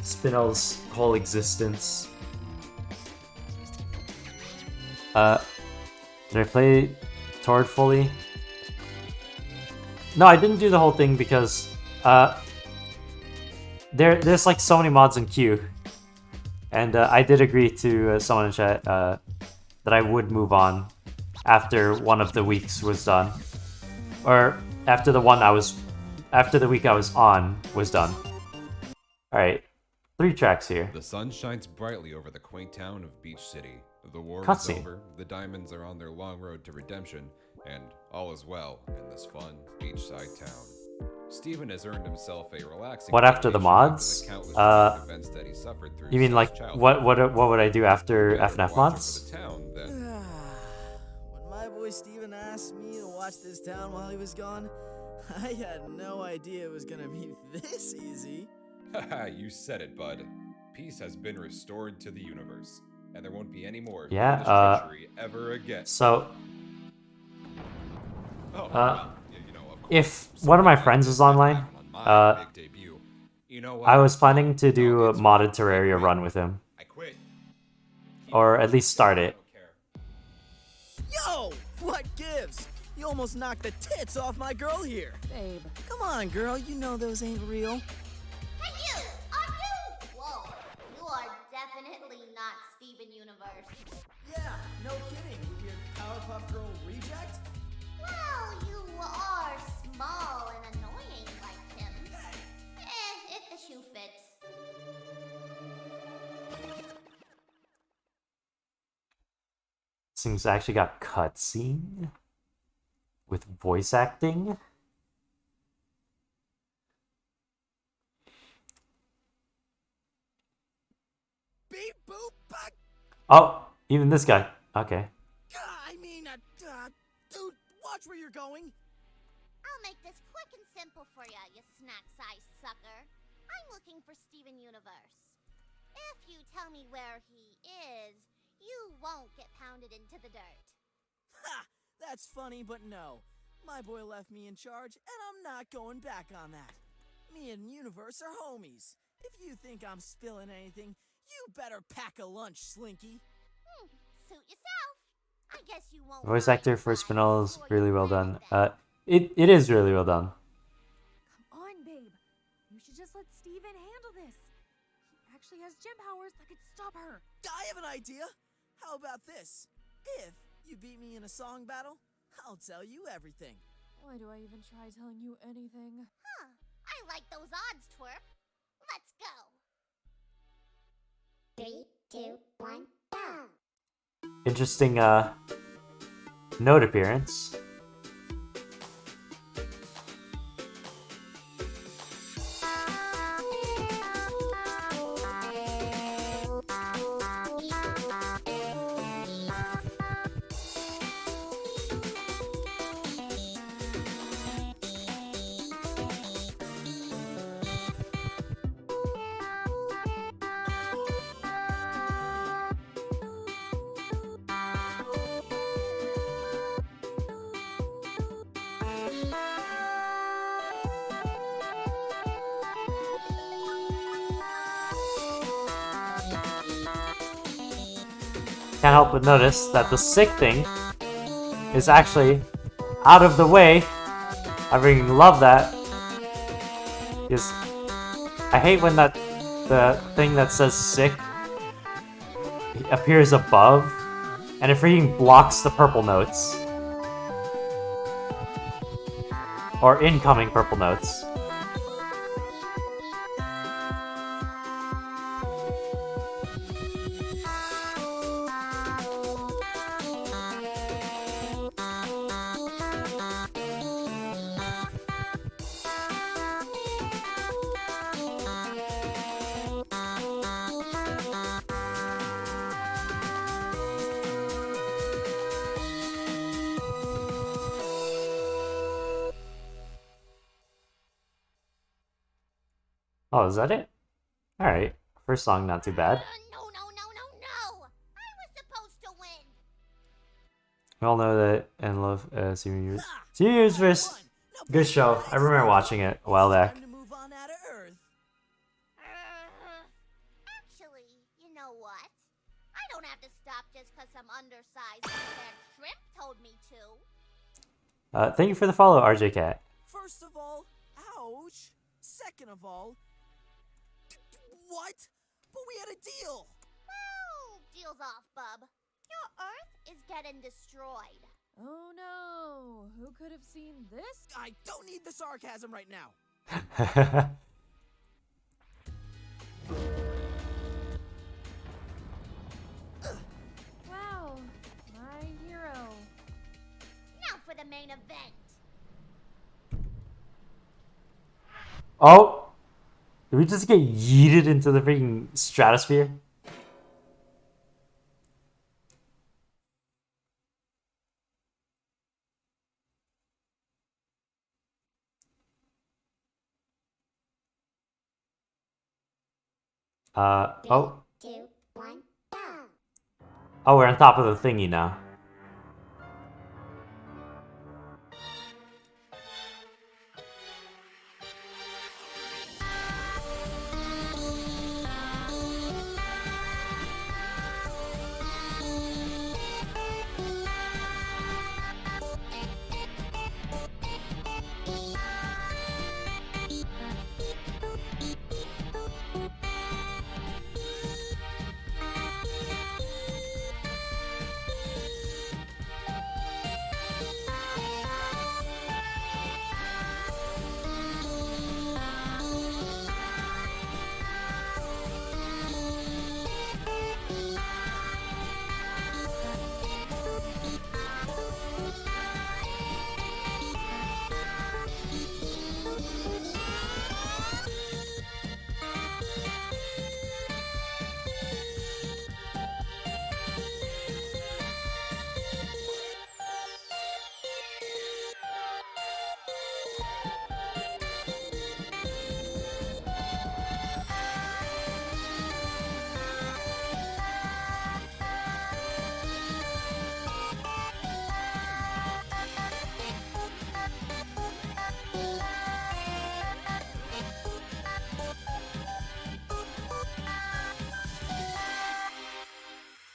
Spinel's whole existence. Did I play Tord fully? No, I didn't do the whole thing because there's like so many mods in queue. And I did agree to someone in chat that I would move on after one of the weeks was done. Or after the week I was on was done. Alright, 3 tracks here. The sun shines brightly over the quaint town of Beach City. The war is Cutscene. over, the diamonds are on their long road to redemption, and all is well in this fun beachside town. Steven has earned himself a relaxing. What after the vacation mods? after the countless events that he suffered through You mean since like childhood. what would I do after Better FNAF watch mods? over the town, then. When my boy Steven asked me to watch this town while he was gone, I had no idea it was gonna be this easy. Haha, you said it, bud. Peace has been restored to the universe, and there won't be any more Yeah, foolish treachery ever again. So Oh, well, you know, of if course, one of my something friends like is this online, happened on my big debut. You know what? I was planning to do No, a it's modded fine. Terraria run with him. I quit. Or at least start it. I don't care. Yo, what gives? You almost knocked the tits off my girl here. Babe. Come on, girl, you know those ain't real. Hey you! Are you? Whoa, you are definitely not Steven Universe. Yeah, no kidding, you weird Powerpuff Girl reject. Well, you are small and annoying like him. If the shoe fits. Things actually got cutscene with voice acting. Beep boop buck. Oh, even this guy. Okay. Dude, watch where you're going. I'll make this quick and simple for ya, you snack-sized sucker. I'm looking for Steven Universe. If you tell me where he is, you won't get pounded into the dirt. Ha! That's funny, but no. My boy left me in charge, and I'm not going back on that. Me and Universe are homies. If you think I'm spilling anything, you better pack a lunch, Slinky. Suit yourself. I guess you won't. Voice mind actor if for I Spinel is spoil really your well plans done. then. It is really well done. Come on, babe. You should just let Steven handle this. He actually has gym powers that could stop her. I have an idea. How about this? If you beat me in a song battle, I'll tell you everything. Why do I even try telling you anything? Huh. I like those odds, twerp. Let's go. 3, 2, 1, go. Interesting note appearance. Can't help but notice that the sick thing is actually out of the way. I freaking love that. Because I hate when the thing that says sick appears above and it freaking blocks the purple notes. Or incoming purple notes. Oh, is that it? Alright. First song, not too bad. No. I was supposed to win. We all know that and love Steven Universe. Steven Universe, good show. I remember watching it a while back. Time to move on out of Earth. Actually, you know what? I don't have to stop just because some undersized fat shrimp told me to. Thank you for the follow, RJ Cat. First of all, ouch. Second of all, what? But we had a deal. Well, deal's off, bub. Your Earth is getting destroyed. Oh no, who could have seen this? I don't need the sarcasm right now. Wow, my hero. Now for the main event. Oh! Did we just get yeeted into the freaking stratosphere? Oh. 2, 1, go. Oh, we're on top of the thingy now.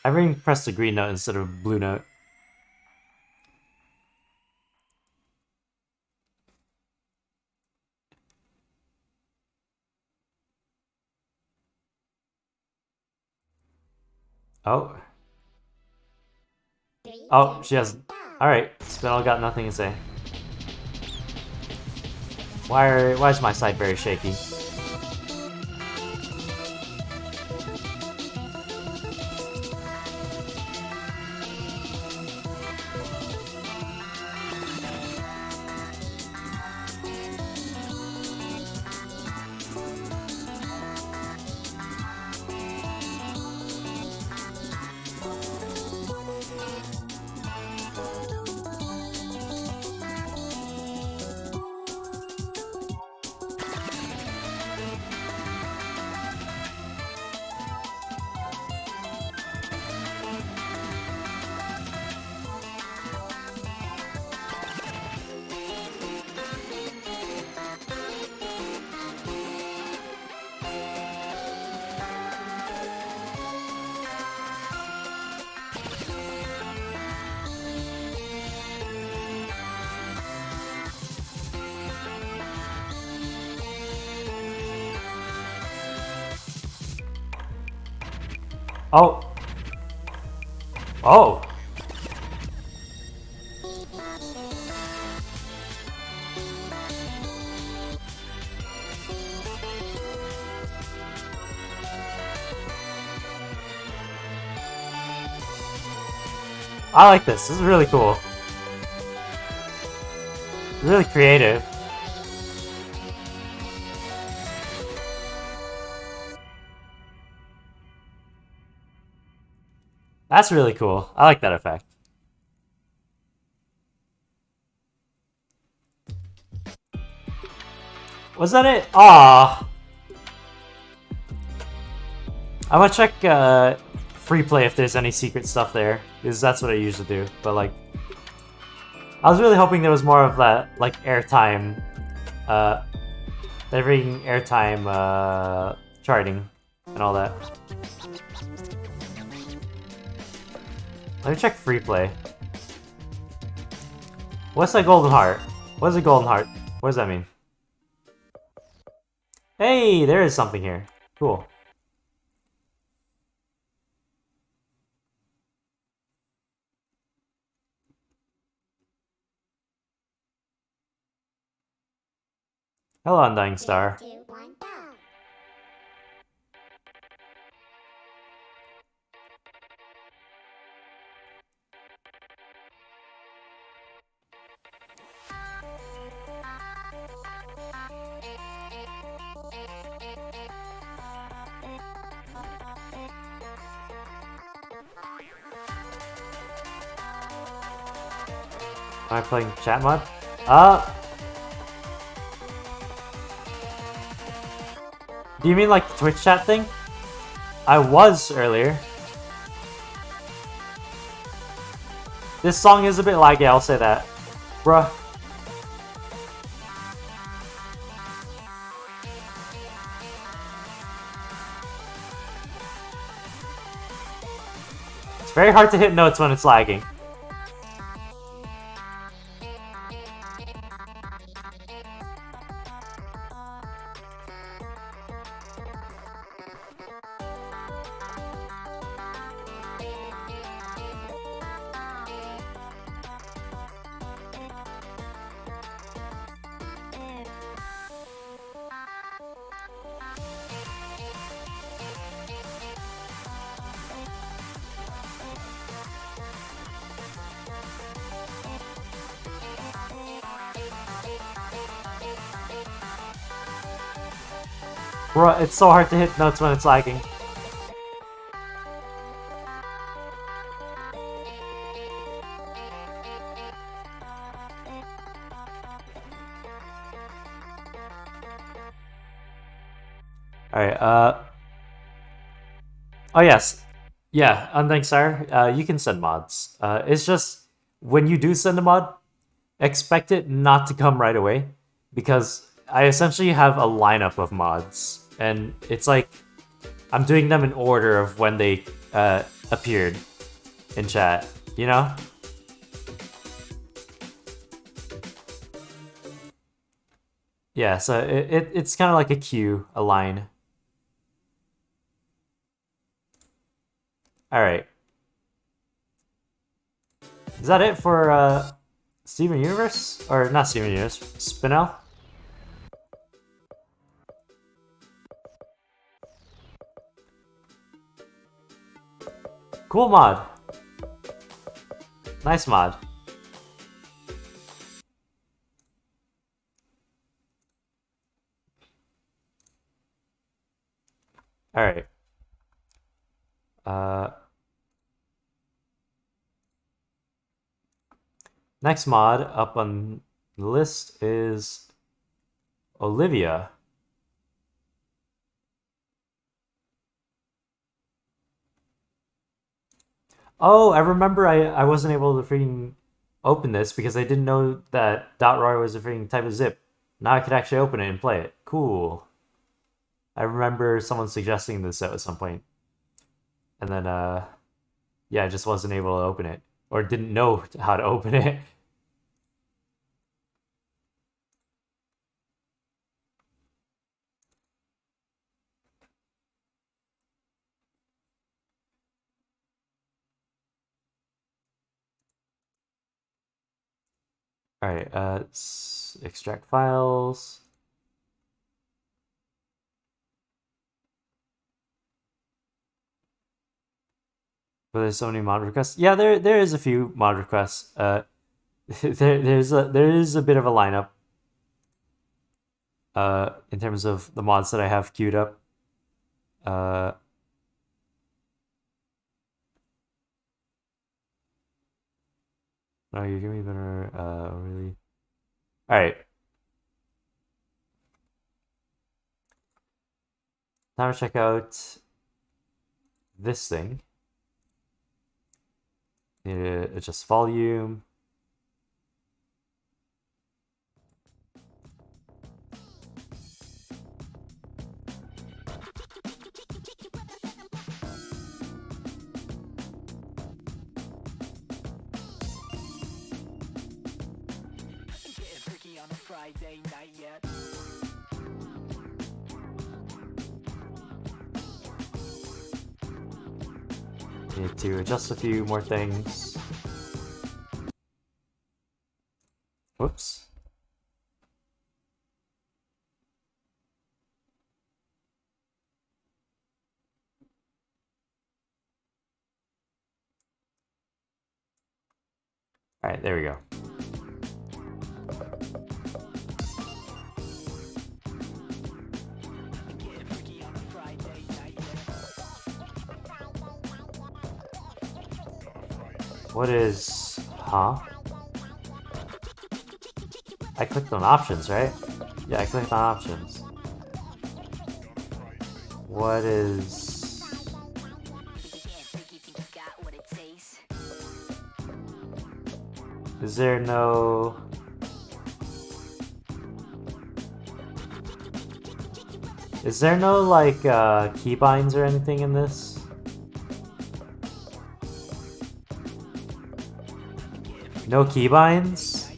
I really pressed the green note instead of blue note. Oh. Oh, she has... Alright, Spinel got nothing to say. Why is my side very shaky? Oh. Oh. I like this. This is really cool. Really creative. That's really cool. I like that effect. Was that it? Aww. I'm gonna check free play if there's any secret stuff there, because that's what I usually do. But like, I was really hoping there was more of that, like airtime, everything airtime charting and all that. Let me check free play. What's that golden heart? What is a golden heart? What does that mean? Hey, there is something here. Cool. Hello, Undying Star. Am I playing chat mod? Do you mean like the Twitch chat thing? I was earlier. This song is a bit laggy, I'll say that. Bruh. It's very hard to hit notes when it's lagging. Bruh, it's so hard to hit notes when it's lagging. Alright, oh yes. Yeah, Undying Star, you can send mods. It's just, when you do send a mod, expect it not to come right away, because I essentially have a lineup of mods, and it's like, I'm doing them in order of when they appeared in chat, you know? Yeah, so it's kind of like a queue, a line. Alright. Is that it for Steven Universe? Or not Steven Universe, Spinel? Cool mod. Nice mod. Alright. Next mod up on the list is Olivia. Oh, I remember I wasn't able to freaking open this because I didn't know that .roy was a freaking type of zip. Now I could actually open it and play it. Cool. I remember someone suggesting this at some point. And then, yeah, I just wasn't able to open it. Or didn't know how to open it. Alright, extract files. But there's so many mod requests. Yeah, there is a few mod requests. There is a bit of a lineup. In terms of the mods that I have queued up. No, you're giving me better. Really. All right. Time to check out this thing. Need to adjust volume. Need to adjust a few more things. Whoops. All right, there we go. What is... Huh? I clicked on options, right? Yeah, I clicked on options. What is... Is there no... Is there no, like, keybinds or anything in this? No keybinds?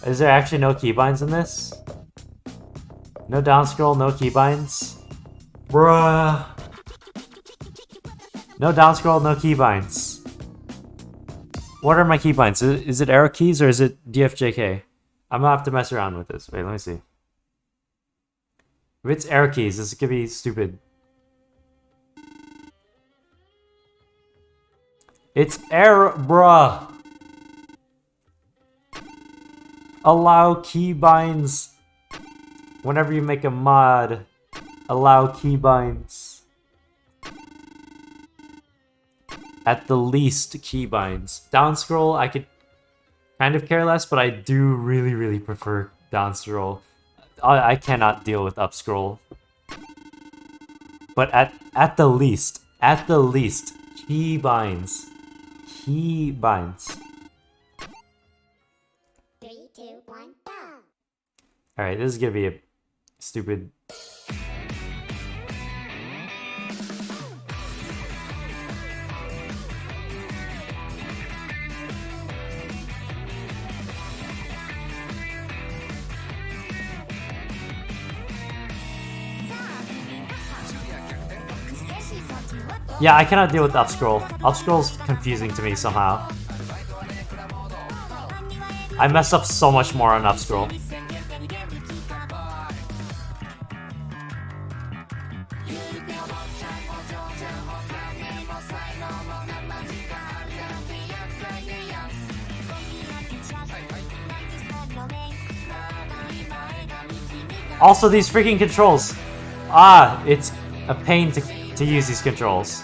Is there actually no keybinds in this? No down scroll, no keybinds? Bruh! No down scroll, no keybinds. What are my keybinds? Is it arrow keys or is it DFJK? I'm gonna have to mess around with this. Wait, let me see. If it's arrow keys, this could be stupid. It's arrow, bruh! Allow keybinds. Whenever you make a mod, allow keybinds. At the least, keybinds. Down scroll, I could kind of care less, but I do really prefer down scroll. I cannot deal with up scroll. But at the least, keybinds. Keybinds. 3, 2, 1, go! Alright, this is gonna be a stupid... Yeah, I cannot deal with up scroll. Up scroll's confusing to me somehow. I mess up so much more on up scroll. Also, these freaking controls. Ah, it's a pain to use these controls.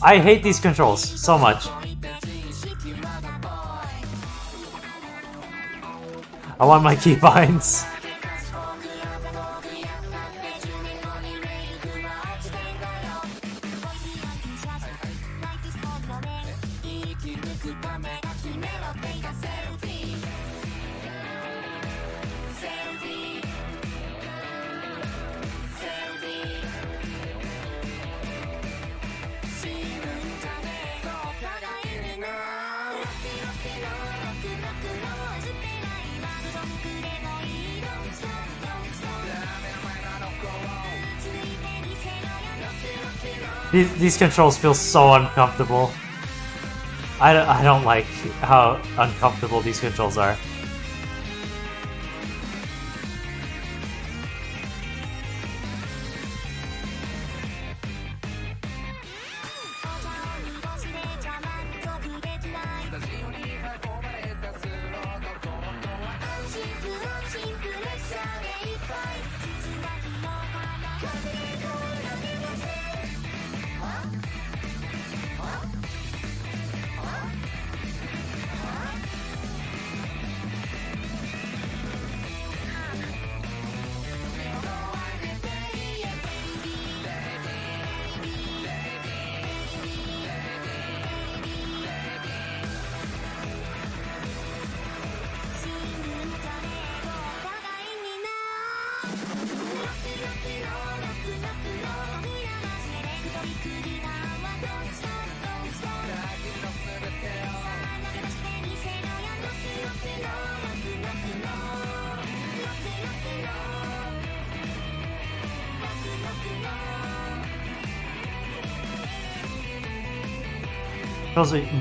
I hate these controls so much. I want my keybinds. These controls feel so uncomfortable. I don't like how uncomfortable these controls are.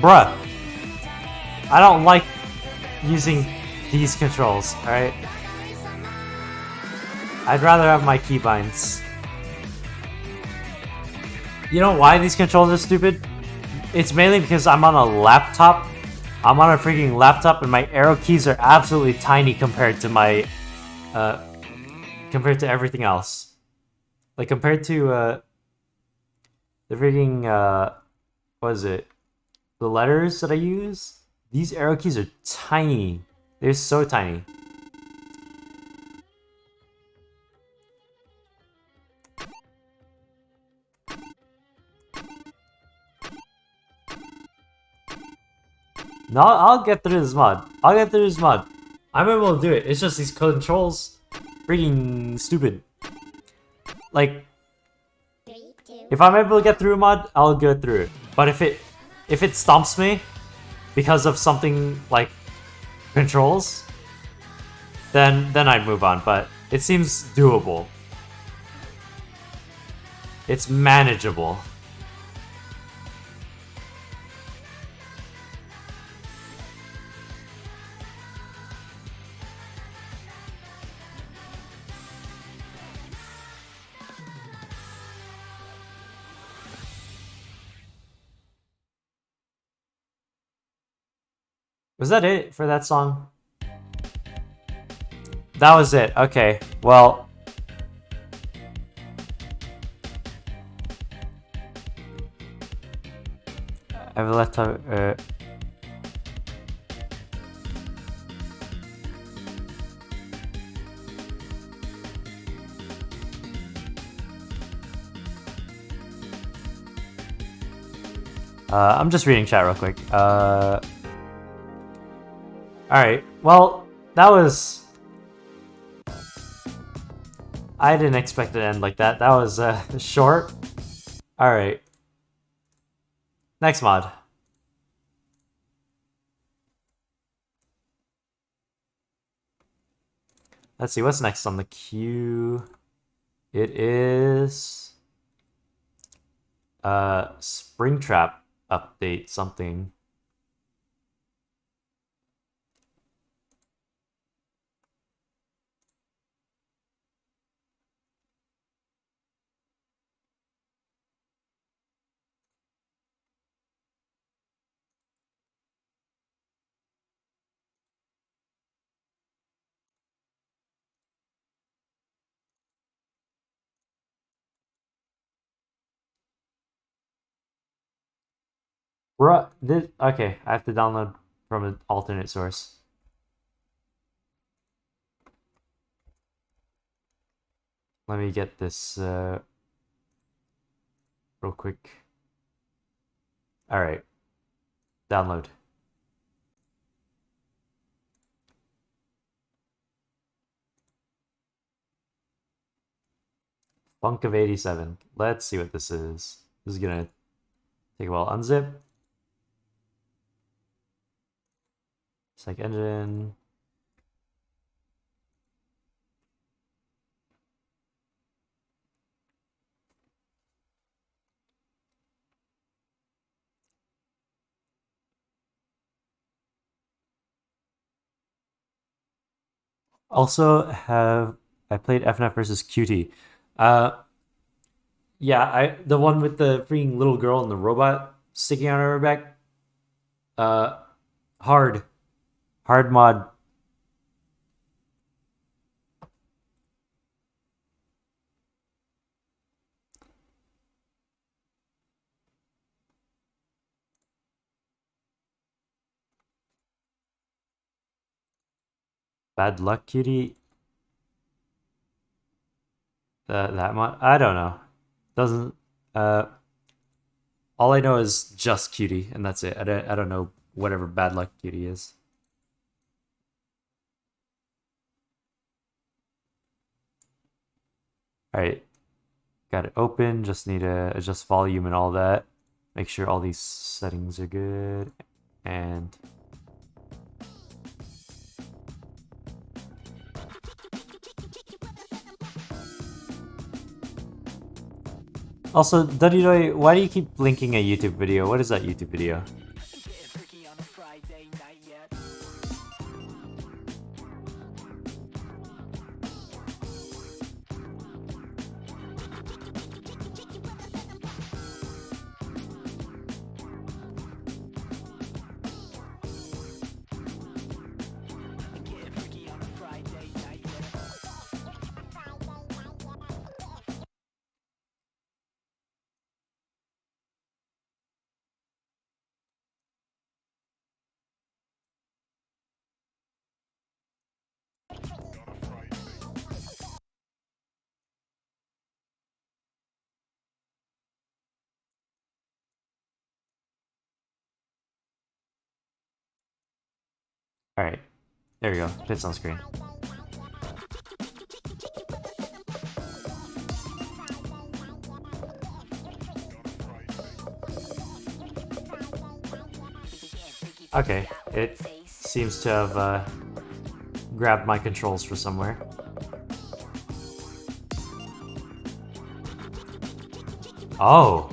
Bruh, I don't like using these controls, alright? I'd rather have my keybinds. You know why these controls are stupid? It's mainly because I'm on a laptop. I'm on a freaking laptop and my arrow keys are absolutely tiny compared to my, compared to everything else. Like compared to, the freaking, what is it? The letters that I use, these arrow keys are tiny. They're so tiny. No, I'll get through this mod. I'll get through this mod. I'm able to do it. It's just these controls freaking stupid. Like, if I'm able to get through a mod, I'll go through it. But if it stomps me because of something like controls, then I'd move on. But it seems doable. It's manageable. Was that it for that song? That was it. Okay. Well, I've left out. I'm just reading chat real quick. Alright, well, that was... I didn't expect it to end like that. That was short. Alright. Next mod. Let's see, what's next on the queue? It is... Springtrap update something. Bruh, this... Okay, I have to download from an alternate source. Let me get this, real quick. Alright. Download. Funk of 87. Let's see what this is. This is gonna take a while. Unzip. Psych engine. Also, have I played FNAF versus Cutie? Yeah, the one with the freaking little girl and the robot sticking out of her back. Hard mod. Bad Luck Cutie. That mod. I don't know. Doesn't. All I know is just Cutie, and that's it. I don't know whatever Bad Luck Cutie is. Alright. Got it open. Just need to adjust volume and all that. Make sure all these settings are good. And also, Duddy, why do you keep linking a YouTube video? What is that YouTube video? Alright, there we go. Fits on screen. Okay, it seems to have grabbed my controls for somewhere. Oh!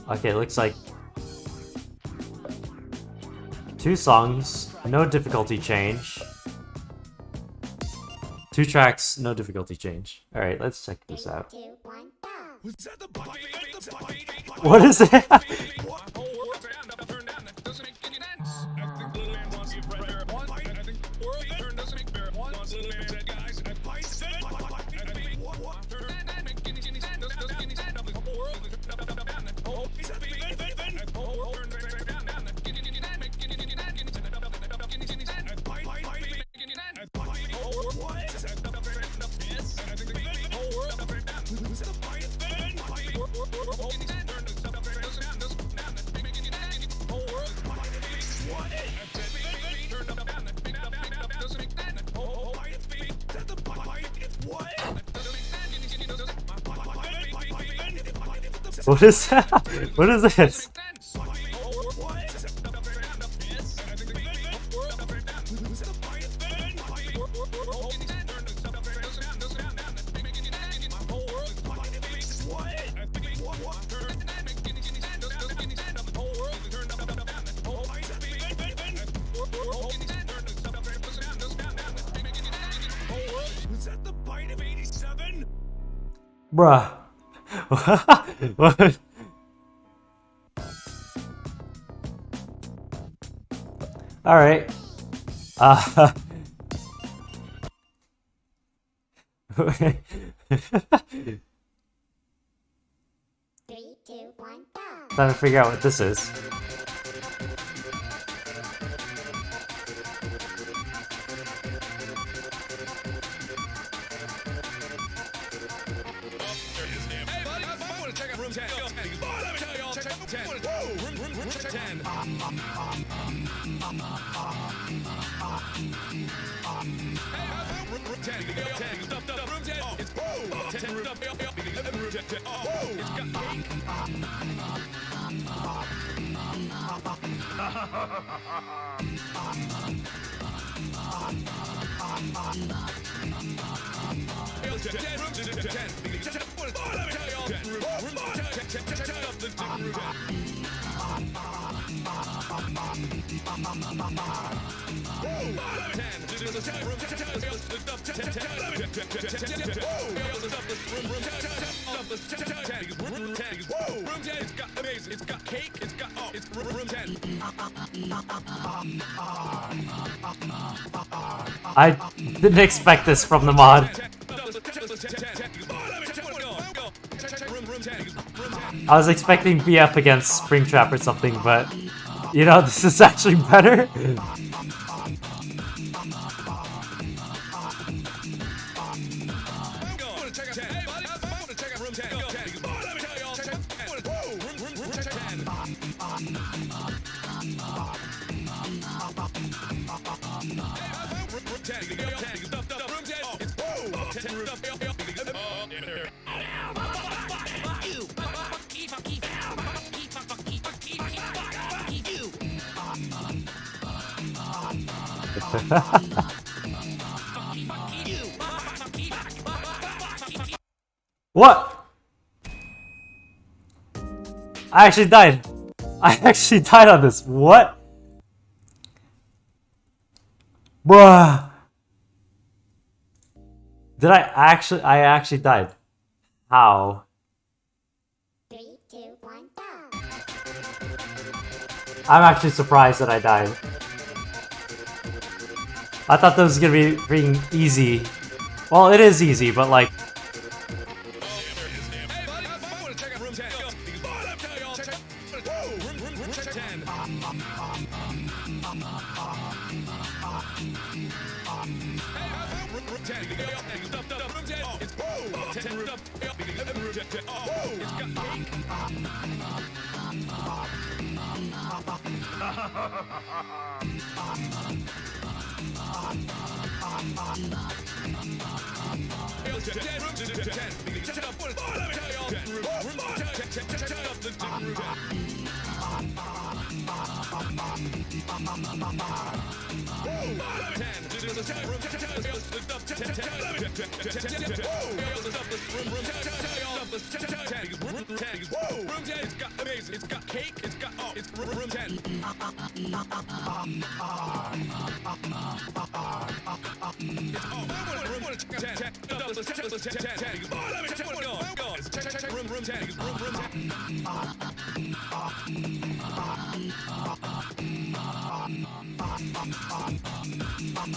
Okay, it looks like 2 songs, no difficulty change. 2 tracks, no difficulty change. Alright, let's check this out. What is that? What is that? What is this? Bruh. What? Alright. Trying to figure out what this is. I didn't expect this from the mod. I was expecting BF against Springtrap or something, but you know, this is actually better. What? I actually died. I actually died on this. What? Bruh. Did I actually? I actually died. How? 3, 2, 1, go. I'm actually surprised that I died. I thought that was gonna be freaking easy. Well, it is easy, but like.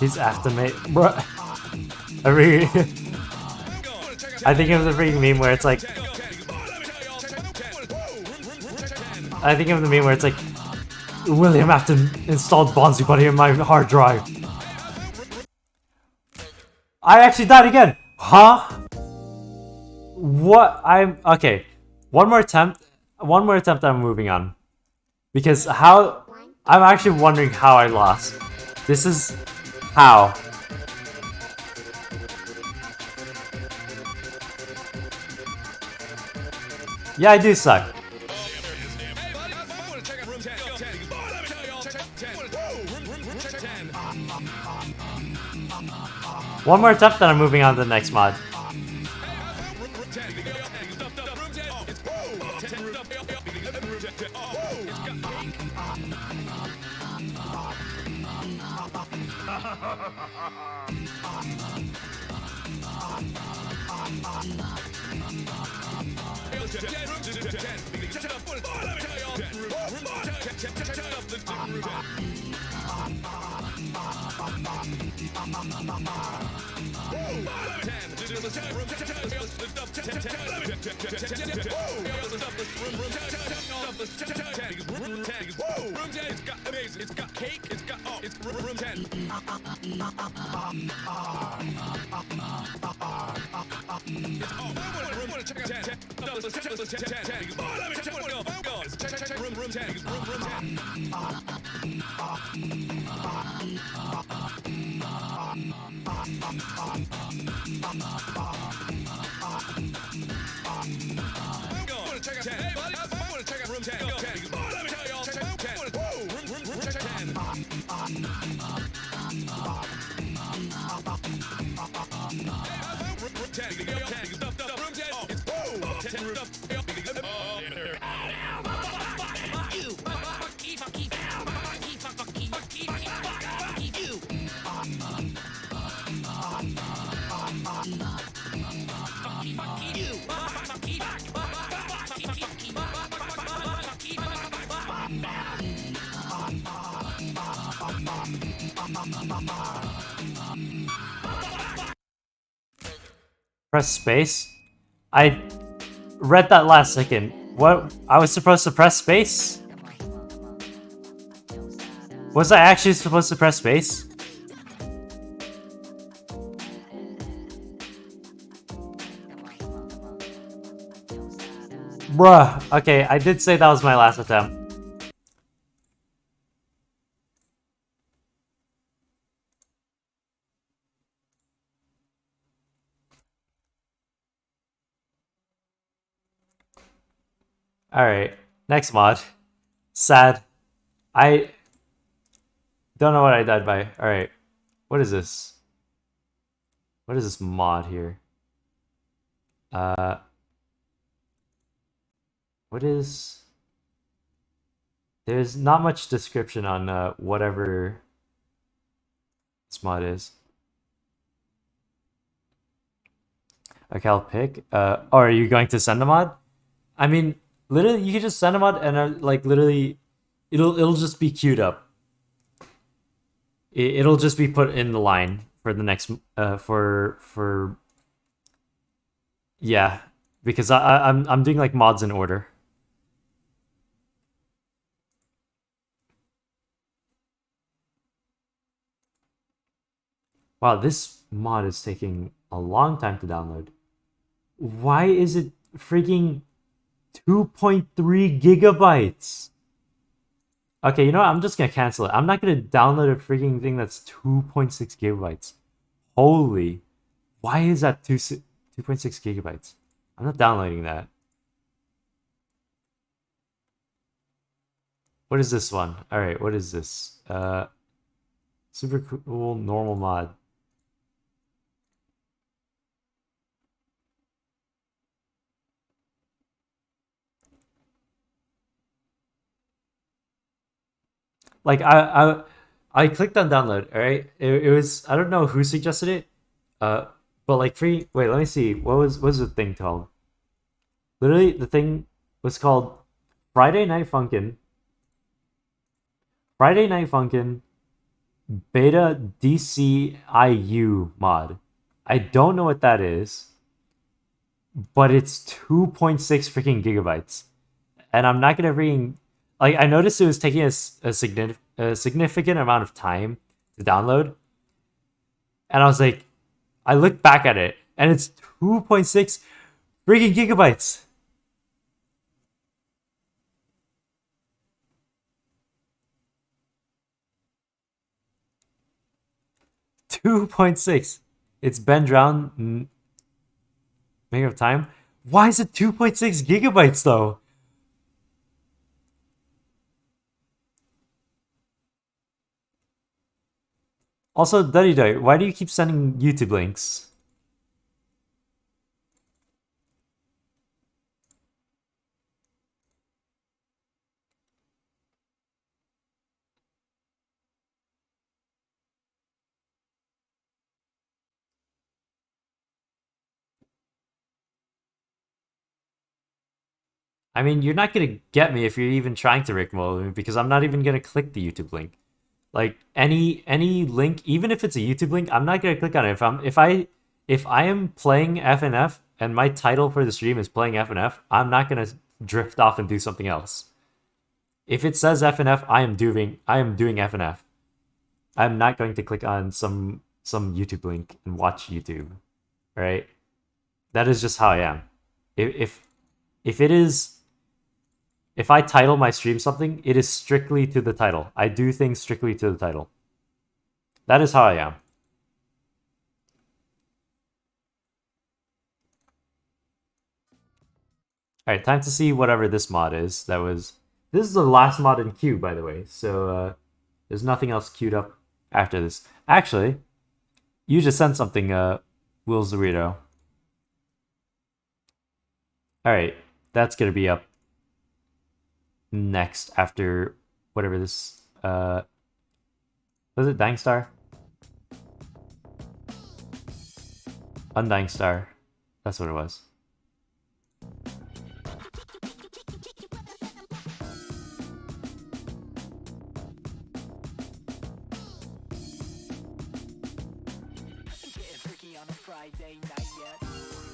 He's after me, bruh. I think of the freaking meme where it's like. I think of the meme where it's like, William Afton installed Bonzi Buddy in my hard drive. I actually died again! Huh? What? Okay. One more attempt I'm moving on. Because how... I'm actually wondering how I lost. This is... how. Yeah, I do suck. One more attempt, then I'm moving on to the next mod. Press space? I read that last second. What? I was supposed to press space? Was I actually supposed to press space? Bruh. Okay, I did say that was my last attempt. Alright, next mod. Sad. I don't know what I died by. Alright, what is this? What is this mod here? What is... There's not much description on whatever this mod is. Okay, I'll pick. Oh, are you going to send a mod? I mean, literally, you can just send a mod and like literally, it'll just be queued up. It'll just be put in the line for the next for yeah, because I'm doing like mods in order. Wow, this mod is taking a long time to download. Why is it freaking 2.3 gigabytes? Okay, you know what? I'm just gonna cancel it. I'm not gonna download a freaking thing that's 2.6 gigabytes. Holy. Why is that 2.6 gigabytes? I'm not downloading that. What is this one? Alright, what is this? Super cool normal mod. Like I clicked on download, alright? It was, I don't know who suggested it. But like free, wait, let me see. What was the thing called? Literally the thing was called Friday Night Funkin'. Friday Night Funkin' Beta DCIU mod. I don't know what that is, but it's 2.6 freaking gigabytes. And I'm not gonna freaking, like, I noticed it was taking a significant amount of time to download. And I was like, I looked back at it, and it's 2.6 freaking gigabytes. .6. It's been drowned. Make of time. Why is it 2.6 gigabytes though? Also, Duddy Duddy, why do you keep sending YouTube links? I mean, you're not gonna get me if you're even trying to rickroll me because I'm not even gonna click the YouTube link. Like any link, even if it's a YouTube link, I'm not gonna click on it. If I am playing FNF and my title for the stream is playing FNF, I'm not gonna drift off and do something else. If it says FNF, I am doing FNF. I'm not going to click on some YouTube link and watch YouTube, right? That is just how I am. If I title my stream something, it is strictly to the title. I do things strictly to the title. That is how I am. Alright, time to see whatever this mod is. This is the last mod in queue, by the way. So, there's nothing else queued up after this. Actually, you just sent something, Will Zorito. Alright, that's gonna be up next after whatever this was it Dying Star? Undying Star. That's what it was. Getting freaky on a Friday night yet.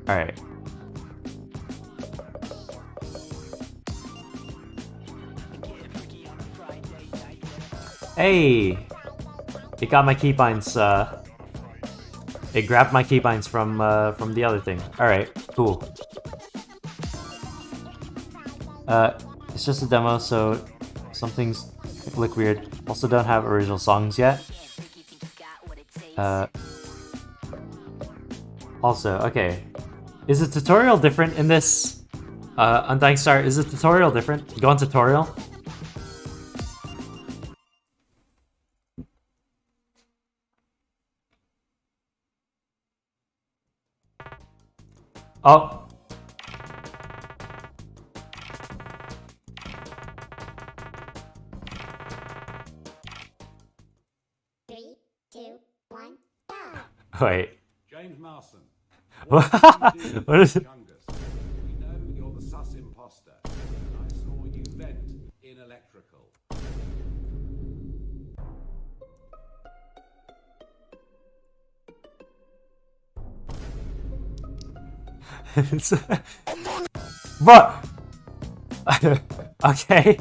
Alright. Hey! It got my keybinds, it grabbed my keybinds from the other thing. Alright, cool. It's just a demo, so some things look weird. Also don't have original songs yet. Also, okay. Is the tutorial different in this? Undying Star, is the tutorial different? Go on tutorial. Oh. Three, two, one, go! Wait. James Marston. What is it? Youngest. We know you're the sus imposter. I saw you vent in electrical. But okay.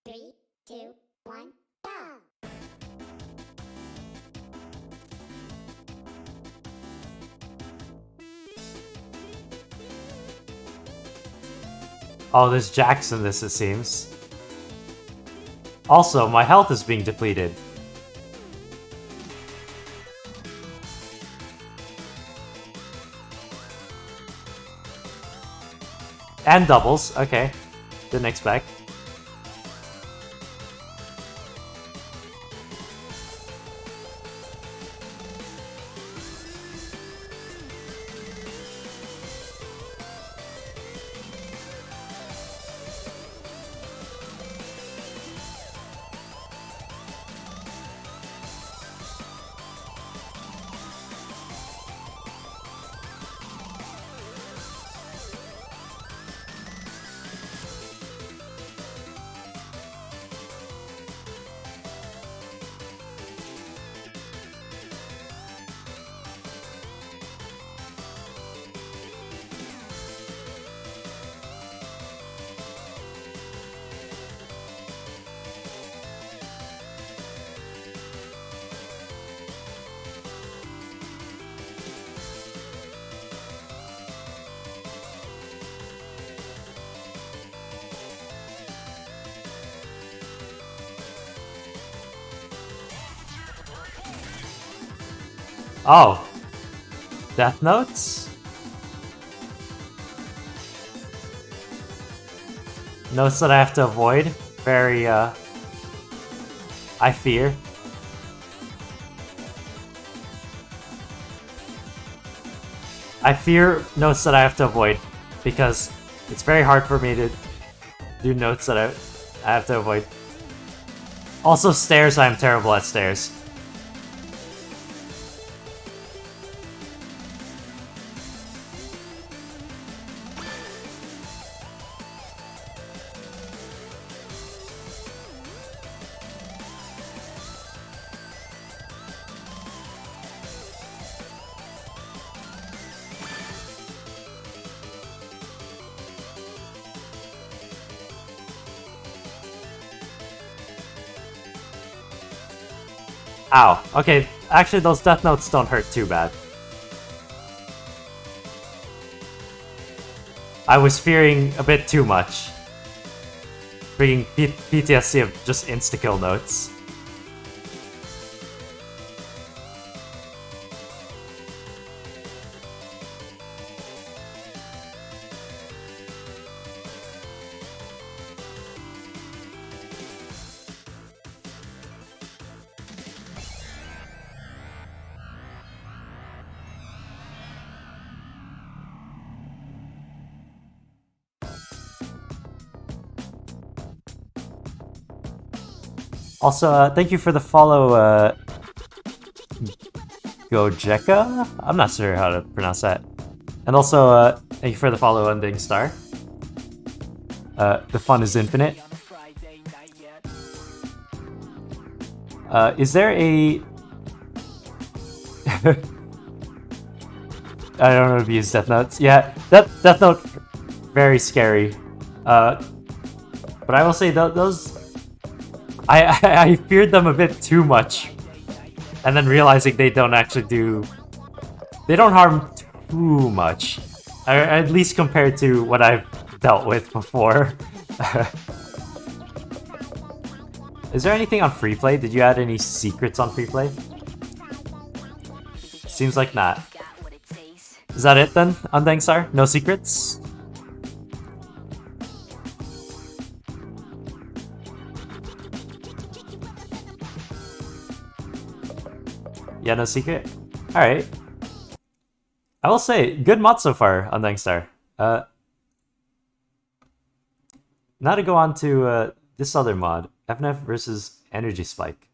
Three, two, one, go! Oh, there's Jax in this, it seems. Also, my health is being depleted. And doubles, okay. Didn't expect. Oh. Death Notes? Notes that I have to avoid. Very, I fear. I fear notes that I have to avoid, because it's very hard for me to do notes that I have to avoid. Also stairs, I'm terrible at stairs. Ow. Okay, actually those death notes don't hurt too bad. I was fearing a bit too much. Freaking PTSD of just insta-kill notes. Also, thank you for the follow, Gojeka? I'm not sure how to pronounce that. And also, thank you for the follow, Undying Star. The fun is infinite. Is there a... I don't know if you use Death Notes. Yeah, Death Note, very scary. But I will say, those... I feared them a bit too much, and then realizing they don't actually do... They don't harm too much, at least compared to what I've dealt with before. Is there anything on free play? Did you add any secrets on free play? Seems like not. Is that it then, Undying Star? No secrets? Yeah, no secret? Alright. I will say, good mod so far, Undying Star. Now to go on to this other mod, FNF versus Energy Spike.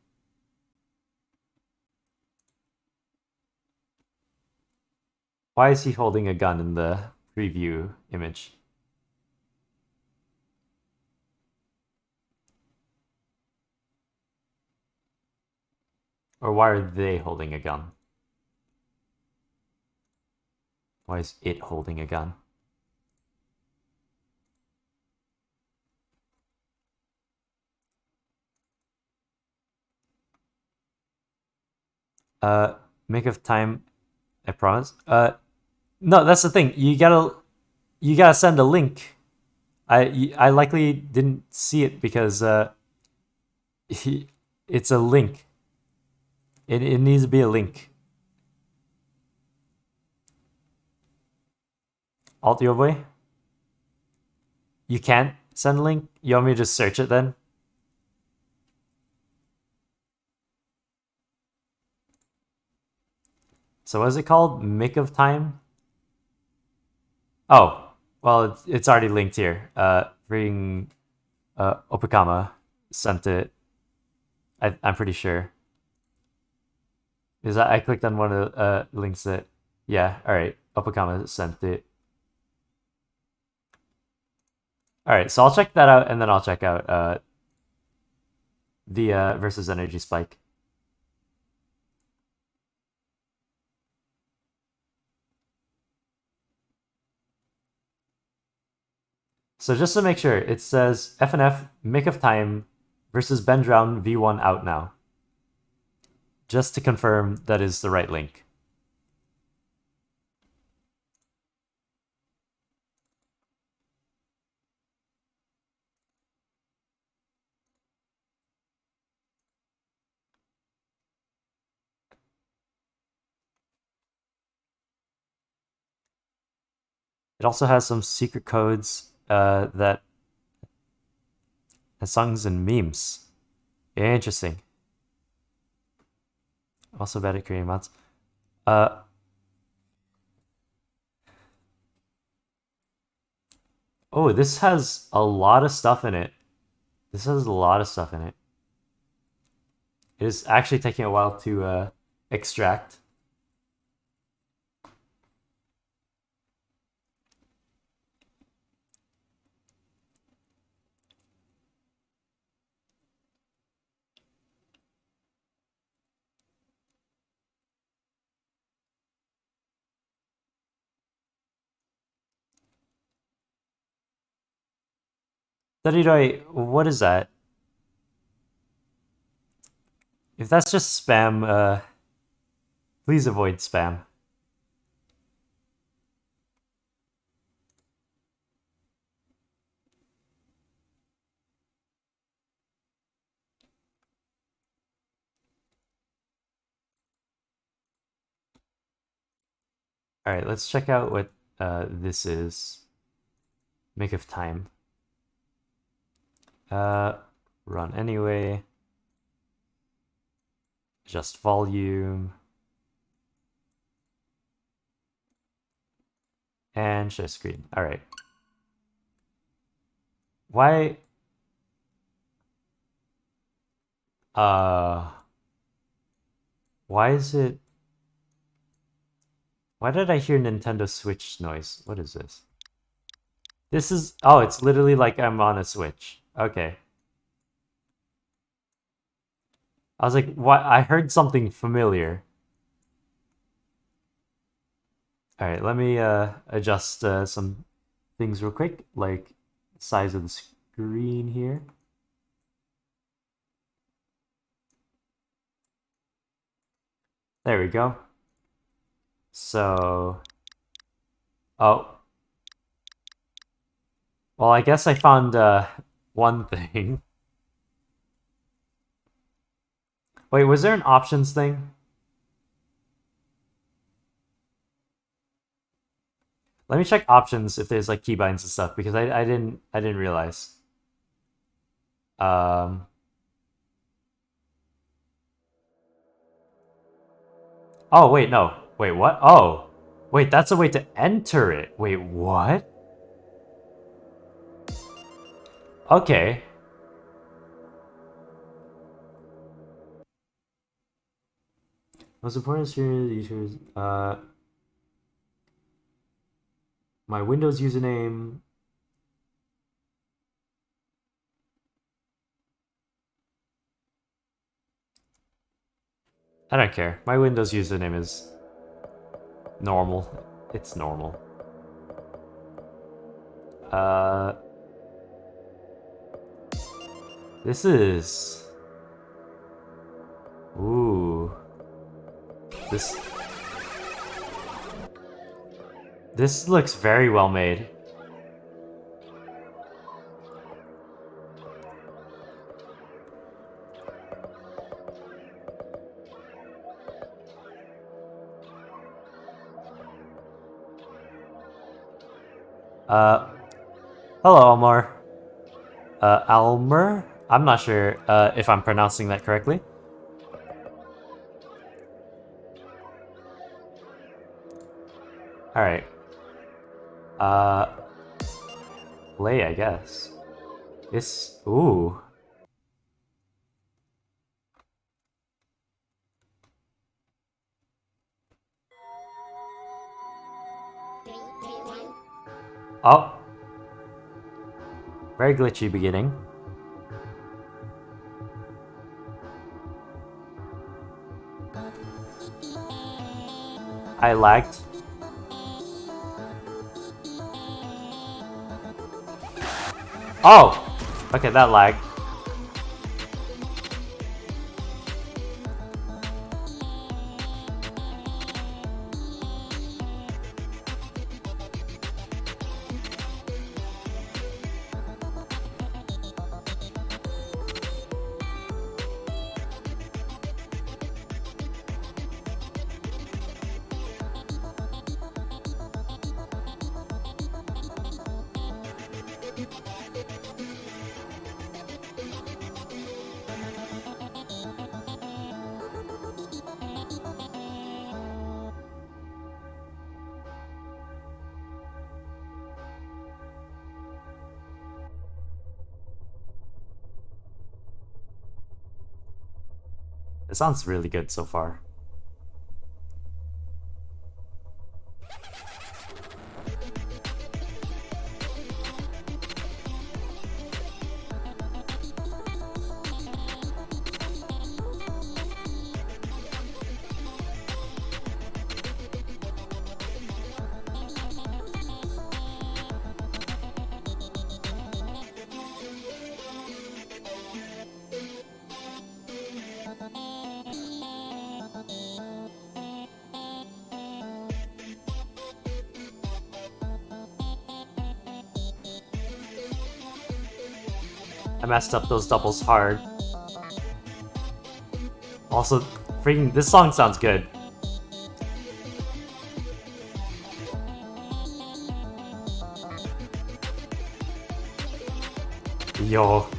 Why is he holding a gun in the preview image? Or why are they holding a gun? Why is it holding a gun? Make of time, I promise. No, that's the thing. You gotta send a link. I likely didn't see it because it's a link. It needs to be a link. Alt your boy. You can't send a link. You want me to just search it then? So what is it called? Mick of Time? Oh, well, it's already linked here. Freaking Opakama sent it. I'm pretty sure. Is that I clicked on one of the links that... Yeah, alright. Opakama sent it. Alright, so I'll check that out, and then I'll check out the versus Energy Spike. So just to make sure, it says FNF Mick of Time versus Ben Drown V1 out now. Just to confirm that is the right link. It also has some secret codes that has songs and memes. Interesting. Also bad at creating mods. Oh, this has a lot of stuff in it. This has a lot of stuff in it. It is actually taking a while to extract. Dariroy, what is that? If that's just spam, please avoid spam. Alright, let's check out what this is. Make of time. Run anyway. Adjust volume. And share screen. Alright. Why? Why is it? Why did I hear Nintendo Switch noise? What is this? This is... Oh, it's literally like I'm on a Switch. Okay. I was like, what? I heard something familiar. Alright, let me adjust some things real quick, like size of the screen here. There we go. So... Oh. Well, I guess I found one thing. Wait, was there an options thing? Let me check options if there's like keybinds and stuff because I didn't realize. Oh wait, no. Wait, what? Oh. Wait, that's a way to enter it. Wait, what? Okay. Most important users, my Windows username. I don't care. My Windows username is normal. It's normal. This is... Ooh. This looks very well made. Hello, Almar. Almer? I'm not sure if I'm pronouncing that correctly. Alright. Play, I guess. This... Ooh. Oh. Very glitchy beginning. I lagged. Oh! Okay, that lagged. It sounds really good so far. I messed up those doubles hard. Also, freaking, this song sounds good. Yo.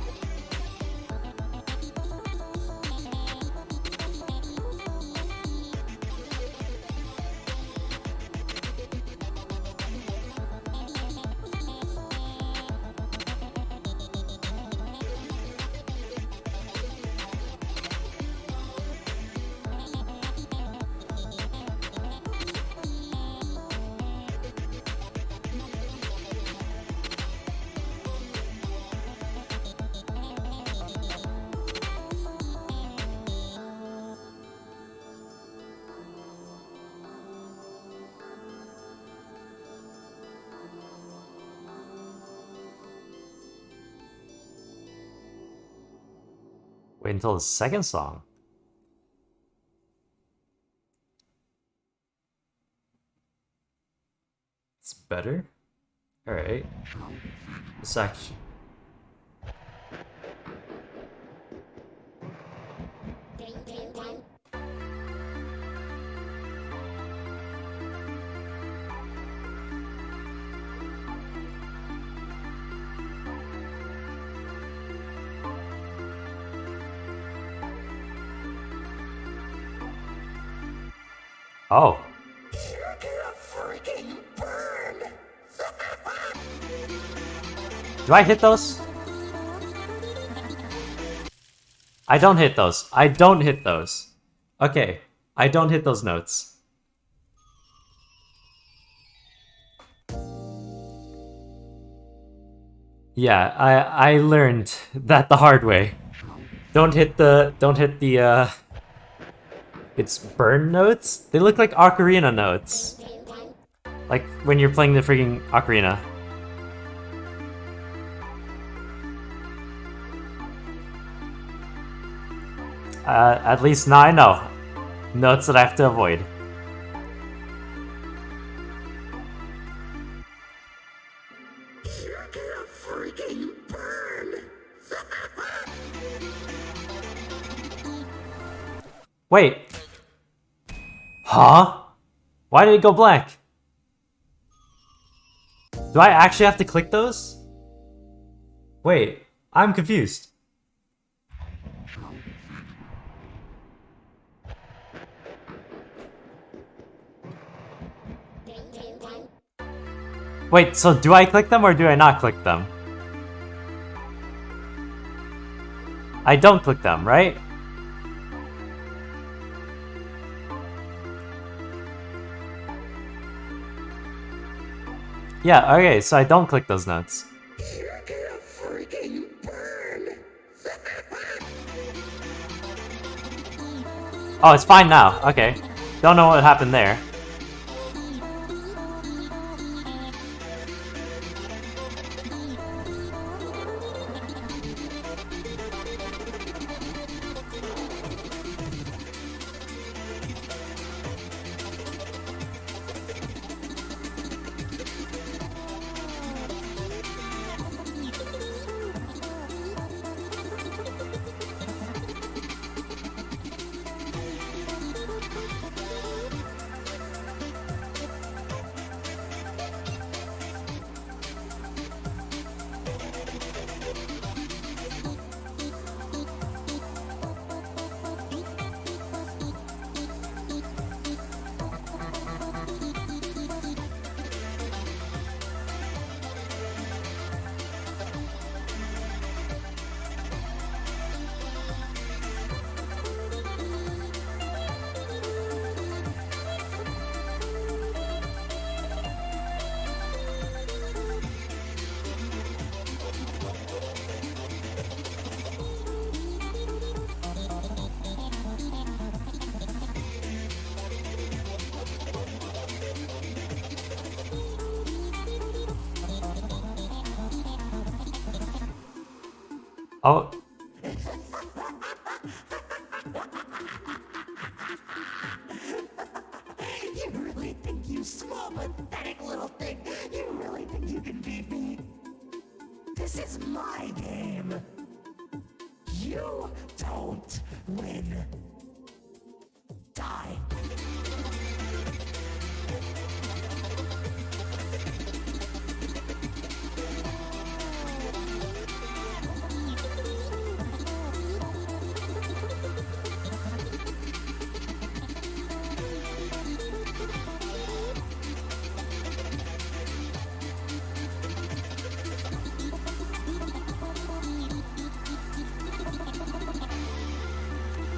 Wait until the second song. It's better? Alright. This actually... Oh. Do I hit those? I don't hit those. I don't hit those. Okay. I don't hit those notes. Yeah, I learned that the hard way. Don't hit the it's burn notes? They look like ocarina notes. Like when you're playing the freaking ocarina. At least now I know. Notes that I have to avoid. Wait. Huh? Why did it go blank? Do I actually have to click those? Wait, I'm confused. Wait, so do I click them or do I not click them? I don't click them, right? Yeah, okay, so I don't click those notes. Oh, it's fine now. Okay. Don't know what happened there. Oh. You really think, you small, pathetic little thing, you really think you can beat me? This is my game. You don't win. Die.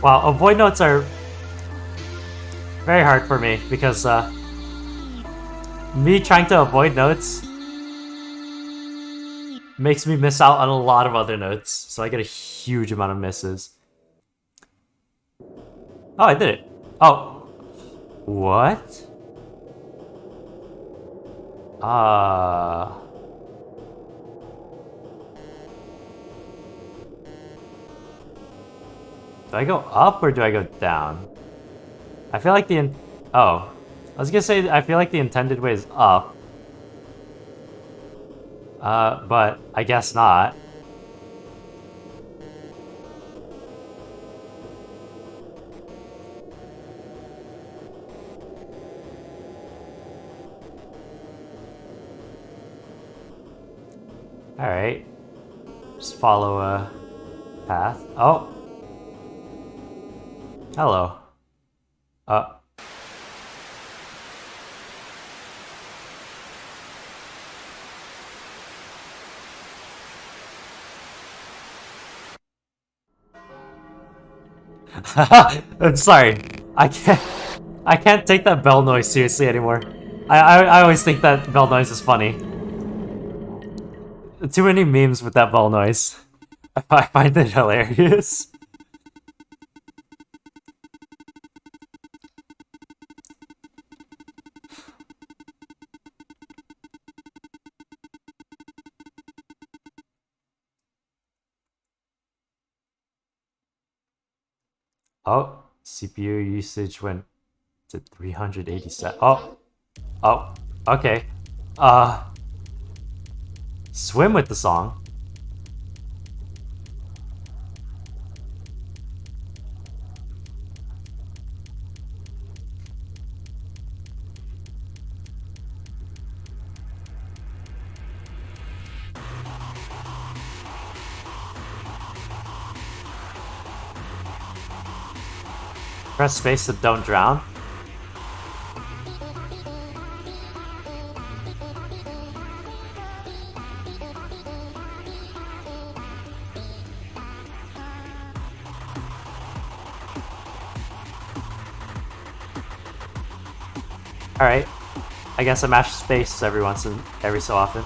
Wow, avoid notes are very hard for me because me trying to avoid notes makes me miss out on a lot of other notes, so I get a huge amount of misses. Oh, I did it. Oh. What? Do I go up or do I go down? I feel like oh. I was gonna say, I feel like the intended way is up. But I guess not. Alright. Just follow a path. Oh! Hello. I'm sorry. I can't take that bell noise seriously anymore. I always think that bell noise is funny. Too many memes with that bell noise. I find it hilarious. Oh, CPU usage went to 387. Oh, okay. Swim with the song. Press space to don't drown. Alright. I guess I mash space every so often.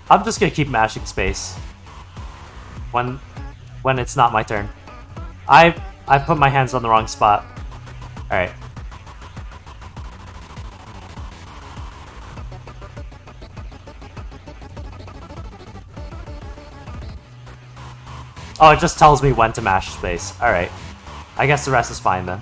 I'm just gonna keep mashing space when it's not my turn. I put my hands on the wrong spot. All right. Oh, it just tells me when to mash space. All right. I guess the rest is fine then.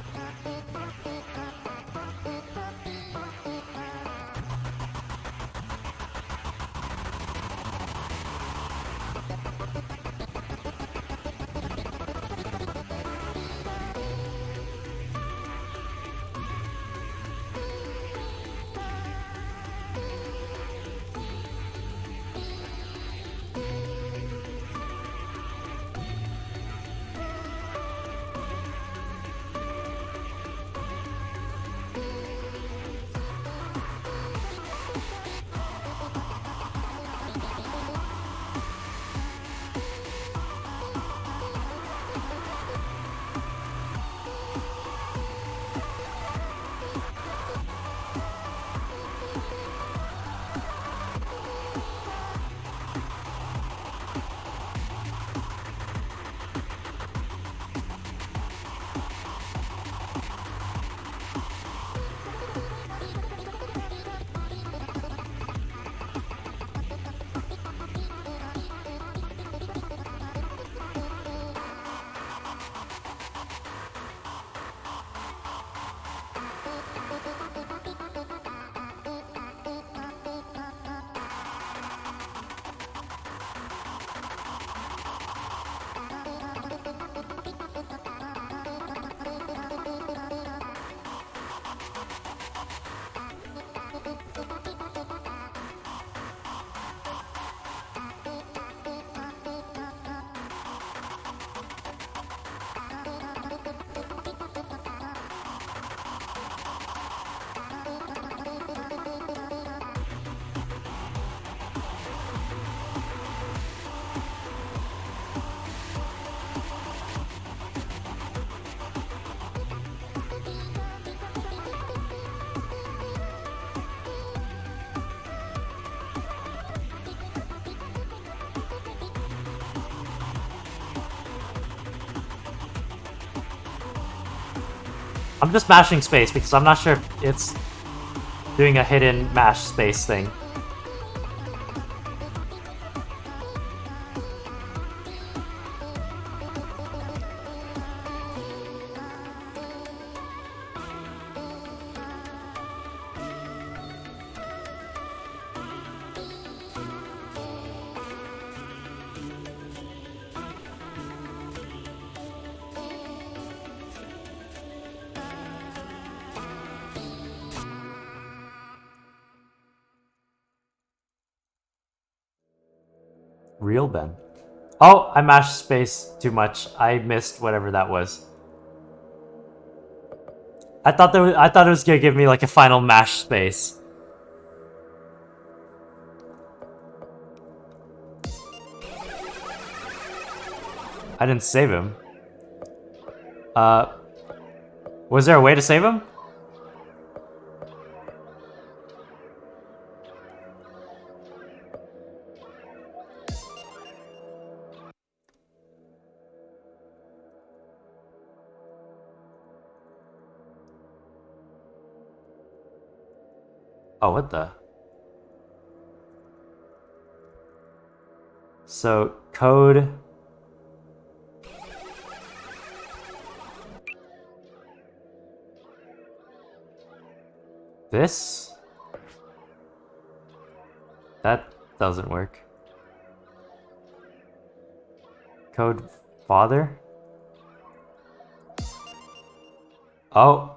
I'm just mashing space because I'm not sure if it's doing a hidden mash space thing. Real Ben. Oh, I mashed space too much. I missed whatever that was. I thought it was gonna give me like a final mash space. I didn't save him. Was there a way to save him? Oh, what the? So, code... This? That doesn't work. Code father? Oh.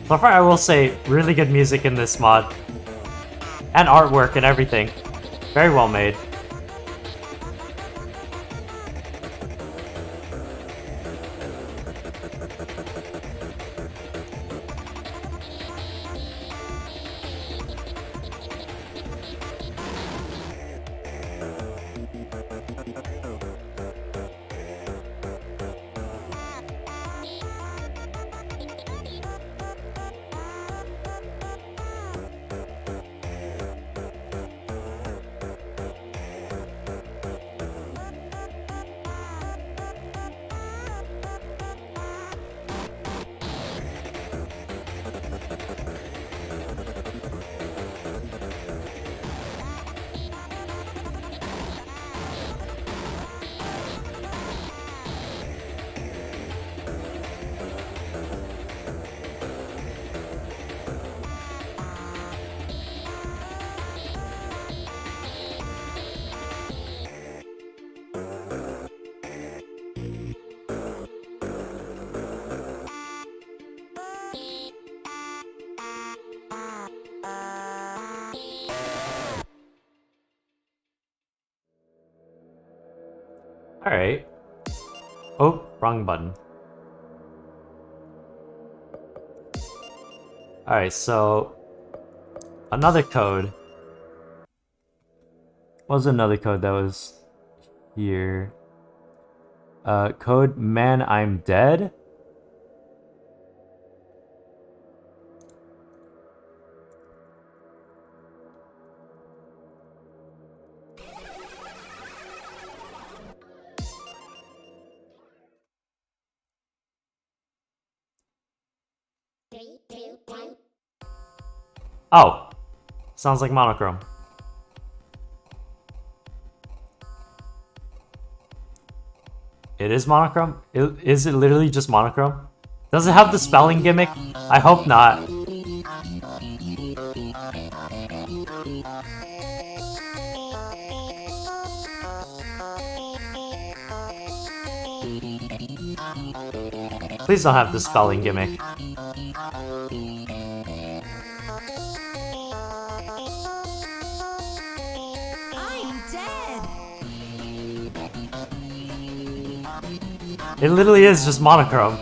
So far, I will say, really good music in this mod. And artwork and everything. Very well made. Alright. Oh, wrong button. Alright, so... Another code. What was another code that was here? Code Man I'm Dead? Oh, sounds like monochrome. It is monochrome? Is it literally just monochrome? Does it have the spelling gimmick? I hope not. Please don't have the spelling gimmick. I'm dead. It literally is just monochrome.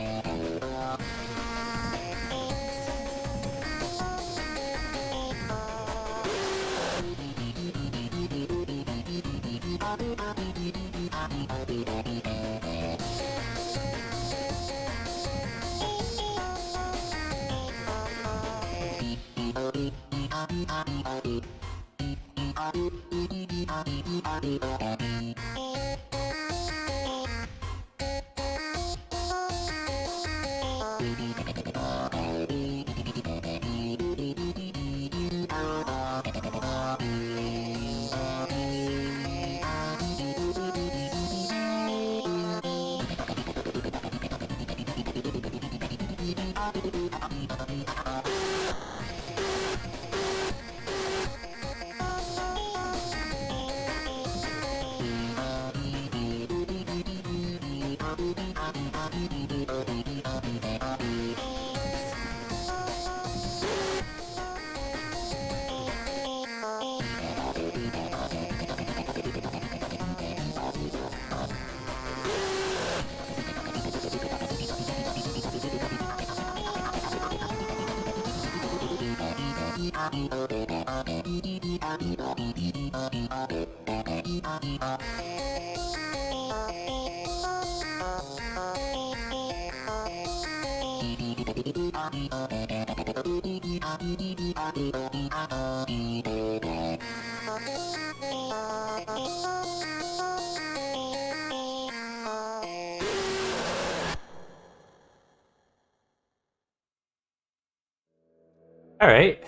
Alright.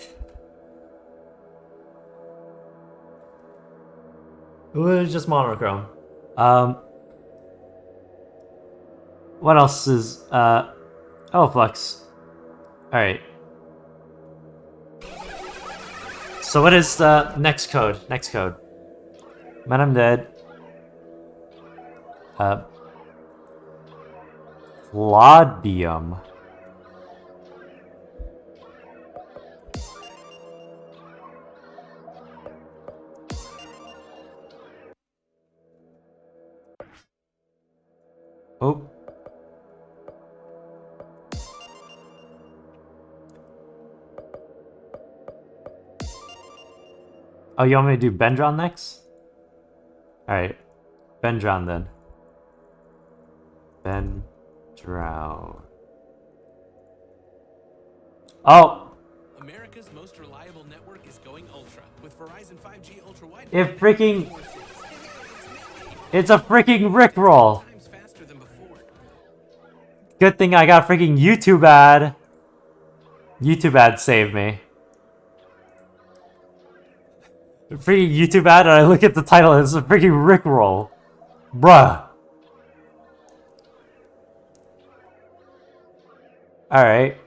It was just monochrome. What else is, oh, Flux. Alright. So what is the next code? Next code. Man, I'm dead. Claudium. Oh. Oh, you want me to do Bendron next? Alright. Bendron then. Bendron. Oh! America's most reliable network is going ultra with Verizon 5G ultra wide. It freaking... It's a freaking Rickroll! Good thing I got freaking YouTube ad. YouTube ad saved me. Freaking YouTube ad, and I look at the title, and it's a freaking Rickroll. Bruh. Alright.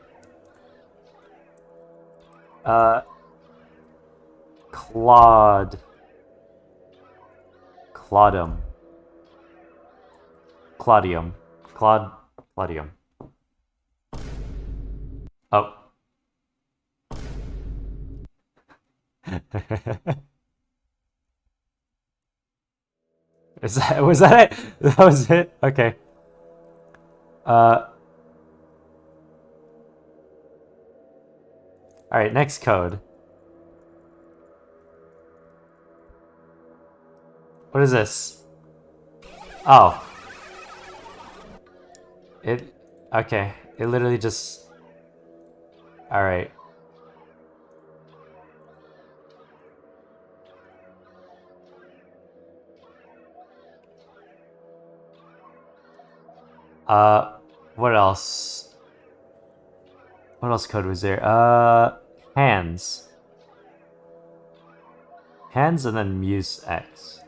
Claudium. Claudium. Oh. Was that it? That was it? Okay. Alright, next code. What is this? Oh. Okay. It literally just... Alright. What else? What else code was there? Hands. Hands and then Muse X.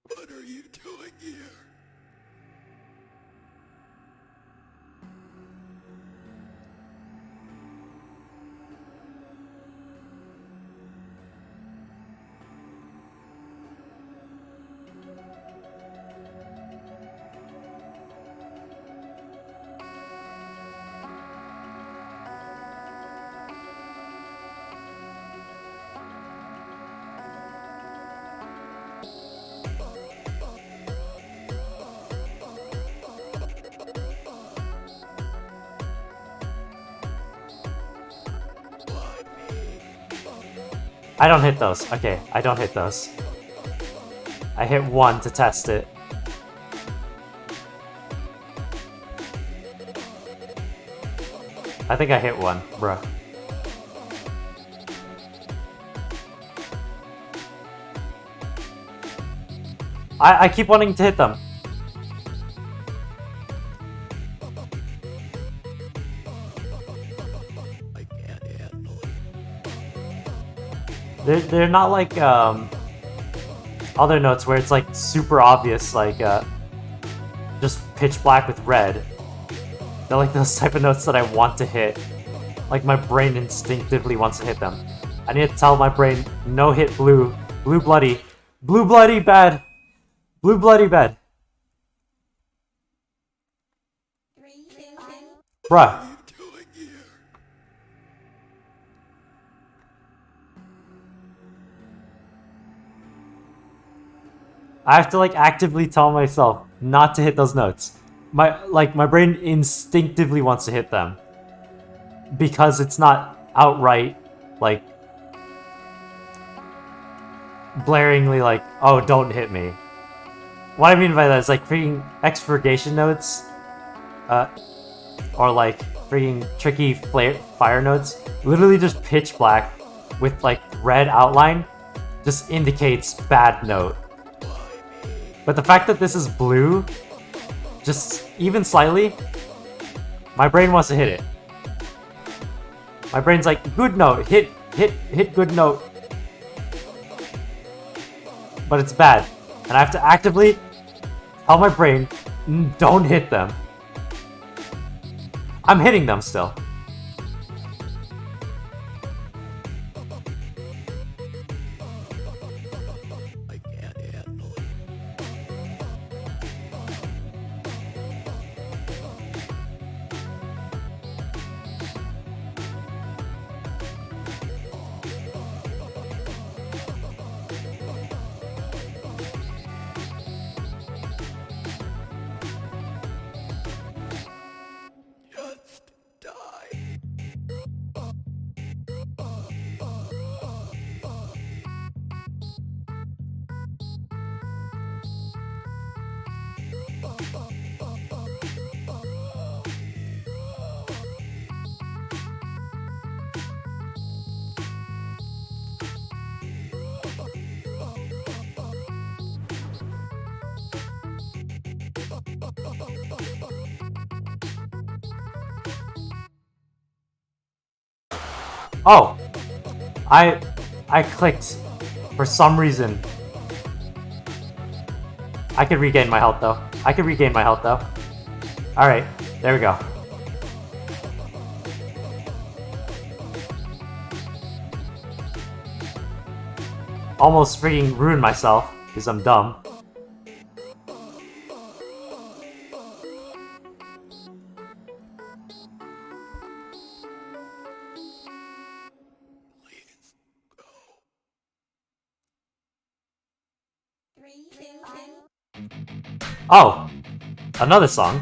What are you doing here? I don't hit those. Okay, I don't hit those. I hit one to test it. I think I hit one, bruh. I keep wanting to hit them. They're not like other notes where it's like super obvious, like just pitch black with red. They're like those type of notes that I want to hit. Like my brain instinctively wants to hit them. I need to tell my brain, no hit blue. Blue bloody. Blue bloody bad. Blue bloody bad. Bruh. I have to like actively tell myself not to hit those notes. My brain instinctively wants to hit them. Because it's not outright like blaringly like, oh, don't hit me. What I mean by that is like freaking expurgation notes, or like freaking tricky fire notes, literally just pitch black with like red outline, just indicates bad note. But the fact that this is blue, just even slightly, my brain wants to hit it. My brain's like, good note, hit good note. But it's bad. And I have to actively tell my brain, don't hit them. I'm hitting them still. Oh, I clicked for some reason. I could regain my health though. Alright, there we go. Almost freaking ruined myself because I'm dumb. Oh, another song.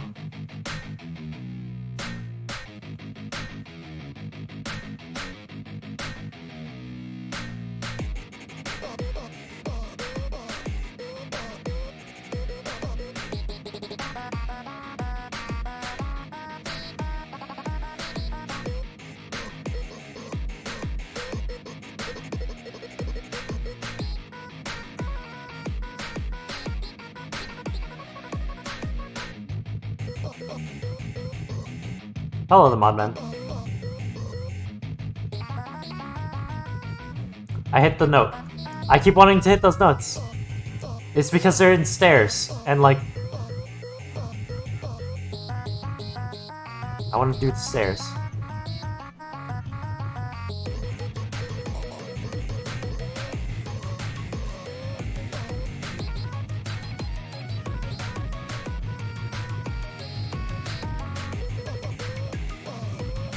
Hello, the Modman. I hit the note. I keep wanting to hit those notes. It's because they're in stairs, and like... I want to do the stairs.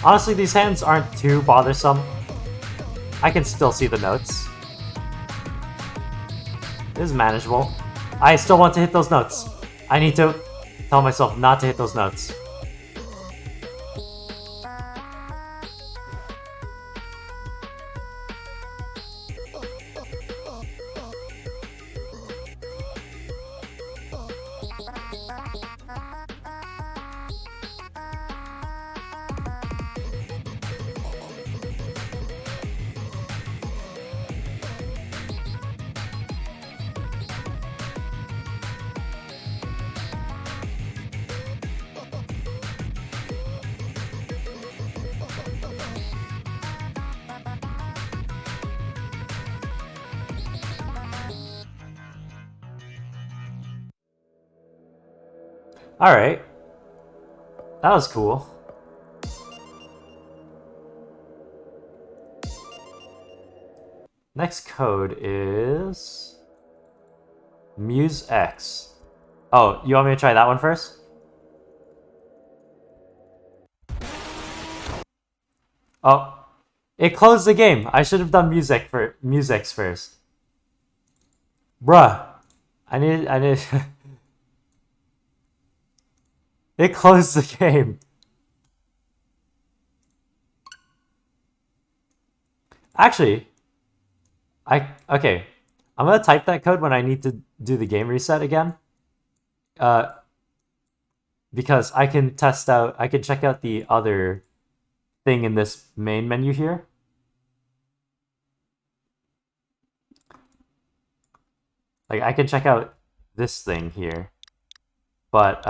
Honestly, these hands aren't too bothersome. I can still see the notes. This is manageable. I still want to hit those notes. I need to tell myself not to hit those notes. Alright. That was cool. Next code is Muse X. Oh, you want me to try that one first? Oh, it closed the game. I should have done Music first. Bruh. I need It closed the game. Actually, okay. I'm gonna type that code when I need to do the game reset again. Because I can check out the other thing in this main menu here. Like, I can check out this thing here. But,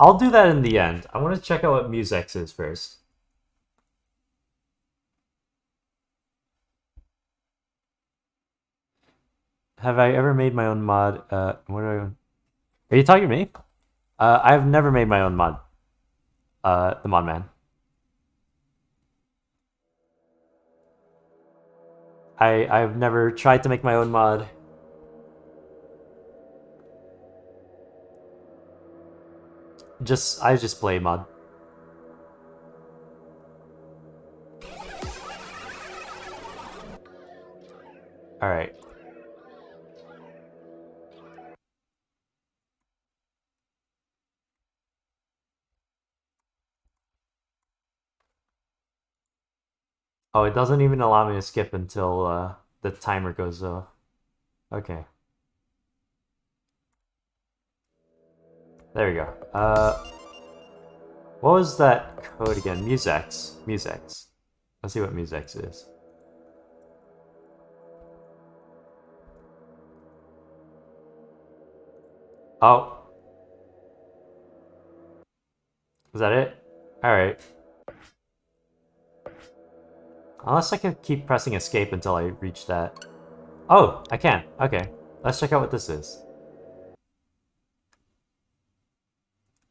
I'll do that in the end. I want to check out what MuseX is first. Have I ever made my own mod? What do I... Are you talking to me? I've never made my own mod. The Mod Man. I've never tried to make my own mod. I just play mod. All right. Oh, it doesn't even allow me to skip until the timer goes off. Okay. There we go. What was that code again? MuseX. MuseX. Let's see what MuseX is. Oh. Is that it? Alright. Unless I can keep pressing escape until I reach that. Oh, I can. Okay. Let's check out what this is.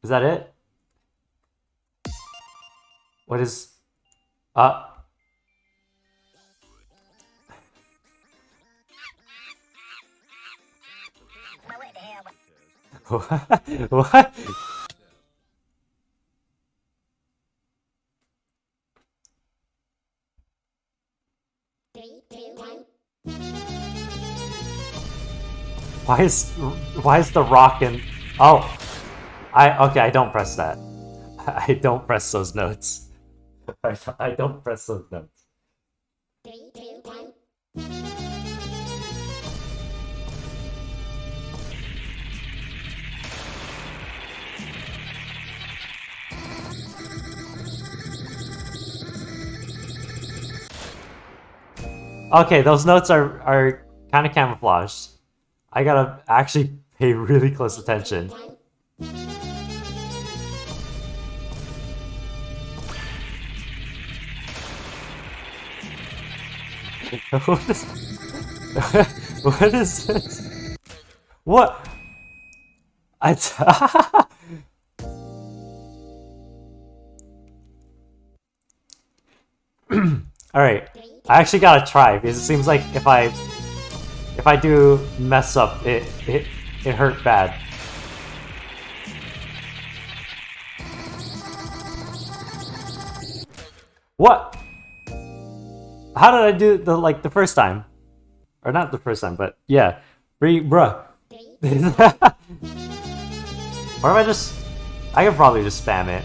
Is that it? What is... What? What? Why is the rock in... Oh! Okay, I don't press that. I don't press those notes. I don't press those notes. Okay, those notes are kind of camouflaged. I gotta actually pay really close attention. What is this? What? Alright. I actually gotta try because it seems like if I do mess up, it hurt bad. What? How did I do the first time? Or not the first time, but yeah. Bruh. Or if I could probably just spam it.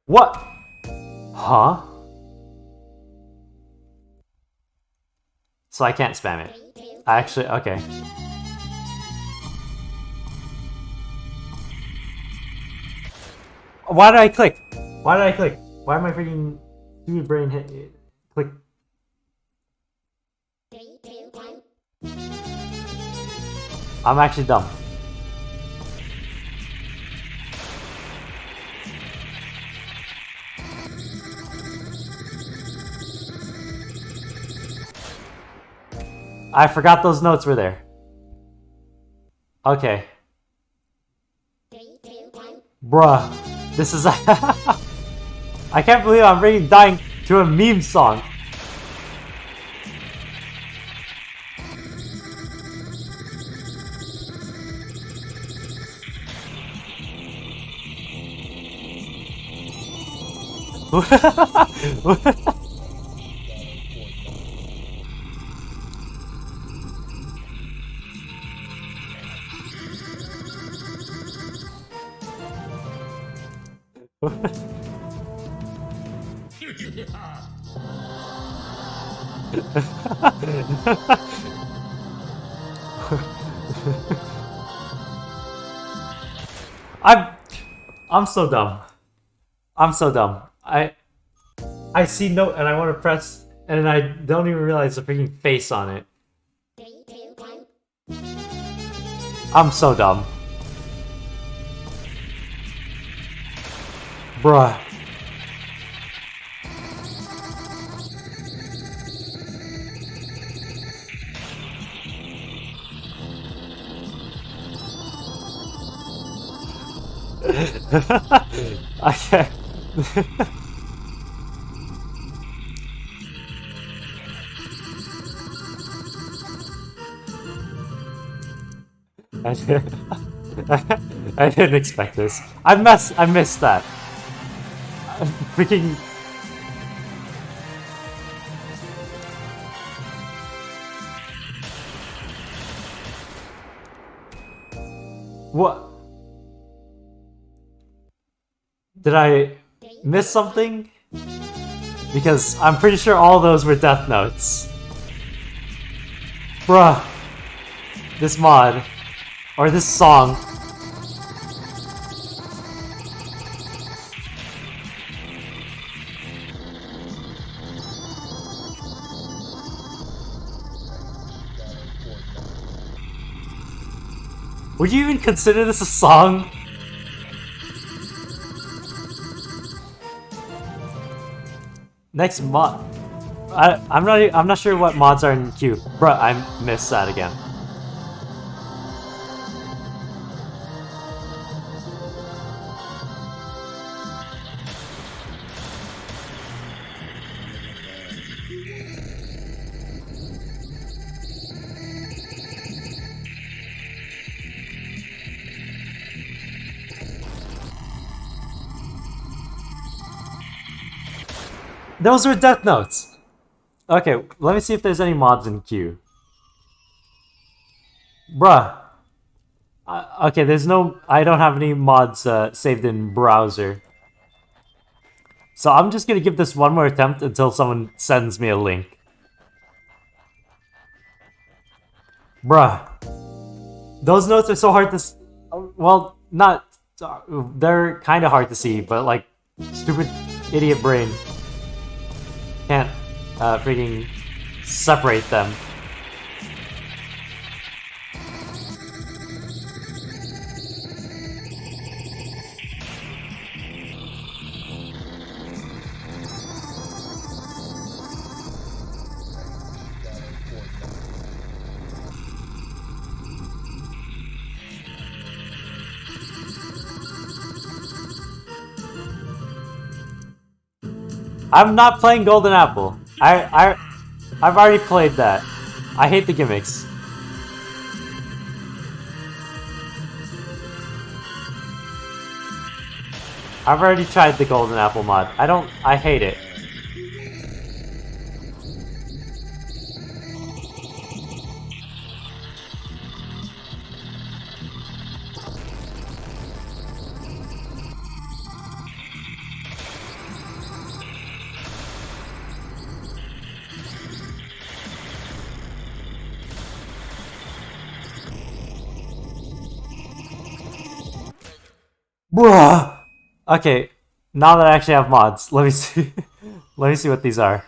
What? Huh? So I can't spam it. Actually, okay. Why did I click? Why did I click? Why am I freaking stupid brain hit click? I'm actually dumb. I forgot those notes were there. Okay. Bruh. This is... I can't believe I'm really dying to a meme song. I'm so dumb. I'm so dumb. I see note and I want to press and I don't even realize the freaking face on it. I'm so dumb. Bruh. I can't. I didn't expect this. I missed that. Freaking. What? Did I miss something? Because I'm pretty sure all those were death notes. Bruh. This mod. Or this song. Would you even consider this a song? Next mod. I'm not sure what mods are in queue. Bruh, I missed that again. Those were death notes. Okay, let me see if there's any mods in queue. Bruh. Okay, there's no... I don't have any mods saved in browser. So I'm just gonna give this one more attempt until someone sends me a link. Bruh. Those notes are so hard to... Well, not... They're kind of hard to see, but like... Stupid idiot brain can't freaking separate them. I'm not playing Golden Apple. I've already played that. I hate the gimmicks. I've already tried the Golden Apple mod. I hate it. Bruh! Okay, now that I actually have mods, let me see. Let me see what these are.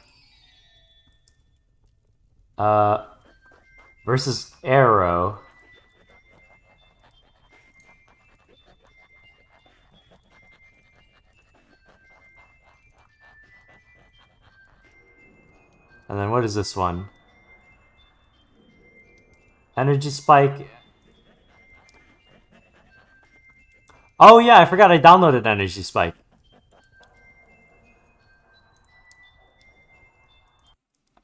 Versus Arrow. And then what is this one? Energy Spike. Oh yeah, I forgot I downloaded Energy Spike.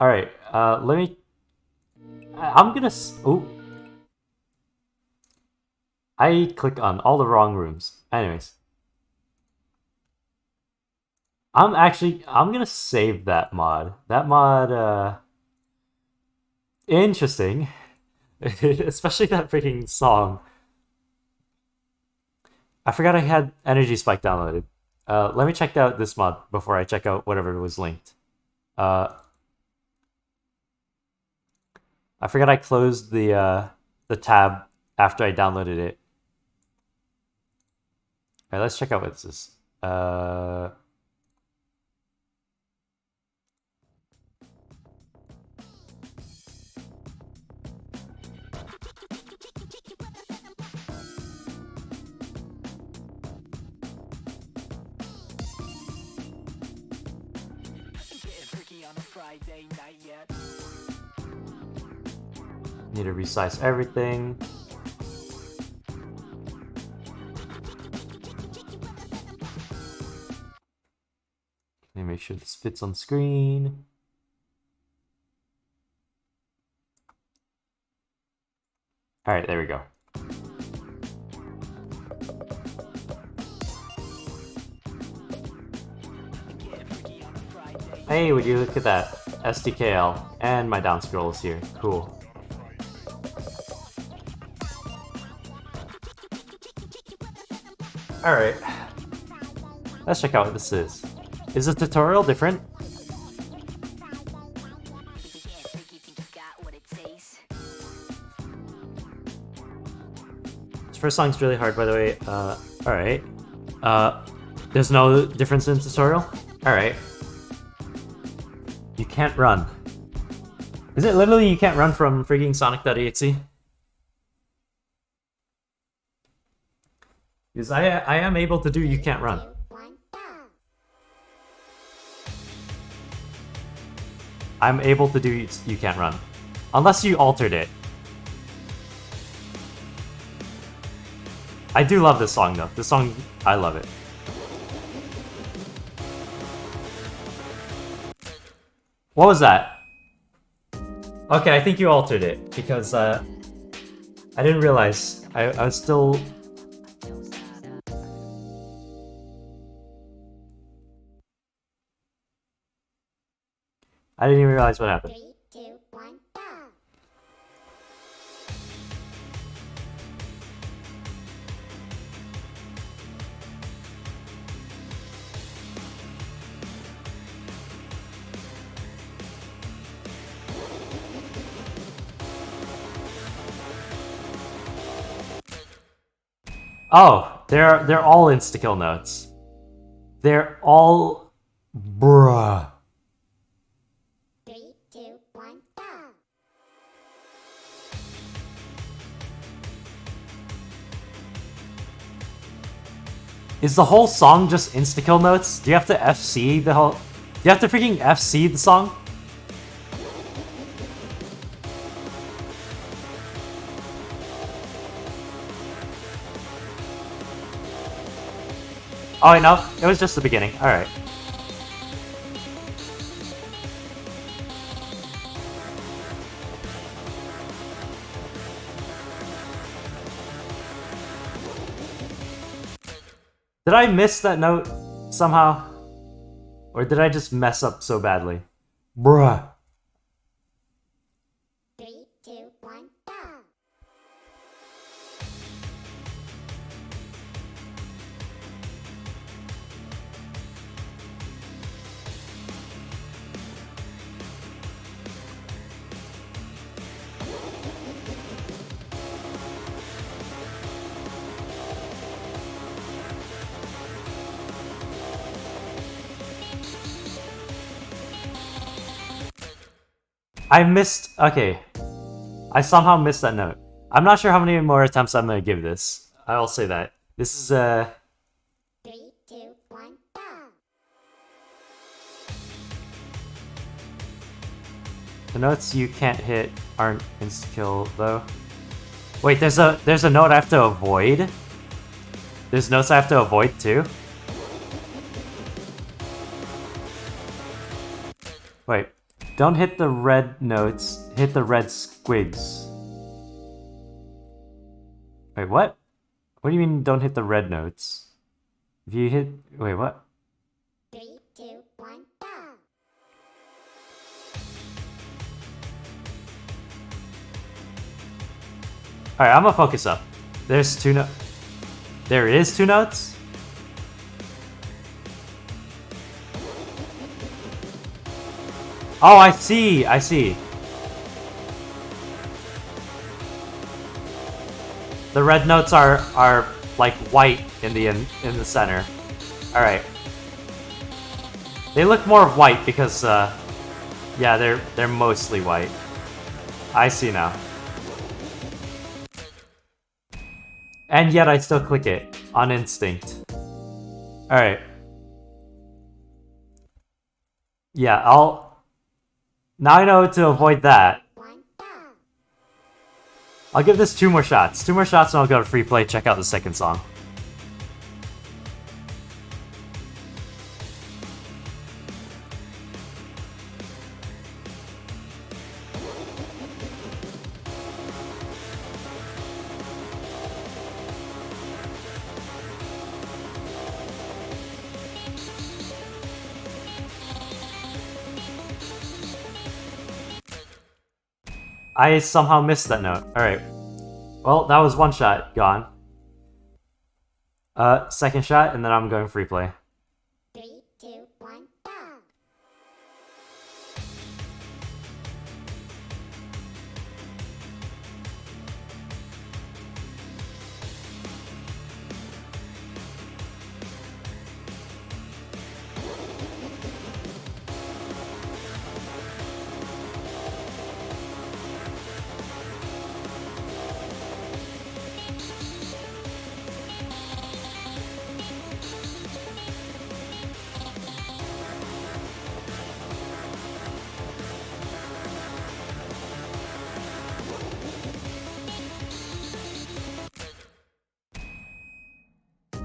Alright, let me... I'm gonna... Oh. I click on all the wrong rooms. Anyways. I'm gonna save that mod. That mod, interesting. Especially that freaking song. I forgot I had Energy Spike downloaded. Let me check out this mod before I check out whatever was linked. I forgot I closed the tab after I downloaded it. Alright, let's check out what this is. Need to resize everything. Let me make sure this fits on screen. Alright, there we go. Hey, would you look at that? SDKL. And my down scroll is here. Cool. Alright. Let's check out what this is. Is the tutorial different? This first song's really hard, by the way. Alright. There's no difference in tutorial? Alright. You can't run. Is it literally you can't run from freaking Sonic.exe? Because I am able to do you can't run. I'm able to do you can't run. Unless you altered it. I do love this song though. This song, I love it. What was that? Okay, I think you altered it because I didn't realize. I was still... I didn't even realize what happened. 3, 2, 1, go! Oh, they're all insta-kill notes. They're all... Bruh. 3, 2, 1, go! Is the whole song just insta-kill notes? Do you have to FC the whole... Do you have to freaking FC the song? Oh, wait, no. It was just the beginning. Alright. Did I miss that note somehow? Or did I just mess up so badly? Bruh. 3, 2, 1, go! I missed. Okay. I somehow missed that note. I'm not sure how many more attempts I'm gonna give this. I'll say that. This is 3, 2, 1, go! the notes you can't hit aren't insta-kill though. Wait, there's a note I have to avoid? There's notes I have to avoid too? Wait, don't hit the red notes, hit the red squigs. Wait, what? What do you mean don't hit the red notes? If you hit... Wait, what? 3, 2, 1, go! Alright, I'm gonna focus up. There's two notes. There is two notes? Oh, I see! I see. The red notes are like white in the center. All right. They look more white because yeah, they're mostly white. I see now. And yet I still click it on instinct. All right. Yeah, now I know to avoid that. I'll give this 2 more shots. 2 more shots and I'll go to free play, check out the second song. I somehow missed that note. Alright. Well, that was 1 shot gone. Second shot, and then I'm going free play. 3, 2, 1, go!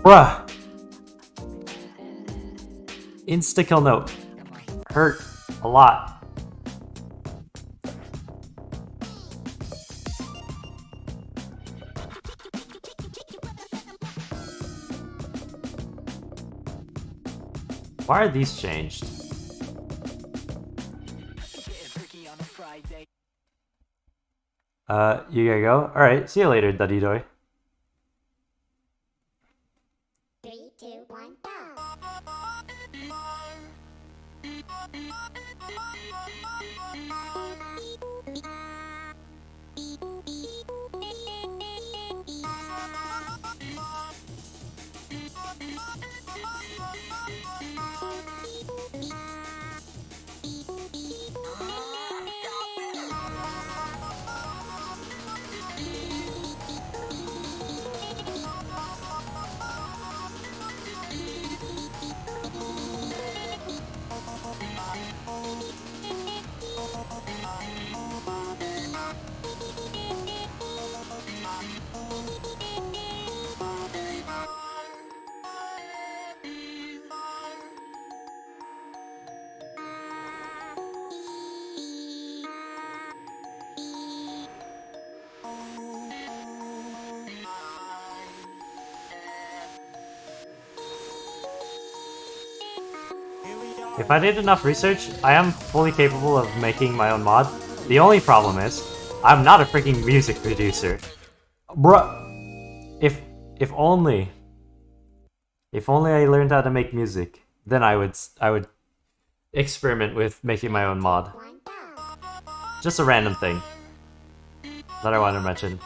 Bruh! Insta-kill note. Hurt a lot. Why are these changed? You gotta go? Alright, see you later, Duddy Doy. 3, 2, 1, go! If I did enough research, I am fully capable of making my own mod. The only problem is, I'm not a freaking music producer. Bruh! If only I learned how to make music, then I would experiment with making my own mod. Just a random thing that I want to mention.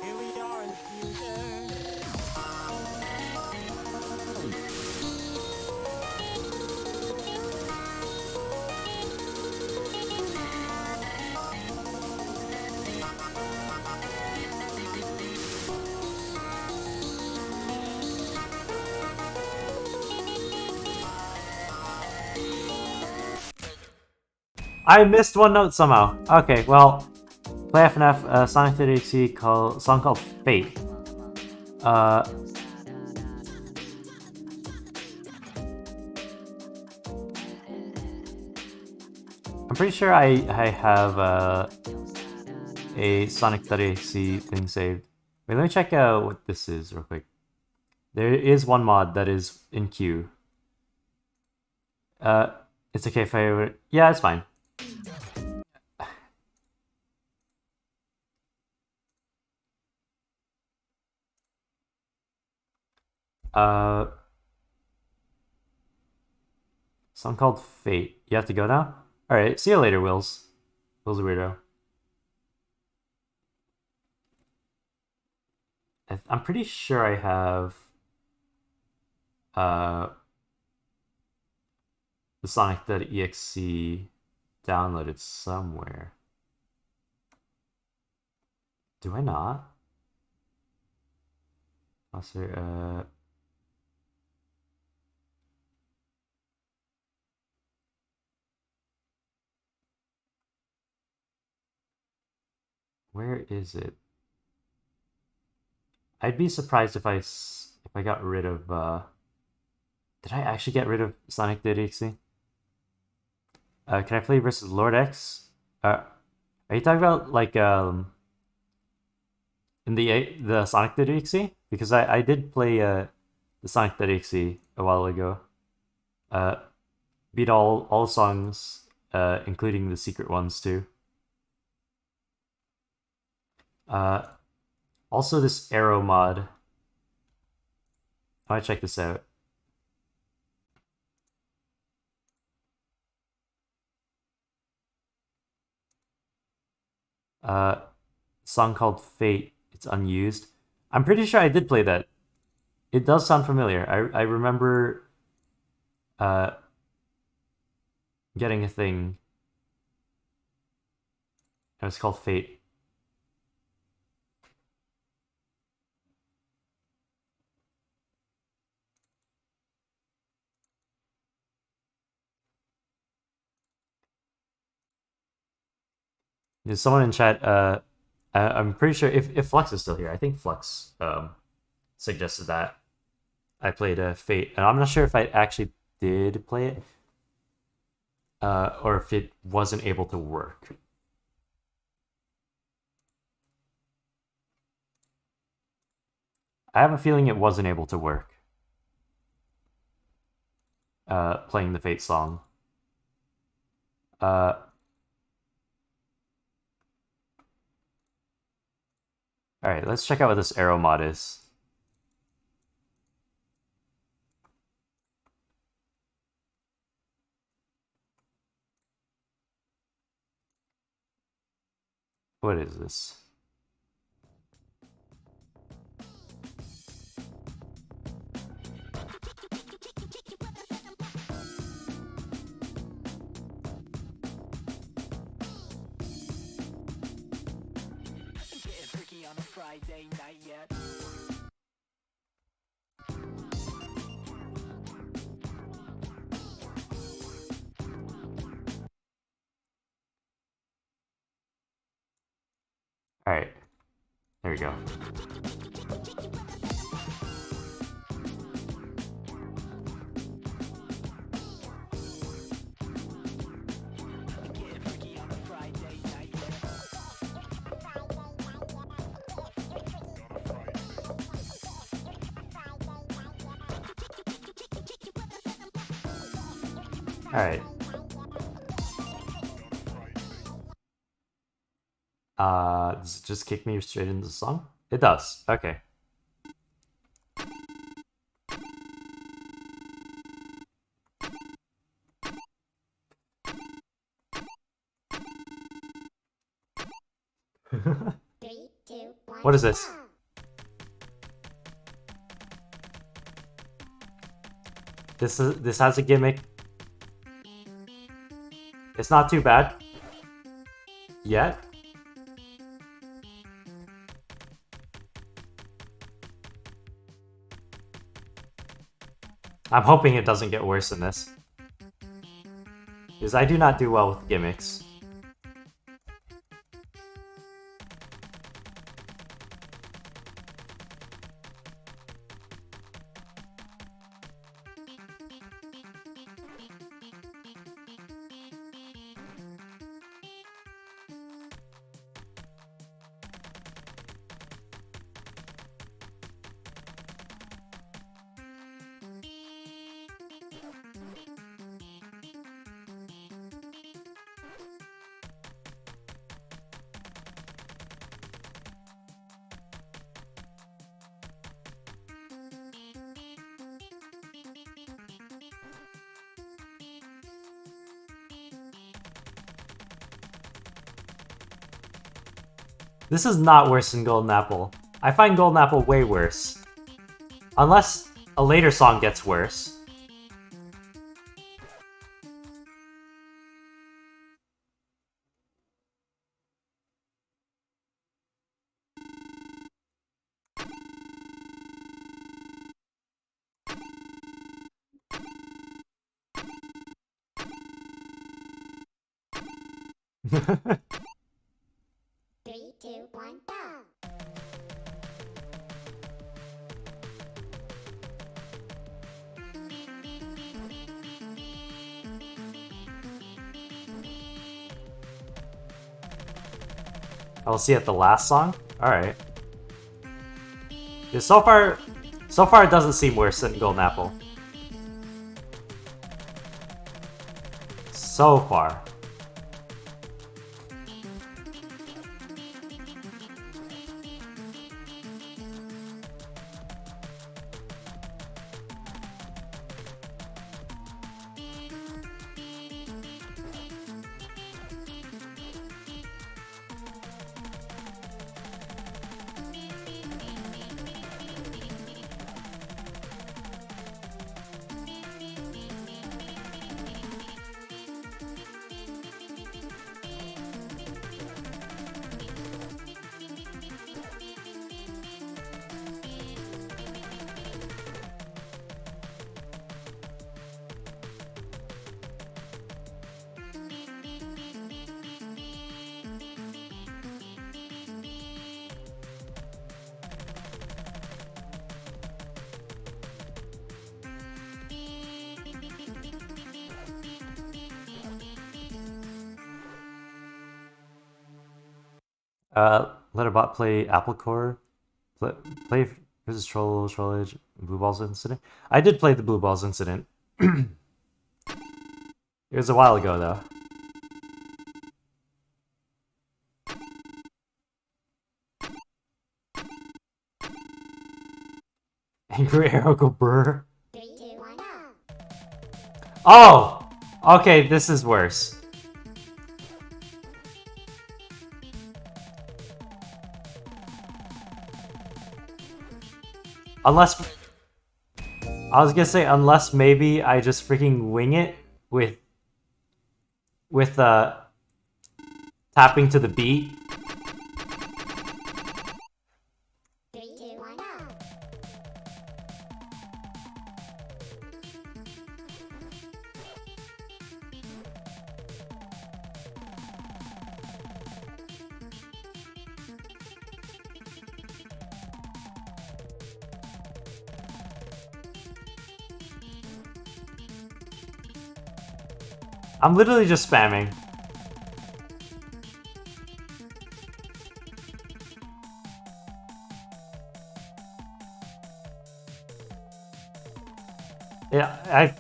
Here we are in the future. I missed one note somehow. Okay, well, play FNF Sonic 3DXC song called Fate. I'm pretty sure I have a Sonic 3DXC thing saved. Wait, let me check out what this is real quick. There is one mod that is in queue. It's okay if I... Yeah, it's fine. Song called Fate. You have to go now? Alright, see you later, Wills. Will's a weirdo. I'm pretty sure I have the Sonic.exe downloaded somewhere. Do I not? Where is it? I'd be surprised if I got rid of did I actually get rid of Sonic.exe? Can I play versus Lord X? Are you talking about like in the Sonic.exe? Because I did play the Sonic.exe a while ago. Beat all songs, including the secret ones too. Also this Arrow mod. I want to check this out. Song called Fate. It's unused. I'm pretty sure I did play that. It does sound familiar. I remember getting a thing. And it's called Fate. There's someone in chat. I'm pretty sure if Flux is still here, I think Flux suggested that I played Fate, and I'm not sure if I actually did play it, or if it wasn't able to work. I have a feeling it wasn't able to work. Playing the Fate song. Alright, let's check out what this Arrow mod is. What is this? Getting freaky on a Friday night yet. Alright. There we go. Alright. Does it just kick me straight into the song? It does. Okay. What is this? This has a gimmick. It's not too bad. Yet. I'm hoping it doesn't get worse than this. Because I do not do well with gimmicks. This is not worse than Golden Apple. I find Golden Apple way worse. Unless a later song gets worse. Three, two, one, go! I'll see at the last song? Alright. Yeah, so far it doesn't seem worse than Golden Apple. So far. Let a bot play Apple Core. Play versus Trollage, Blue Balls Incident. I did play the Blue Balls Incident. It was a while ago, though. Angry Arrow go brr. 3, 2, 1, go! Oh! Okay, this is worse. Unless... I was gonna say, unless maybe I just freaking wing it with tapping to the beat. 3, 2, 1, go! I'm literally just spamming. Yeah,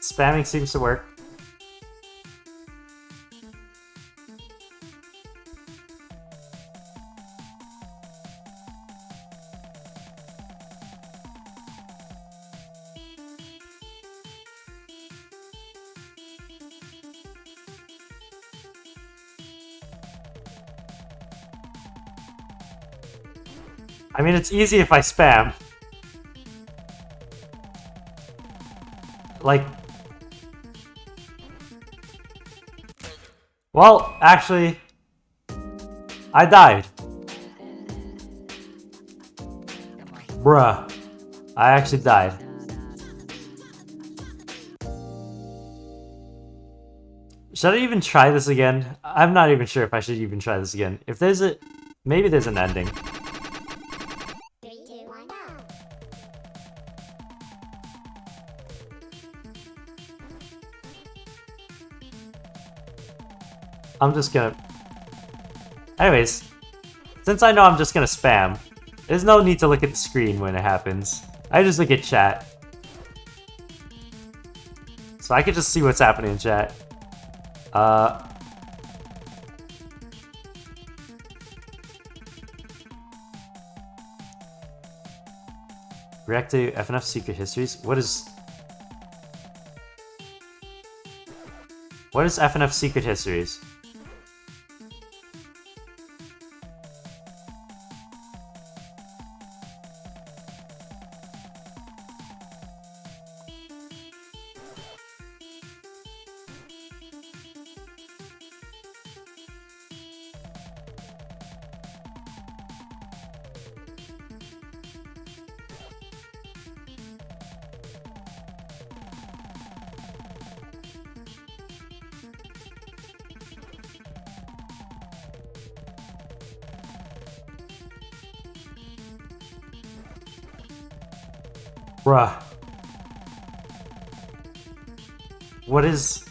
spamming seems to work. I mean, it's easy if I spam. Like... Well, actually... I died. Bruh. I actually died. Should I even try this again? I'm not even sure if I should even try this again. If there's a... Maybe there's an ending. I'm just gonna... Anyways, since I know I'm just gonna spam, there's no need to look at the screen when it happens. I just look at chat. So I can just see what's happening in chat. React to FNF Secret Histories? What is FNF Secret Histories? Bruh. What is...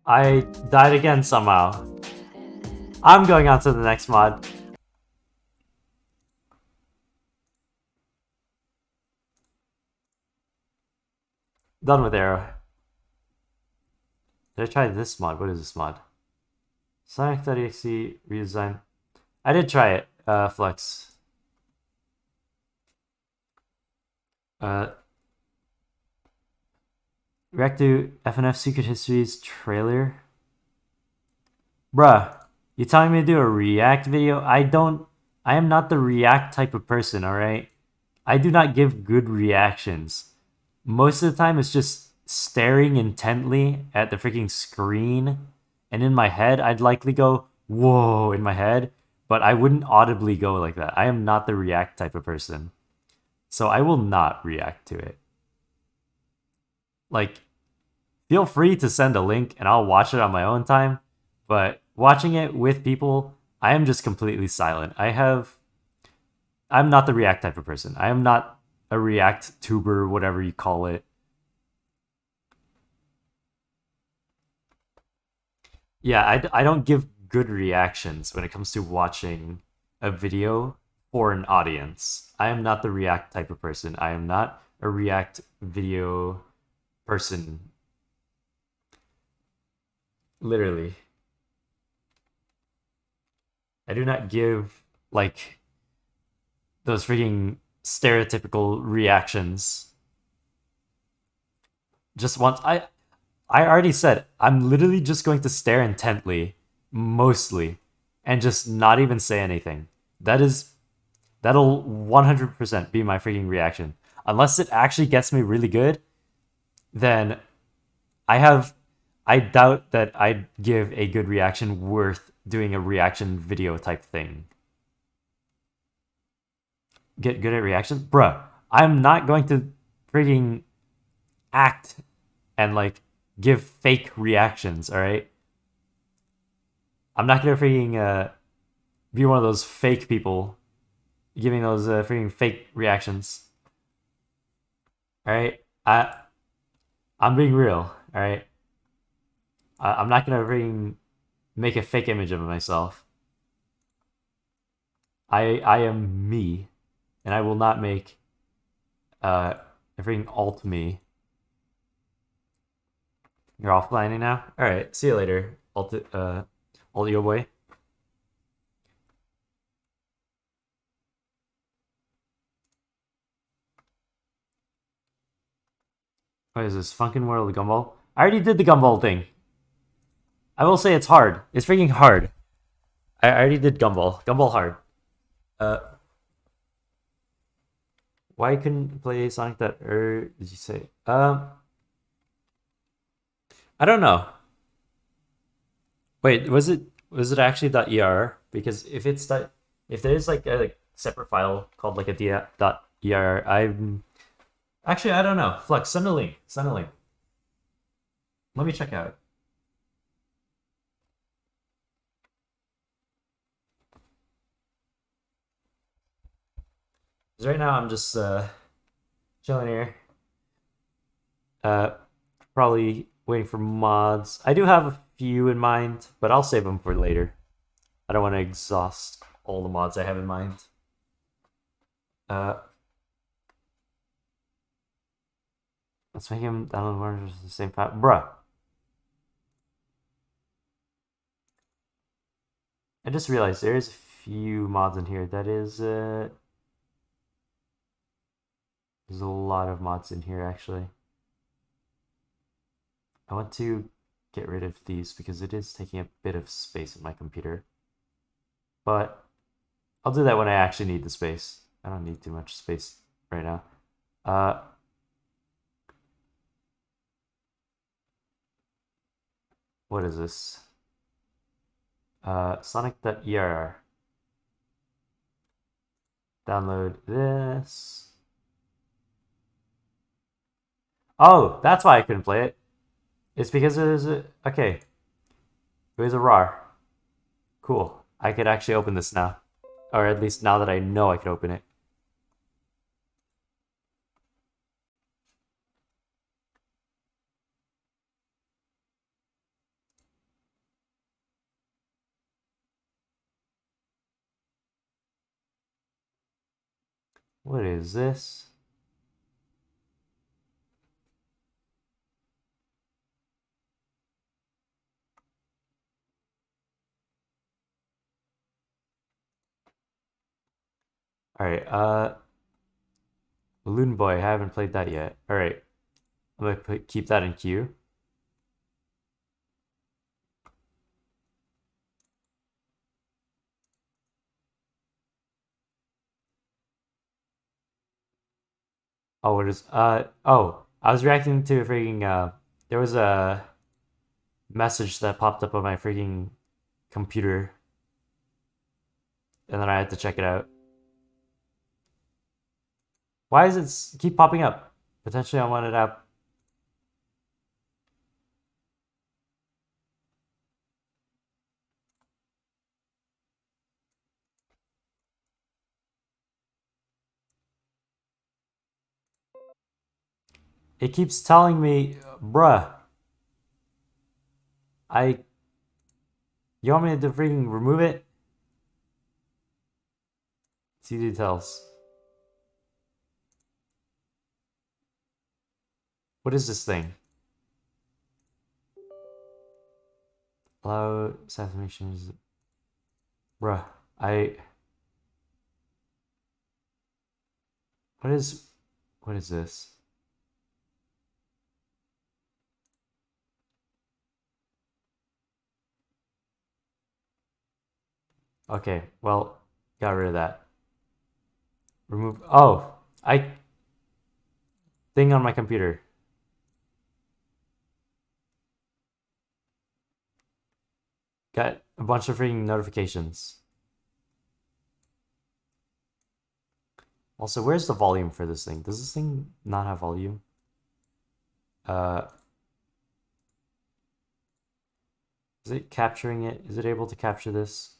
I died again somehow. I'm going on to the next mod. Done with Arrow. Did I try this mod? What is this mod? Sonic.exe redesign. I did try it, Flex. React to FNF Secret Histories trailer. Bruh, you telling me to do a react video? I am not the react type of person, alright? I do not give good reactions. Most of the time it's just staring intently at the freaking screen. And in my head, I'd likely go, whoa, in my head. But I wouldn't audibly go like that. I am not the react type of person. So I will not react to it. Like, feel free to send a link and I'll watch it on my own time. But watching it with people, I am just completely silent. I'm not the react type of person. I am not a react tuber, whatever you call it. Yeah, I don't give good reactions when it comes to watching a video for an audience. I am not the react type of person. I am not a react video person. Literally. I do not give, like, those freaking stereotypical reactions. Just once, I already said, I'm literally just going to stare intently, mostly, and just not even say anything. That'll 100% be my freaking reaction. Unless it actually gets me really good, then I doubt that I'd give a good reaction worth doing a reaction video type thing. get good at reactions? Bruh, I'm not going to freaking act and like give fake reactions, alright? I'm not gonna freaking be one of those fake people giving those freaking fake reactions. Alright? I'm being real, alright? I'm not gonna freaking make a fake image of myself. I am me, and I will not make a freaking alt me. You're offlining now? Alright, see you later, alt yo boy. What is this? Funkin' World of Gumball? I already did the Gumball thing. I will say it's hard. It's freaking hard. I already did Gumball. Gumball hard. Why couldn't play Sonic that did you say? I don't know. Wait, was it actually .er? Because if it's that, if there's like a separate file called like a .er, I'm actually, I don't know. Flux, send a link. Send a link. Let me check out. Because right now I'm just chilling here. Probably waiting for mods. I do have a few in mind, but I'll save them for later. I don't want to exhaust all the mods I have in mind. Let's make him download one the same file. Bruh. I just realized there's a few mods in here. That is there's a lot of mods in here actually. I want to get rid of these because it is taking a bit of space in my computer. But I'll do that when I actually need the space. I don't need too much space right now. What is this? Sonic.err. Download this. Oh, that's why I couldn't play it. It's because it was a... Okay. It was a RAR. Cool. I could actually open this now. Or at least now that I know I can open it. What is this? Alright, Balloon Boy, I haven't played that yet. Alright, I'm gonna keep that in queue. Oh, what is, oh, I was reacting to a freaking, there was a message that popped up on my freaking computer. And then I had to check it out. Why does it keep popping up? Potentially unwanted app. It keeps telling me, bruh. You want me to freaking remove it? See details. What is this thing? Allow assassinations. Bruh, what is this? Okay, well, got rid of that. Remove, oh, thing on my computer. Got a bunch of freaking notifications. Also, where's the volume for this thing? Does this thing not have volume? Is it capturing it? Is it able to capture this?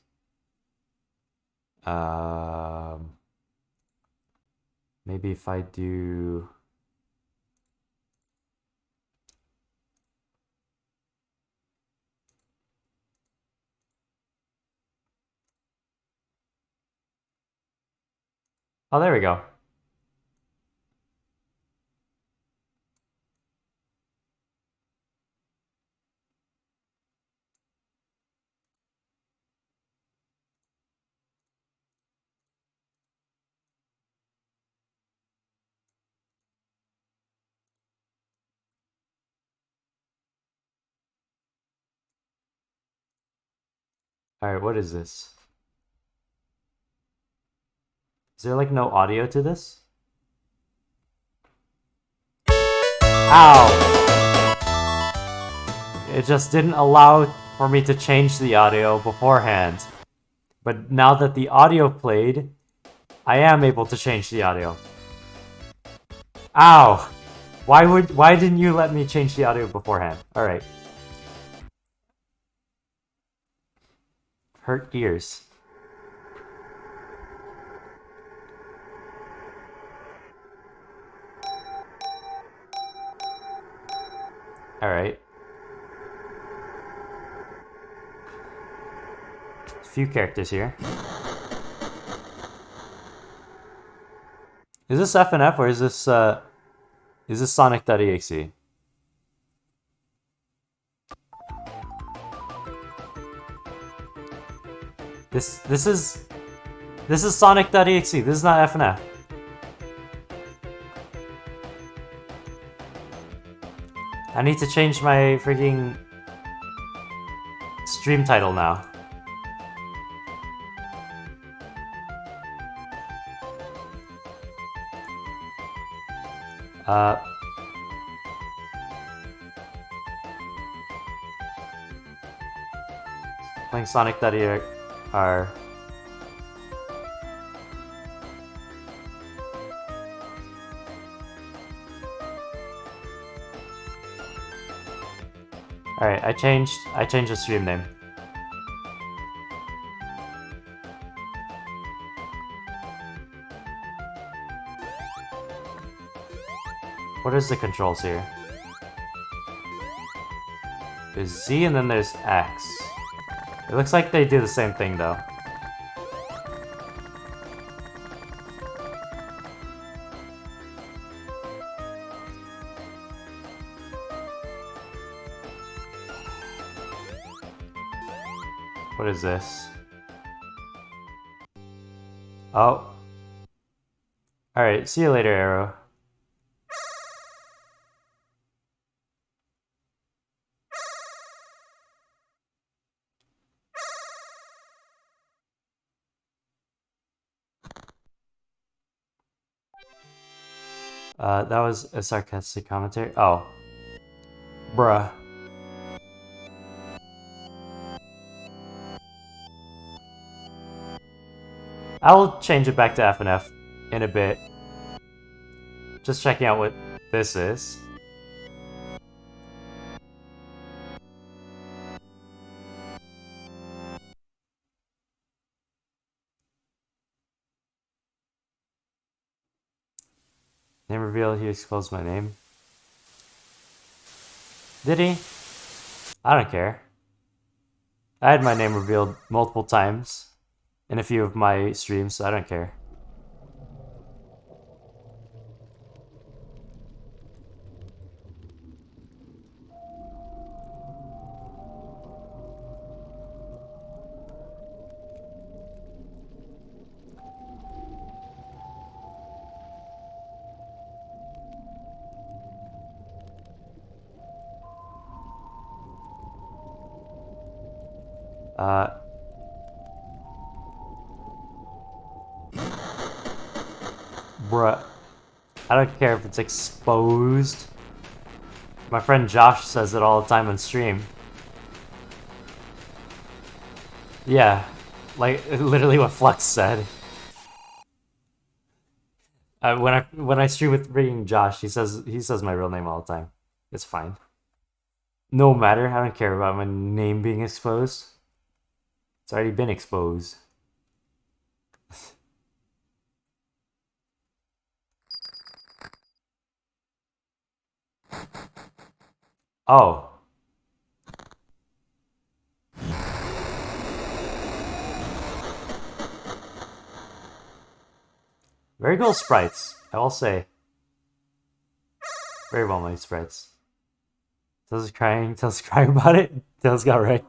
Maybe if I do... Oh, there we go. Alright, what is this? Is there like no audio to this? Ow! It just didn't allow for me to change the audio beforehand. But now that the audio played, I am able to change the audio. Ow! Why didn't you let me change the audio beforehand? Alright. Hurt ears. Alright. A few characters here. Is this FNF or is this Sonic.exe? This is Sonic.exe. This is not FNF. I need to change my freaking stream title now. Playing Sonic.exe. Alright, I changed the stream name. What is the controls here? There's Z and then there's X. It looks like they do the same thing though. What is this? Oh. Alright, see you later, Arrow. That was a sarcastic commentary. Oh. Bruh. I'll change it back to FNF in a bit. Just checking out what this is. Name reveal, he exposed my name. Did he? I don't care. I had my name revealed multiple times in a few of my streams, so I don't care. Bruh. I don't care if it's exposed. My friend Josh says it all the time on stream. Yeah, like literally what Flux said. when I stream with freaking Josh, he says my real name all the time. It's fine. No matter, I don't care about my name being exposed. It's already been exposed. Oh. Very cool sprites, I will say. Very well made sprites. Tails is crying about it. Tails got wrecked.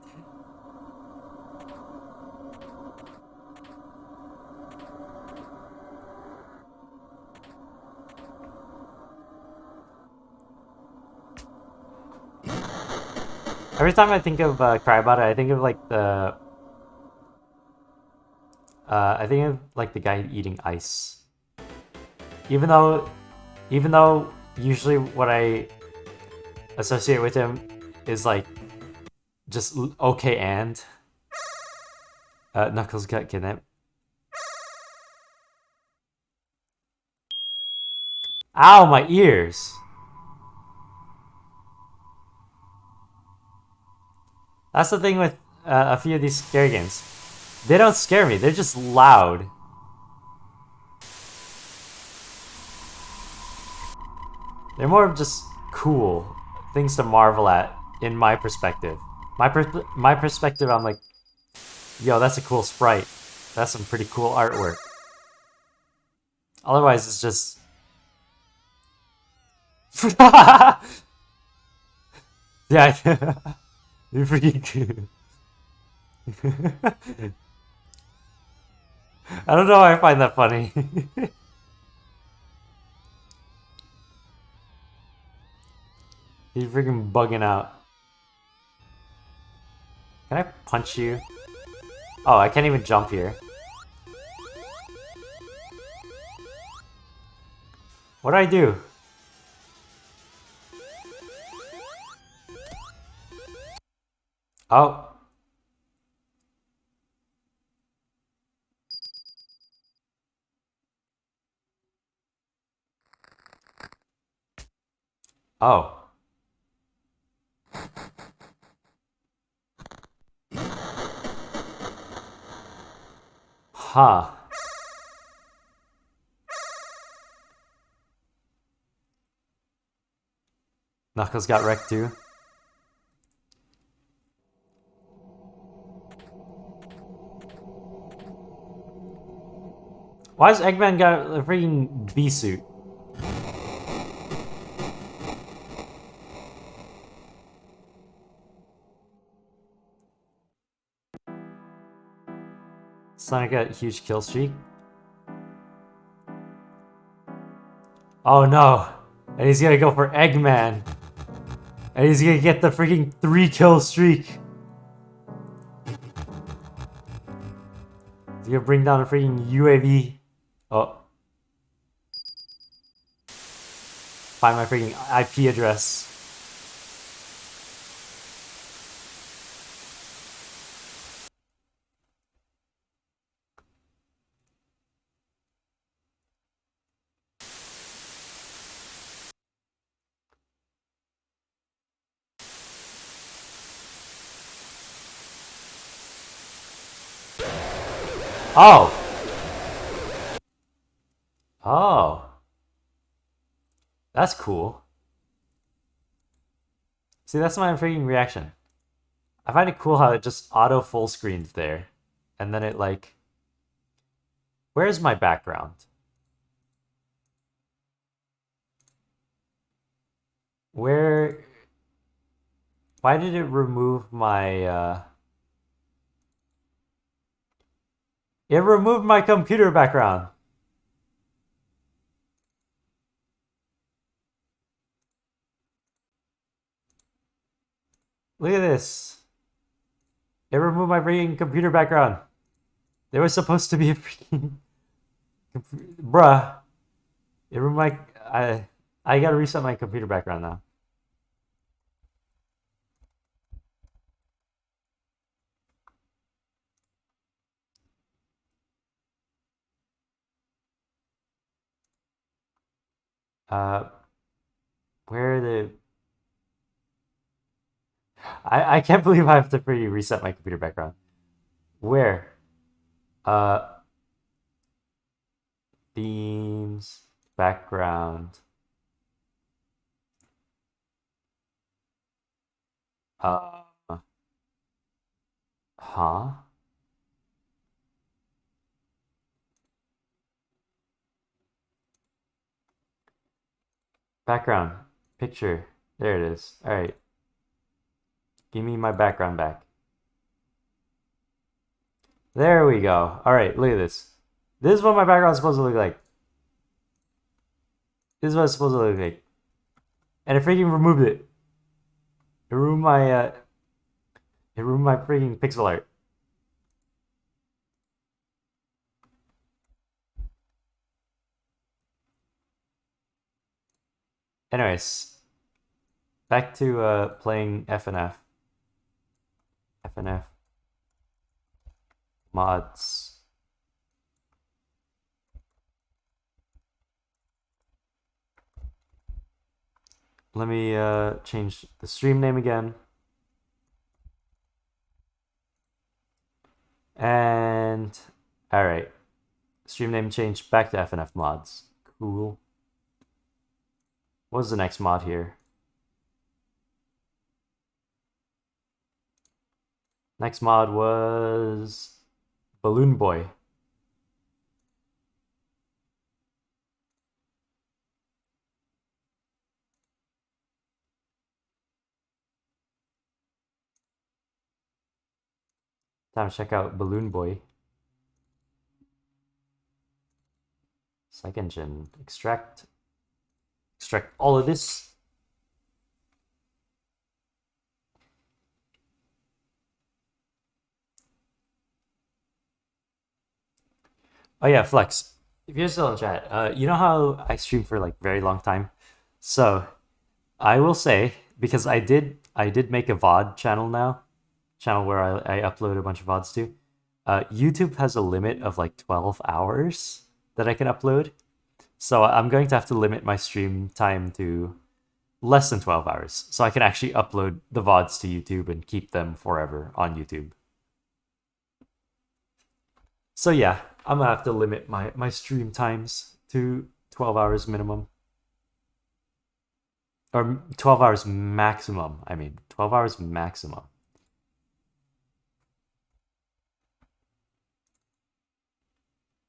Every time I think of cry about it, I think of like the guy eating ice. Even though usually what I associate with him is like just okay and Knuckles got kidnapped. Ow, my ears! That's the thing with a few of these scary games. They don't scare me, they're just loud. They're more of just cool things to marvel at, in my perspective. My perspective, I'm like, yo, that's a cool sprite. That's some pretty cool artwork. Otherwise, it's just... yeah, you're freaking cool. I don't know why I find that funny. He's freaking bugging out. Can I punch you? Oh, I can't even jump here. What do I do? Oh. Oh. Huh. Knuckles got wrecked too. Why has Eggman got a freaking bee suit? Sonic got a huge kill streak. Oh no! And he's gonna go for Eggman! And he's gonna get the freaking 3-kill streak! He's gonna bring down a freaking UAV. Oh. Find my freaking IP address. Oh! Oh. That's cool. See, that's my freaking reaction. I find it cool how it just auto full screens there. And then it like... Where's my background? Where... Why did it remove my... It removed my computer background. Look at this. It removed my freaking computer background. There was supposed to be a freaking... Bruh. It removed my... I gotta reset my computer background now. Uh, where are the... I can't believe I have to freaking reset my computer background. Where? Themes, background. Huh? Background, picture. There it is. All right. Give me my background back. There we go. All right, look at this. This is what my background is supposed to look like. This is what it's supposed to look like. And it freaking removed it. It ruined my freaking pixel art. Anyways, back to playing FNF. FNF mods. Let me change the stream name again. And all right, stream name changed back to FNF mods. Cool. What's the next mod here? Next mod was Balloon Boy. Time to check out Balloon Boy. Psych engine. Extract all of this. Oh yeah, Flex. If you're still in chat, you know how I stream for like very long time? So I will say, because I did make a VOD channel now. Channel where I upload a bunch of VODs to. YouTube has a limit of like 12 hours that I can upload. So I'm going to have to limit my stream time to less than 12 hours. So I can actually upload the VODs to YouTube and keep them forever on YouTube. So yeah, I'm gonna have to limit my stream times to 12 hours minimum. Or 12 hours maximum, I mean. 12 hours maximum.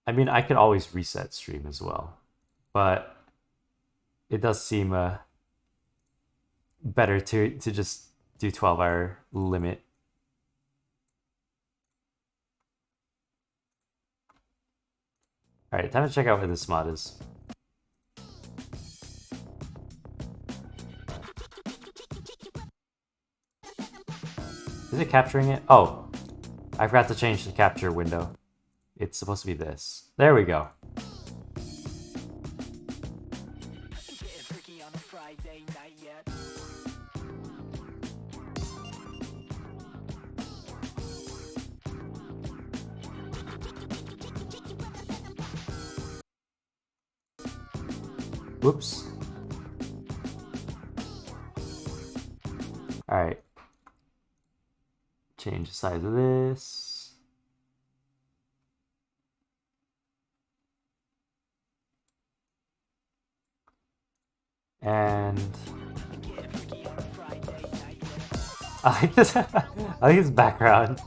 I mean, I could always reset stream as well, but it does seem better to just do 12-hour limit. All right, time to check out what this mod is. Is it capturing it? Oh, I forgot to change the capture window. It's supposed to be this. There we go. Whoops. All right. Change the size of this. And I like this. I like his background.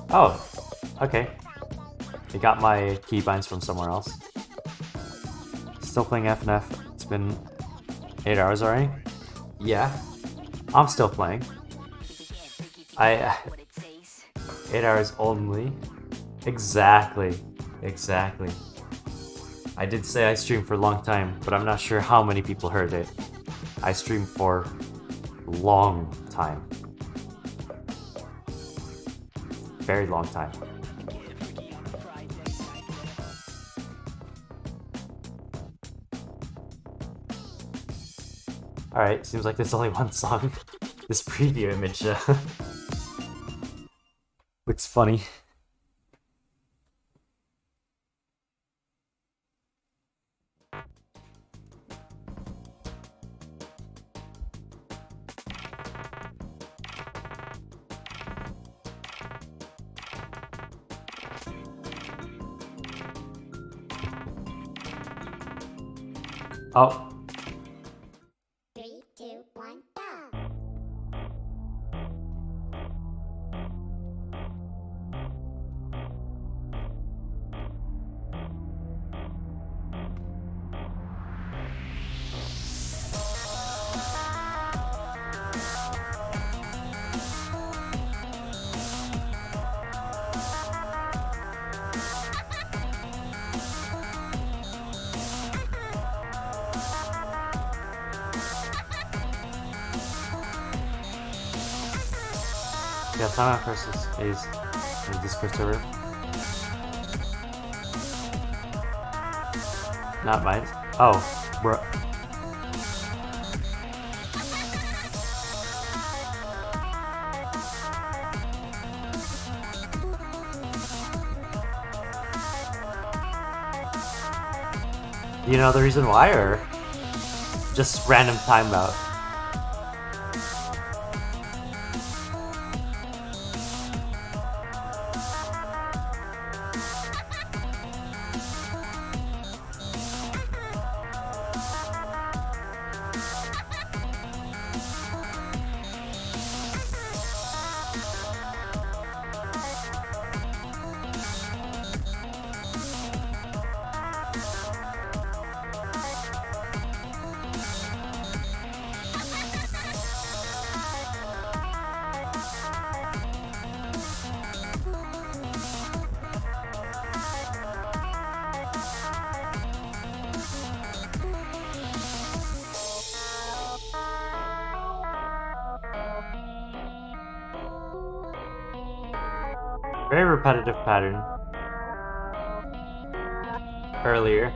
Oh, okay. I got my keybinds from somewhere else. Still playing FNF. It's been 8 hours already. Yeah, I'm still playing. 8 hours only. Exactly. I did say I streamed for a long time, but I'm not sure how many people heard it. I streamed for a long time. Very long time. Alright, seems like there's only one song. This preview image looks funny. Oh. 3, 2, 1, go! Yeah, time out versus is in the Discord server. Not mine. Oh, bro. You know the reason why, or just random timeout? Very repetitive pattern. Earlier.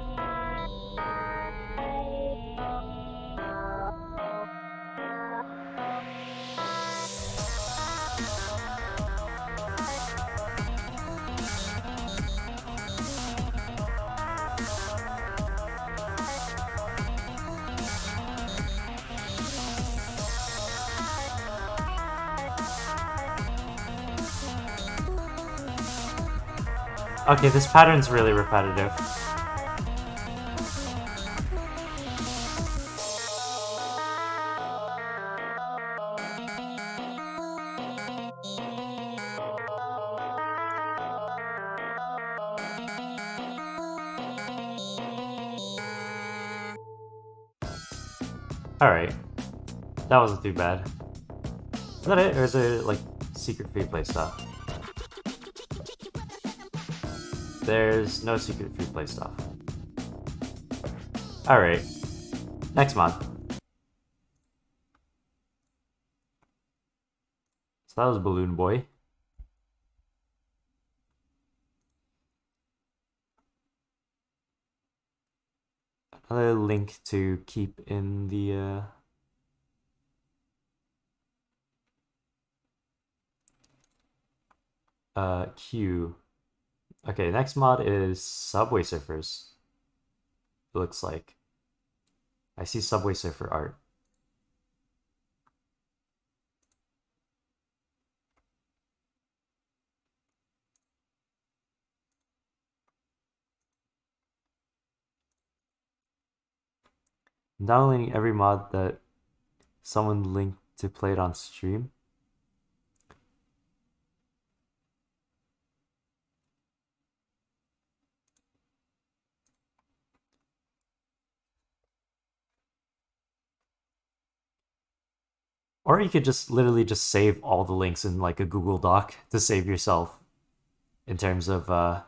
Okay, this pattern's really repetitive. Alright. That wasn't too bad. Is that it? Or is it like secret free play stuff? There's no secret free play stuff. Alright. Next mod. So that was Balloon Boy. Another link to keep in the queue. Okay, next mod is Subway Surfers. It looks like. I see Subway Surfer art. I'm downloading every mod that someone linked to play it on stream. Or you could just literally just save all the links in like a Google Doc to save yourself in terms of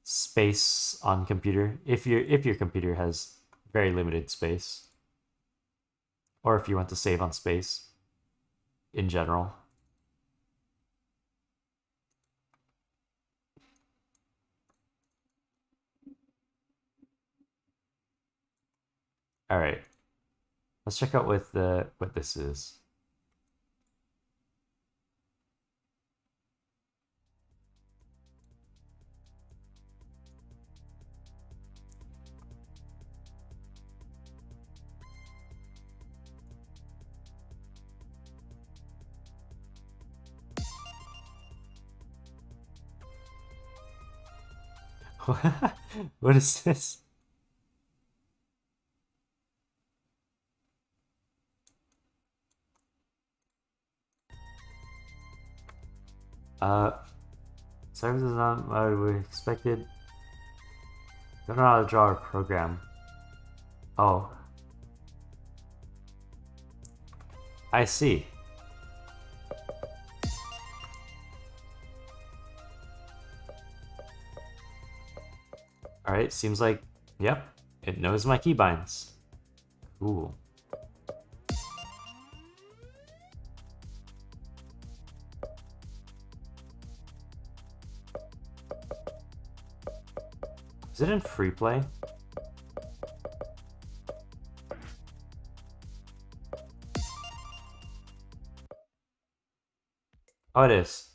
space on computer. If your computer has very limited space. Or if you want to save on space in general. Alright. Let's check out what this is. What is this? Service is not what we expected. Don't know how to draw a program. Oh. I see. Alright, seems like, yep, it knows my keybinds. Cool. Is it in free play? Oh, it is.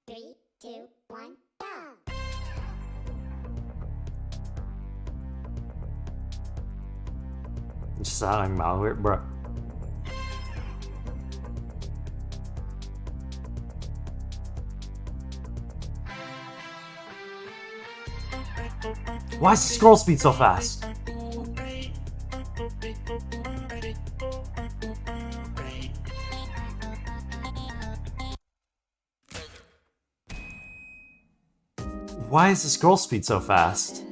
Three, two, one, go! It just sounded like malware, bro. Why is the scroll speed so fast? Why is the scroll speed so fast?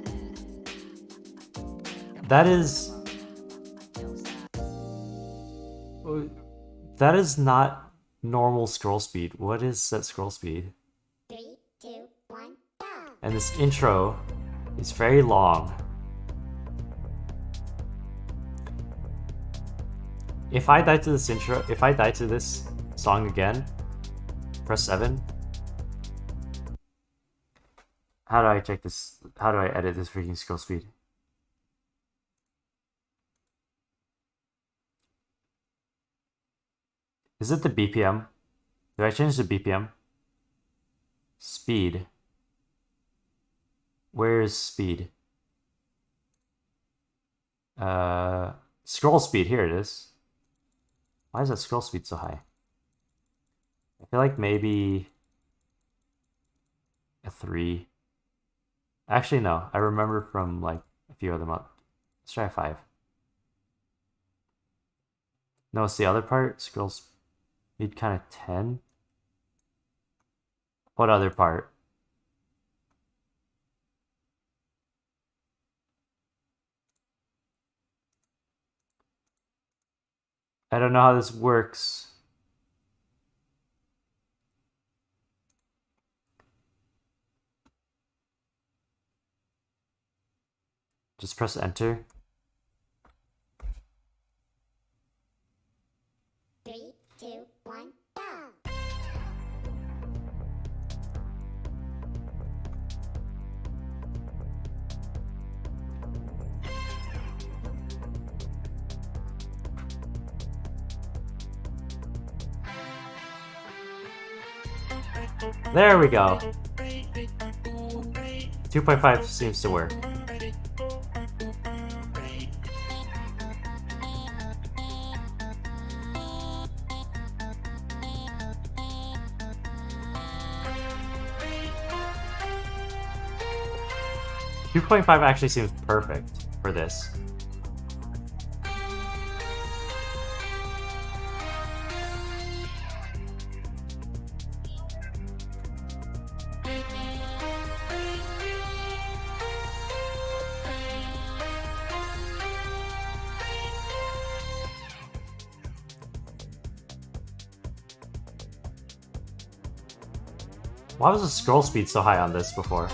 That is not normal scroll speed. What is that scroll speed? 3, 2, 1, go! And this intro is very long. If I die to this intro, if I die to this song again, press 7. How do I check this? How do I edit this freaking scroll speed? Is it the BPM? Did I change the BPM? Speed. Where is speed? Scroll speed, here it is. Why is that scroll speed so high? I feel like maybe a 3. Actually, no. I remember from like a few other months. Let's try a 5. No, it's the other part. Scroll speed kind of 10. What other part? I don't know how this works. Just press enter. 3, 2, 1, go! 'There we go. 2.5 seems to work. .5 actually seems perfect for this. Why was the scroll speed so high on this before?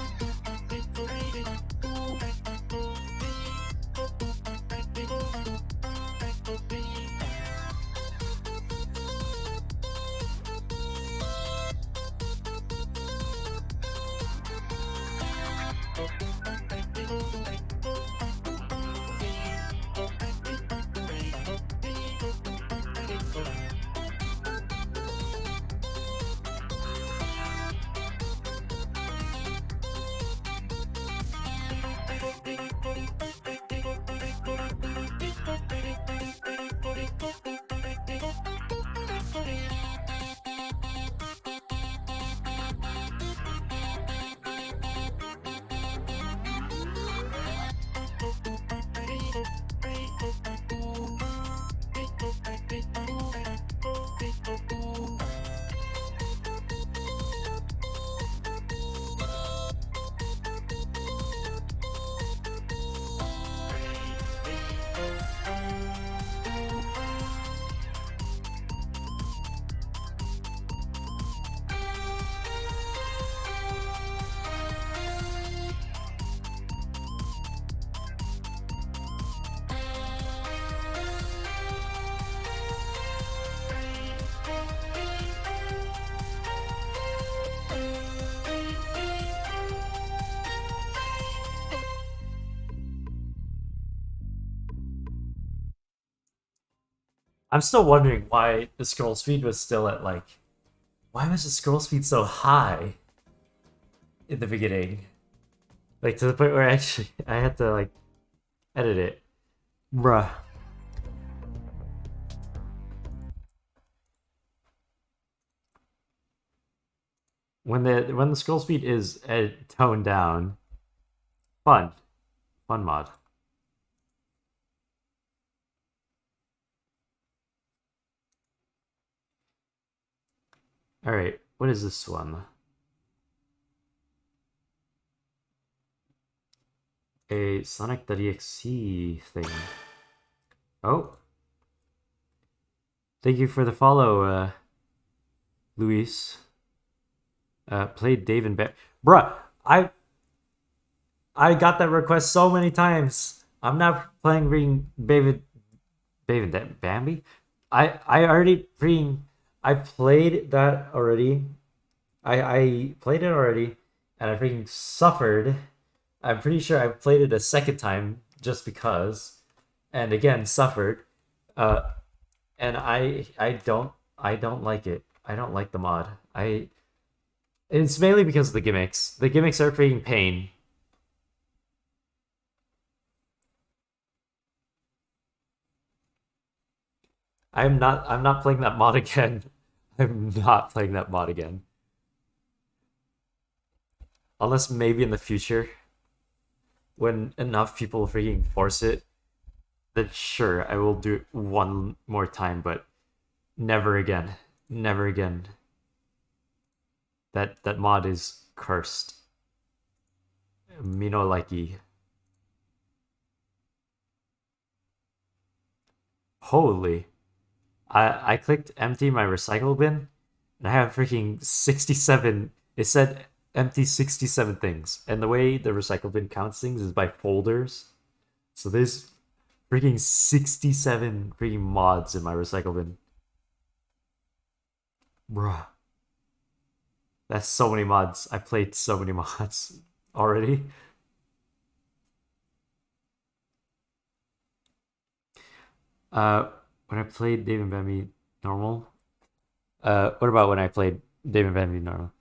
I'm still wondering why the scroll speed was still at like, why was the scroll speed so high in the beginning? Like to the point where actually I had to like edit it. Bruh. When the scroll speed is toned down, fun mod. All right, what is this one? A Sonic.exe thing. Oh, thank you for the follow, Luis. Played Dave and Bruh, I got that request so many times. I'm not playing Bambi. I already I played that already. I played it already, and I freaking suffered. I'm pretty sure I played it a second time just because, and again suffered. And I don't like it. I don't like the mod. It's mainly because of the gimmicks. The gimmicks are freaking pain. I'm not playing that mod again. I'm not playing that mod again. Unless maybe in the future, when enough people freaking force it, then sure, I will do it one more time, but never again. Never again. That mod is cursed. Me no likey. Holy. I clicked empty my recycle bin, and I have freaking 67. It said empty 67 things. And the way the recycle bin counts things is by folders. So there's freaking 67 freaking mods in my recycle bin. Bruh. That's so many mods. I played so many mods already. When I played Dave and Bambi normal. What about when I played Dave and Bambi normal?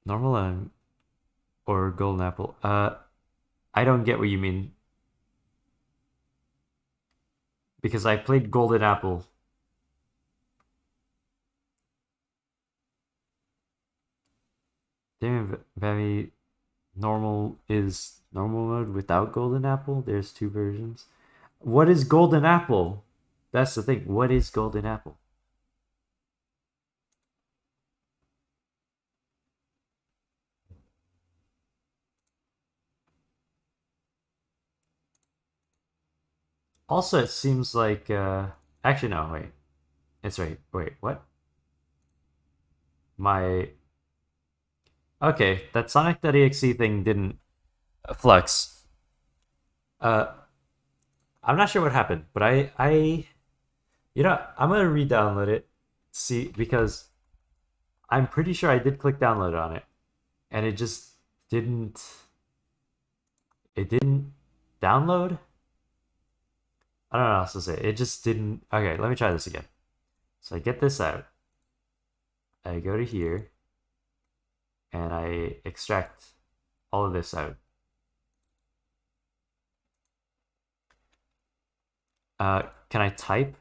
Normal or Golden Apple? I don't get what you mean. Because I played Golden Apple. Dave and Bambi normal is normal mode without Golden Apple. There's two versions. What is Golden Apple? That's the thing. What is Golden Apple? Also, it seems like actually no, wait. It's right. Wait, what? Okay, that Sonic.exe thing didn't flux. I'm not sure what happened, but you know, I'm gonna re-download it, see, because I'm pretty sure I did click download on it, and it just didn't. It didn't download. I don't know what else to say. It just didn't. Okay, let me try this again. So I get this out. I go to here, and I extract all of this out. Can I type?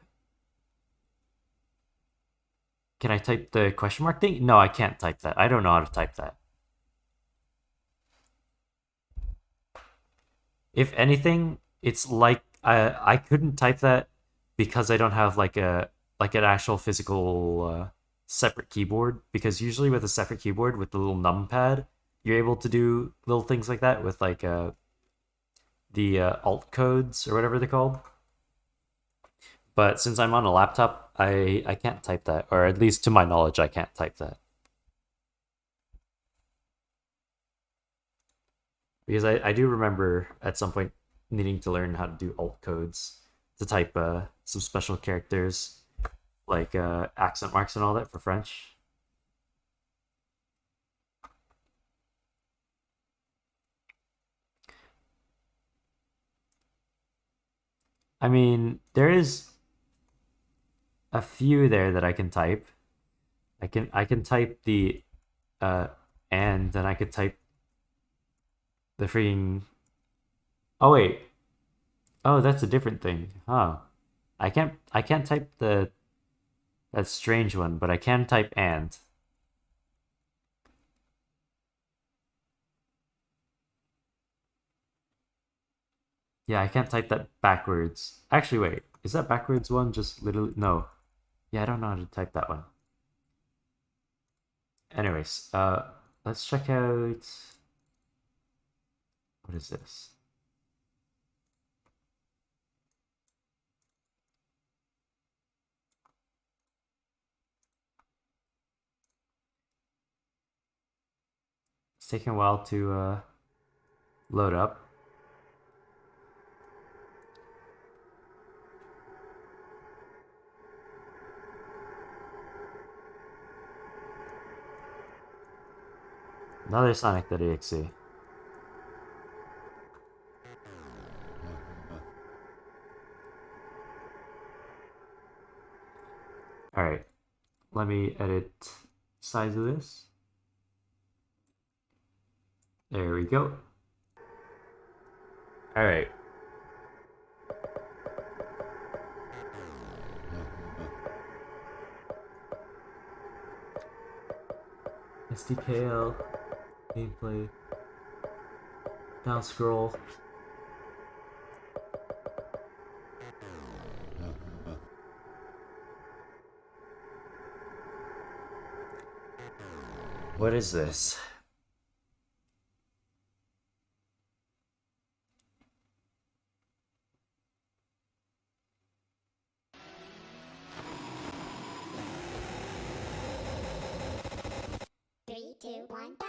Can I type the question mark thing? No, I can't type that. I don't know how to type that. If anything, it's like I couldn't type that because I don't have like an actual physical separate keyboard. Because usually with a separate keyboard with the little numpad, you're able to do little things like that with like the alt codes or whatever they're called. But since I'm on a laptop, I can't type that, or at least to my knowledge, I can't type that. Because I do remember at some point needing to learn how to do alt codes to type some special characters like accent marks and all that for French. I mean, there is a few there that I can type. I can type the and then I could type the freaking. Oh wait. Oh, that's a different thing. Huh. I can't type that strange one, but I can type and. Yeah, I can't type that backwards. Actually, wait. Is that backwards one just literally? No. Yeah, I don't know how to type that one. Anyways, let's check out. What is this? It's taking a while to load up. Another Sonic.exe. Alright, let me edit size of this. There we go. Alright. SDKL, gameplay, down scroll. What is this? Three, two, one, go.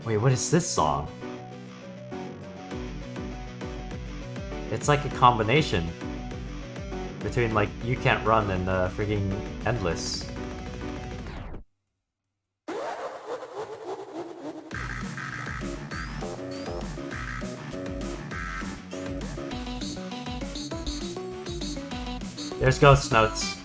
Wait, what is this song? It's like a combination between like You Can't Run and freaking Endless. There's Ghost Notes.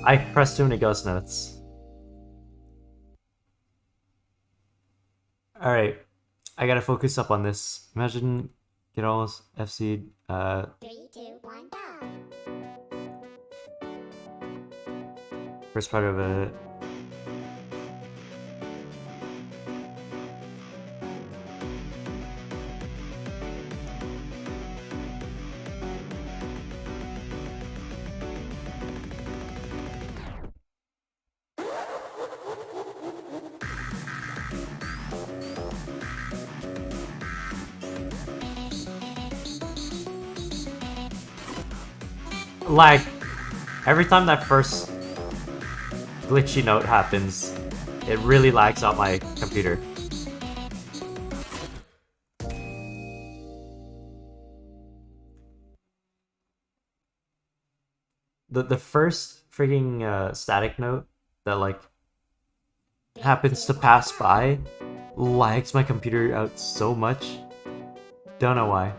I pressed too many Ghost Notes. Alright, I gotta focus up on this. Imagine get almost FC. 3, 2, 1, go. First part of it. Lag. Every time that first glitchy note happens, it really lags out my computer. The first freaking static note that like happens to pass by lags my computer out so much. Don't know why.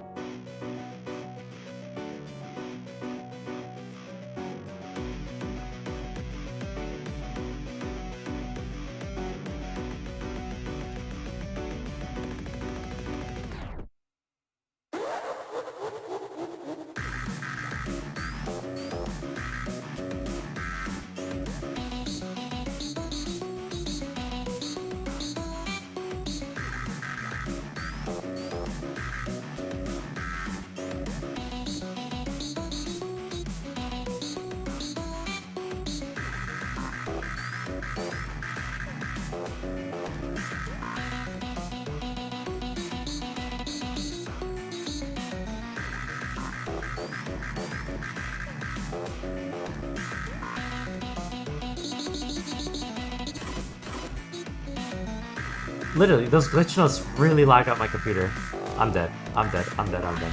Literally, those glitch notes really lag out my computer. I'm dead. I'm dead. I'm dead. I'm dead.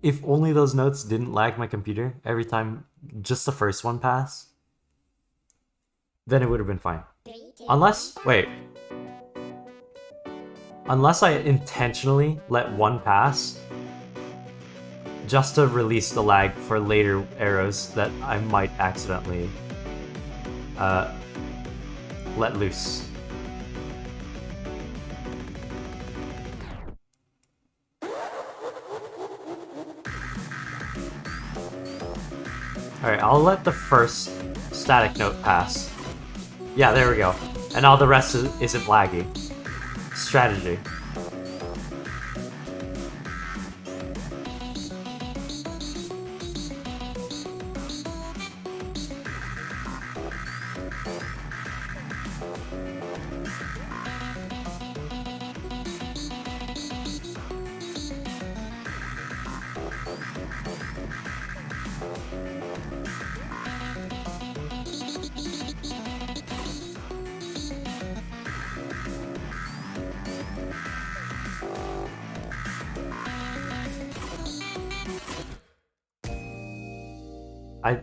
If only those notes didn't lag my computer every time just the first one passed, then it would have been fine. Unless, wait. Unless I intentionally let one pass just to release the lag for later arrows that I might accidentally let loose. Alright, I'll let the first static note pass. Yeah, there we go. And all the rest isn't laggy. Strategy.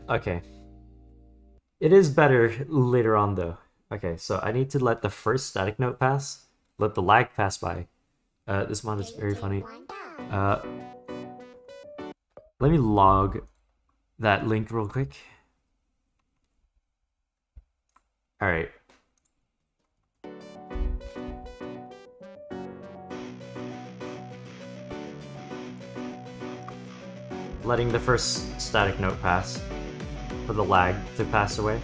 Okay. It is better later on though. Okay, so I need to let the first static note pass, let the lag pass by. This mod is very funny. Let me log that link real quick. Alright. Letting the first static note pass for the lag to pass away.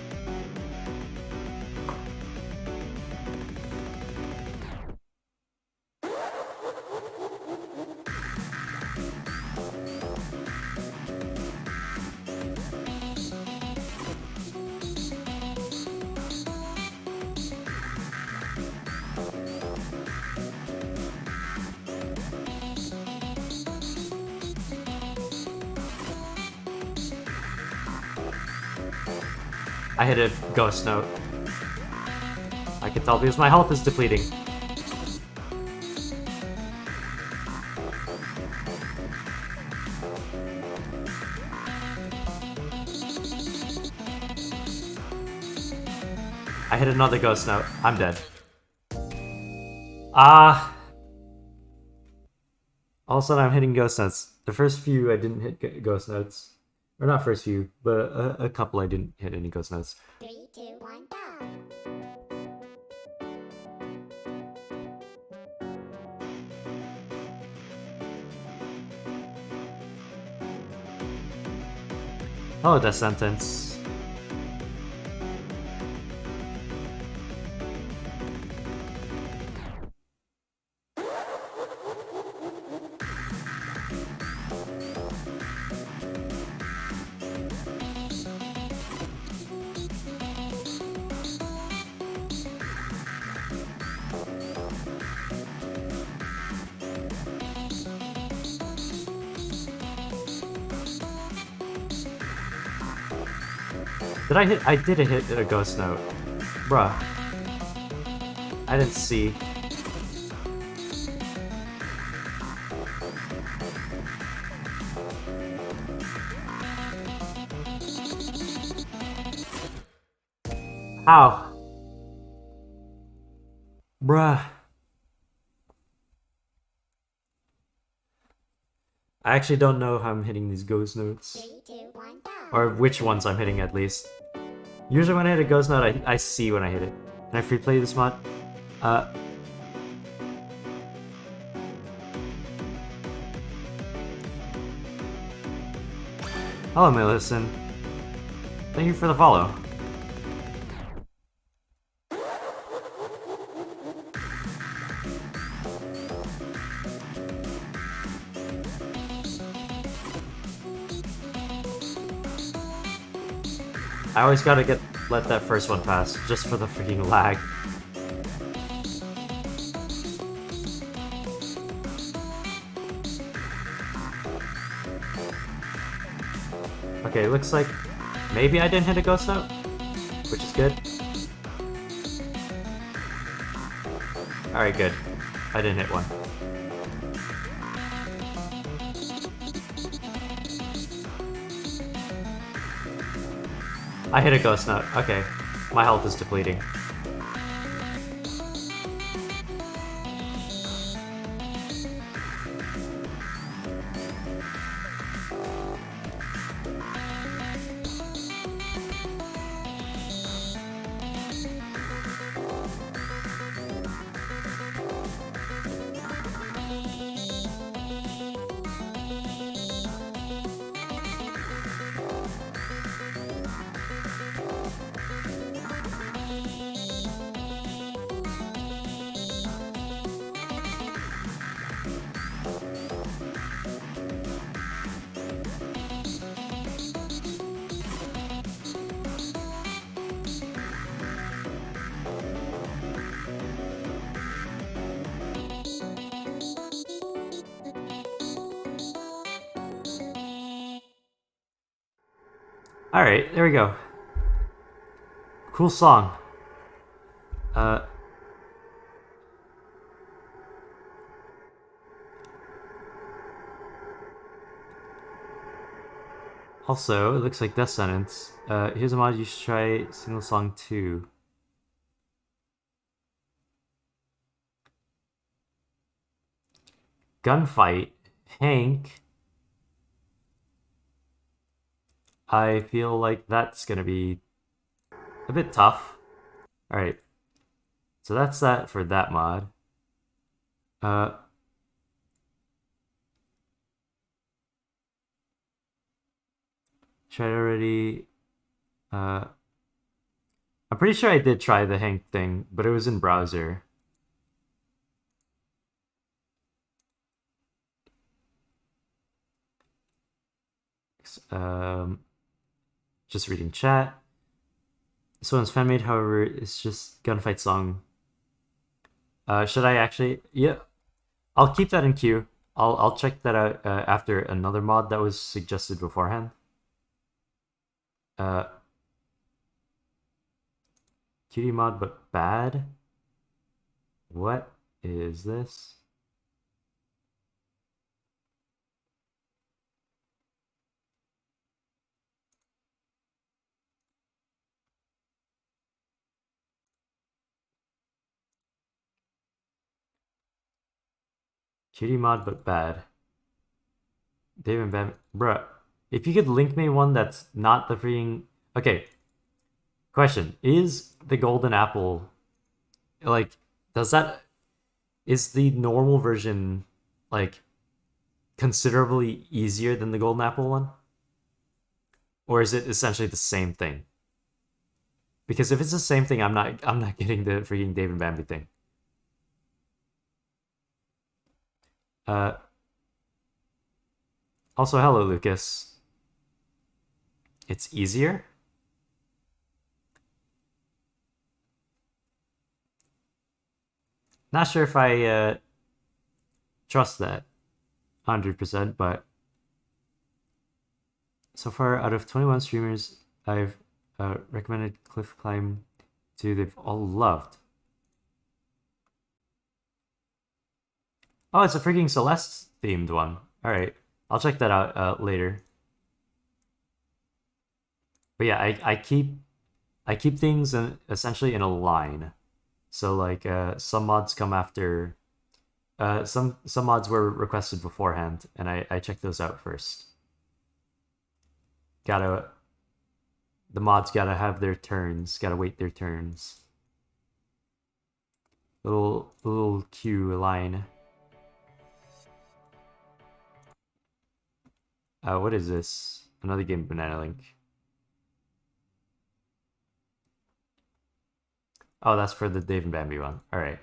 I hit a ghost note. I can tell because my health is depleting. I hit another ghost note. I'm dead. All of a sudden I'm hitting ghost notes. The first few I didn't hit ghost notes. Or not first few, but a couple I didn't hit any ghost notes. 3, 2, 1, go! Oh, that sentence. Did I hit? I did hit a ghost note. Bruh. I didn't see. How? Bruh. I actually don't know how I'm hitting these ghost notes. 3, 2, 1, go! Or which ones I'm hitting at least. Usually when I hit a ghost note, I see when I hit it. Can I free play this mod? Hello, Millicent. Thank you for the follow. I always gotta let that first one pass, just for the freaking lag. Okay, looks like maybe I didn't hit a ghost note? which is good. Alright, good. I didn't hit one. I hit a ghost note. Okay. My health is depleting. Alright, there we go. Cool song. Also, it looks like Death Sentence. Here's a mod you should try, Single Song 2. Gunfight. Hank. I feel like that's gonna be a bit tough. Alright. So that's that for that mod. Tried already. I'm pretty sure I did try the Hank thing, but it was in browser. Just reading chat. This one's fan made, however, it's just gunfight song. Should I actually? Yeah, I'll keep that in queue. I'll check that out after another mod that was suggested beforehand. Cutie mod, but bad. What is this? Cutie mod, but bad. David Bam, bruh. If you could link me one that's not the freaking. Okay. Question: is the golden apple like? Does that is the normal version like considerably easier than the golden apple one, or is it essentially the same thing? Because if it's the same thing, I'm not getting the freaking Dave and Bambi thing. Also, hello, Lucas. It's easier? Not sure if I trust that 100%, but so far out of 21 streamers I've recommended Cliff Climb to, they've all loved. Oh, it's a freaking Celeste themed one. Alright, I'll check that out later. But yeah, I keep things essentially in a line. So like some mods come after some mods were requested beforehand, and I check those out first. The mods gotta have their turns, gotta wait their turns. Little queue line. What is this? Another game, Banana Link. Oh, that's for the Dave and Bambi one. Alright.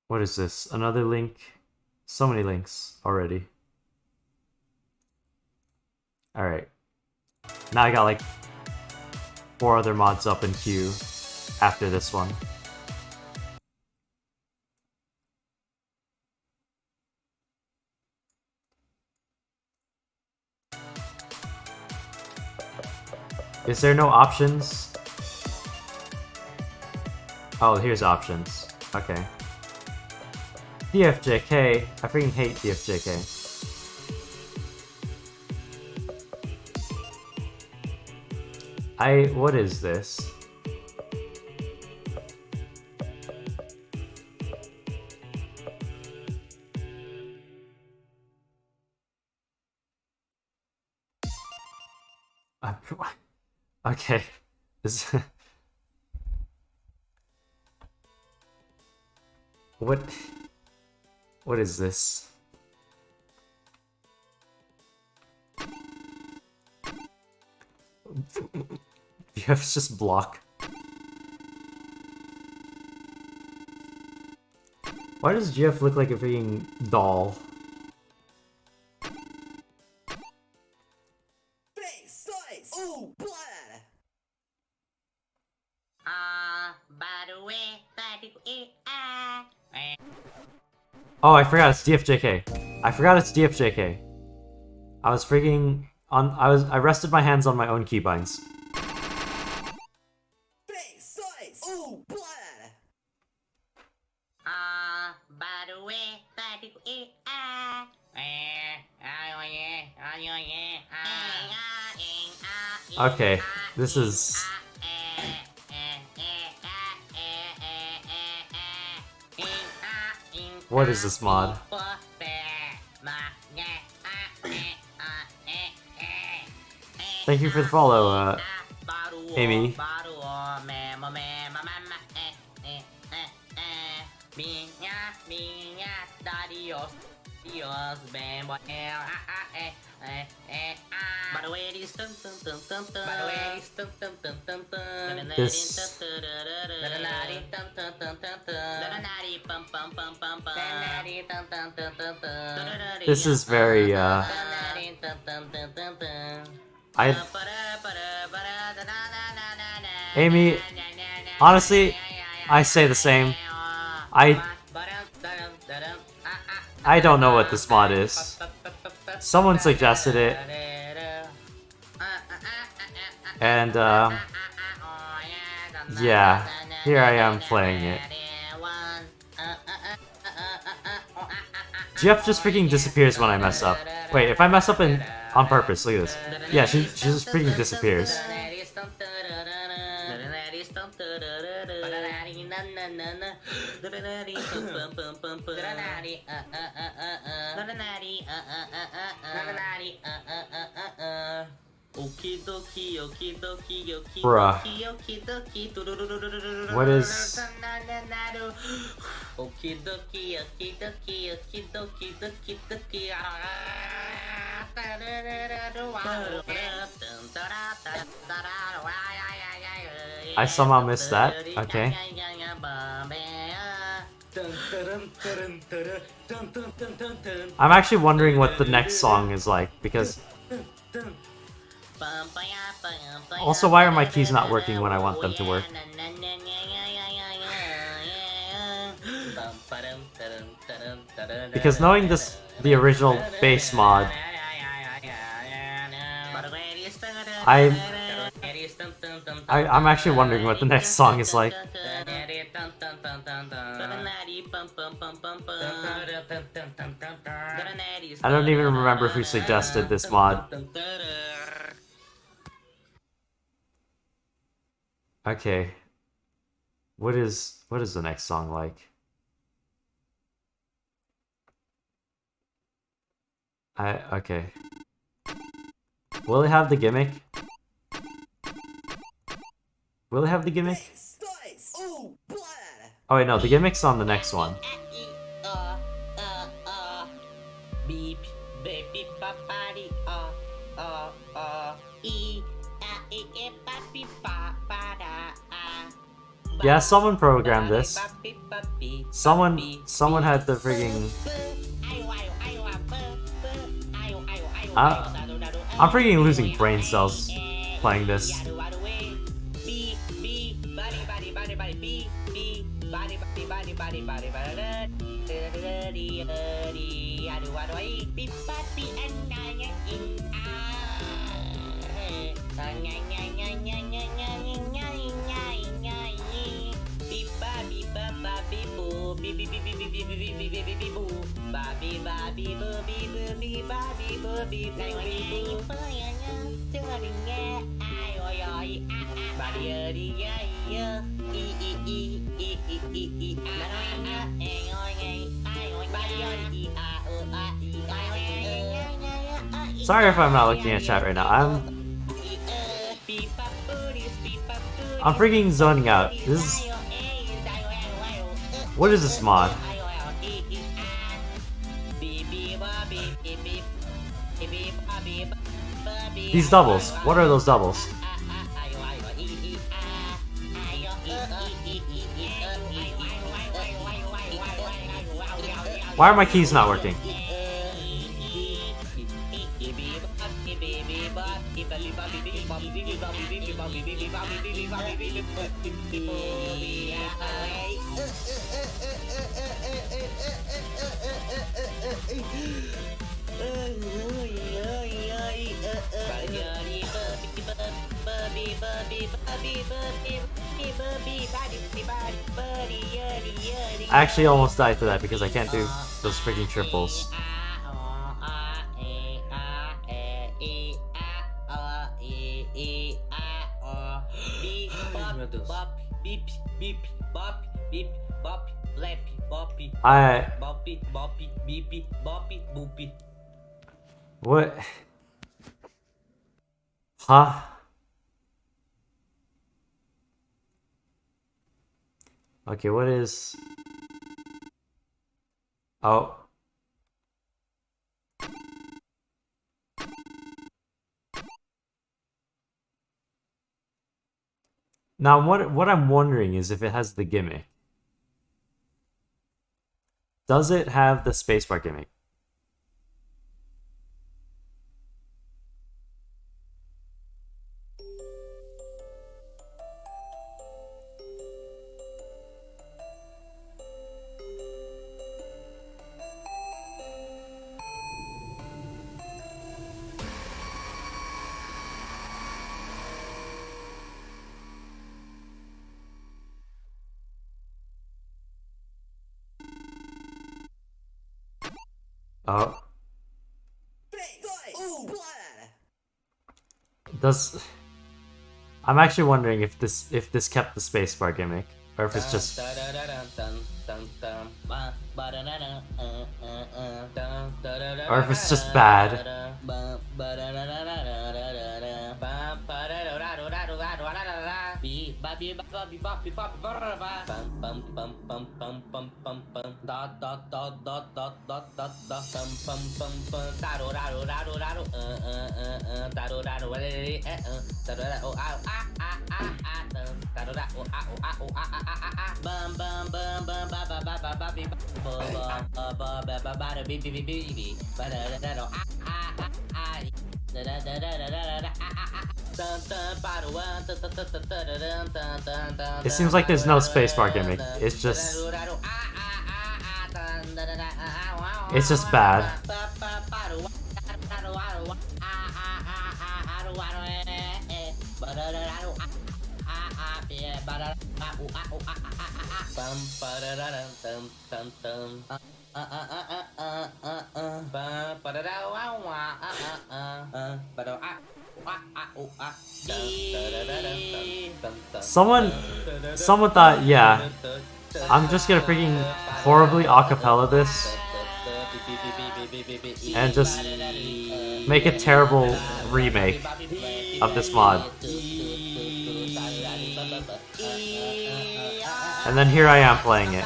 What is this? Another link? So many links already. Alright. Now I got like 4 other mods up in queue after this one. Is there no options? Oh, here's options. Okay. DFJK. I freaking hate DFJK. What is this? Okay. This What is this? GF's just block. Why does GF look like a freaking doll? Oh, I forgot it's DFJK. I forgot it's DFJK. I was freaking on. I rested my hands on my own keybinds. Okay, this is. What is this mod? Thank you for the follow, Amy. This is very, Amy, honestly, I say the same. I don't know what this mod is. Someone suggested it. And, yeah, here I am playing it. Jeff just freaking disappears when I mess up. Wait, if I mess up on purpose, look at this. Yeah, she just freaking disappears. Bruh. What is... I somehow missed that. Okay. I'm actually wondering what the next song is like, because... Also, why are my keys not working when I want them to work? Because knowing the original bass mod, I'm actually wondering what the next song is like. I don't even remember who suggested this mod. Okay. What is the next song like? Okay. Will it have the gimmick? Will it have the gimmick? Oh wait, no, the gimmick's on the next one. Yeah, someone programmed this. Someone had the frigging... I'm freaking losing brain cells playing this. Sorry if I'm not looking at chat right now. I'm freaking zoning out. This is... What is this mod? These doubles. What are those doubles? Why are my keys not working? I actually almost died to that because I can't do those freaking triples. What? Huh? Okay, what is... Oh. Now, what I'm wondering is if it has the gimmick. Does it have the spacebar gimmick? Oh. Does... I'm actually wondering if this kept the spacebar gimmick, or if it's just... Or if it's just bad. It seems like there's no spacebar gimmick. It's just bad. Someone thought, yeah, I'm just gonna freaking horribly acapella this and just make a terrible remake of this mod. And then here I am playing it.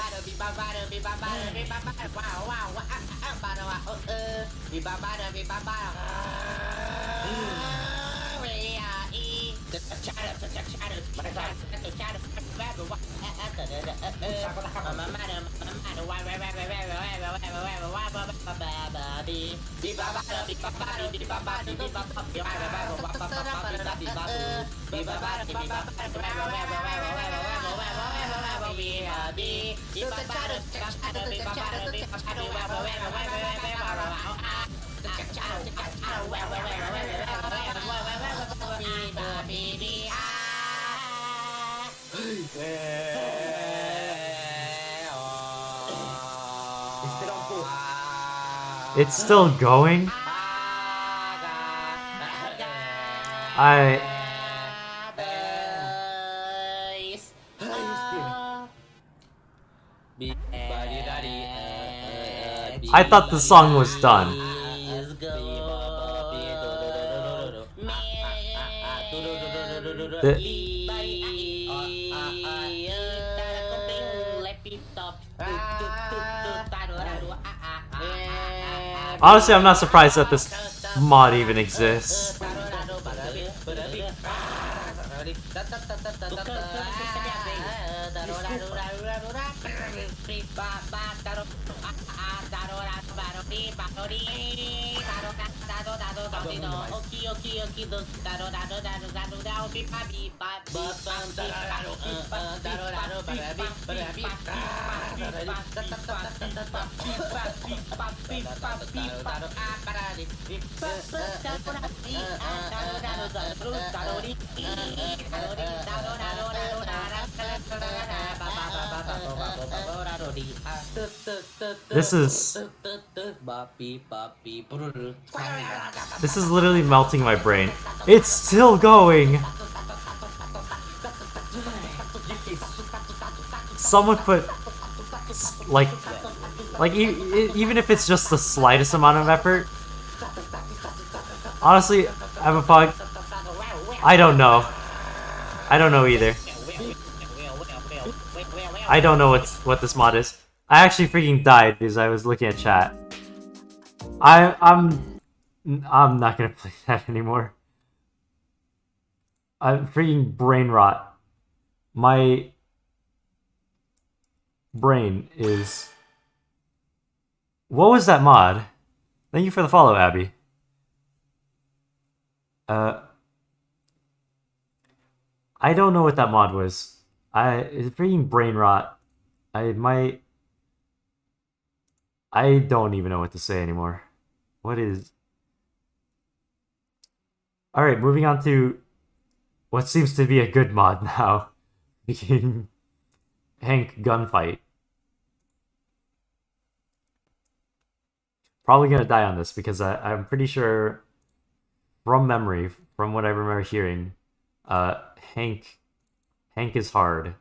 It's still going? I thought the song was done. Honestly, I'm not surprised that this mod even exists. This is literally melting my brain. It's still going. Someone put even if it's just the slightest amount of effort. Honestly, I'm a pug. I don't know. I don't know either. I don't know what this mod is. I actually freaking died because I was looking at chat. I'm not gonna play that anymore. I'm freaking brain rot. My brain is... What was that mod? Thank you for the follow, Abby. I don't know what that mod was. It's freaking brain rot. I don't even know what to say anymore. What is... Alright, moving on to what seems to be a good mod now. Hank Gunfight. Probably gonna die on this because I'm pretty sure, from memory, from what I remember hearing, Hank is hard.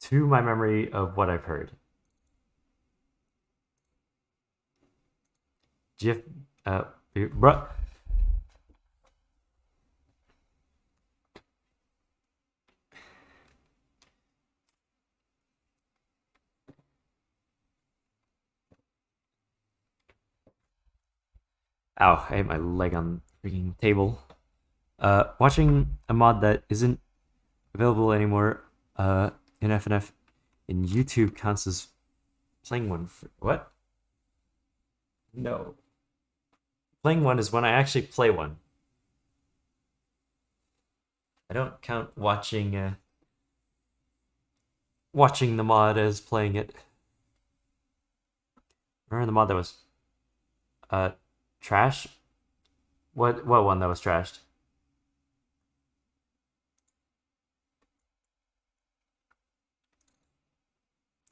To my memory of what I've heard. Bruh. Ow, I hit my leg on the freaking table. Watching a mod that isn't available anymore in FNF in YouTube counts as playing one for... What? No. Playing one is when I actually play one. I don't count watching watching the mod as playing it. Remember the mod that was trash? What one that was trashed?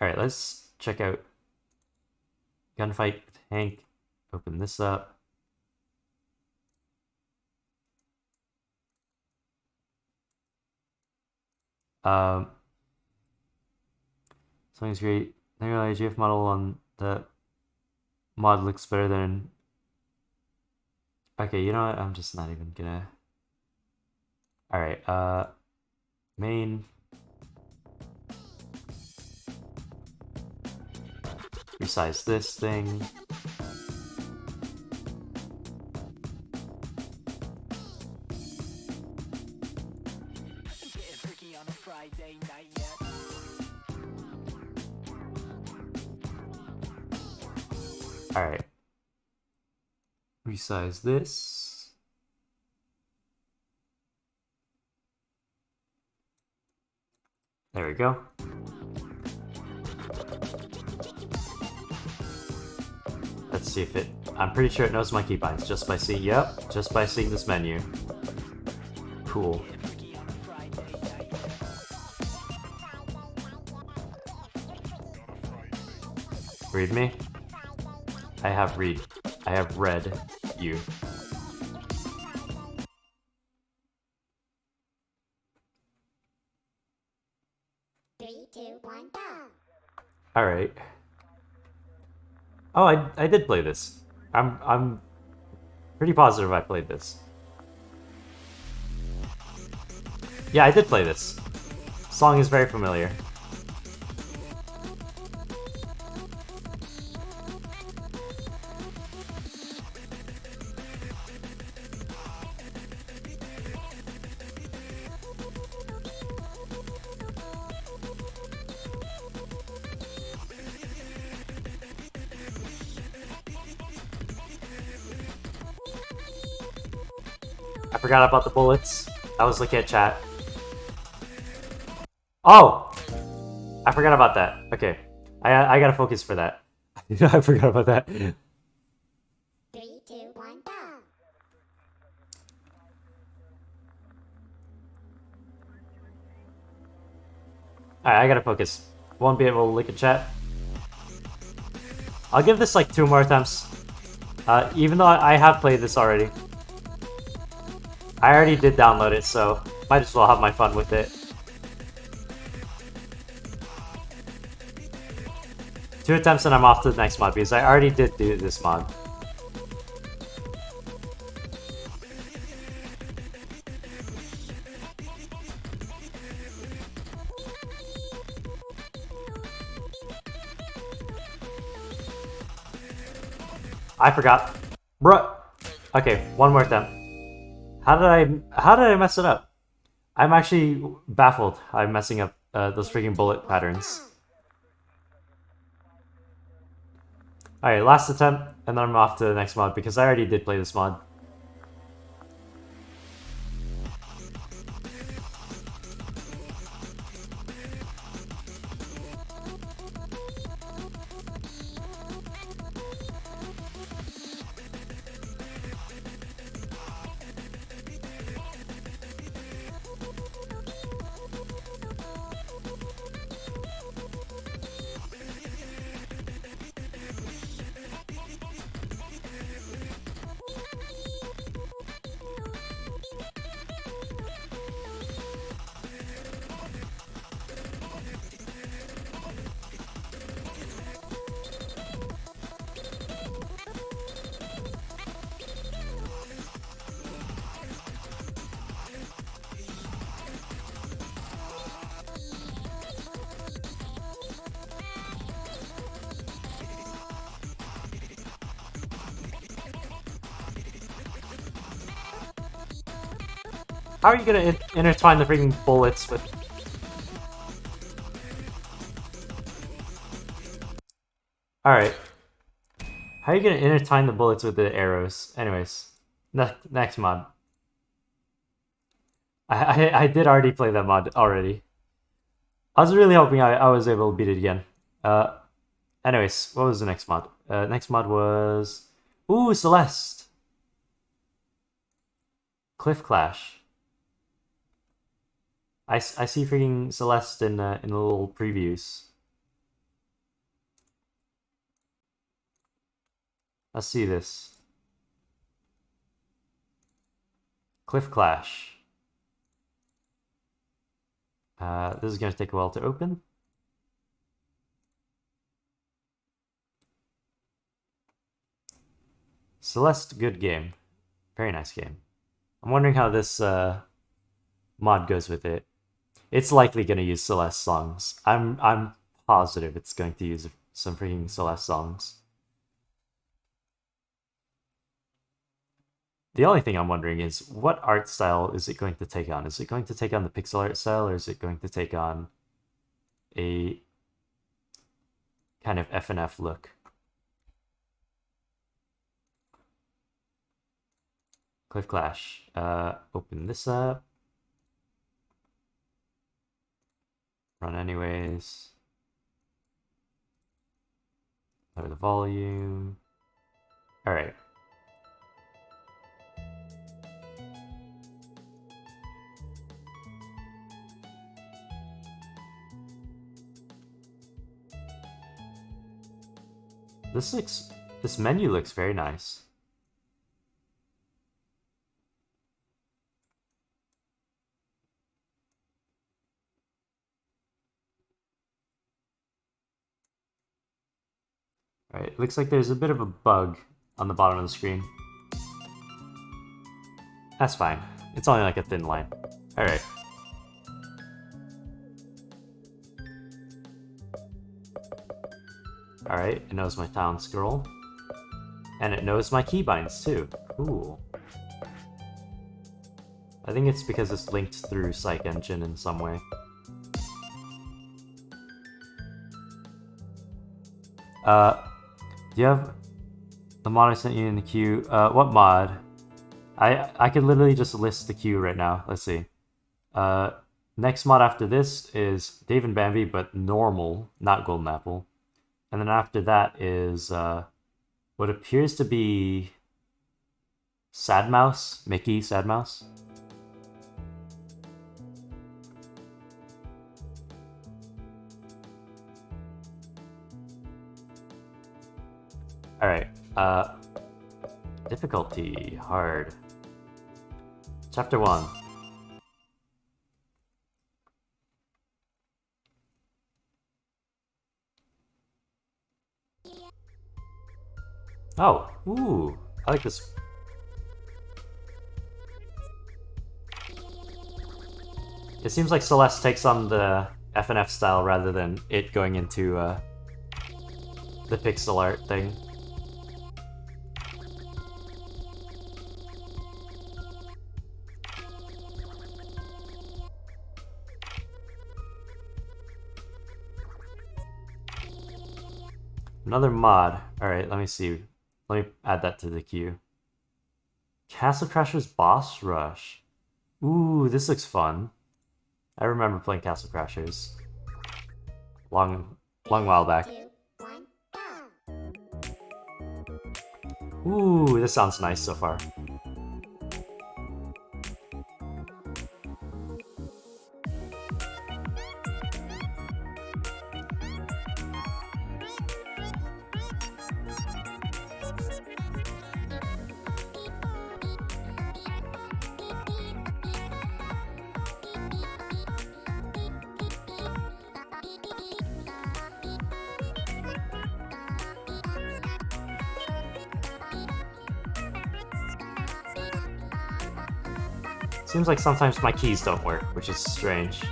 Alright, let's check out Gunfight with Hank. Open this up. Song's great. I realize GF model on the mod looks better than... Okay, you know what? I'm just not even gonna... Alright, main... Resize this thing. Alright. Resize this. There we go. Let's see if it... I'm pretty sure it knows my keybinds just by seeing... Yep, just by seeing this menu. Cool. Read me? I have read. I have read you. Alright. Oh, I did play this. I'm pretty positive I played this. Yeah, I did play this. Song is very familiar. I forgot about the bullets. I was looking at chat. Oh! I forgot about that. Okay. I gotta focus for that. I forgot about that. 3, 2, 1, go! Alright, I gotta focus. Won't be able to look at chat. I'll give this like 2 more attempts. Even though I have played this already. I already did download it, so might as well have my fun with it. 2 attempts and I'm off to the next mod because I already did do this mod. I forgot. Bruh. Okay, 1 more attempt. How did I mess it up? I'm actually baffled. I'm messing up those freaking bullet patterns. Alright, last attempt, and then I'm off to the next mod because I already did play this mod. How are you gonna intertwine the freaking bullets with... Alright. How are you gonna intertwine the bullets with the arrows? Anyways, next mod. I did already play that mod already. I was really hoping I was able to beat it again. Anyways, what was the next mod? Next mod was... Ooh, Celeste! Cliff Clash. I see freaking Celeste in the little previews. Let's see this. Cliff Clash. This is gonna take a while to open. Celeste, good game. Very nice game. I'm wondering how this mod goes with it. It's likely gonna use Celeste songs. I'm positive it's going to use some freaking Celeste songs. The only thing I'm wondering is what art style is it going to take on? Is it going to take on the pixel art style, or is it going to take on a kind of FNF look? Cliff Clash. Open this up. Run anyways. Lower the volume. Alright. This menu looks very nice. Alright, it looks like there's a bit of a bug on the bottom of the screen. That's fine. It's only like a thin line. Alright. Alright, it knows my town scroll. And it knows my keybinds too. Cool. I think it's because it's linked through Psych Engine in some way. Do you have the mod I sent you in the queue? What mod? I could literally just list the queue right now. Let's see. Next mod after this is Dave and Bambi, but normal, not Golden Apple. And then after that is what appears to be Sad Mouse, Mickey Sad Mouse. Alright, difficulty, hard. Chapter 1. Oh, ooh, I like this. It seems like Celeste takes on the FNF style rather than it going into the pixel art thing. Another mod. Alright, let me see. Let me add that to the queue. Castle Crashers Boss Rush. Ooh, this looks fun. I remember playing Castle Crashers. Long while back. Ooh, this sounds nice so far. Seems like sometimes my keys don't work, which is strange.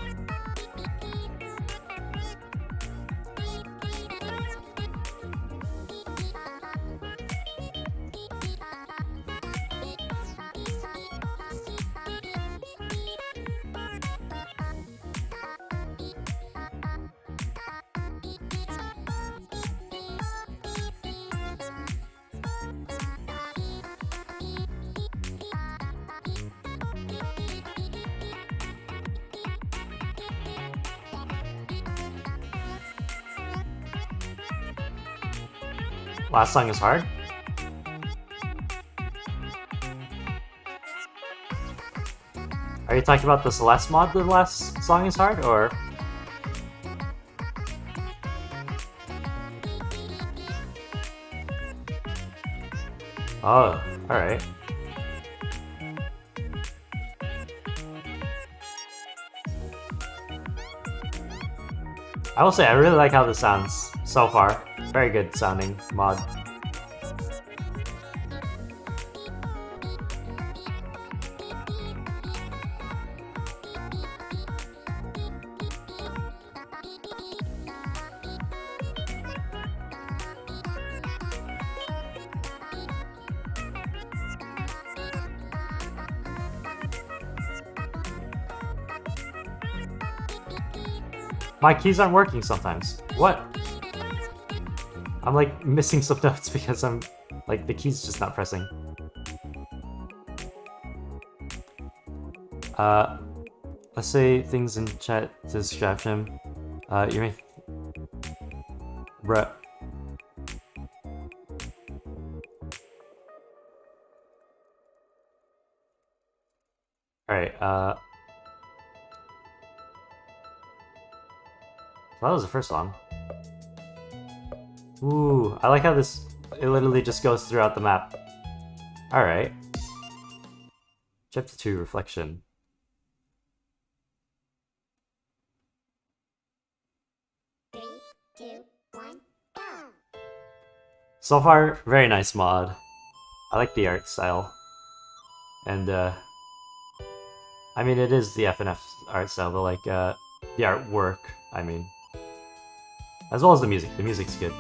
Last song is hard? Are you talking about the Celeste mod, the last song is hard, or? Oh, alright. I will say, I really like how this sounds so far. Very good sounding mod. My keys aren't working sometimes. What? I'm like missing some notes because I'm like the key's just not pressing. Let's say things in chat to distract him. You mean... Bruh. Alright, so that was the first song. Ooh, I like how this, it literally just goes throughout the map. Alright. Chapter 2, Reflection. So far, very nice mod. I like the art style. And, I mean, it is the FNF art style, but like, the artwork, I mean. As well as the music. The music's good.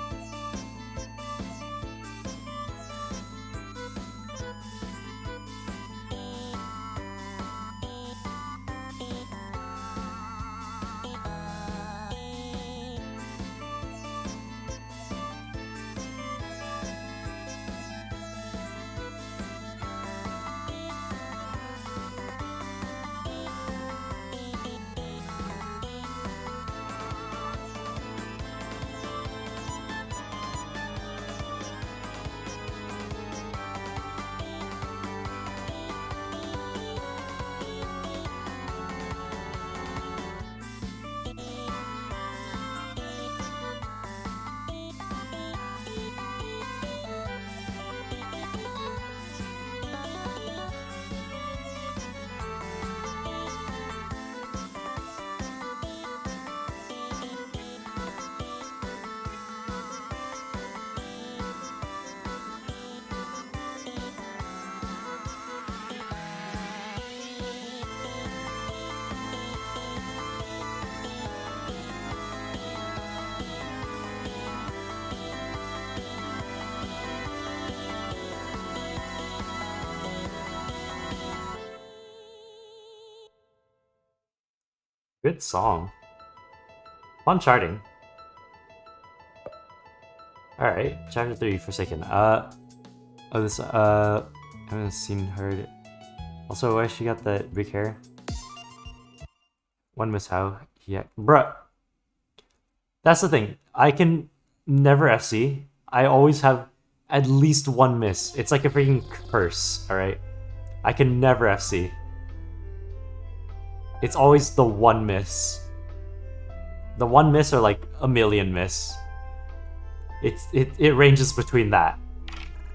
Good song. Fun charting. Alright, chapter 3, Forsaken. Oh, this, I haven't seen, heard. Also, why she got that big hair? One miss how? Yeah. Bruh. That's the thing. I can never FC. I always have at least one miss. It's like a freaking curse, alright? I can never FC. It's always the one miss. The one miss or like a million miss. It ranges between that.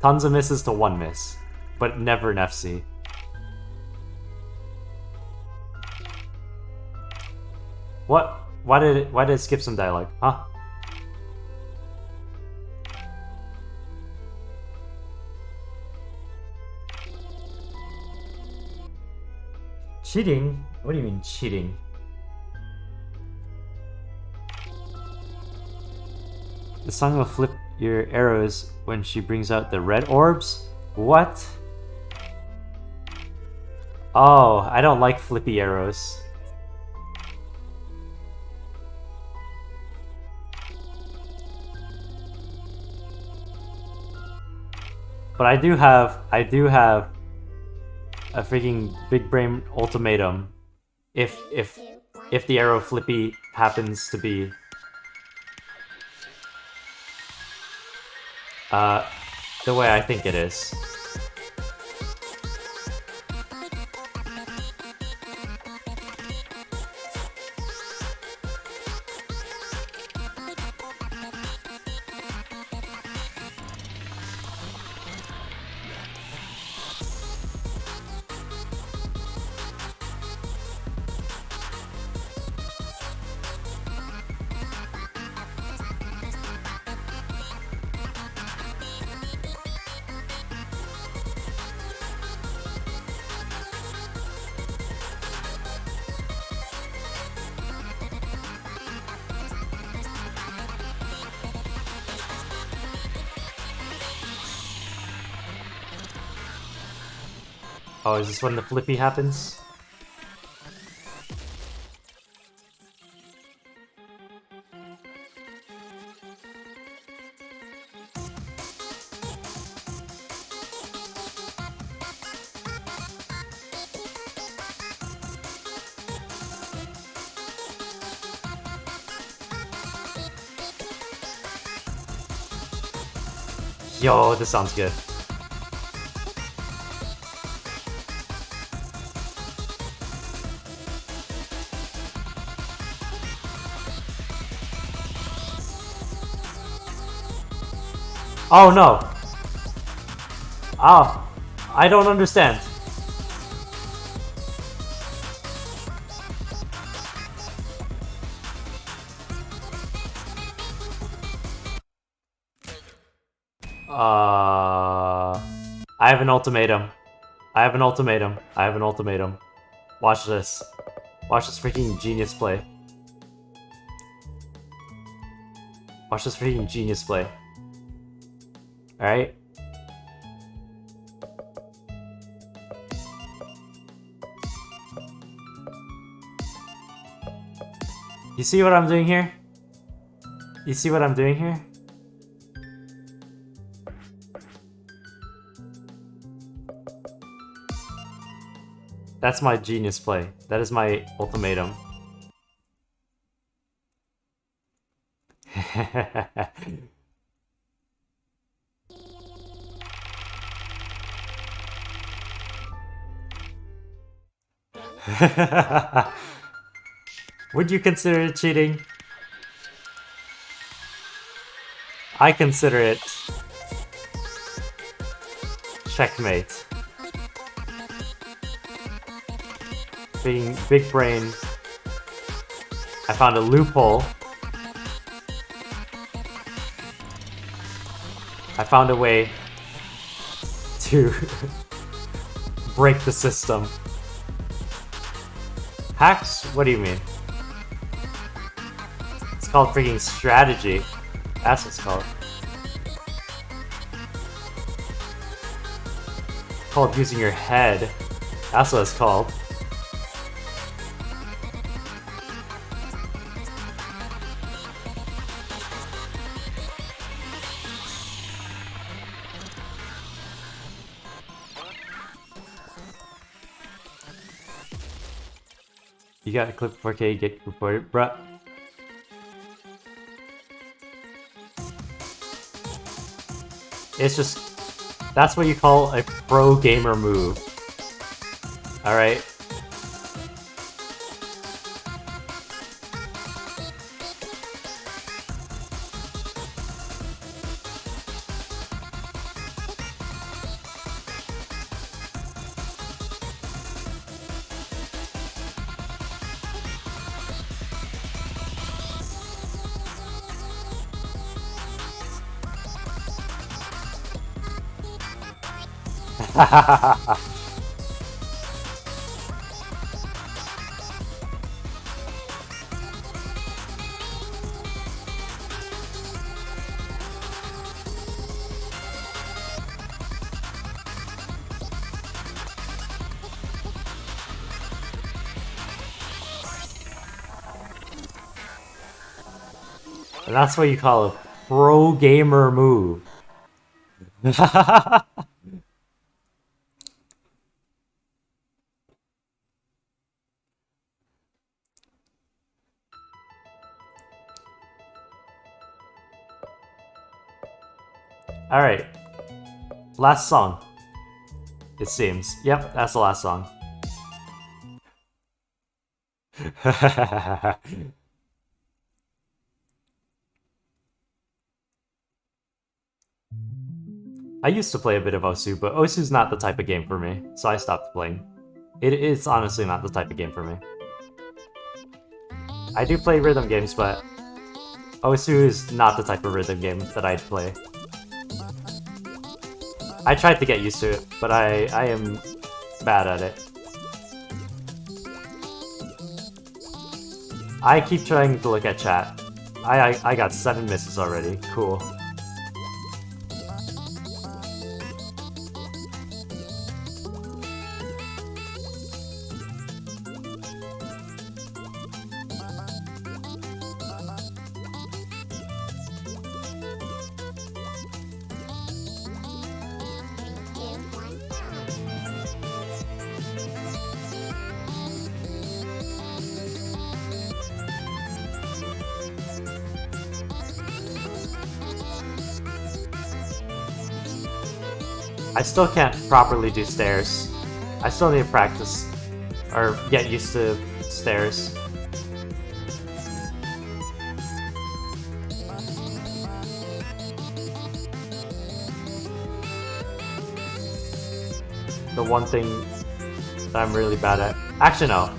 Tons of misses to one miss, but never an FC. What? Why did it skip some dialogue? Huh? Cheating? What do you mean cheating? The song will flip your arrows when she brings out the red orbs? What? Oh, I don't like flippy arrows. But I do have a freaking big brain ultimatum if the arrow flippy happens to be the way I think it is. Oh, is this when the flippy happens? Yo, this sounds good. Oh no! Oh, I don't understand. I have an ultimatum. I have an ultimatum. I have an ultimatum. Watch this. Watch this freaking genius play. Watch this freaking genius play. Alright? You see what I'm doing here? You see what I'm doing here? That's my genius play. That is my ultimatum. Would you consider it cheating? I consider it checkmate. Being big brain, I found a loophole. I found a way to break the system. Hacks? What do you mean? It's called freaking strategy. That's what it's called. It's called using your head. That's what it's called. You got a clip 4K, get reported, bruh. It's just, that's what you call a pro gamer move. Alright? And that's what you call a pro gamer move. Alright. Last song. It seems. Yep, that's the last song. I used to play a bit of Osu, but Osu's not the type of game for me, so I stopped playing. It's honestly not the type of game for me. I do play rhythm games, but Osu is not the type of rhythm game that I'd play. I tried to get used to it, but I am bad at it. I keep trying to look at chat. I got 7 misses already. Cool. I still can't properly do stairs. I still need to practice or get used to stairs. The one thing that I'm really bad at. Actually, no.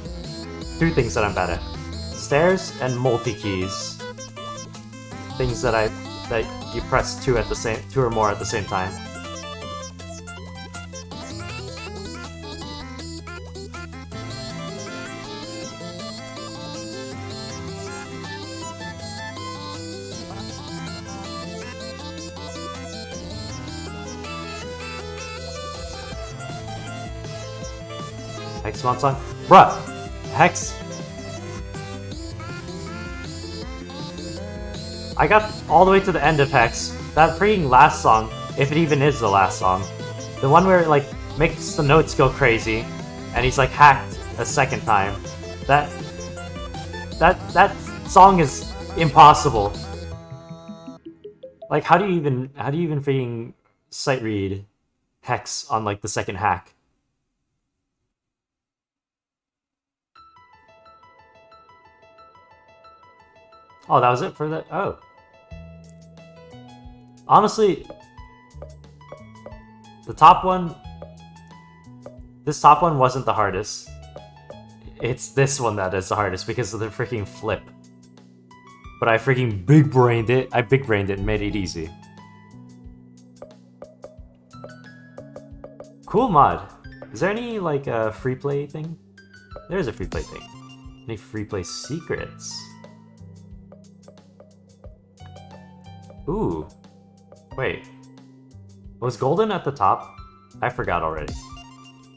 Two things that I'm bad at. Stairs and multi-keys. Things that you press two or more at the same time. Hex mod song? Bruh! Hex... I got all the way to the end of Hex. That freaking last song, if it even is the last song. The one where it like makes the notes go crazy and he's like hacked a second time. That song is impossible. Like how do you even freaking sight read Hex on like the second hack? Oh, that was it for that? Oh. Honestly, the top one... This top one wasn't the hardest. It's this one that is the hardest because of the freaking flip. But I freaking big-brained it. I big-brained it and made it easy. Cool mod. Is there any, like, free play thing? There's a free play thing. Any free play secrets? Ooh. Wait. Was Golden at the top? I forgot already.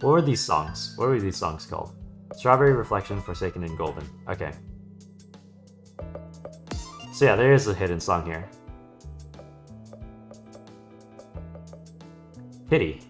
What were these songs? What were these songs called? Strawberry Reflection, Forsaken, and Golden. Okay. So yeah, there is a hidden song here. Pity.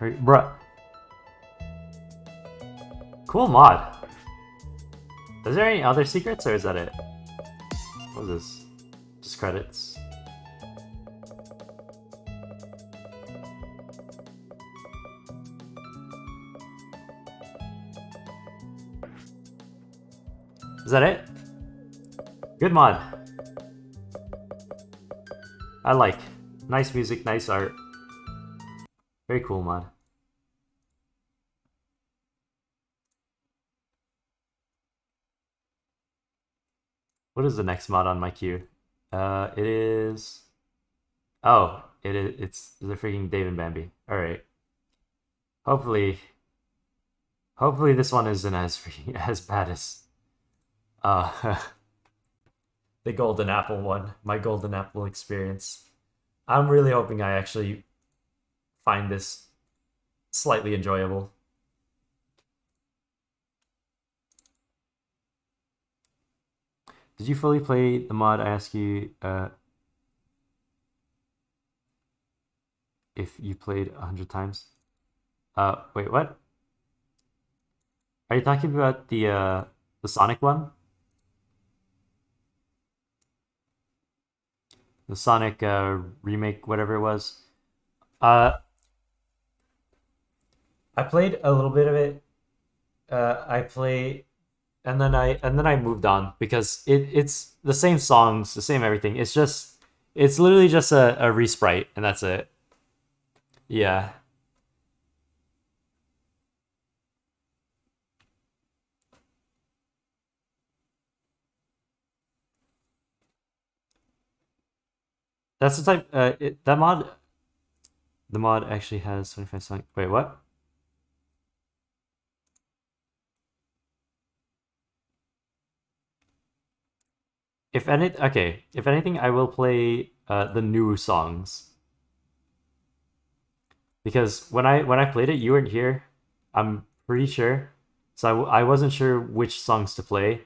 Bruh. Cool mod. Is there any other secrets or is that it? What is this? Just credits. Is that it? Good mod. I like. Nice music, nice art. Very cool mod. What is the next mod on my queue? It is... Oh, it's the freaking Dave and Bambi. Alright. Hopefully Hopefully this one isn't as bad as the Golden Apple one, my Golden Apple experience. I'm really hoping I actually find this slightly enjoyable. Did you fully play the mod? I ask you if you played 100 times. Wait, what? Are you talking about the Sonic one? The Sonic remake, whatever it was. I played a little bit of it. And then I moved on because it's the same songs, the same everything. It's literally just a resprite, and that's it. Yeah. That's the type. The mod actually has 25 songs. Wait, what? If anything, I will play the new songs because when I played it, you weren't here. I'm pretty sure, so I wasn't sure which songs to play,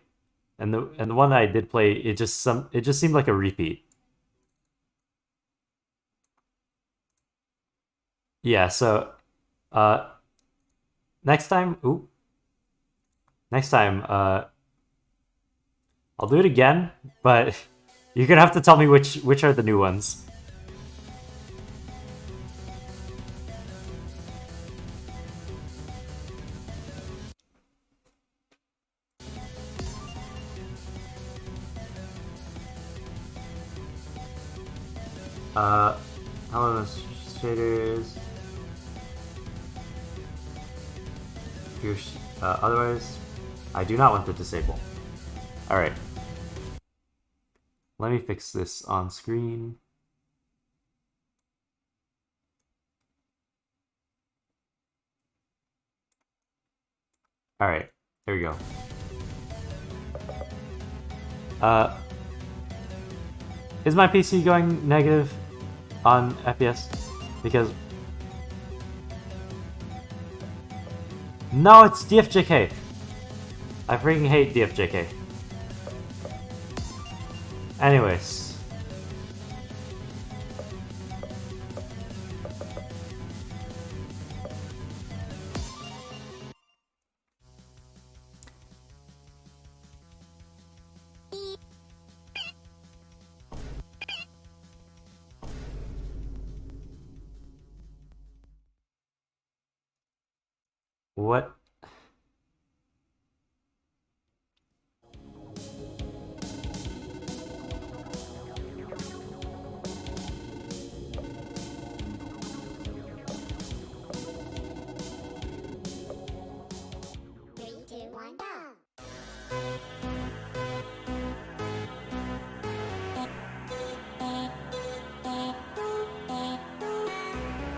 and the one I did play, it just seemed like a repeat. Yeah, so uh next time, I'll do it again, but you're gonna have to tell me which are the new ones. Hello, shaders. Otherwise, I do not want to disable. Alright. Let me fix this on screen. Alright, there we go. Is my PC going negative on FPS? Because... No, it's DFJK! I freaking hate DFJK. Anyways. What?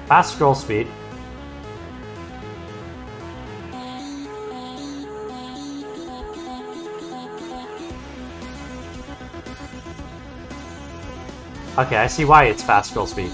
Fast scroll speed. Okay, I see why it's fast scroll speed.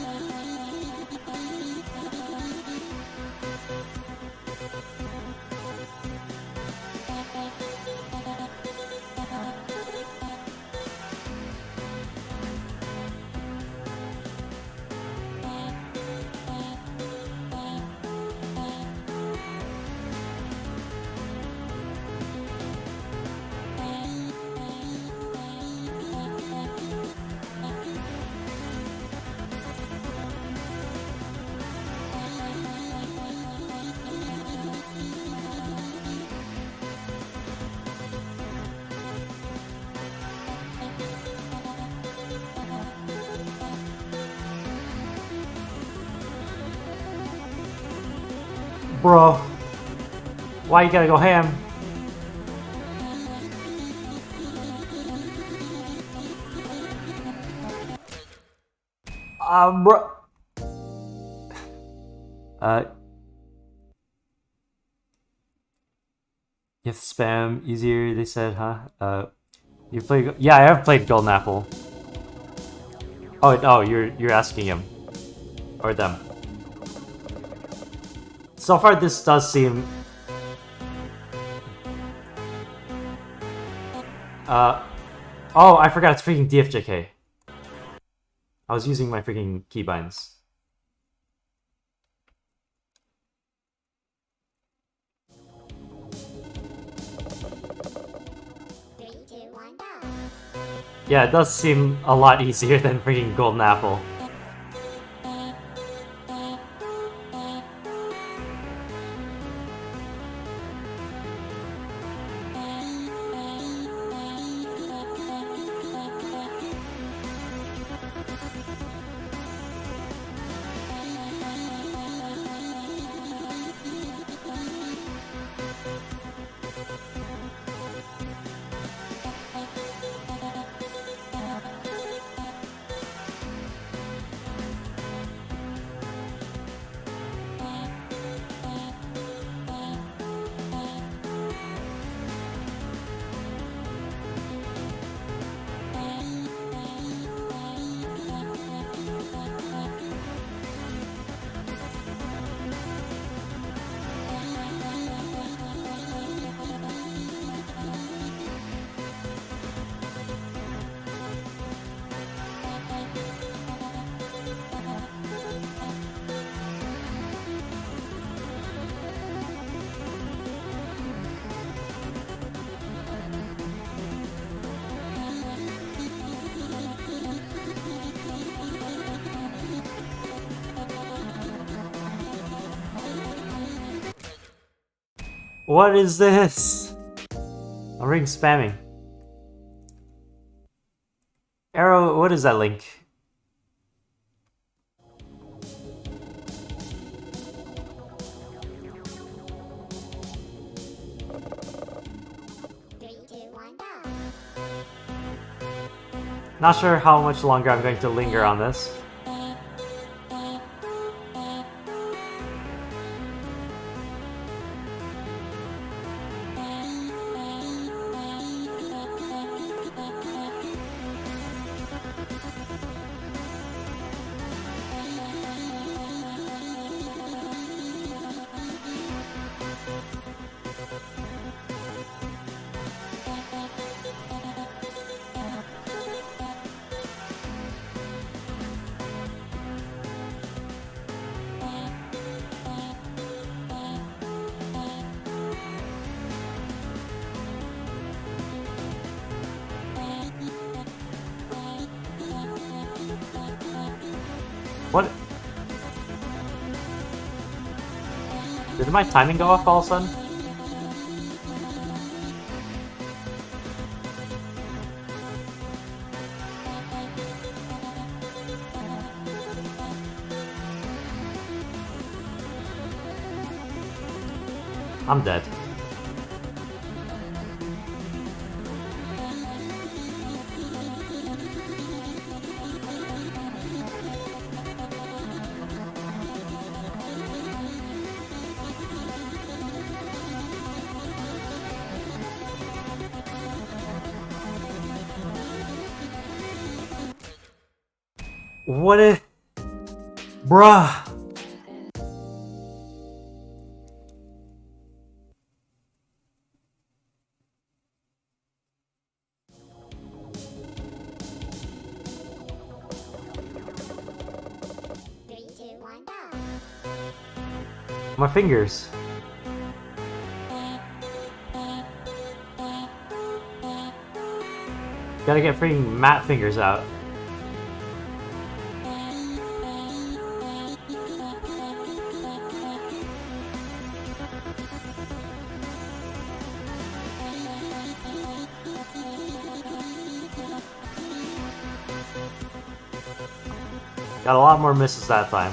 Bro, why you gotta go ham? Bro. You have to spam easier, they said, huh? You play? Yeah, I have played Golden Apple. Oh no, you're asking him or them. So far, this does seem. Oh, I forgot it's freaking DFJK. I was using my freaking keybinds. Yeah, it does seem a lot easier than freaking Golden Apple. What is this? I'm ring spamming. Arrow, what is that link? Not sure how much longer I'm going to linger on this. What? Did my timing go off all of a sudden? I'm dead. What a... Bruh! My fingers. Gotta get freaking matte fingers out. Got a lot more misses that time.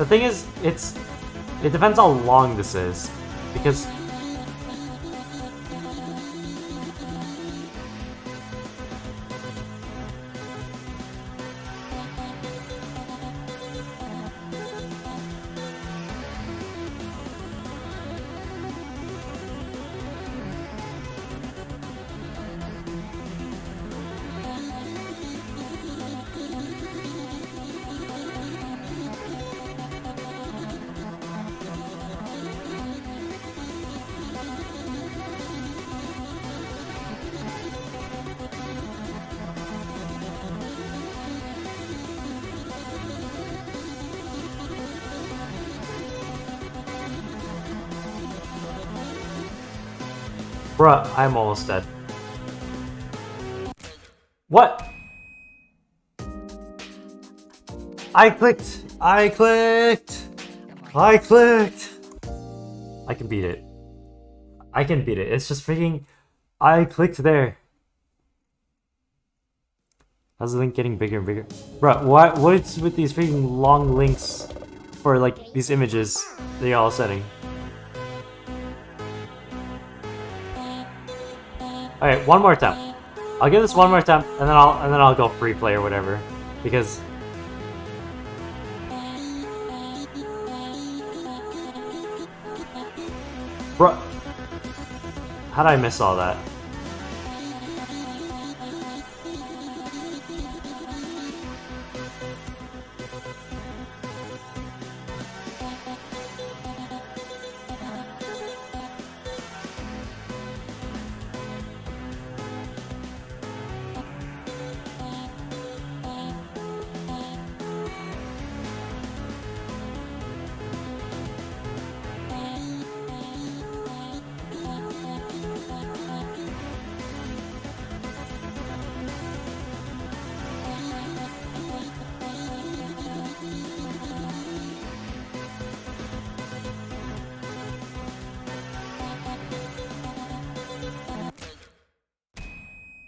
The thing is, it depends how long this is, because bruh, I'm almost dead. What? I clicked! I clicked! I clicked! I can beat it. I can beat it. It's just freaking... I clicked there. How's the link getting bigger and bigger? Bruh, what's with these freaking long links for, like, these images that you're all setting? Alright, one more attempt. I'll give this one more attempt, and then I'll go free play or whatever, because bruh, how did I miss all that?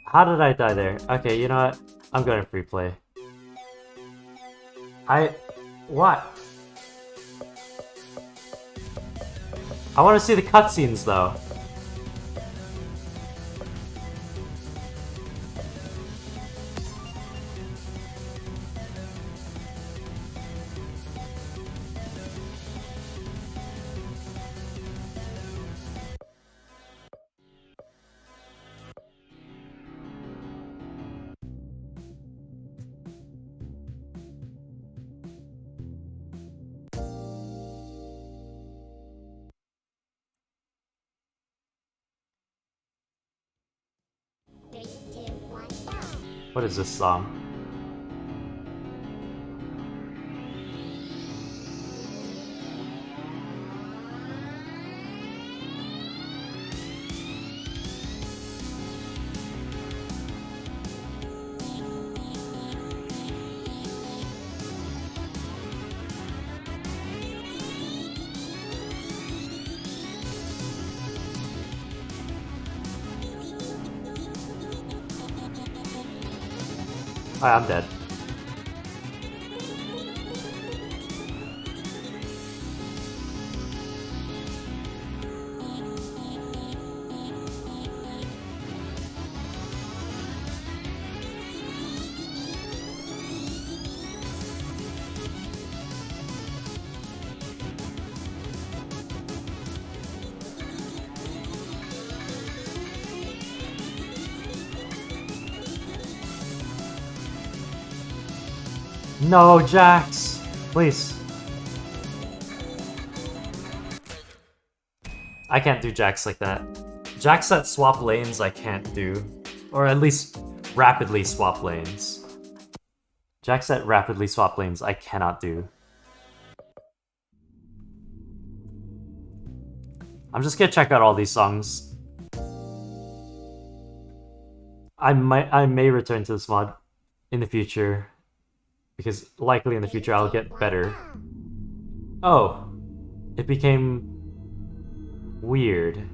How did I die there? Okay, you know what? I'm going to free play. What? I want to see the cutscenes though. What is this song? Alright, I'm dead. No, Jax! Please. I can't do Jax like that. Jax that swap lanes I can't do. Or at least rapidly swap lanes. Jax that rapidly swap lanes I cannot do. I'm just gonna check out all these songs. I may return to this mod in the future. Because likely in the future I'll get better. Oh, it became weird.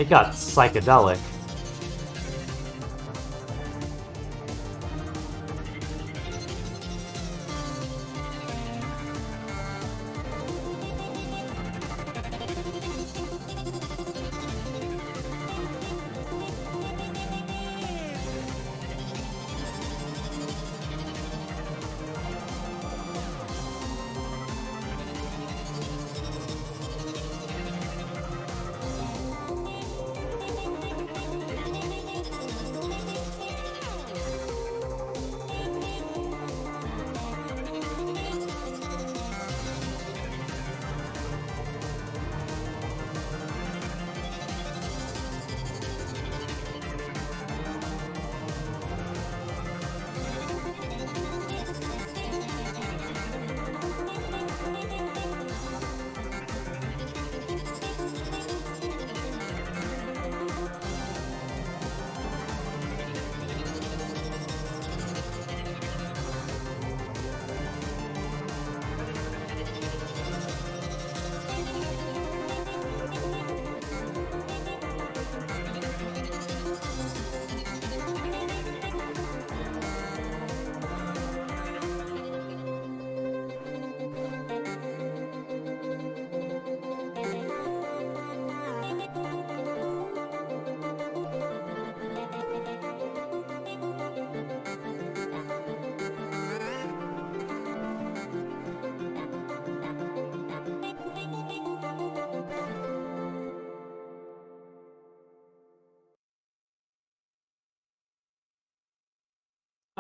It got psychedelic.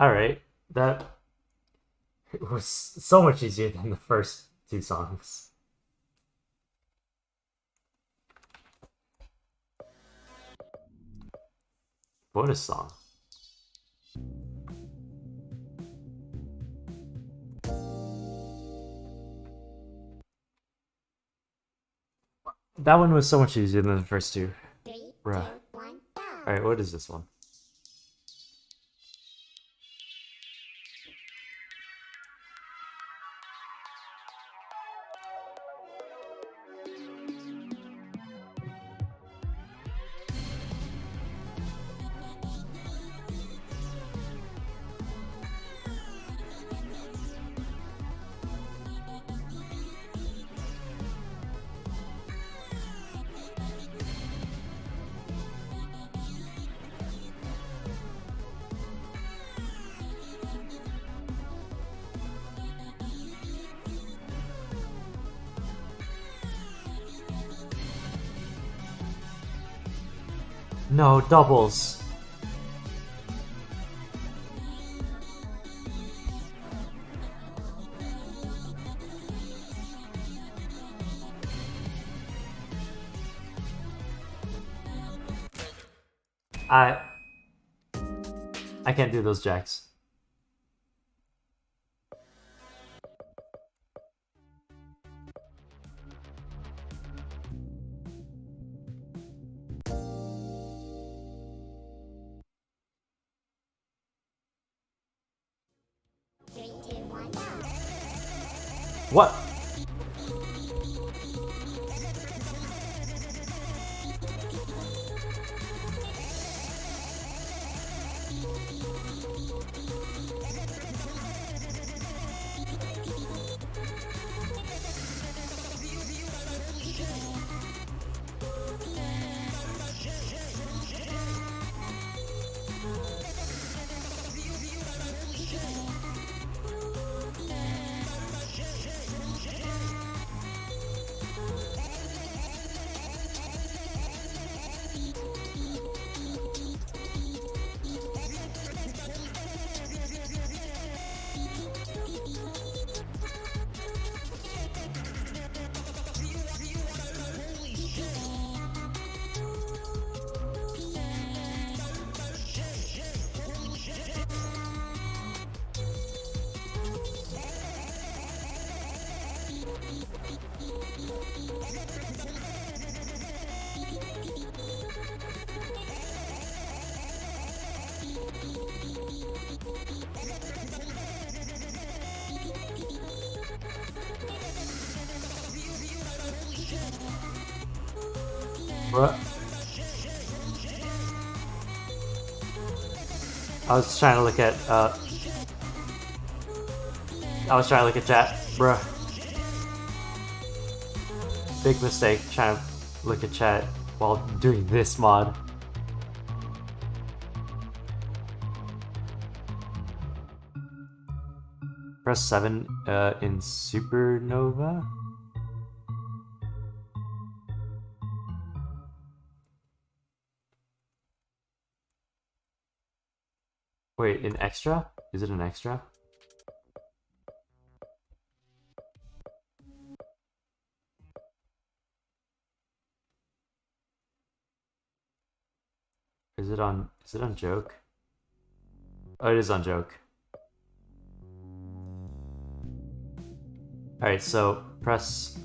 Alright, that was so much easier than the first two songs. Bonus song. That one was so much easier than the first two. Bruh. Alright, what is this one? No, doubles. I can't do those jacks. What? What? I was trying to look at chat, bruh. Big mistake trying to look at chat while doing this mod. Press 7 in Supernova. Wait, in extra? Is it an extra? Is it on joke? Oh, it is on joke. Alright, so press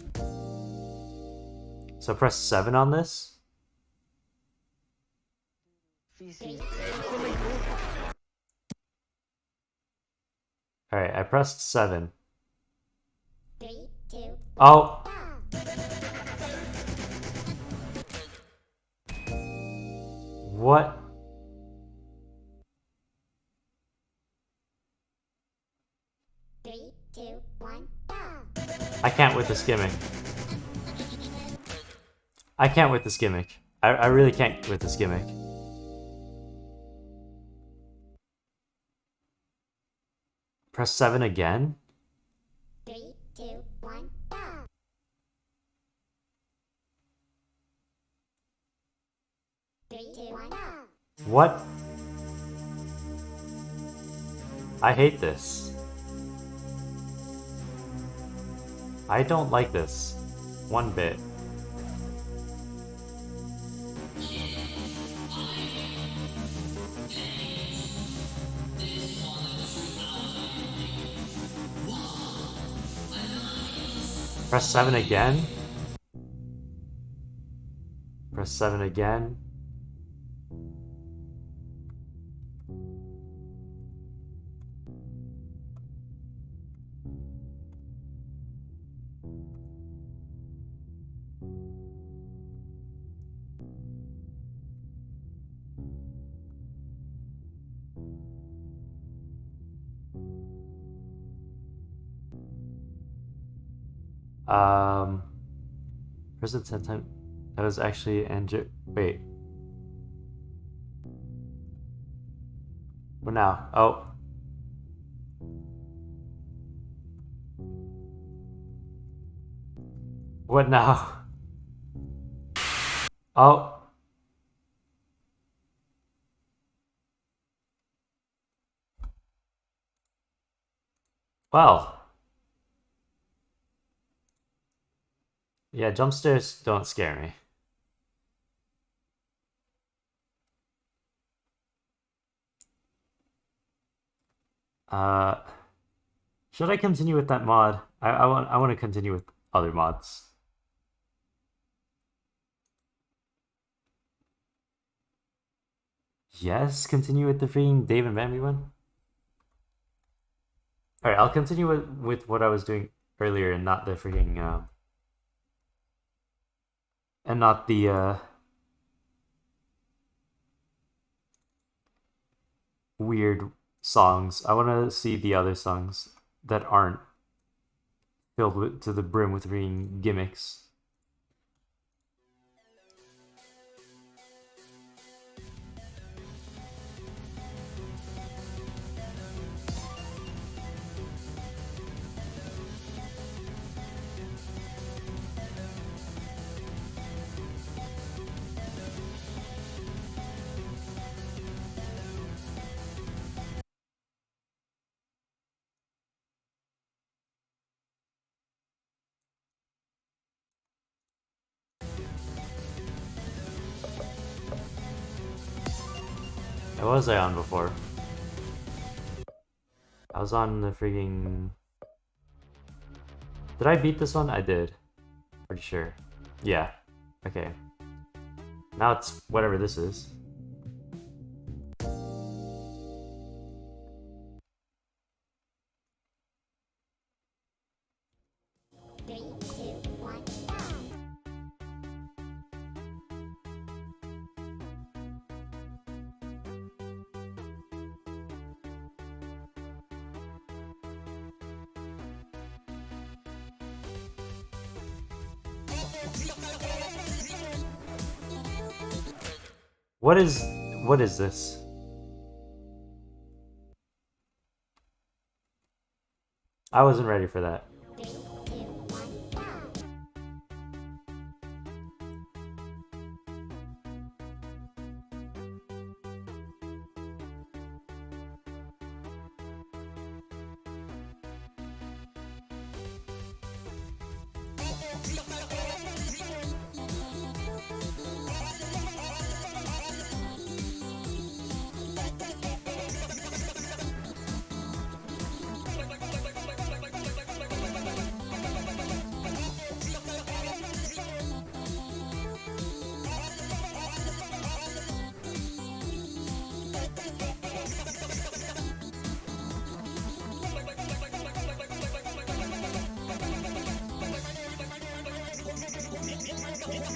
7 on this. Alright, I pressed 7. 3, 2, Oh! What? three, two, one. I can't with this gimmick. I can't with this gimmick. I really can't with this gimmick. Press 7 again? 3, 2, 1. What? I hate this. I don't like this one bit. Press 7 again. Press 7 again. Prison 10 times. That was actually wait. What now? Oh. What now? Oh. Well. Yeah, jump scares don't scare me. Should I continue with that mod? I want to continue with other mods. Yes, continue with the freaking Dave and Bambi one. All right, I'll continue with what I was doing earlier and not the freaking and not the weird songs. I want to see the other songs that aren't filled to the brim with freaking gimmicks. What was I on before? I was on the freaking... Did I beat this one? I did. Pretty sure. Yeah. Okay. Now it's whatever this is. What is this? I wasn't ready for that.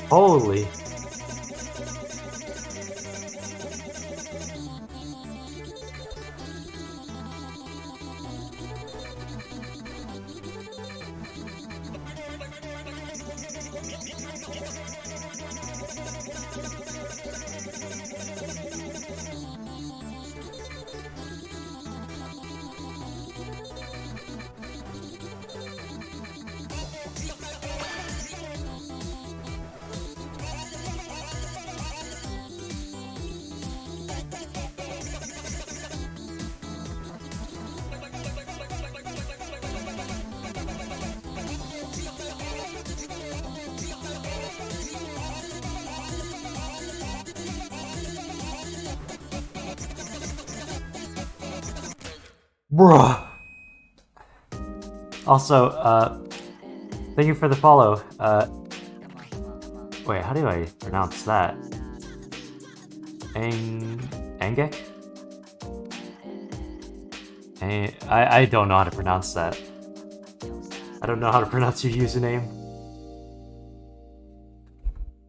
Holy. Bruh. Also, thank you for the follow. Wait, how do I pronounce that? Engek? I don't know how to pronounce that. I don't know how to pronounce your username.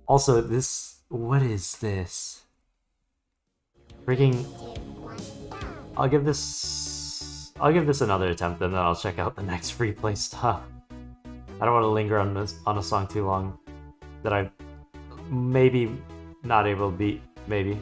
Also, what is this? Freaking... I'll give this another attempt and then I'll check out the next free play stuff. I don't want to linger on a song too long that I maybe not able to beat, maybe.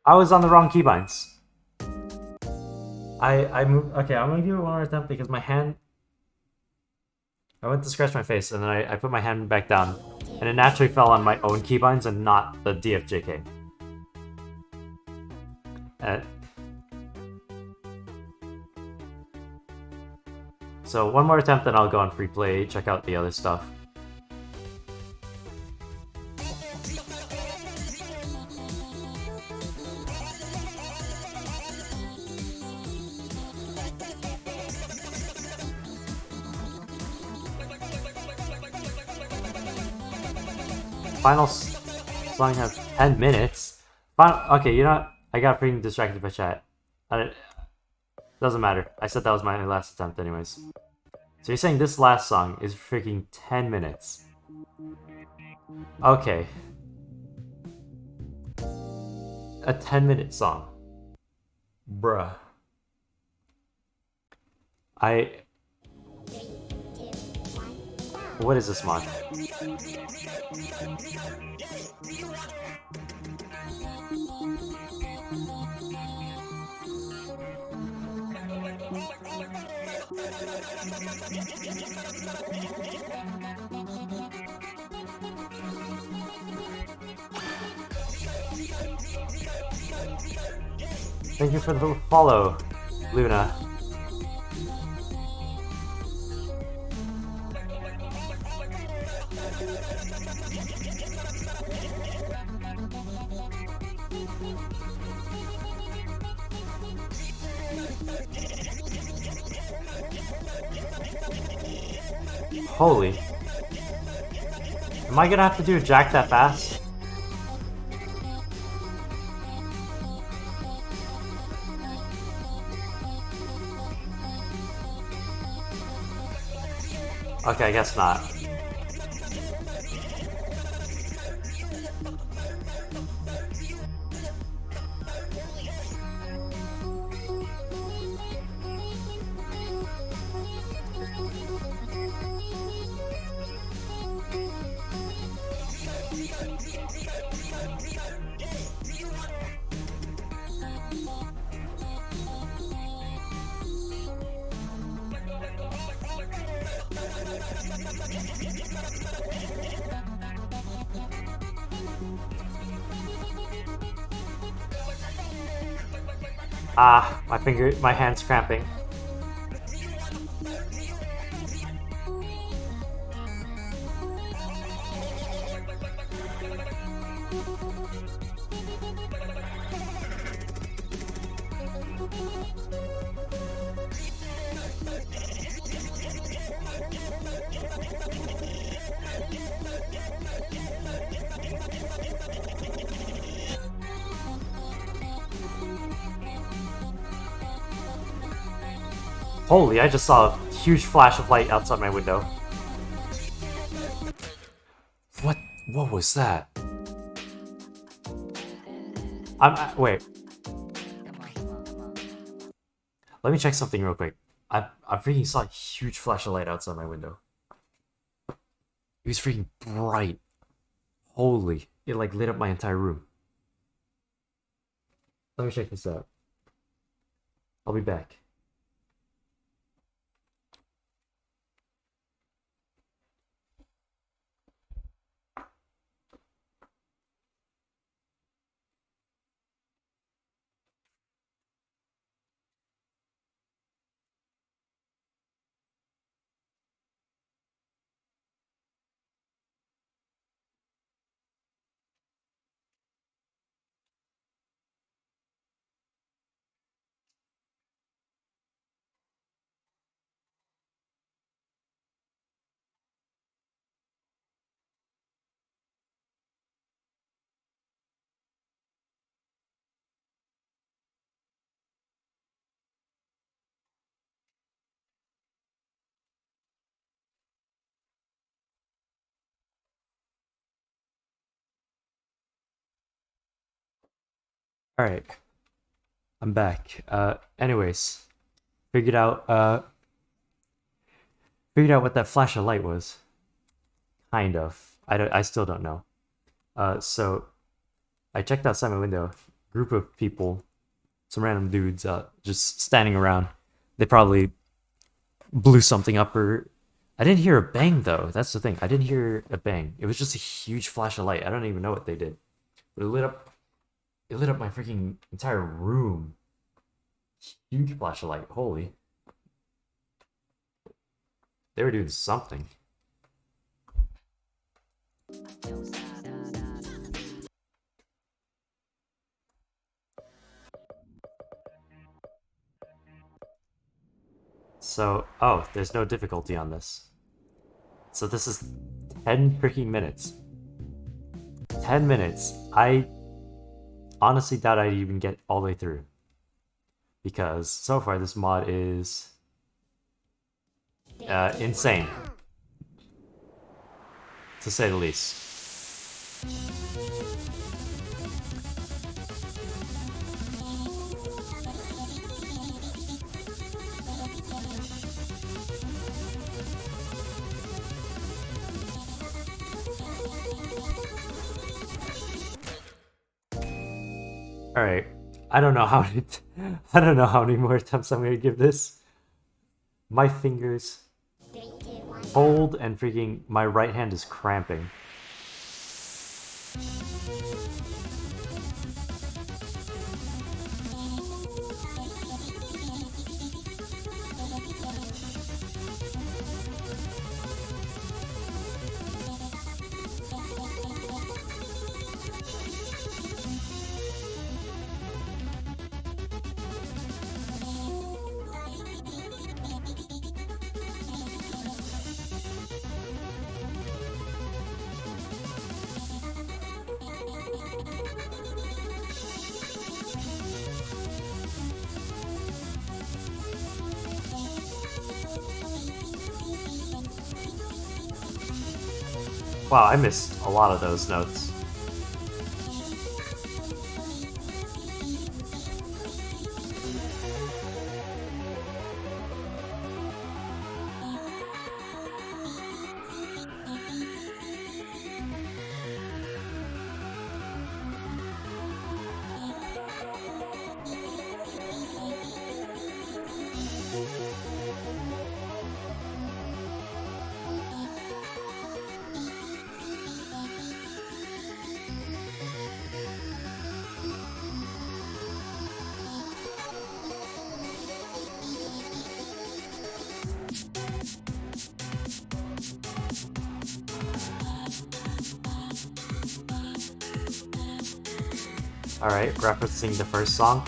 I was on the wrong keybinds. I moved. Okay, I'm gonna give it one more attempt because my hand. I went to scratch my face and then I put my hand back down, and it naturally fell on my own keybinds and not the DFJK. So one more attempt, then I'll go on free play. Check out the other stuff. Final song has 10 minutes. Okay, you know what? I got freaking distracted by chat. Doesn't matter. I said that was my last attempt anyways. So you're saying this last song is freaking 10 minutes. Okay. A 10-minute song. Bruh. What is this mod? Thank you for the follow, Luna. Holy. Am I gonna have to do a jack that fast? Okay, I guess not. Ah, my hand's cramping. Holy, I just saw a huge flash of light outside my window. What was that? Wait. Let me check something real quick. I freaking saw a huge flash of light outside my window. It was freaking bright. Holy, it like lit up my entire room. Let me check this out. I'll be back. Alright. I'm back. Anyways. Figured out what that flash of light was. Kind of. I still don't know. So I checked outside my window. Group of people, some random dudes, just standing around. They probably blew something up, or I didn't hear a bang though. That's the thing. I didn't hear a bang. It was just a huge flash of light. I don't even know what they did. But it lit up my freaking entire room. Huge flash of light. Holy. They were doing something. So, oh, there's no difficulty on this. So this is 10 freaking minutes. 10 minutes. I honestly doubt I'd even get all the way through. Because so far this mod is insane. To say the least. Alright, I don't know how many more attempts I'm gonna give this. My fingers cold and freaking my right hand is cramping. Wow, I missed a lot of those notes. Alright, referencing the first song.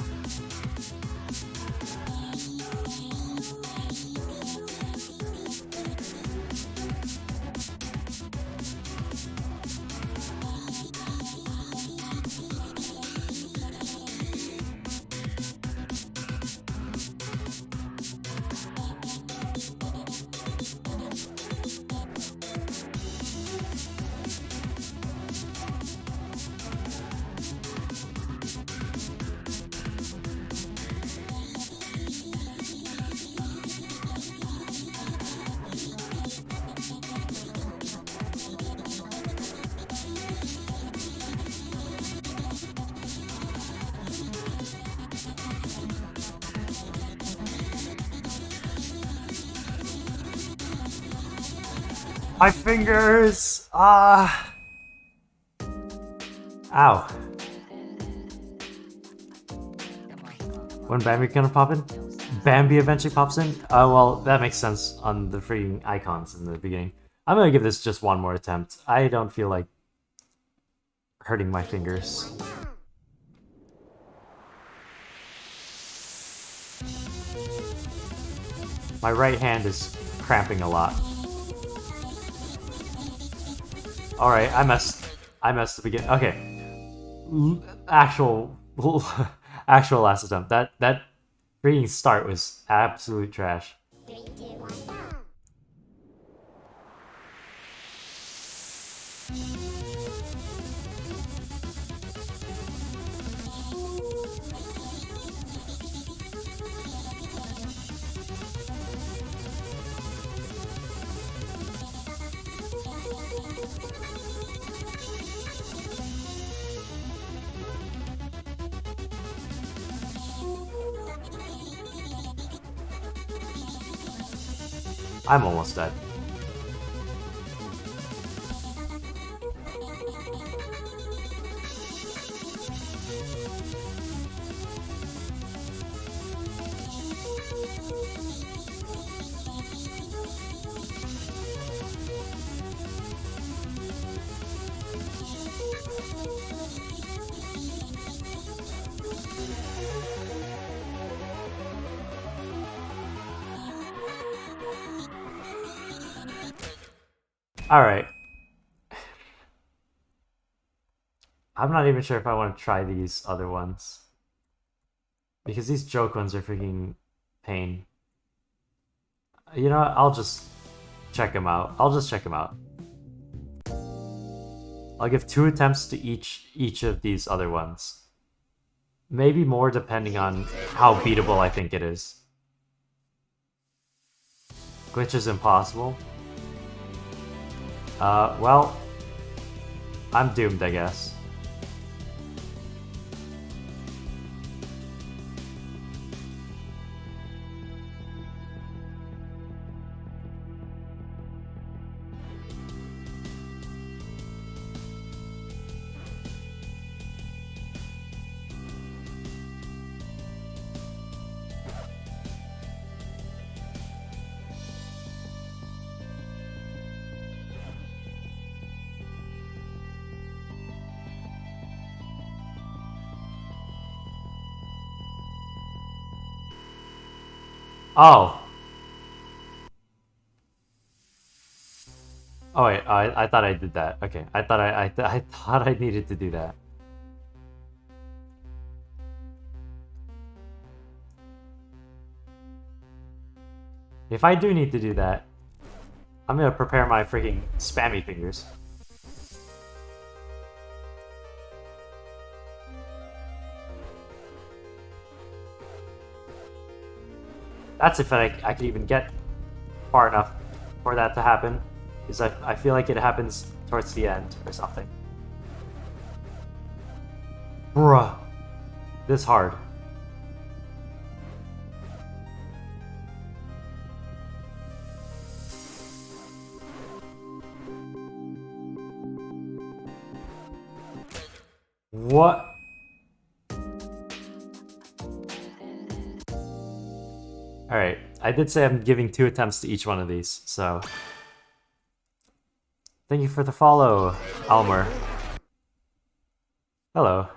My fingers! Ah! Ow. When Bambi gonna pop in? Bambi eventually pops in? Oh, well, that makes sense on the freaking icons in the beginning. I'm gonna give this just one more attempt. I don't feel like hurting my fingers. My right hand is cramping a lot. Alright, I messed the beginning. Okay. Actual last attempt. That freaking start was absolute trash. 3, 2, 1, go! I'm almost dead. Alright. I'm not even sure if I want to try these other ones. Because these joke ones are freaking pain. You know what? I'll just check them out. I'll give 2 attempts to each of these other ones. Maybe more depending on how beatable I think it is. Glitch is impossible. Well, I'm doomed, I guess. Oh. Oh wait, I thought I did that. Okay, I thought I thought I needed to do that. If I do need to do that, I'm gonna prepare my freaking spammy fingers. That's if I could even get far enough for that to happen. Because I feel like it happens towards the end or something. Bruh. This hard. What? Alright, I did say I'm giving 2 attempts to each one of these, so... Thank you for the follow, Almer. Hello.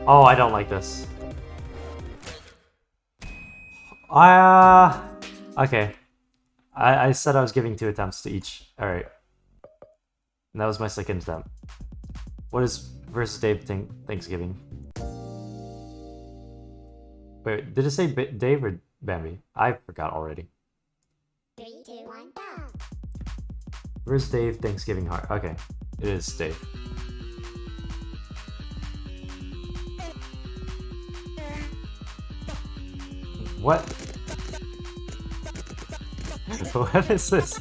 Oh, I don't like this. Okay. I said I was giving 2 attempts to each. Alright. And that was my second attempt. What is versus Dave Thanksgiving? Wait, did it say Dave or Bambi? I forgot already. 3, 2, 1, go! Where's Dave Thanksgiving Heart? Okay, it is Dave. What? What is this?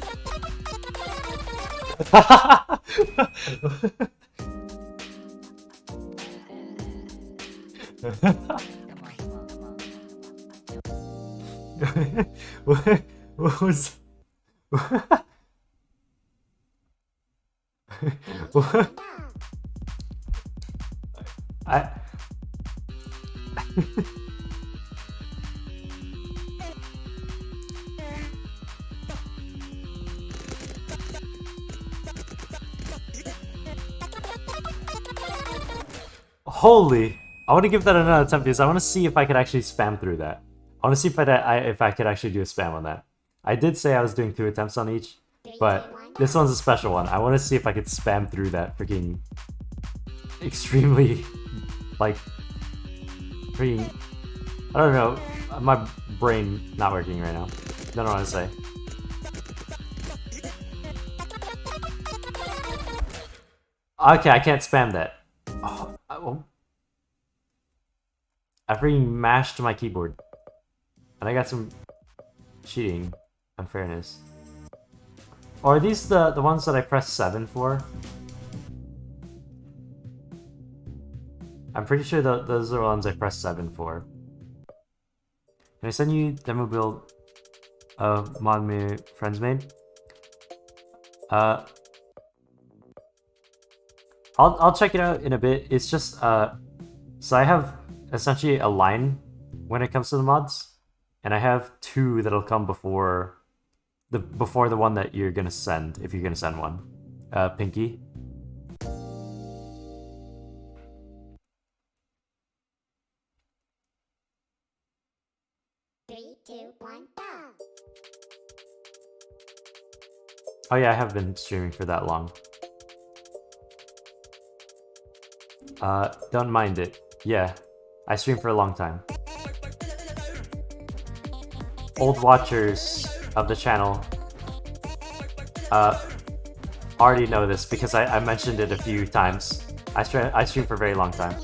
What was... What? Holy! I want to give that another attempt because I want to see if I could actually spam through that. I want to see if I could actually do a spam on that. I did say I was doing 2 attempts on each, but this one's a special one. I want to see if I could spam through that freaking extremely, like, freaking, I don't know, my brain not working right now. Don't know what to say. Okay, I can't spam that. Oh, I freaking mashed my keyboard. And I got some cheating unfairness. Or are these the ones that I pressed 7 for? I'm pretty sure those are the ones I pressed 7 for. Can I send you demo build of mod my friends made? I'll check it out in a bit. It's just so I have essentially a line when it comes to the mods, and I have 2 that'll come before the one that you're gonna send, if you're gonna send one. Pinky. 3, 2, 1, go! Oh yeah, I have been streaming for that long. Don't mind it. Yeah, I stream for a long time. Old watchers of the channel already know this because I mentioned it a few times. I stream for a very long time.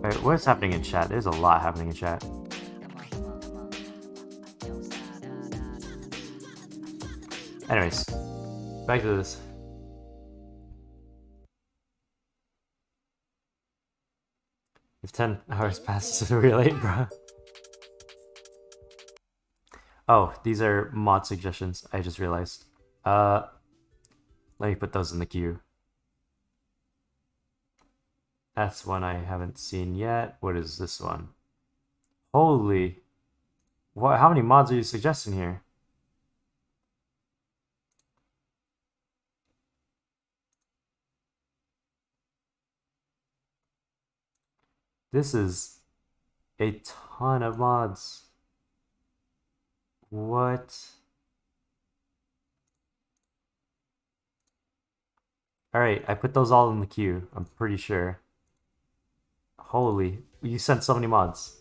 Alright, what's happening in chat? There's a lot happening in chat. Anyways, back to this. If 10 hours passes, it's really late, bro. Oh, these are mod suggestions, I just realized. Let me put those in the queue. That's one I haven't seen yet. What is this one? Holy... What? How many mods are you suggesting here? This is a ton of mods. What? Alright, I put those all in the queue, I'm pretty sure. Holy, you sent so many mods.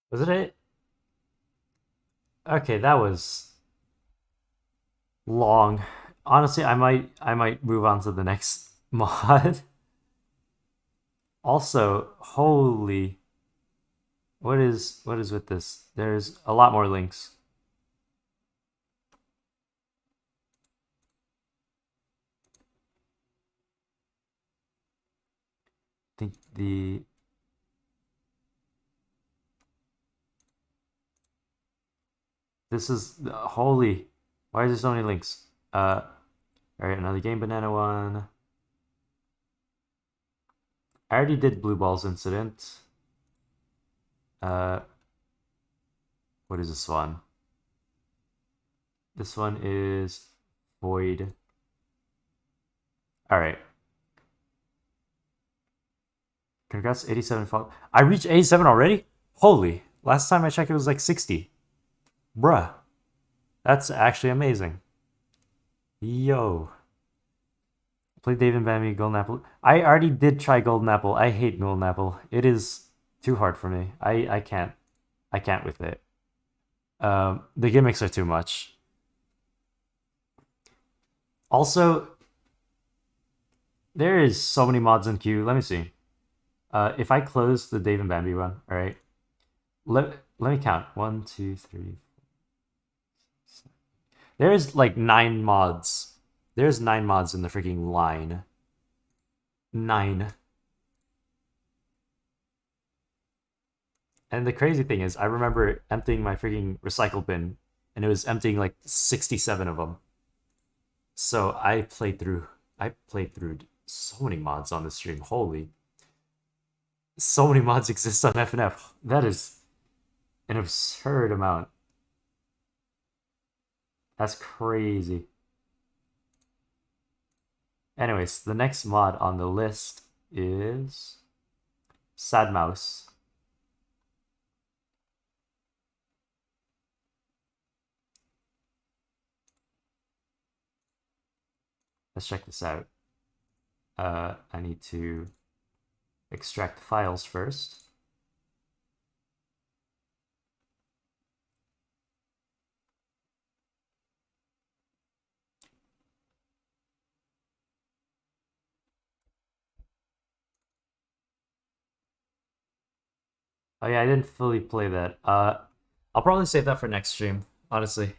Was it it? Okay, that was long. Honestly, I might move on to the next mod. Also, holy, what is with this? There's a lot more links. I think this is holy. Why is there so many links? All right, another Game Banana one. I already did Blue Balls Incident. What is this one? This one is Void. All right. Congrats, 87 follow. I reached 87 already? Holy. Last time I checked, it was like 60. Bruh. That's actually amazing. Yo. Play Dave and Bambi, Golden Apple. I already did try Golden Apple. I hate Golden Apple. It is too hard for me. I can't. I can't with it. The gimmicks are too much. Also, there is so many mods in queue. Let me see. If I close the Dave and Bambi one, all right. Let me count. 1, 2, 3. 4, 7. There's like 9 mods. There's 9 mods in the freaking line. 9. And the crazy thing is, I remember emptying my freaking recycle bin, and it was emptying like 67 of them. So I played through so many mods on the stream. Holy. So many mods exist on FNF. That is an absurd amount. That's crazy. Anyways, the next mod on the list is Sad Mouse. Let's check this out. I need to extract files first. Oh yeah, I didn't fully play that. I'll probably save that for next stream, honestly.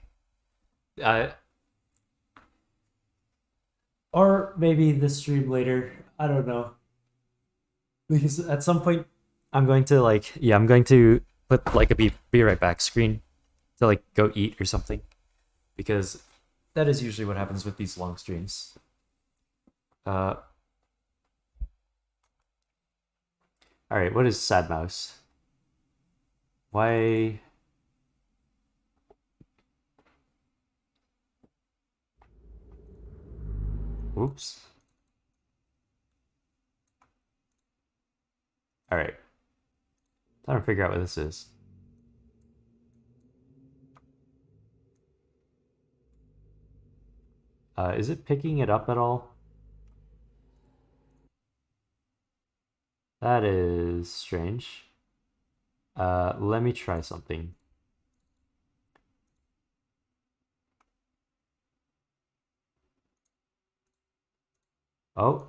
Or maybe this stream later. I don't know. Because at some point, I'm going to I'm going to put like a be right back screen to like go eat or something. Because that is usually what happens with these long streams. Alright, what is Sad Mouse? Why... Oops. Alright. Trying to figure out what this is. Is it picking it up at all? That is strange. Let me try something. Oh.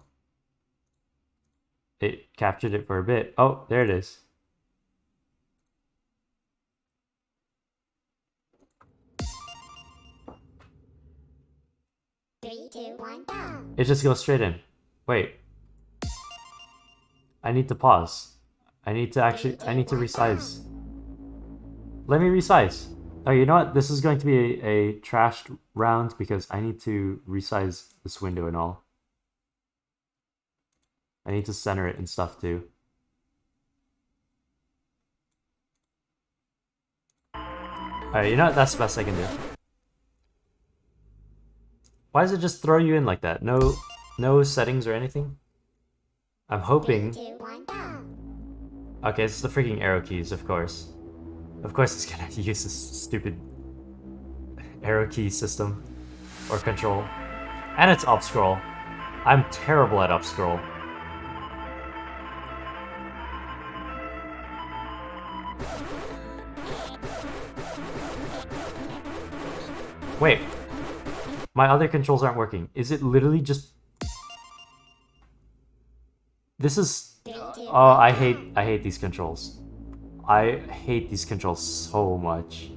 It captured it for a bit. Oh, there it is. Three, two, one, go. It just goes straight in. Wait. I need to pause. I need to resize. Let me resize. Oh, you know what? This is going to be a trashed round because I need to resize this window and all. I need to center it and stuff too. Alright, you know what? That's the best I can do. Why does it just throw you in like that? No settings or anything? I'm hoping... Okay, it's the freaking arrow keys, of course. Of course it's gonna use this stupid arrow key system. Or control. And it's up scroll. I'm terrible at up scroll. Wait. My other controls aren't working. Is it literally just... This is... Oh, I hate these controls. I hate these controls so much.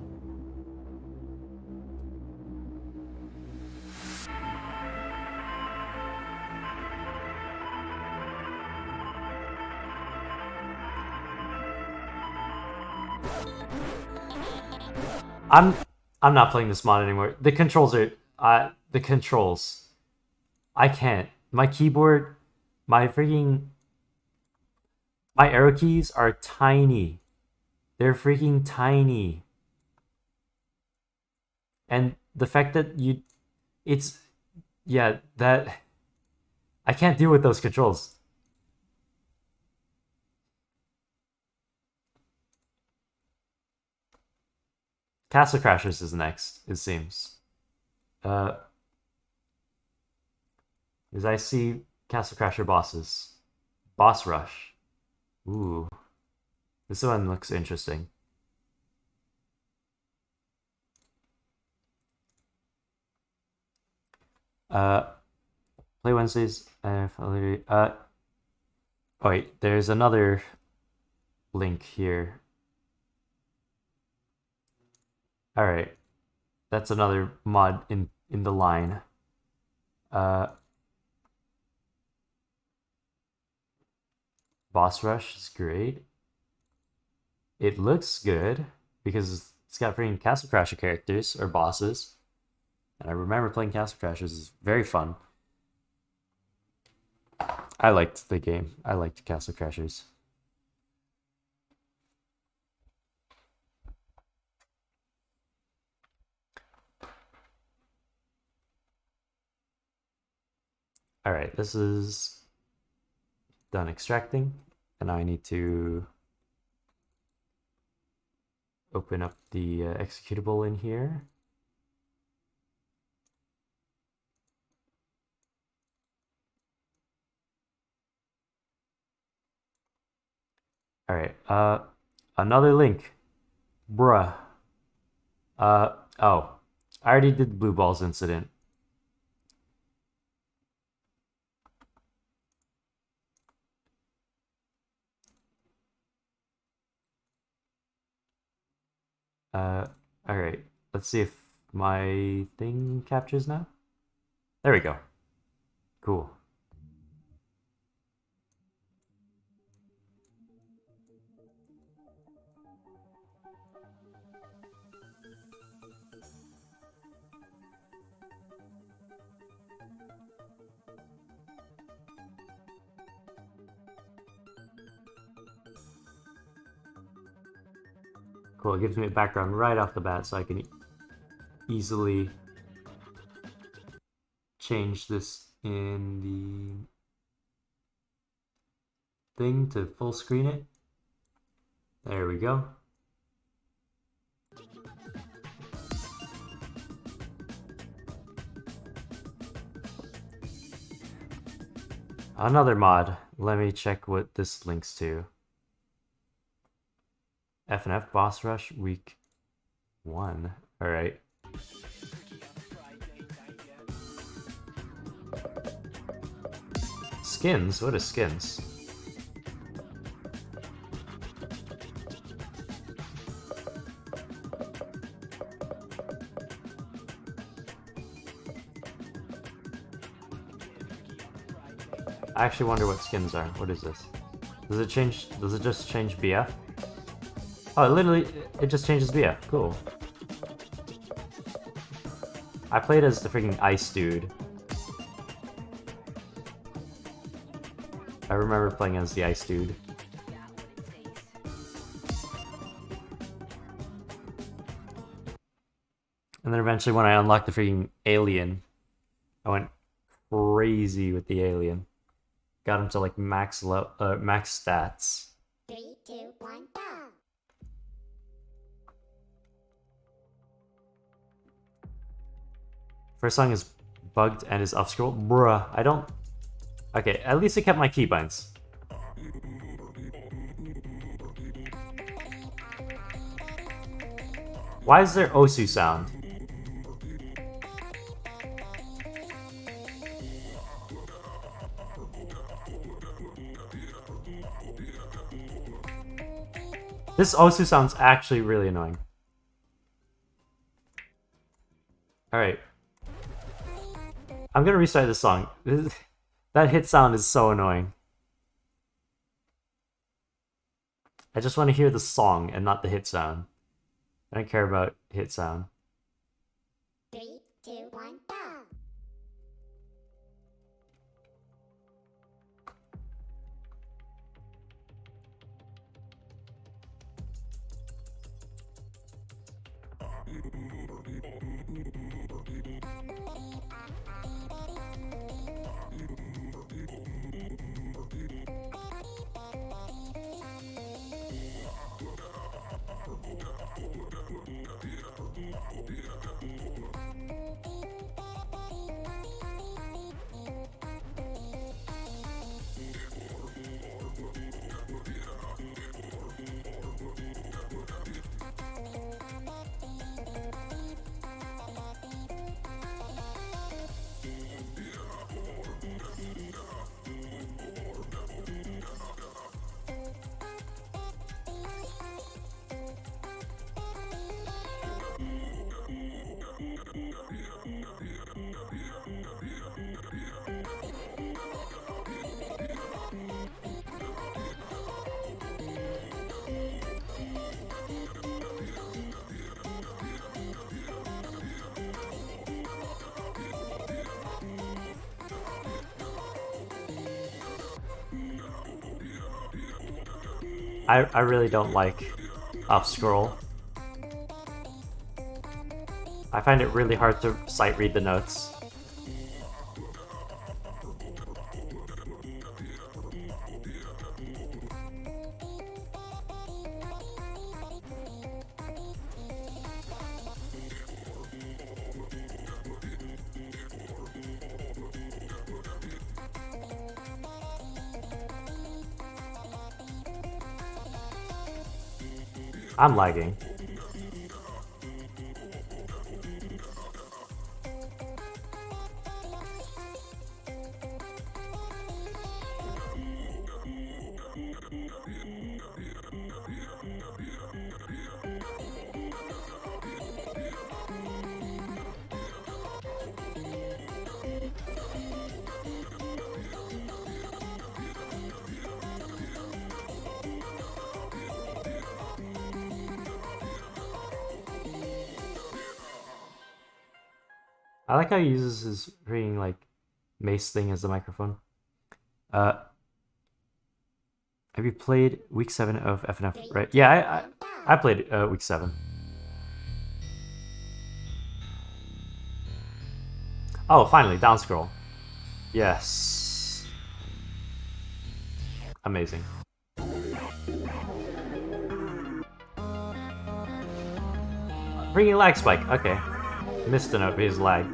I'm not playing this mod anymore. The controls are the controls. I can't. My keyboard, my arrow keys are tiny. They're freaking tiny. And the fact that that I can't deal with those controls. Castle Crashers is next, it seems. As I see Castle Crasher bosses. Boss Rush. Ooh. This one looks interesting. Play Wednesdays. Oh wait, there's another link here. Alright. That's another mod in the line. Boss Rush is great. It looks good because it's got freaking Castle Crasher characters or bosses. And I remember playing Castle Crashers. It's very fun. I liked the game. I liked Castle Crashers. Alright, this is done extracting, and I need to open up the executable in here. Alright, another link. Bruh. Oh, I already did the blue balls incident. Alright. Let's see if my thing captures now. There we go. Cool. Cool, it gives me a background right off the bat so I can easily change this in the thing to full screen it. There we go. Another mod. Let me check what this links to. FNF Boss Rush Week 1. Alright. Skins? What is skins? I actually wonder what skins are. What is this? Does it just change BF? Oh, literally, it just changes BF. Cool. I played as the freaking ice dude. I remember playing as the ice dude. And then eventually when I unlocked the freaking alien, I went crazy with the alien. Got him to like max stats. 3, 2, 1, go! First song is bugged and is off scroll. Bruh, I don't Okay, at least it kept my keybinds. Why is there Osu sound? This Osu sounds actually really annoying. Alright. I'm gonna restart this song. That hit sound is so annoying. I just want to hear the song and not the hit sound. I don't care about hit sound. 3, 2, 1, go! I really don't like up scroll. I find it really hard to sight read the notes. I'm lagging. I like how he uses his freaking like mace thing as the microphone. Have you played week 7 of FNF? Right? Yeah, I played week 7. Oh, finally, down scroll. Yes. Amazing. Bringing lag spike. Okay. Missed a note, but his lag.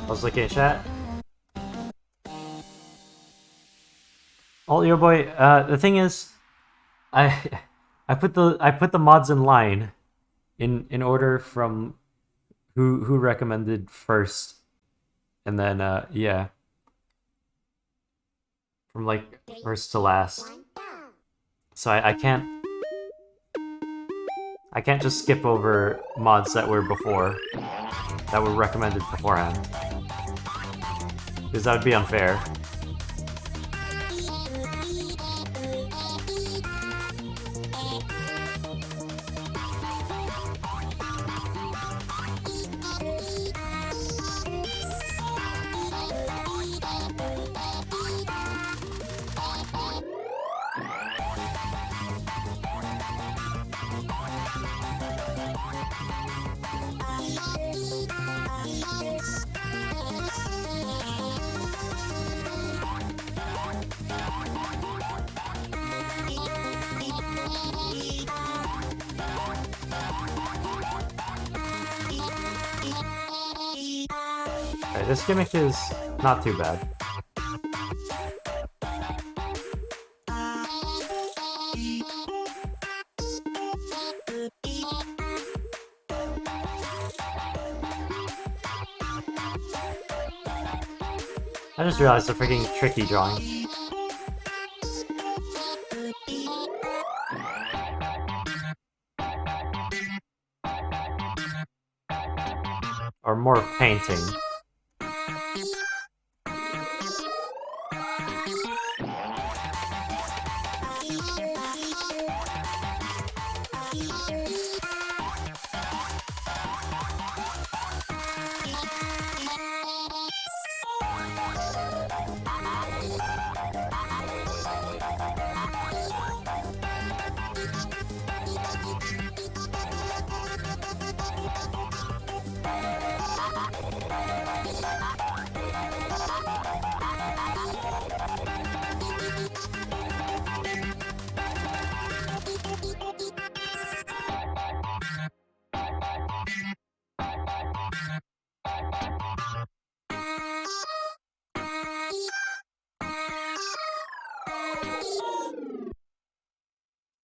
I was looking at chat. Oh, your boy. The thing is, I put the mods in line, in order from who recommended first, and then yeah, from like first to last. So I can't just skip over mods that were recommended beforehand, because that would be unfair. Alright, this gimmick is not too bad. I just realized the freaking tricky drawing. Or more painting.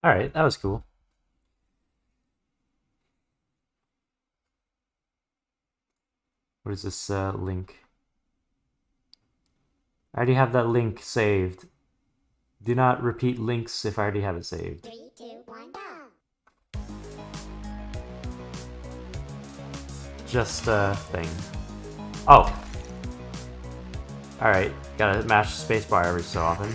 Alright, that was cool. What is this link? I already have that link saved. Do not repeat links if I already have it saved. 3, 2, 1, go! Just a thing. Oh! Alright, gotta mash spacebar every so often.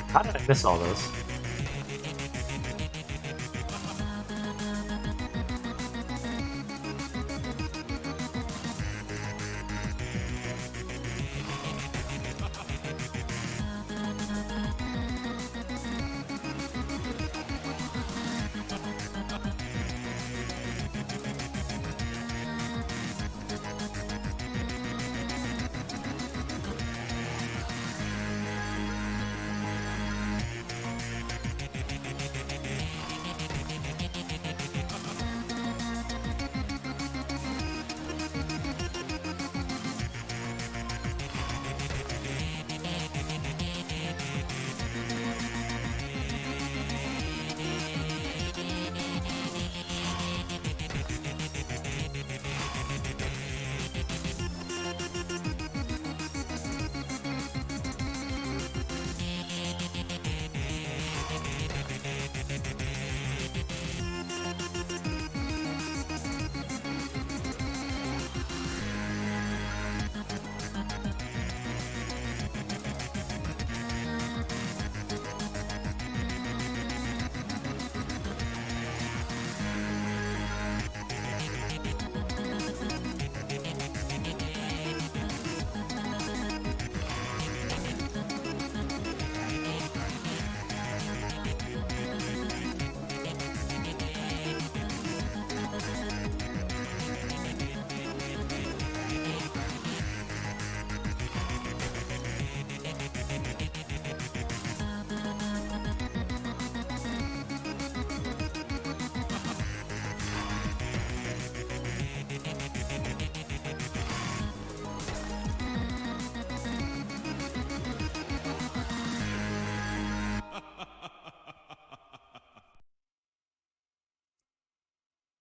How did I miss all those?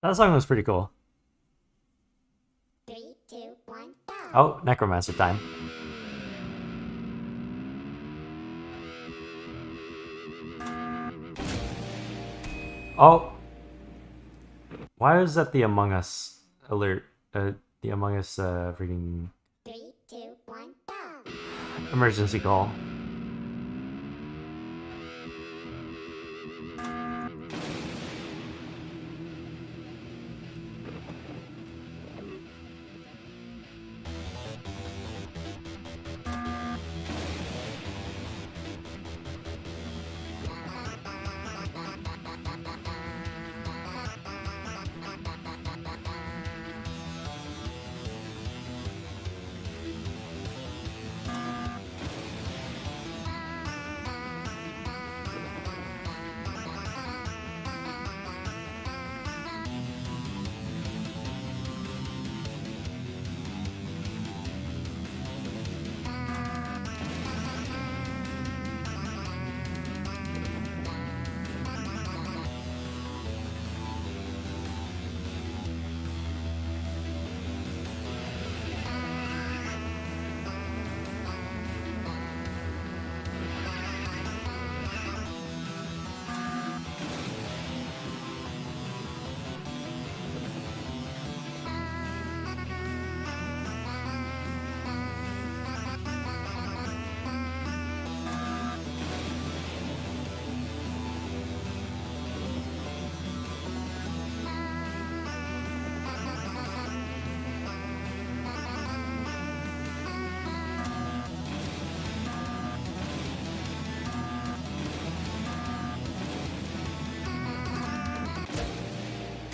That song was pretty cool. 3, 2, 1, go! Oh, Necromancer time. Oh! Why is that the Among Us alert? The Among Us freaking 3, 2, 1, go! emergency call.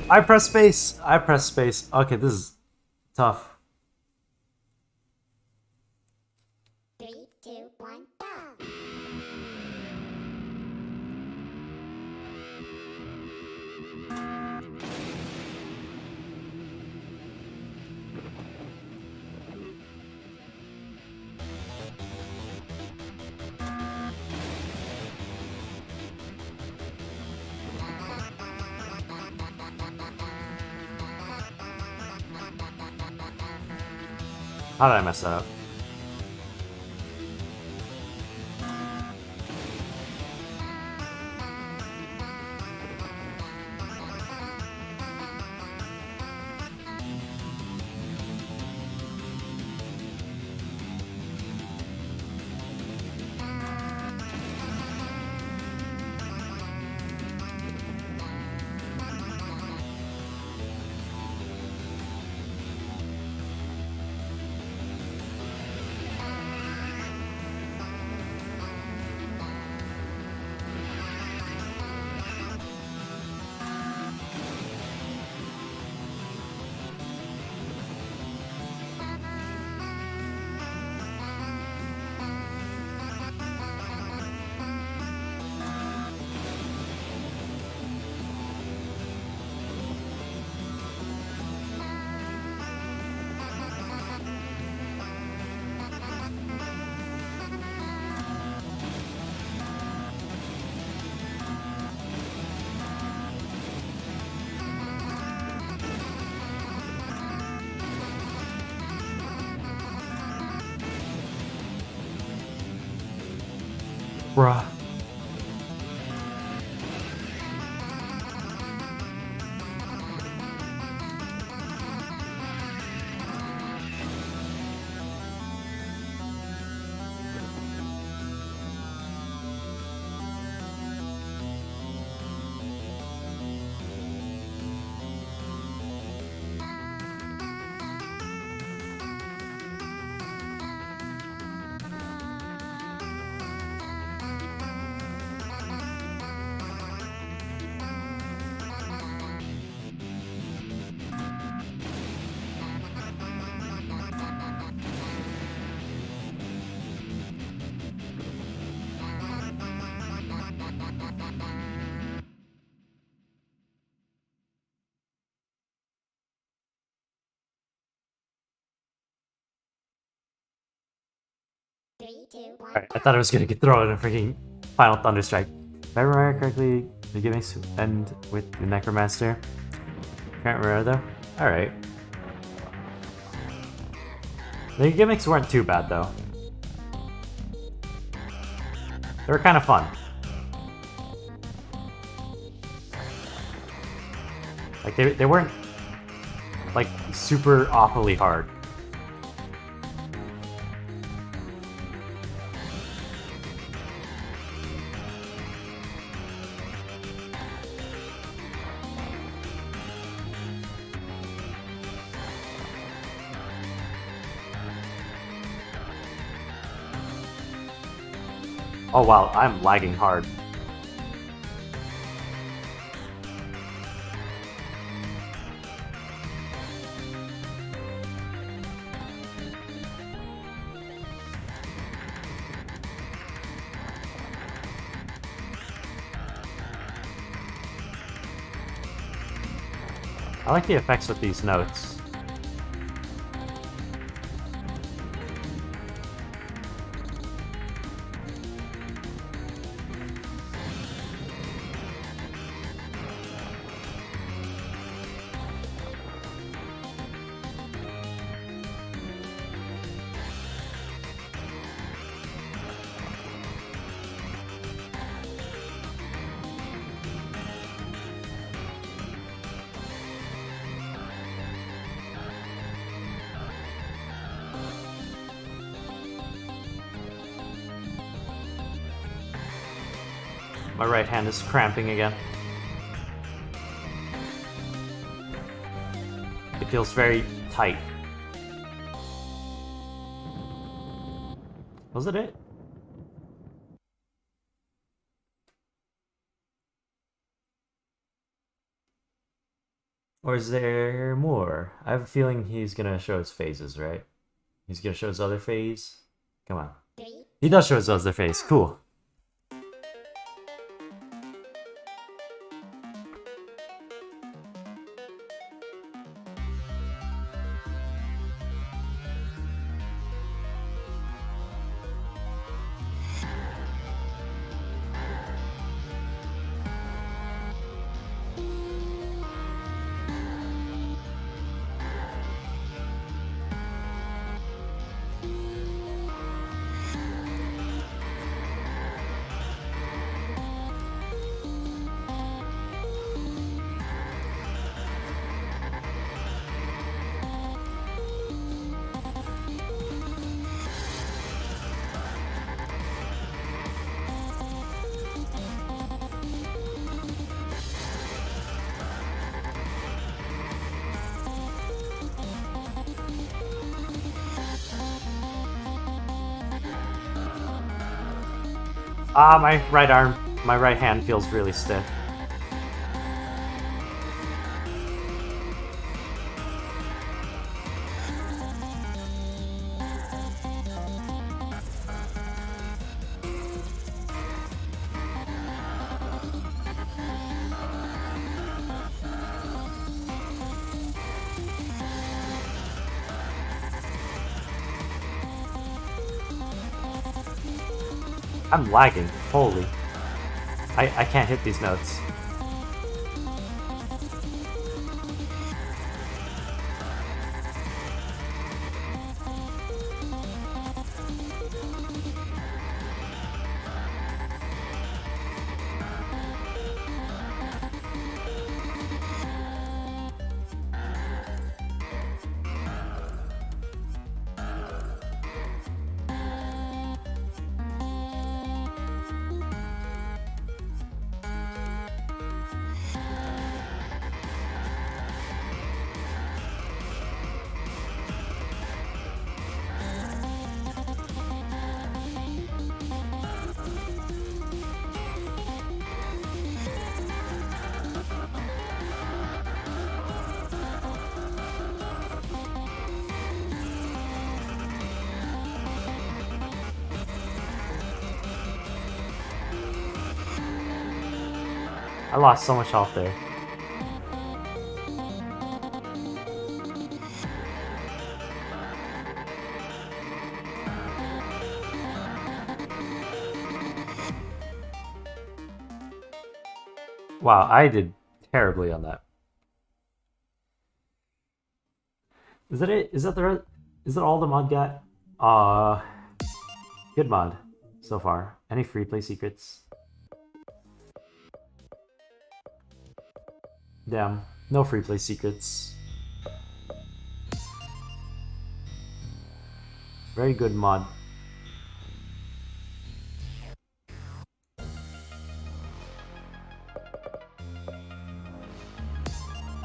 I press space. I press space. Okay, this is tough. 3, 2, 1, go! How did I mess that up? Bruh. Alright, I thought I was gonna throw in a freaking final Thunderstrike. If I remember correctly, the gimmicks end with the Necromancer. Can't remember though. Alright. The gimmicks weren't too bad though. They were kind of fun. Like they weren't like super awfully hard. Oh wow, I'm lagging hard. I like the effects with these notes. My right hand is cramping again. It feels very tight. Was it? Or is there more? I have a feeling he's gonna show his phases, right? He's gonna show his other phase? Come on. He does show his other phase. Cool. My right hand feels really stiff. I'm lagging. Holy. I can't hit these notes. I lost so much health there. Wow, I did terribly on that. Is that it? Is that all the mod got? Good mod so far. Any free play secrets? Damn, no free play secrets. Very good mod.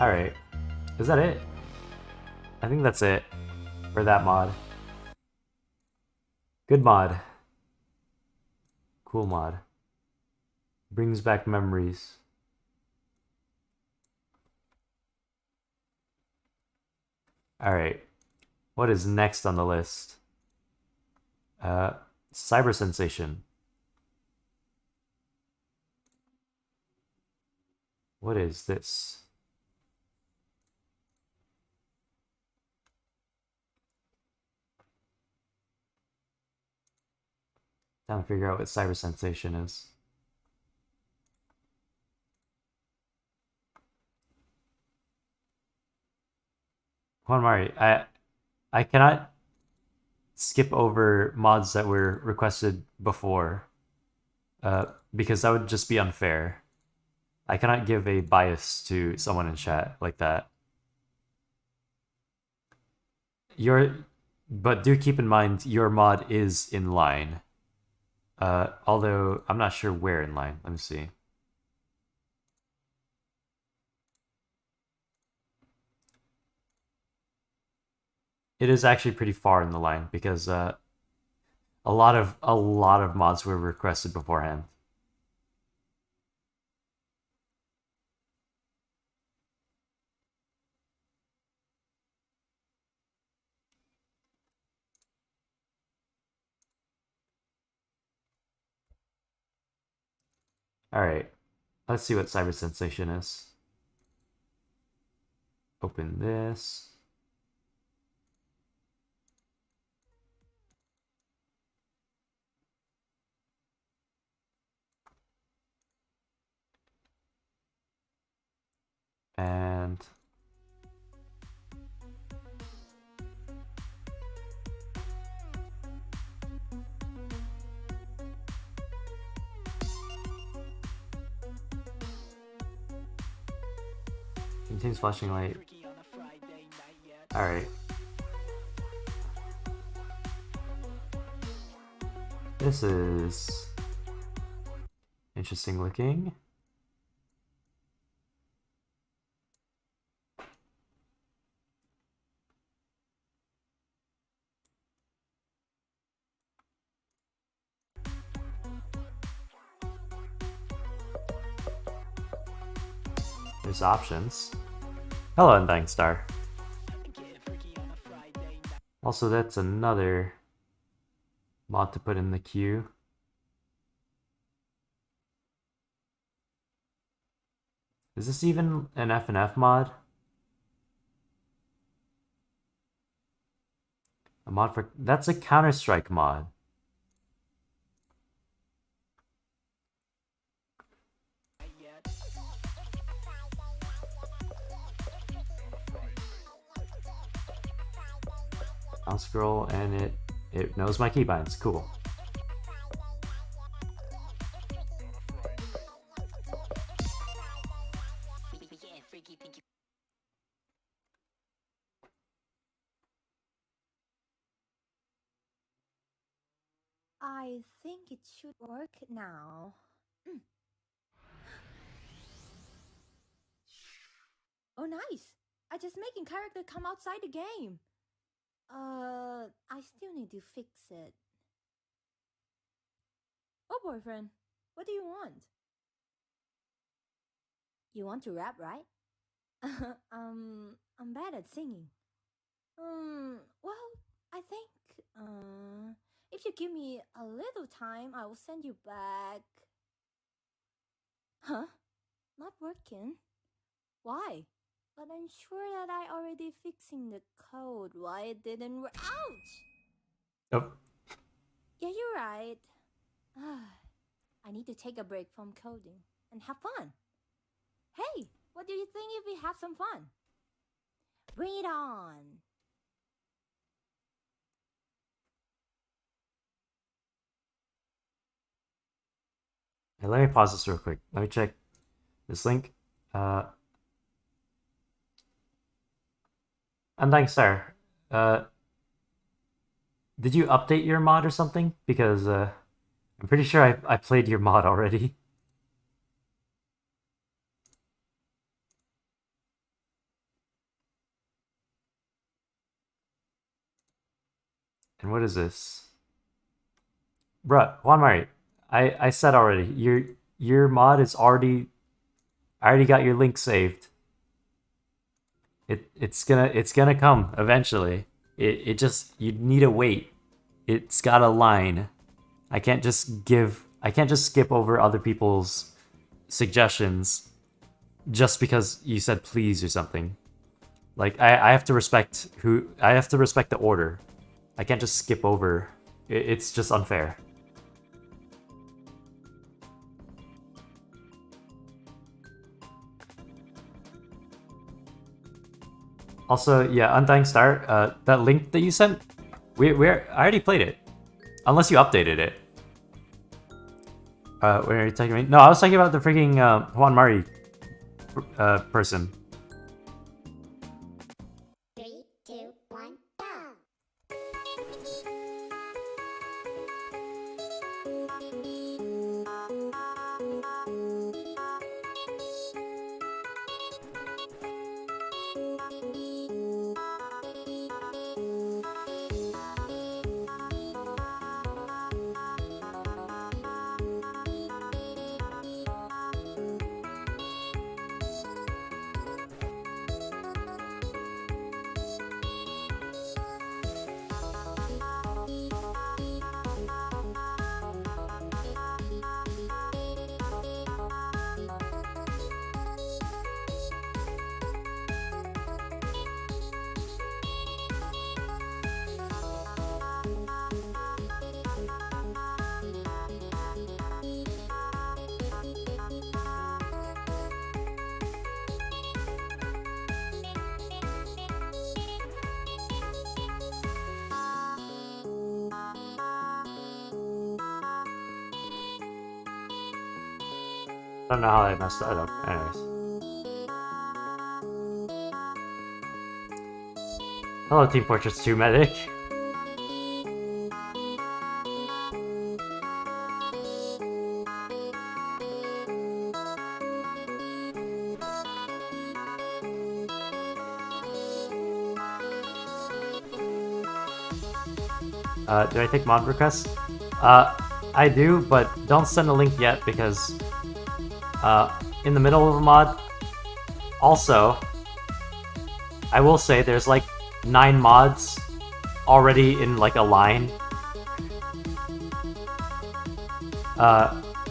Alright. Is that it? I think that's it for that mod. Good mod. Cool mod. Brings back memories. Alright. What is next on the list? Cyber Sensation. What is this? Trying to figure out what Cyber Sensation is. Juan Mari, I cannot skip over mods that were requested before, because that would just be unfair. I cannot give a bias to someone in chat like that. But do keep in mind your mod is in line. Although I'm not sure where in line. Let me see. It is actually pretty far in the line because a lot of mods were requested beforehand. Alright, let's see what Cyber Sensation is. Open this. And contains flashing light. Alright. This is interesting looking. There's options. Hello, Undying Star. Also, that's another mod to put in the queue. Is this even an FNF mod? A mod for... That's a Counter-Strike mod. I'll scroll and it knows my keybinds. Cool. I think it should work now. Oh, nice! I just making character come outside the game. I still need to fix it. Oh, boyfriend, what do you want? You want to rap, right? I'm bad at singing. Well, I think, if you give me a little time, I will send you back. Huh? Not working? Why? But I'm sure that I already fixing the code. Why it didn't work? Ouch! Yep. Yeah, you're right. I need to take a break from coding and have fun. Hey, what do you think if we have some fun? Bring it on! Hey, let me pause this real quick. Let me check this link. Undying Star, did you update your mod or something? Because I'm pretty sure I played your mod already. And what is this? Bruh, Juan Mari, I said already, your mod is already, I already got your link saved. It's gonna come eventually. It just, you need to wait. It's got a line. I can't just skip over other people's suggestions just because you said please or something. Like I have to respect the order. I can't just skip over. It's just unfair. Also, yeah, Undying Star, that link that you sent, I already played it. Unless you updated it. What are you talking about? No, I was talking about the freaking Juan Mari person. 3, 2, 1, go! I don't know how I messed that up. Anyways. Hello, Team Fortress 2 Medic. Do I take mod requests? I do, but don't send a link yet because in the middle of a mod. Also, I will say there's like 9 mods already in like a line.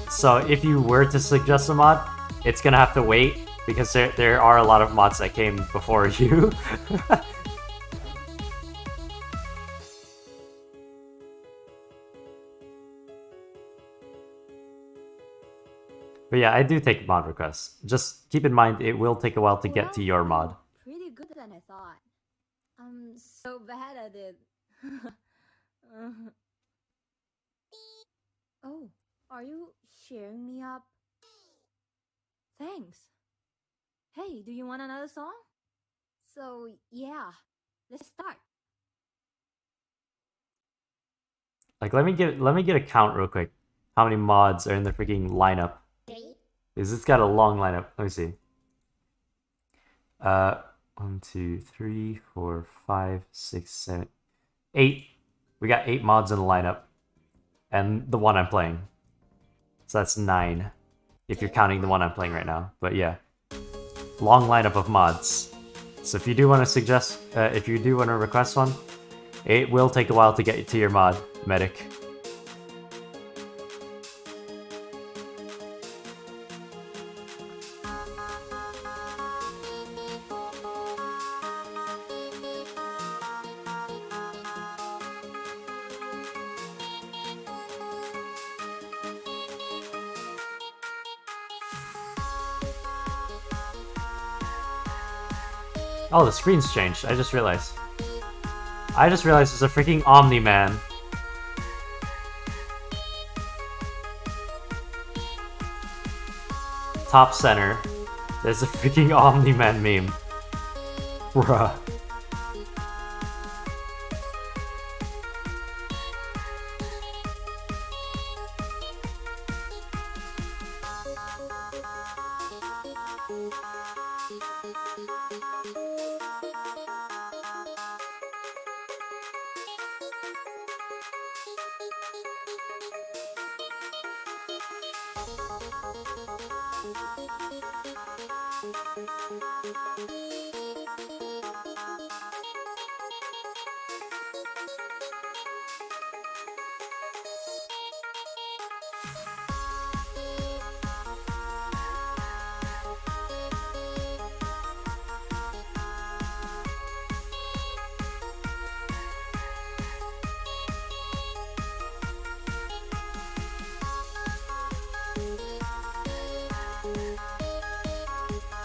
So if you were to suggest a mod, it's gonna have to wait because there are a lot of mods that came before you. But yeah, I do take mod requests. Just keep in mind, it will take a while to get to your mod. Pretty good than I thought. I'm so bad at it. Oh, are you cheering me up? Thanks. Hey, do you want another song? So yeah, let's start. Like, let me get a count real quick. How many mods are in the freaking lineup? Because it's got a long lineup. Let me see. 1, 2, 3, 4, 5, 6, 7, 8. We got 8 mods in the lineup. And the one I'm playing. So that's 9. If you're counting the one I'm playing right now. But yeah. Long lineup of mods. So if you do want to suggest, if you do want to request one, it will take a while to get to your mod, Medic. Oh, the screen's changed. I just realized. There's a freaking Omni-Man. top center, there's a freaking Omni-Man meme. Bruh.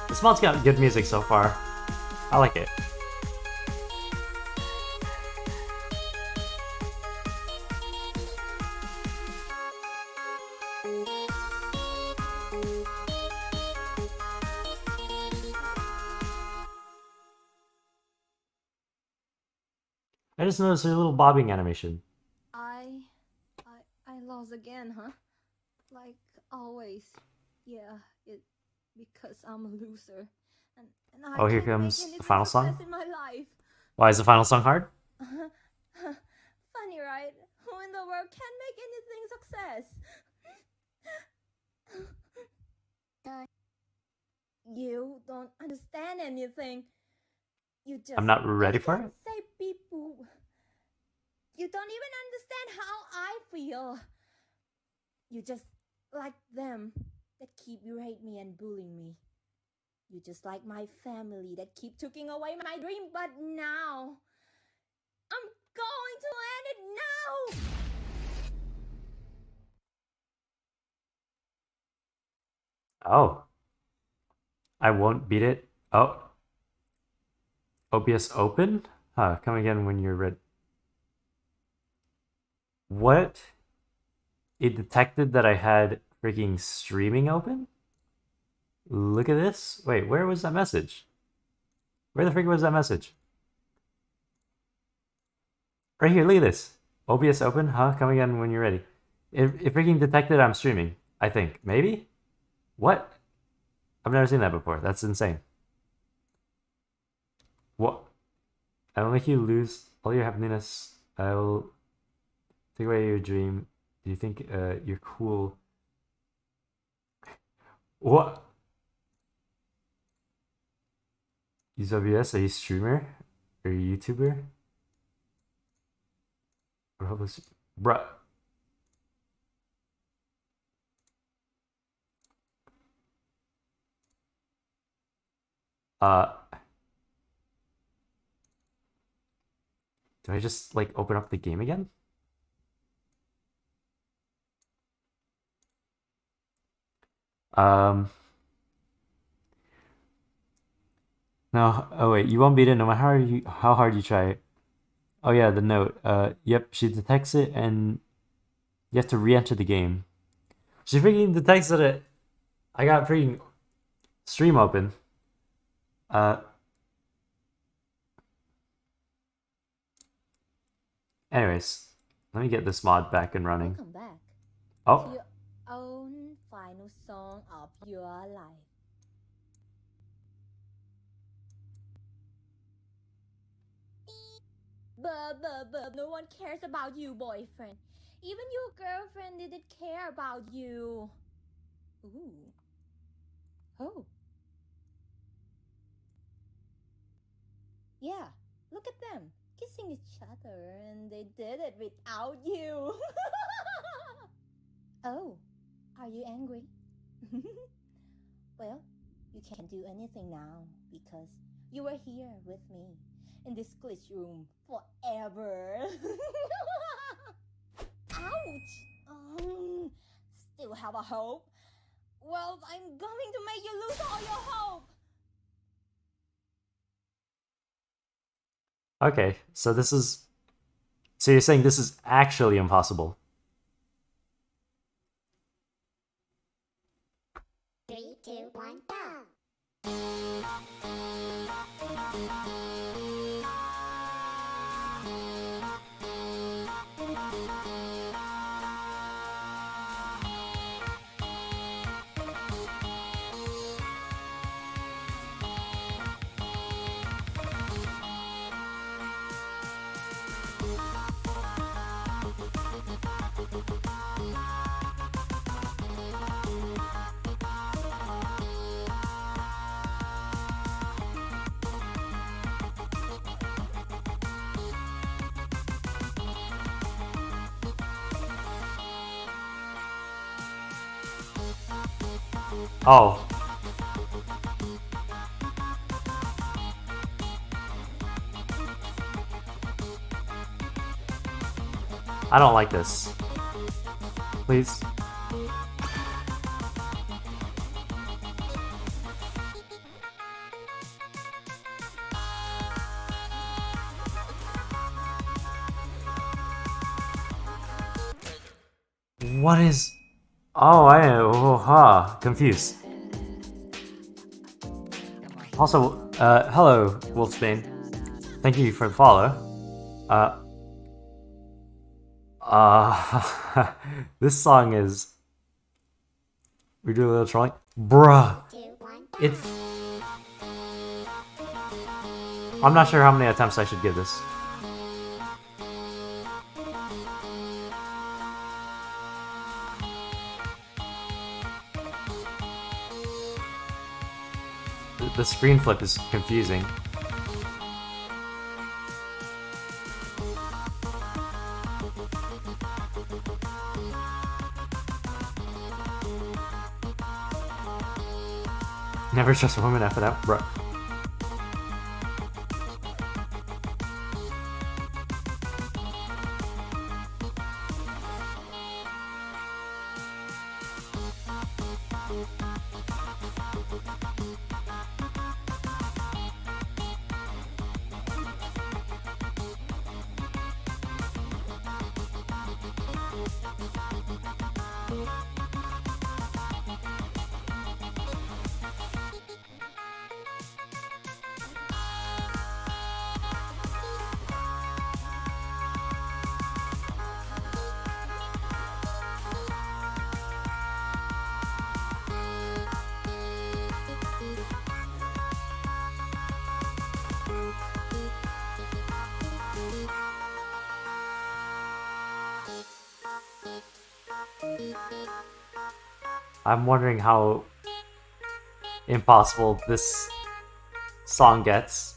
This mod's got good music so far. I like it. I just noticed a little bobbing animation. I lost again, huh? Like always. Yeah, because I'm a loser. And I Oh, here can't make comes the anything final song? success in my life. Why is the final song hard? Funny, right? Who in the world can make anything success? You don't understand anything. You just I'm not ready for it? say people. You don't even understand how I feel. You just like them that keep berate me and bullying me. You just like my family that keep taking away my dream, but now I'm going to end it now. Oh. I won't beat it. Oh. OBS open? Huh, come again when you're ready. What? It detected that I had freaking streaming open? Look at this. Wait, where was that message? Where the freak was that message? Right here, look at this. OBS open? Huh? Come again when you're ready. It freaking detected I'm streaming, I think. Maybe? What? I've never seen that before. That's insane. What? I will make you lose all your happiness. I will take away your dream. Do you think you're cool? What? Use OBS? Are you a streamer? Are you a YouTuber? Bruh. Do I just like open up the game again? No. Oh wait, you won't beat it no matter how hard you try. Oh yeah, the note. Yep, she detects it and you have to re-enter the game. She freaking detects that I got freaking stream open. Anyways, let me get this mod back and running. Welcome back Oh. to your own final song of your life. But no one cares about you, boyfriend. Even your girlfriend didn't care about you. Ooh. Oh. Yeah, look at them kissing each other, and they did it without you. Oh, are you angry? Well, you can't do anything now because you were here with me in this glitch room forever. Ouch! Still have a hope? Well, I'm going to make you lose all your hope. Okay, so this is... So you're saying this is actually impossible? 3, 2, Oh. I don't like this. Please. What is... Oh, I am... Oh, ha. Confused. Also, hello, Wolfsbane. Thank you for the follow. This song is... We do a little trolling? Bruh! It's... I'm not sure how many attempts I should give this. The screen flip is confusing. Never trust a woman after that, bro. I'm wondering how impossible this song gets.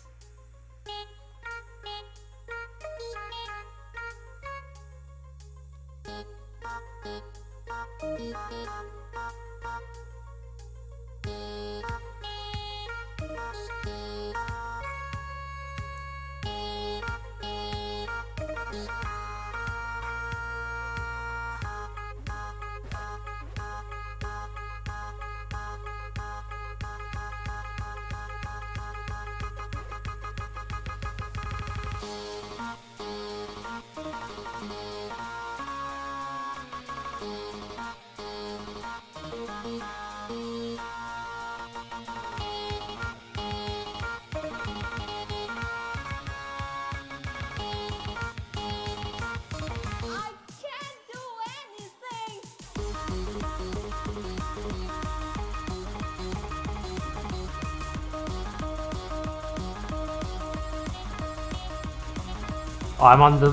Oh, I'm on the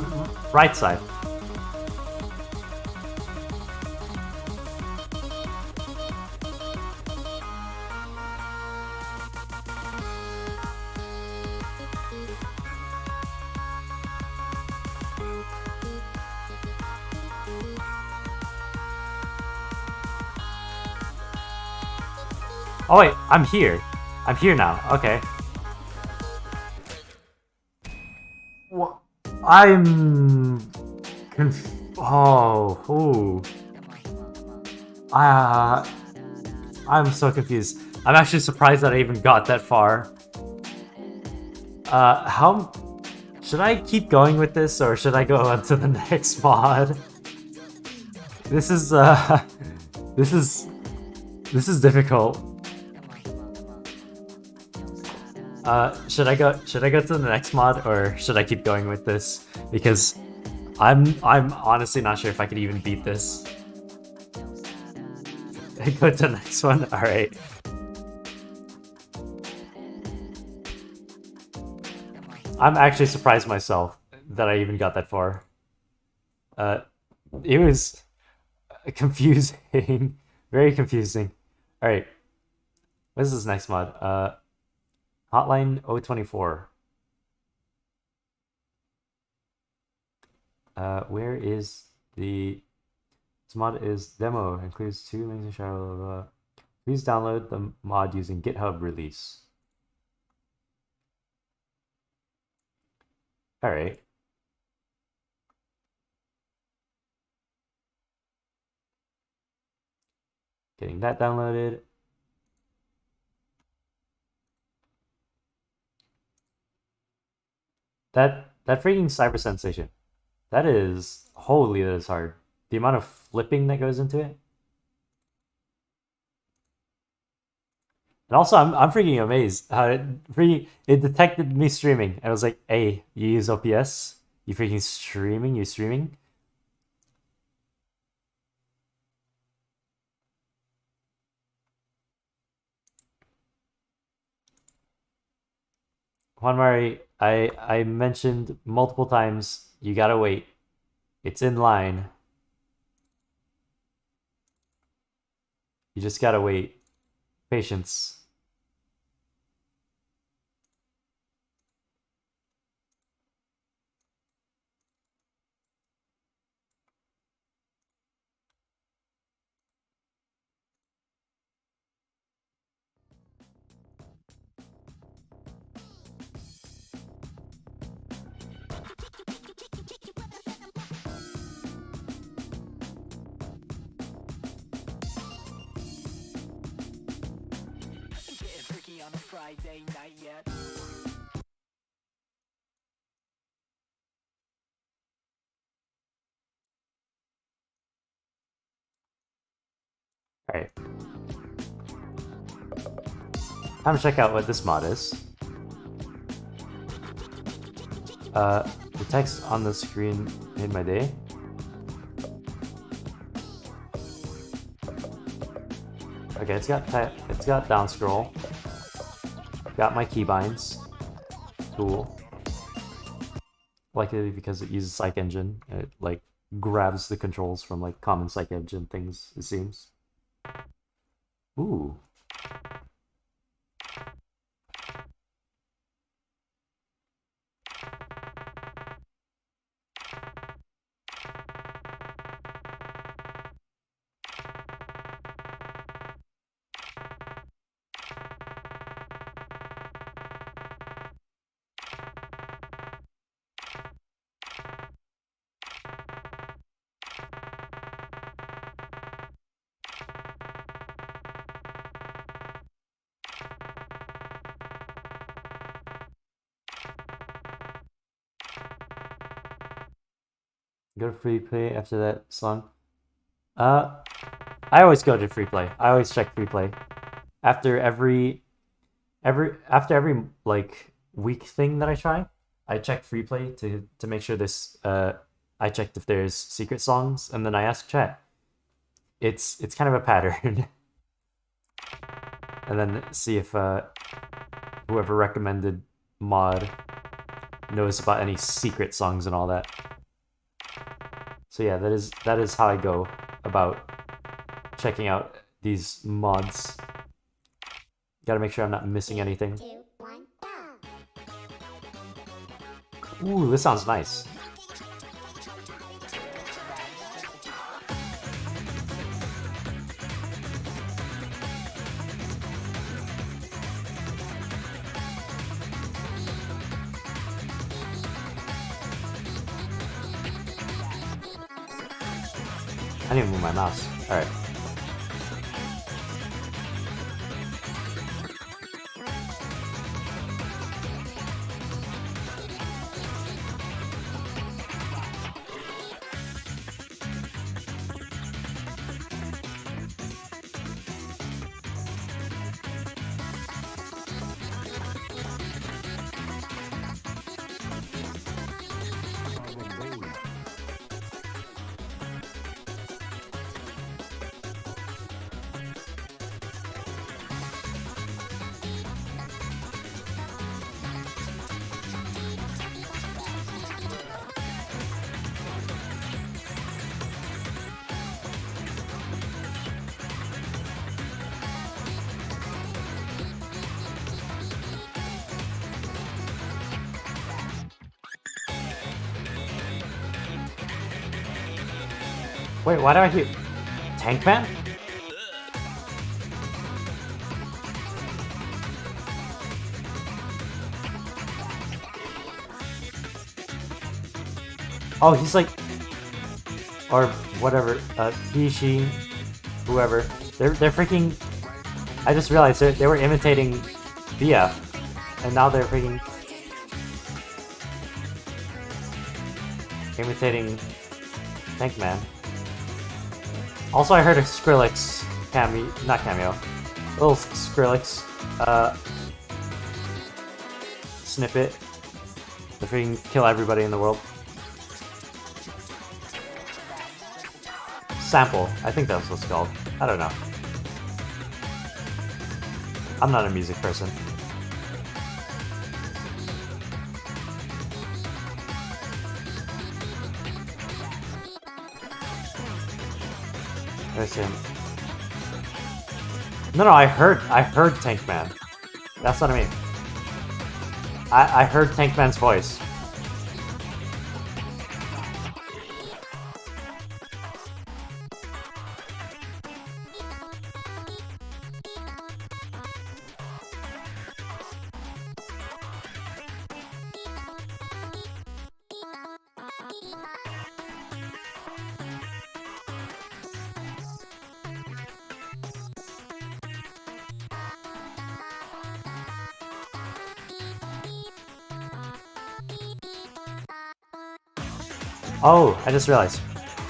right side. Oh wait, I'm here. I'm here now. Okay. What? I'm I'm so confused. I'm actually surprised that I even got that far. How should I keep going with this, or should I go on to the next mod? This is this is difficult. Should I go to the next mod, or should I keep going with this? Because I'm honestly not sure if I could even beat this. Go to the next one? Alright. I'm actually surprised myself that I even got that far. It was confusing. Very confusing. Alright. What is this next mod? Hotline 024. Where is the... This mod is demo, includes 2 links and shadow, blah, blah. Please download the mod using GitHub release. Alright. Getting that downloaded. That freaking cyber sensation. That is, holy, that is hard. The amount of flipping that goes into it. And also, I'm freaking amazed how it detected me streaming. And I was like, hey, you use OPS? You freaking streaming? You streaming? Juan Mari, I mentioned multiple times, you gotta wait. It's in line. You just gotta wait. Patience. Getting freaky on a Friday night yet. Alright. Time to check out what this mod is. The text on the screen made my day. Okay, it's got down scroll. Got my keybinds. Cool. Likely because it uses Psych Engine. It like grabs the controls from like common Psych Engine things, it seems. Ooh. Go to free play after that song. I always go to free play. I always check free play after every like week thing that I try. I check free play to make sure this. I checked if there's secret songs, and then I ask chat. It's kind of a pattern, and then see if whoever recommended mod knows about any secret songs and all that. So yeah, that is how I go about checking out these mods. Gotta make sure I'm not missing anything. Ooh, this sounds nice. I need to move my mouse. Alright. Wait, why do I hear Tank Man? Oh, he's like, or whatever, he, she, whoever. They're freaking. I just realized they were imitating BF, and now they're freaking imitating Tank Man. Also, I heard a Skrillex not cameo, little Skrillex snippet to freaking kill everybody in the world. Sample, I think that's what it's called. I don't know. I'm not a music person. There's him. No, I heard Tank Man. That's what I mean. I heard Tank Man's voice. Oh, I just realized.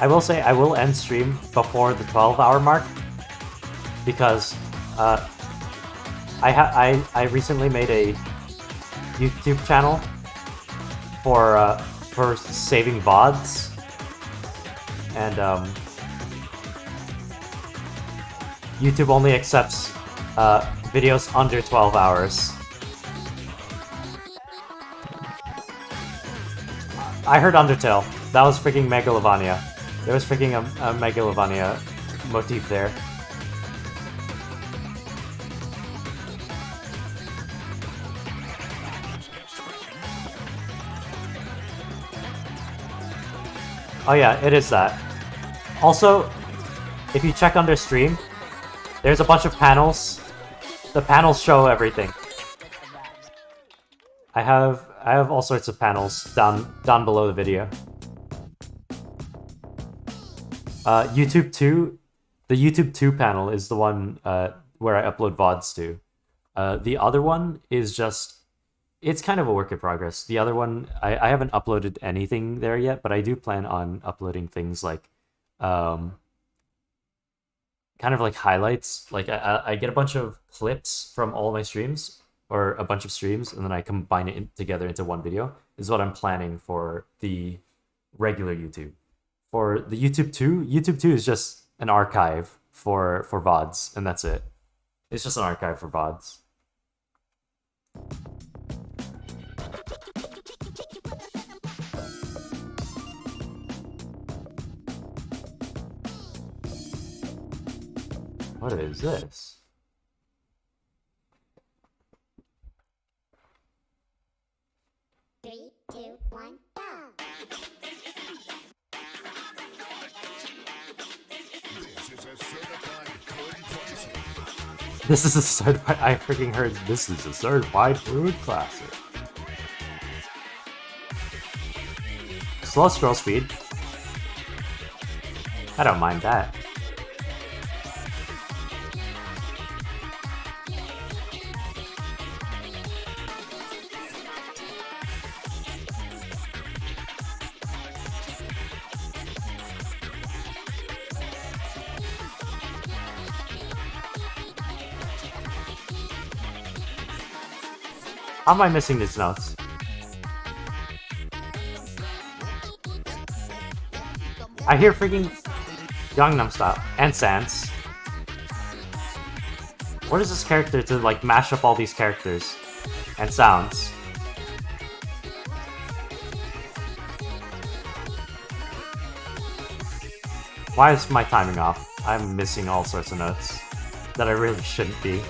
I will say I will end stream before the 12-hour mark because I recently made a YouTube channel for saving VODs, and YouTube only accepts videos under 12 hours. I heard Undertale. That was freaking Megalovania. There was freaking a Megalovania motif there. Oh yeah, it is that. Also, if you check under stream, there's a bunch of panels. The panels show everything. I have all sorts of panels down below the video. YouTube 2, the YouTube 2 panel is the one where I upload VODs to. The other one is just, it's kind of a work in progress. The other one, I haven't uploaded anything there yet, but I do plan on uploading things like, kind of like highlights. Like I get a bunch of clips from all my streams, or a bunch of streams, and then I combine it together into one video, is what I'm planning for the regular YouTube. For the YouTube 2 is just an archive for VODs, and that's it. It's just an archive for VODs. What is this? Three, two, one, go! This is a certified. I freaking heard this is a certified food classic. Slow scroll speed. I don't mind that. How am I missing these notes? I hear freaking Gangnam Style and Sans. What is this character to like mash up all these characters and sounds? Why is my timing off? I'm missing all sorts of notes that I really shouldn't be.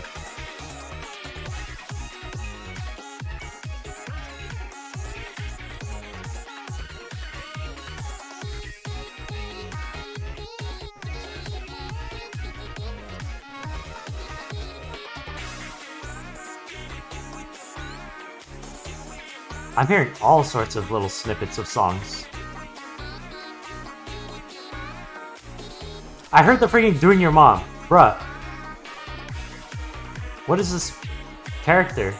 I'm hearing all sorts of little snippets of songs. I heard the freaking doing your mom. Bruh. What is this character?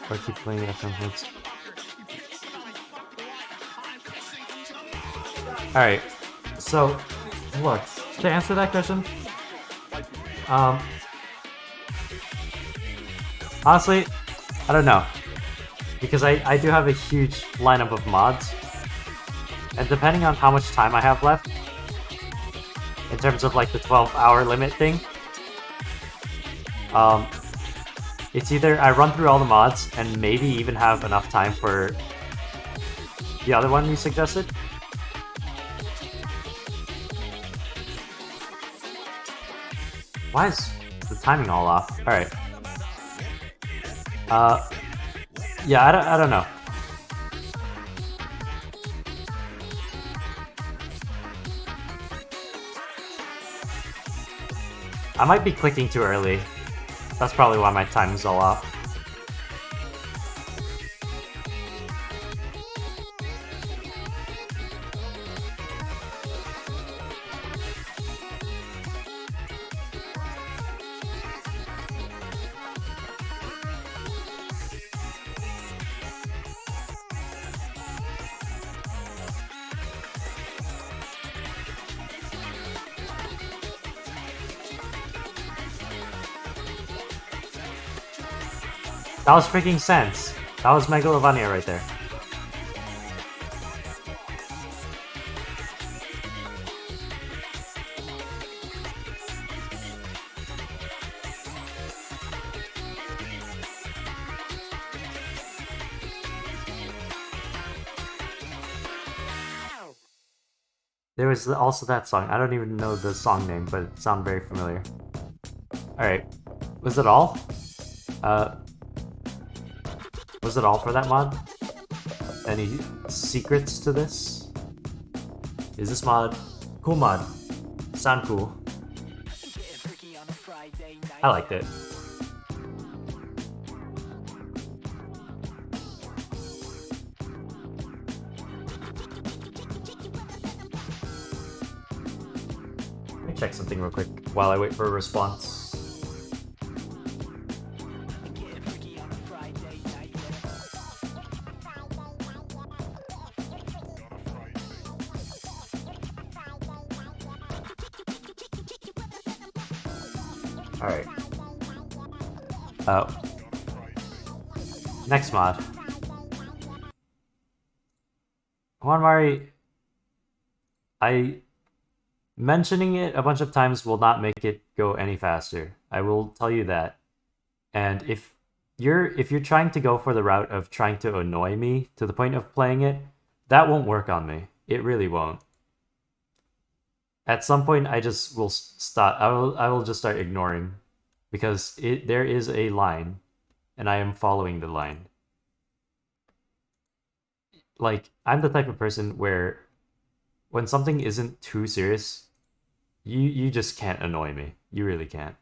Or keep playing it from hoods. Alright, so look, to answer that question, honestly, I don't know. Because I do have a huge lineup of mods. And depending on how much time I have left, in terms of like the 12-hour limit thing, it's either I run through all the mods and maybe even have enough time for the other one you suggested. Why is the timing all off? Alright. Yeah, I don't know. I might be clicking too early. That's probably why my timing's all off. That was freaking sense. That was Megalovania right there. There was also that song. I don't even know the song name, but it sounded very familiar. Alright. Was it all? Was it all for that mod? Any secrets to this? Is this mod? Cool mod. Sound cool. I liked it. Let me check something real quick while I wait for a response. Alright. Oh. Next mod. Juanmari, mentioning it a bunch of times will not make it go any faster. I will tell you that. And if you're trying to go for the route of trying to annoy me to the point of playing it, that won't work on me. It really won't. At some point, I just will stop. I will just start ignoring, because there is a line, and I am following the line. Like, I'm the type of person where, when something isn't too serious, you just can't annoy me. You really can't.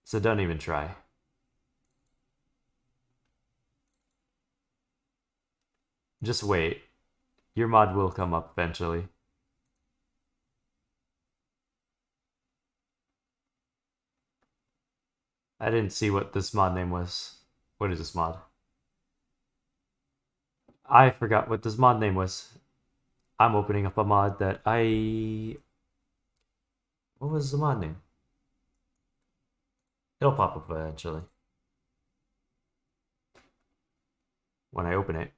So don't even try. Just wait. Your mod will come up eventually. I didn't see what this mod name was. What is this mod? I forgot what this mod name was. I'm opening up a mod that What was the mod name? It'll pop up eventually. When I open it.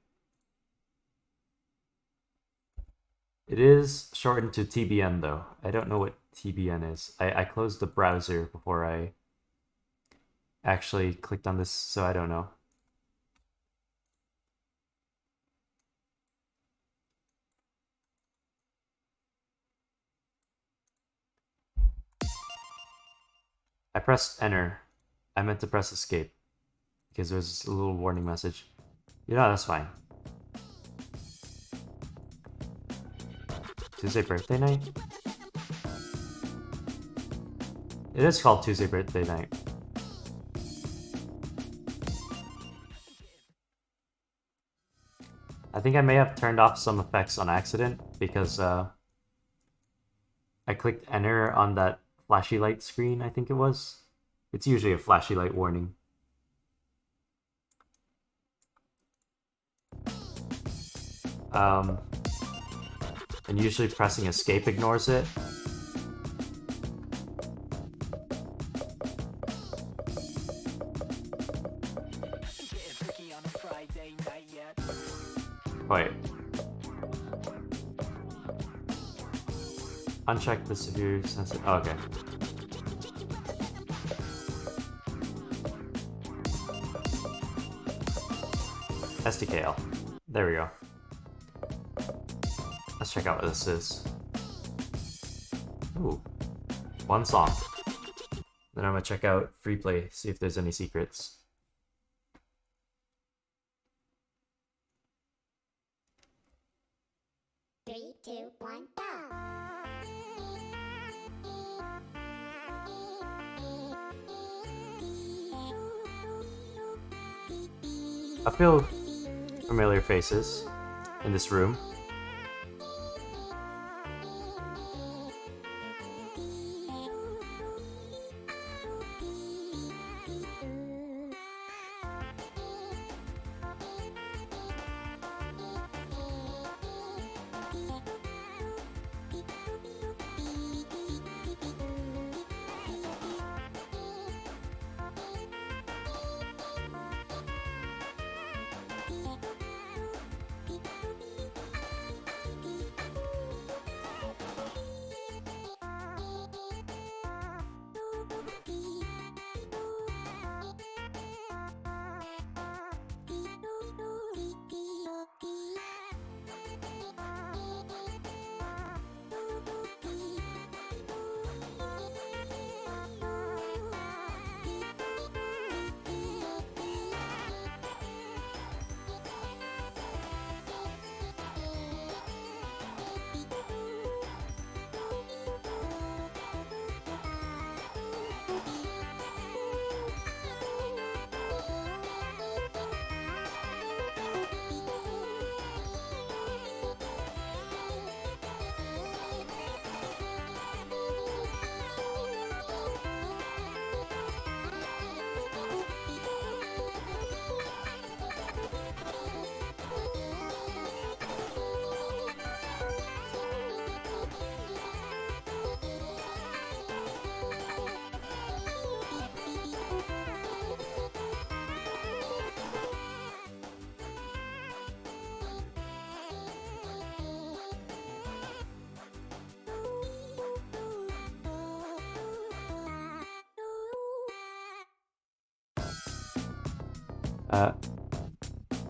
It is shortened to TBN though. I don't know what TBN is. I closed the browser before I actually clicked on this, so I don't know. I pressed enter. I meant to press escape because there's a little warning message. You know, that's fine. Tuesday birthday night? It is called Tuesday Birthday Night. I think I may have turned off some effects on accident because I clicked enter on that flashy light screen, I think it was. It's usually a flashy light warning. And usually pressing escape ignores it. Wait. Uncheck the severe sensitive. Oh, okay. SDKL. There we go. Let's check out what this is. Ooh. One song. Then I'm gonna check out free play, see if there's any secrets. Three, two, one, go! I feel familiar faces in this room.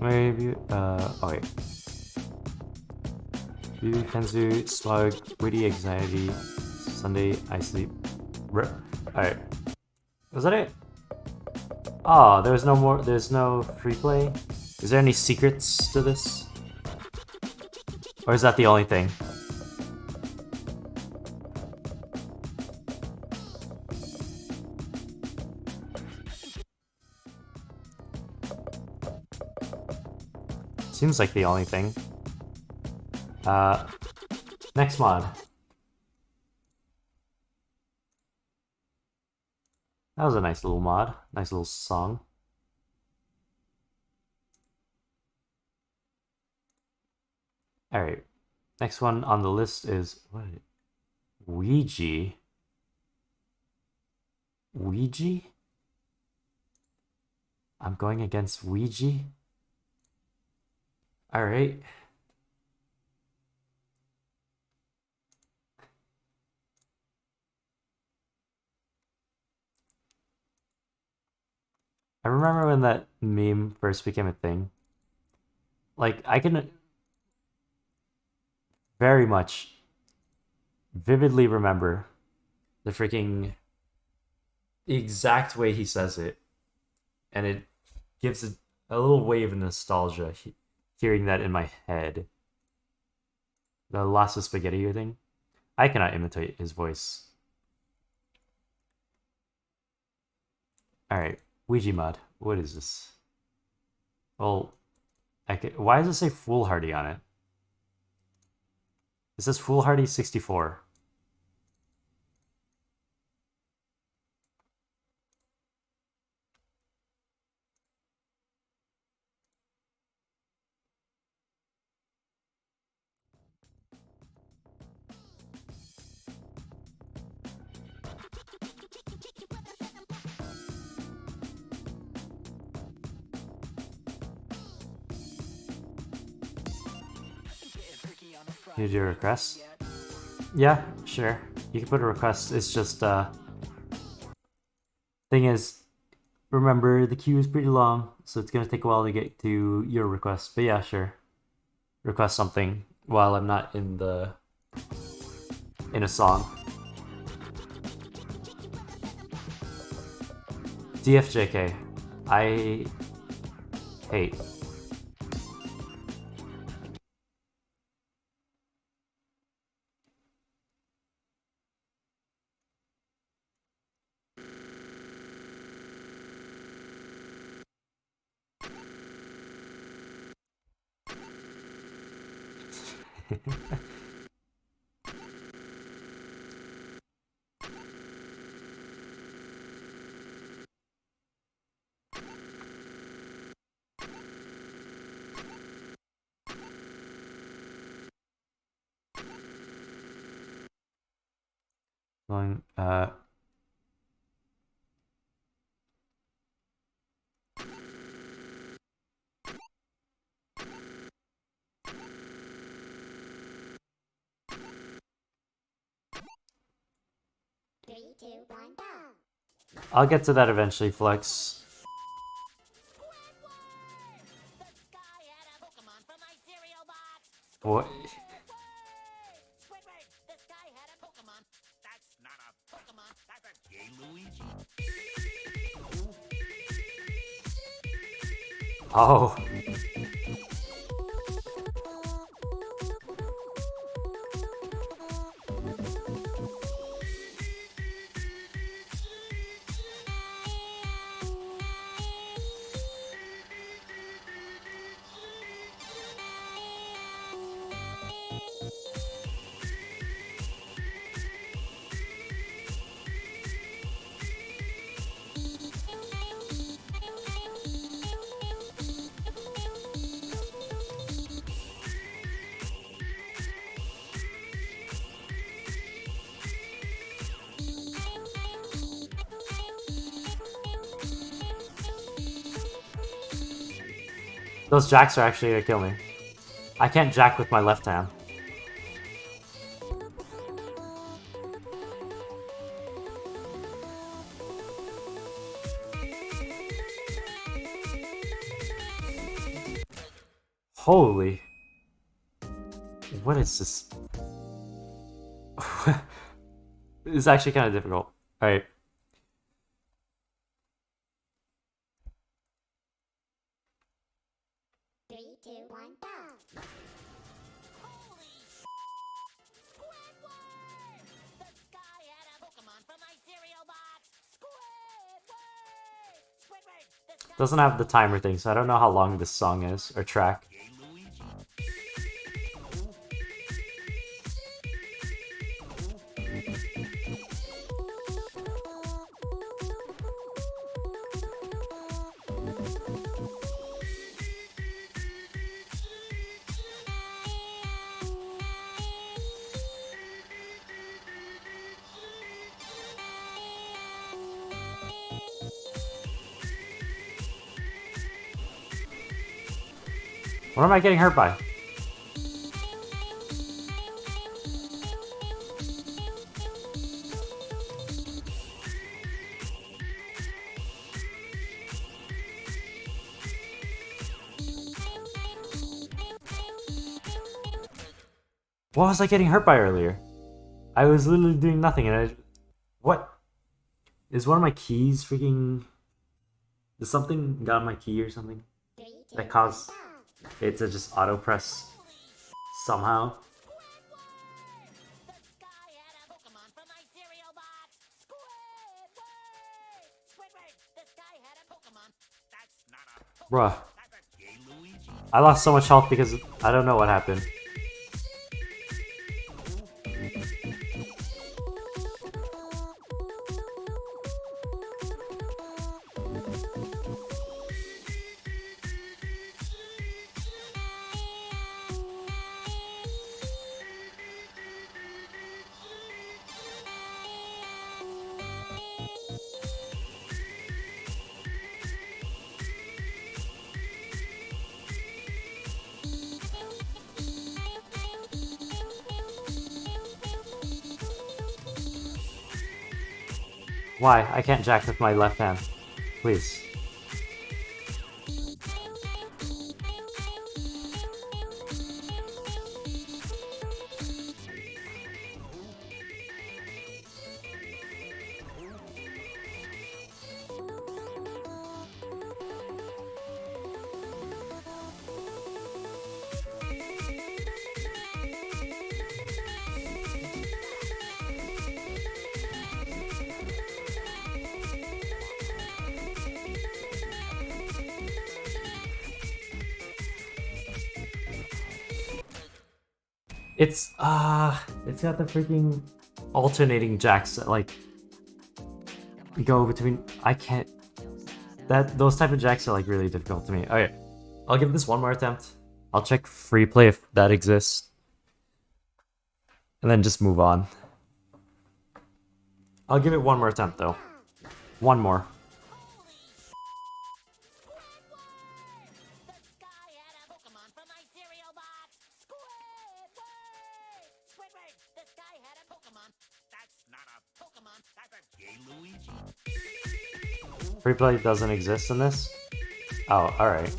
Maybe, oh wait. View, Kenzu, Slug, Witty, Anxiety, Sunday, I Sleep. Alright. Was that it? Oh, there's no more, there's no free play? Is there any secrets to this? Or is that the only thing? Seems like the only thing. Next mod. That was a nice little mod. Nice little song. Alright. Next one on the list is... what? Ouija? Ouija? I'm going against Ouija? Alright. I remember when that meme first became a thing. Like, I can very much vividly remember the exact way he says it. And it gives a little wave of nostalgia hearing that in my head. The Lasso Spaghetti thing. I cannot imitate his voice. Alright, Ouija mod. What is this? Well, why does it say Foolhardy on it? It says Foolhardy 64. Here's your request. Yeah, sure. You can put a request. It's just thing is, remember the queue is pretty long, so it's gonna take a while to get to your request. But yeah, sure. Request something while I'm not in a song. DFJK. I hate. Going, 3, 2, 1, go! I'll get to that eventually, Flex. What? Oh. Those jacks are actually gonna kill me. I can't jack with my left hand. Holy. What is this? It's actually kind of difficult. Alright. Doesn't have the timer thing, so I don't know how long this song is, or track. What am I getting hurt by? What was I getting hurt by earlier? I was literally doing nothing and I... What? Is one of my keys freaking... Did something got on my key or something? That caused it to just auto press somehow. Bruh. I lost so much health because I don't know what happened. Why? I can't jack with my left hand. Please. It's got the freaking alternating jacks that like go between. I can't. Those type of jacks are like really difficult to me. Okay, I'll give this one more attempt. I'll check free play if that exists, and then just move on. I'll give it one more attempt though. One more. Free play doesn't exist in this? Oh, alright.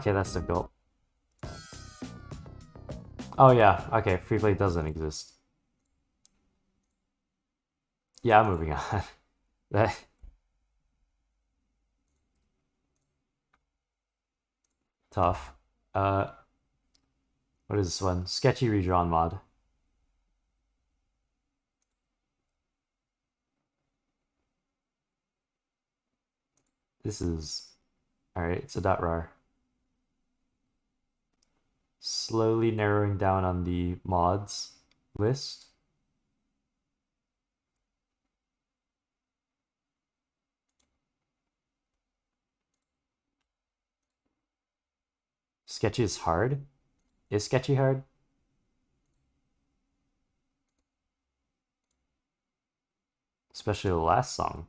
Okay, that's difficult. Oh yeah, okay, free play doesn't exist. Yeah, I'm moving on. That... Tough. What is this one? Sketchy redrawn mod. This is... Alright, it's a .rar. Slowly narrowing down on the mods list. Sketchy is hard? Is Sketchy hard? Especially the last song.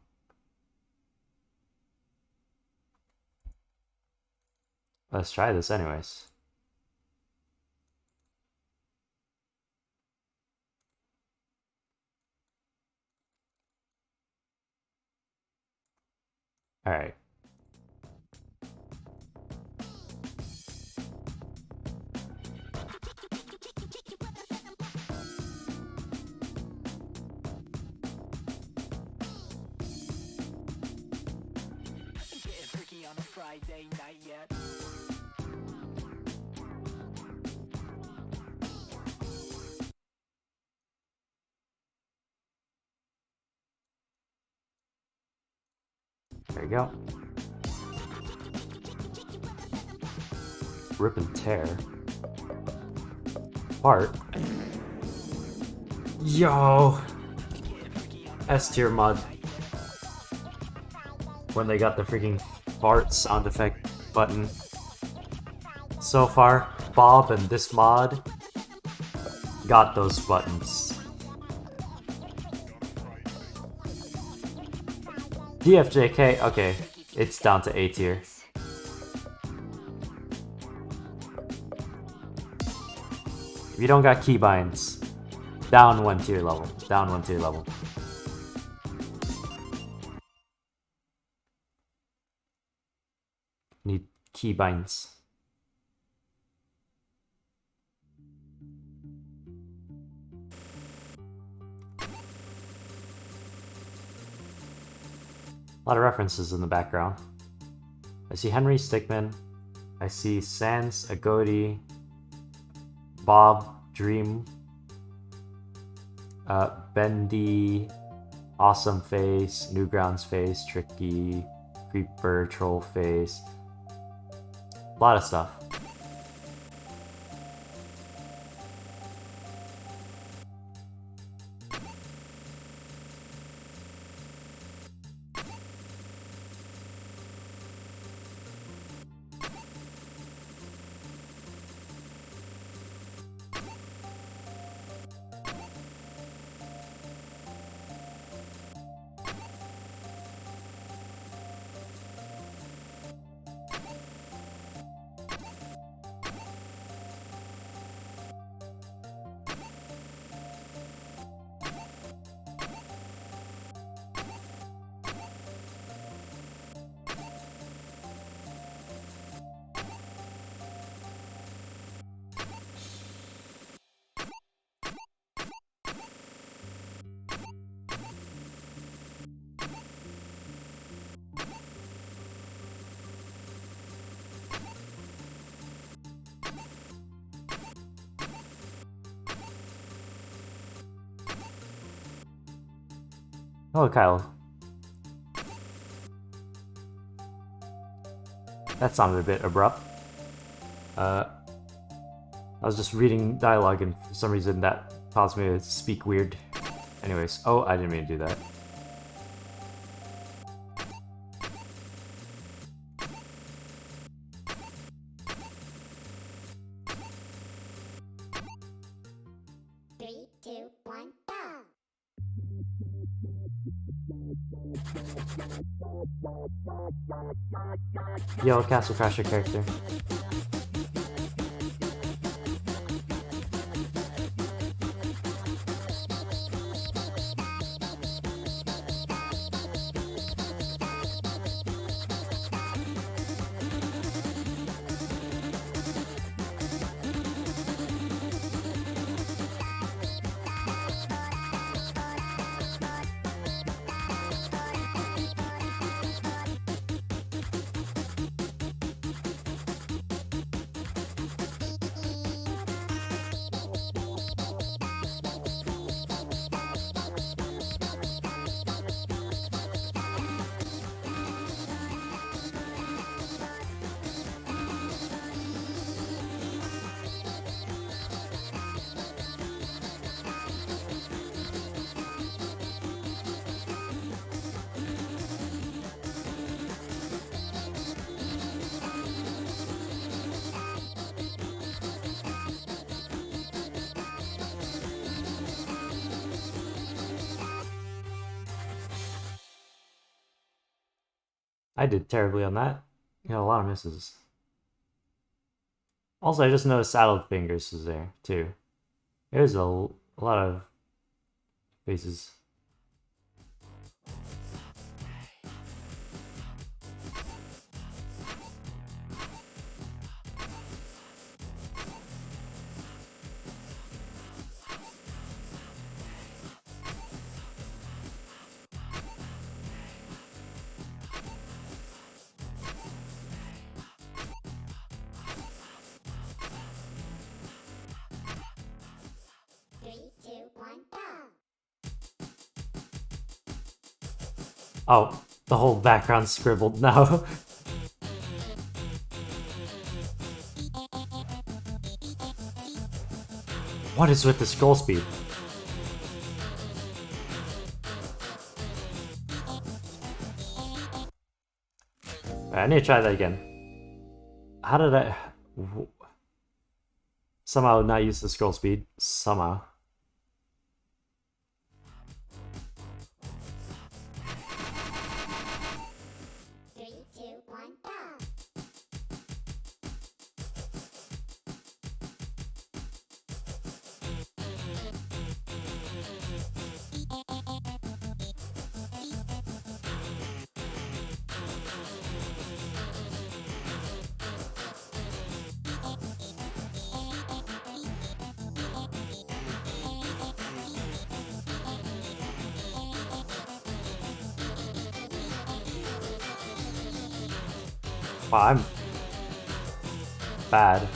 Let's try this anyways. All right. Friday night yet. There you go. Rip and tear. Part. Yo! S tier mod when they got the freaking fart sound effect button. So far, Bob and this mod got those buttons. DFJK, okay, it's down to A tier. If you don't got keybinds, down 1 tier level, down 1 tier level. Need keybinds. A lot of references in the background. I see Henry Stickmin. I see Sans, Agodi, Bob, Dream, Bendy, Awesome Face, Newgrounds Face, Tricky, Creeper, Troll Face. A lot of stuff. Oh, Kyle. That sounded a bit abrupt. I was just reading dialogue and for some reason that caused me to speak weird. Anyways, oh, I didn't mean to do that. Three, two, one, go! Yo, Castle Crasher character. I did terribly on that. Got a lot of misses. Also, I just noticed Saddle Fingers is there, too. There's a lot of faces. Oh, the whole background's scribbled now. What is with the scroll speed? I need to try that again. How did I somehow not use the scroll speed? Somehow. Wow, I'm bad.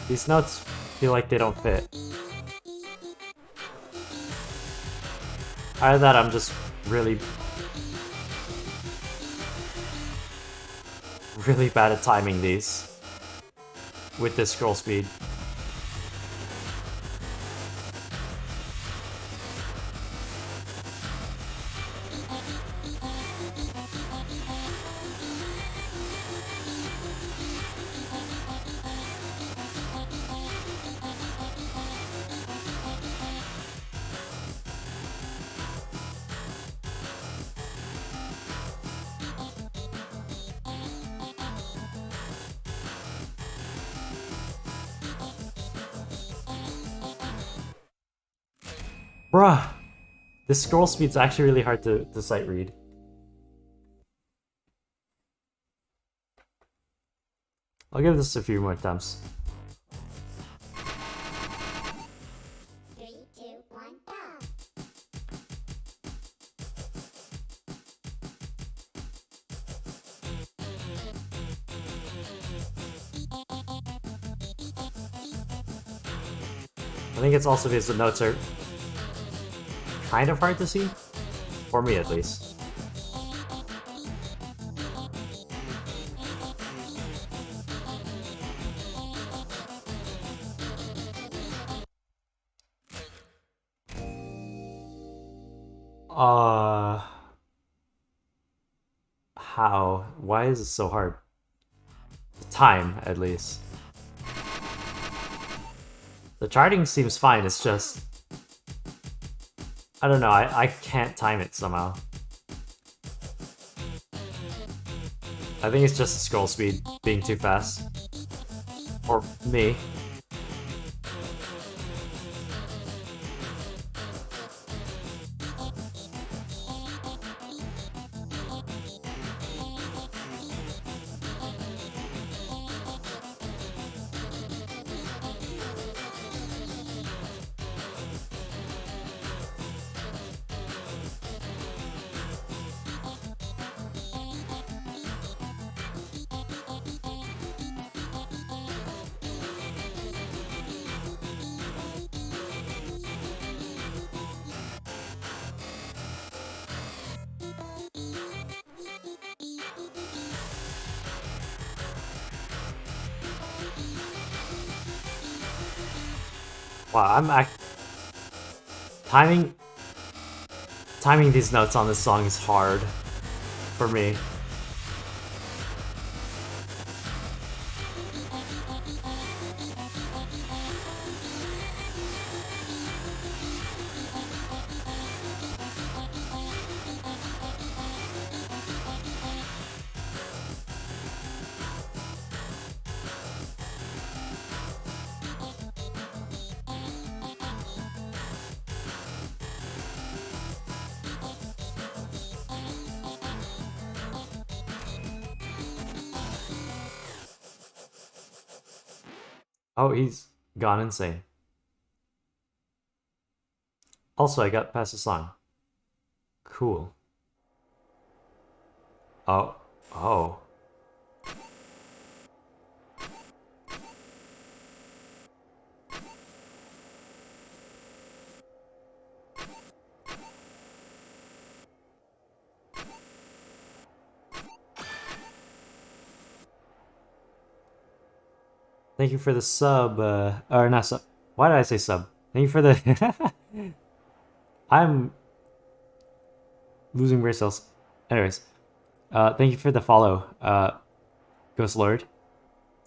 These notes feel like they don't fit. Either that, I'm just really bad at timing these with this scroll speed. Bruh, this scroll speed's actually really hard to sight read. I'll give this a few more attempts. 3, 2, 1, go! I think it's also because the notes are kind of hard to see, for me at least. How? Why is it so hard? Time, at least. The charting seems fine, it's just... I don't know, I can't time it somehow. I think it's just the scroll speed being too fast. Or me. Wow, timing these notes on this song is hard for me. Oh, he's gone insane. Also, I got past the song. Cool. Oh. Oh. Thank you for the sub, or not sub. Why did I say sub? Thank you for the... I'm losing brain cells. Anyways, thank you for the follow, Ghost Lord.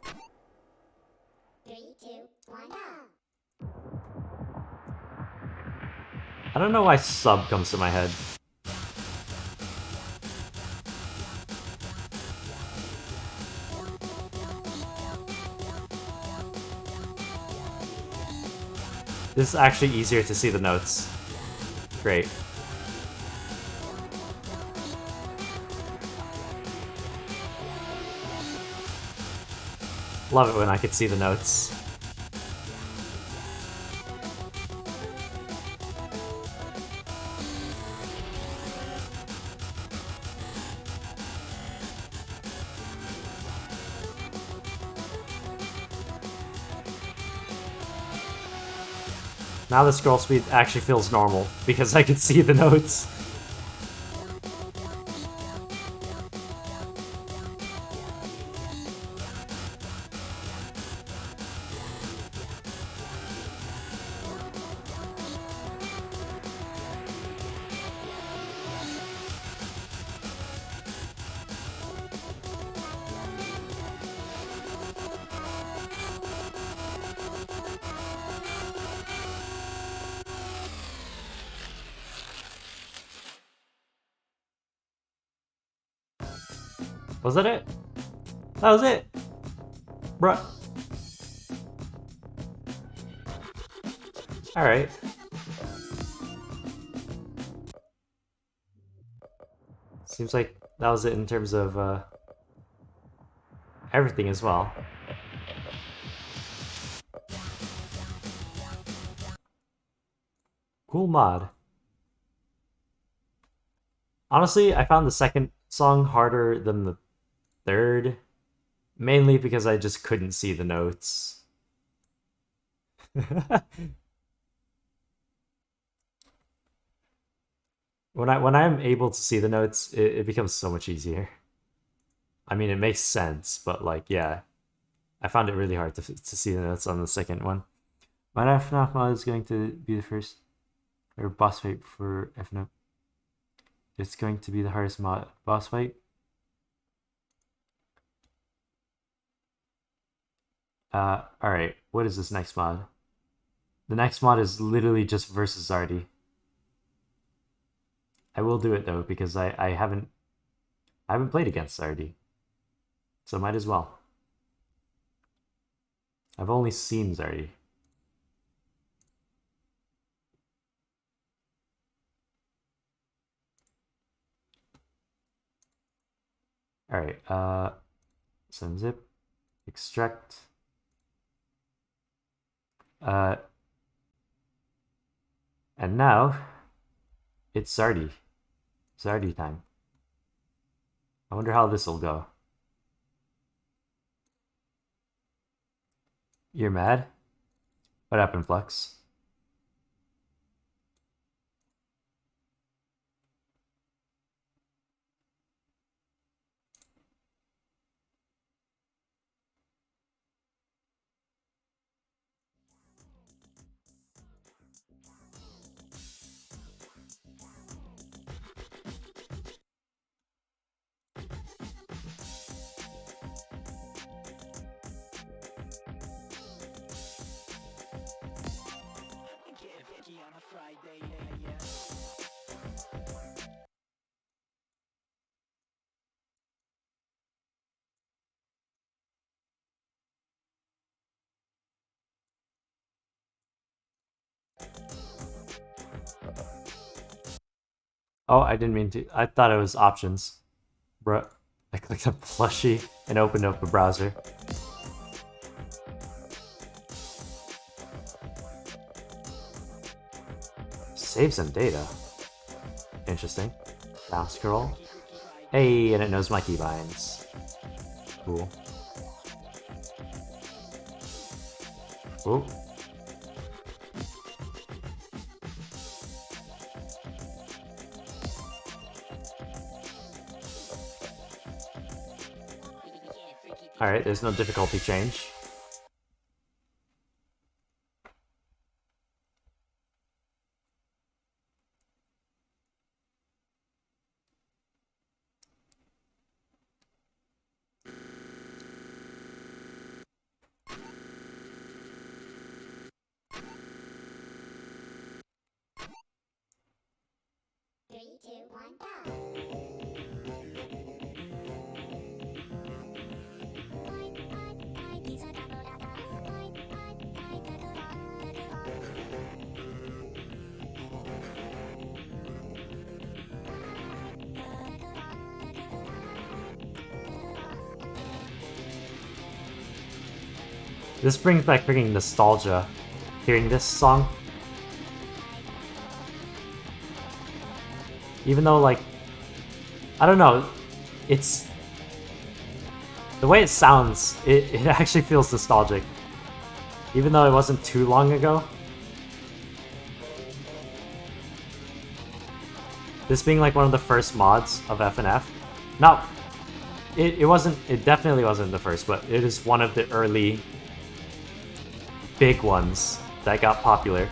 3, 2, 1, go. I don't know why sub comes to my head. This is actually easier to see the notes. Great. Love it when I could see the notes. Now the scroll speed actually feels normal, because I can see the notes. Was that it? That was it! Bruh. Alright. Seems like that was it in terms of, everything as well. Cool mod. Honestly, I found the second song harder than the third, mainly because I just couldn't see the notes. When I'm able to see the notes, it becomes so much easier. I mean, it makes sense, but like, yeah, I found it really hard to see the notes on the second one. My FNAF mod is going to be the first or boss fight for FNAF. It's going to be the hardest boss fight. Alright, what is this next mod? The next mod is literally just versus Zardy. I will do it though, because I haven't played against Zardy. So might as well. I've only seen Zardy. Alright, unzip, extract. And now, it's Zardy. Zardy time. I wonder how this will go. You're mad? What happened, Flux? Oh, I didn't mean to. I thought it was options. Bruh. I clicked a plushie and opened up a browser. Save some data. Interesting. Down scroll. Hey, and it knows my keybinds. Cool. Whoa. Alright, there's no difficulty change. This brings back freaking nostalgia, hearing this song. Even though, like, I don't know, it's... the way it sounds, it actually feels nostalgic. Even though it wasn't too long ago. This being like one of the first mods of FNF. Now, it definitely wasn't the first, but it is one of the early big ones that got popular.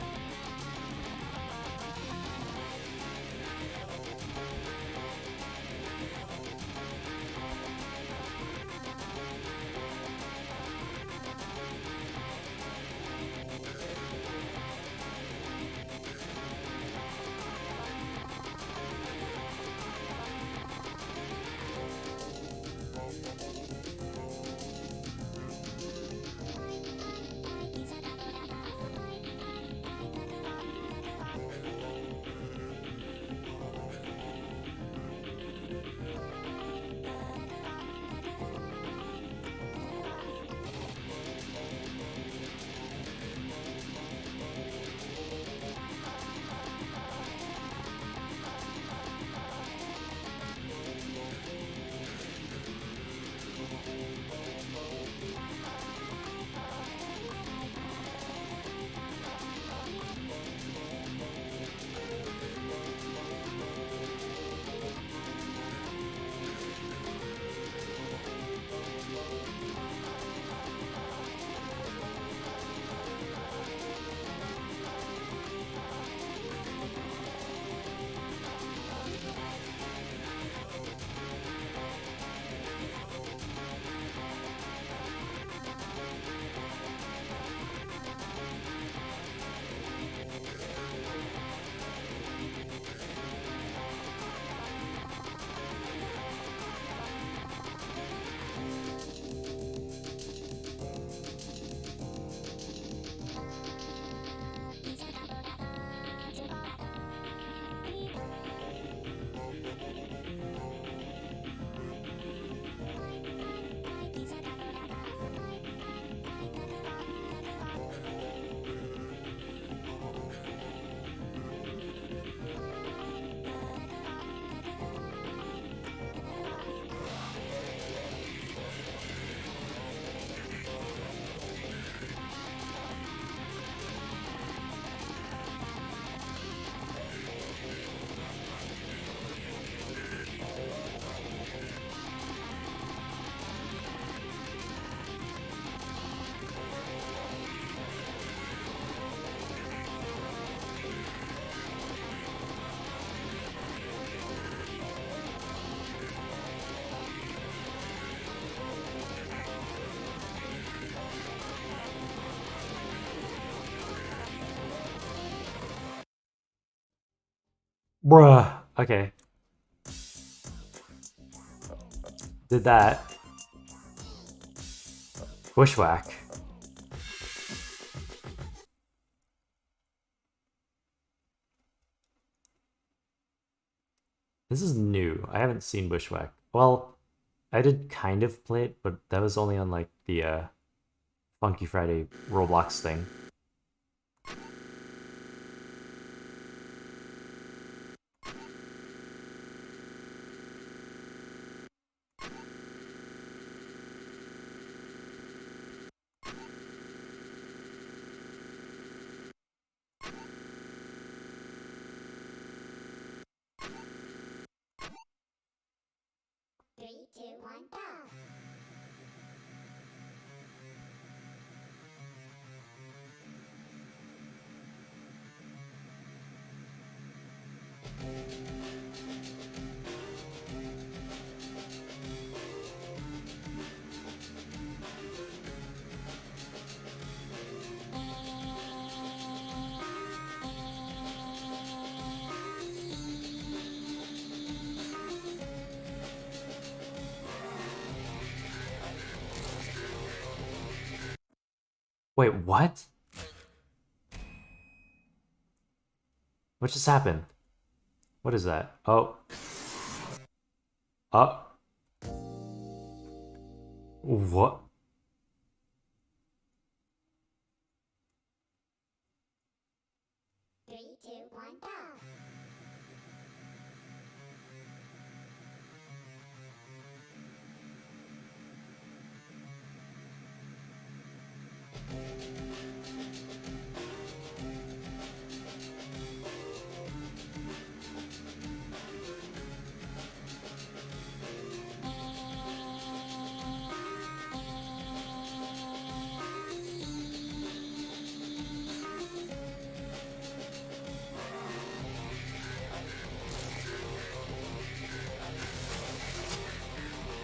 Bruh. Okay. Did that. Bushwhack. This is new. I haven't seen Bushwhack. Well, I did kind of play it, but that was only on like the Funky Friday Roblox thing. Wait, what? What just happened? What is that? Oh. Oh. What? 3, 2, 1, go!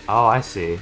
Oh, I see.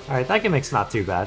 Alright, that gimmick's not too bad.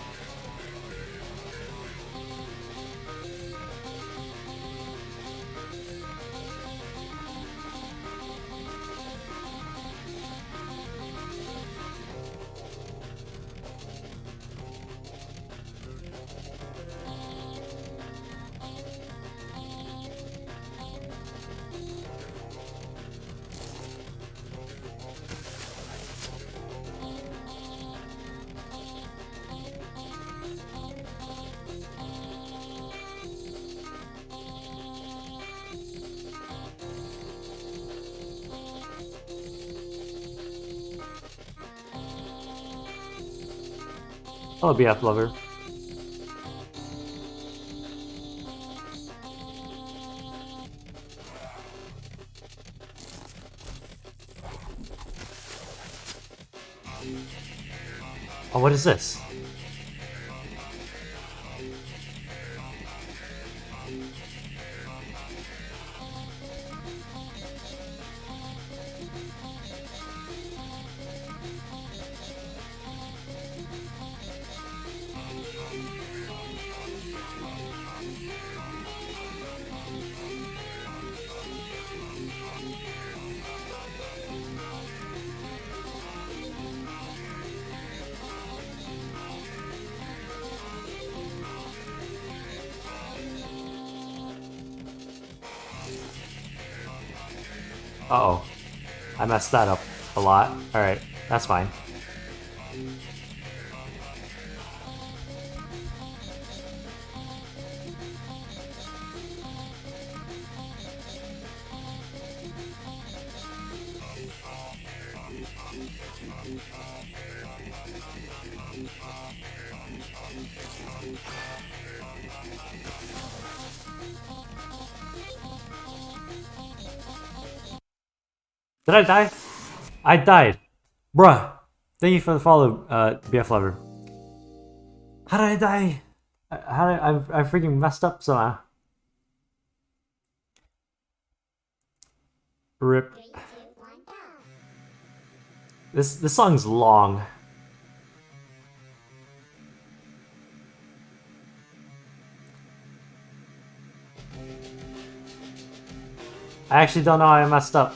Hello, BF lover. Oh, what is this? Uh-oh. I messed that up a lot. Alright, that's fine. Did I die? I died. Bruh. Thank you for the follow, BF Lover. How did I die? How did I freaking messed up somehow. Rip. 3, 2, 1, go! This song's long. I actually don't know how I messed up.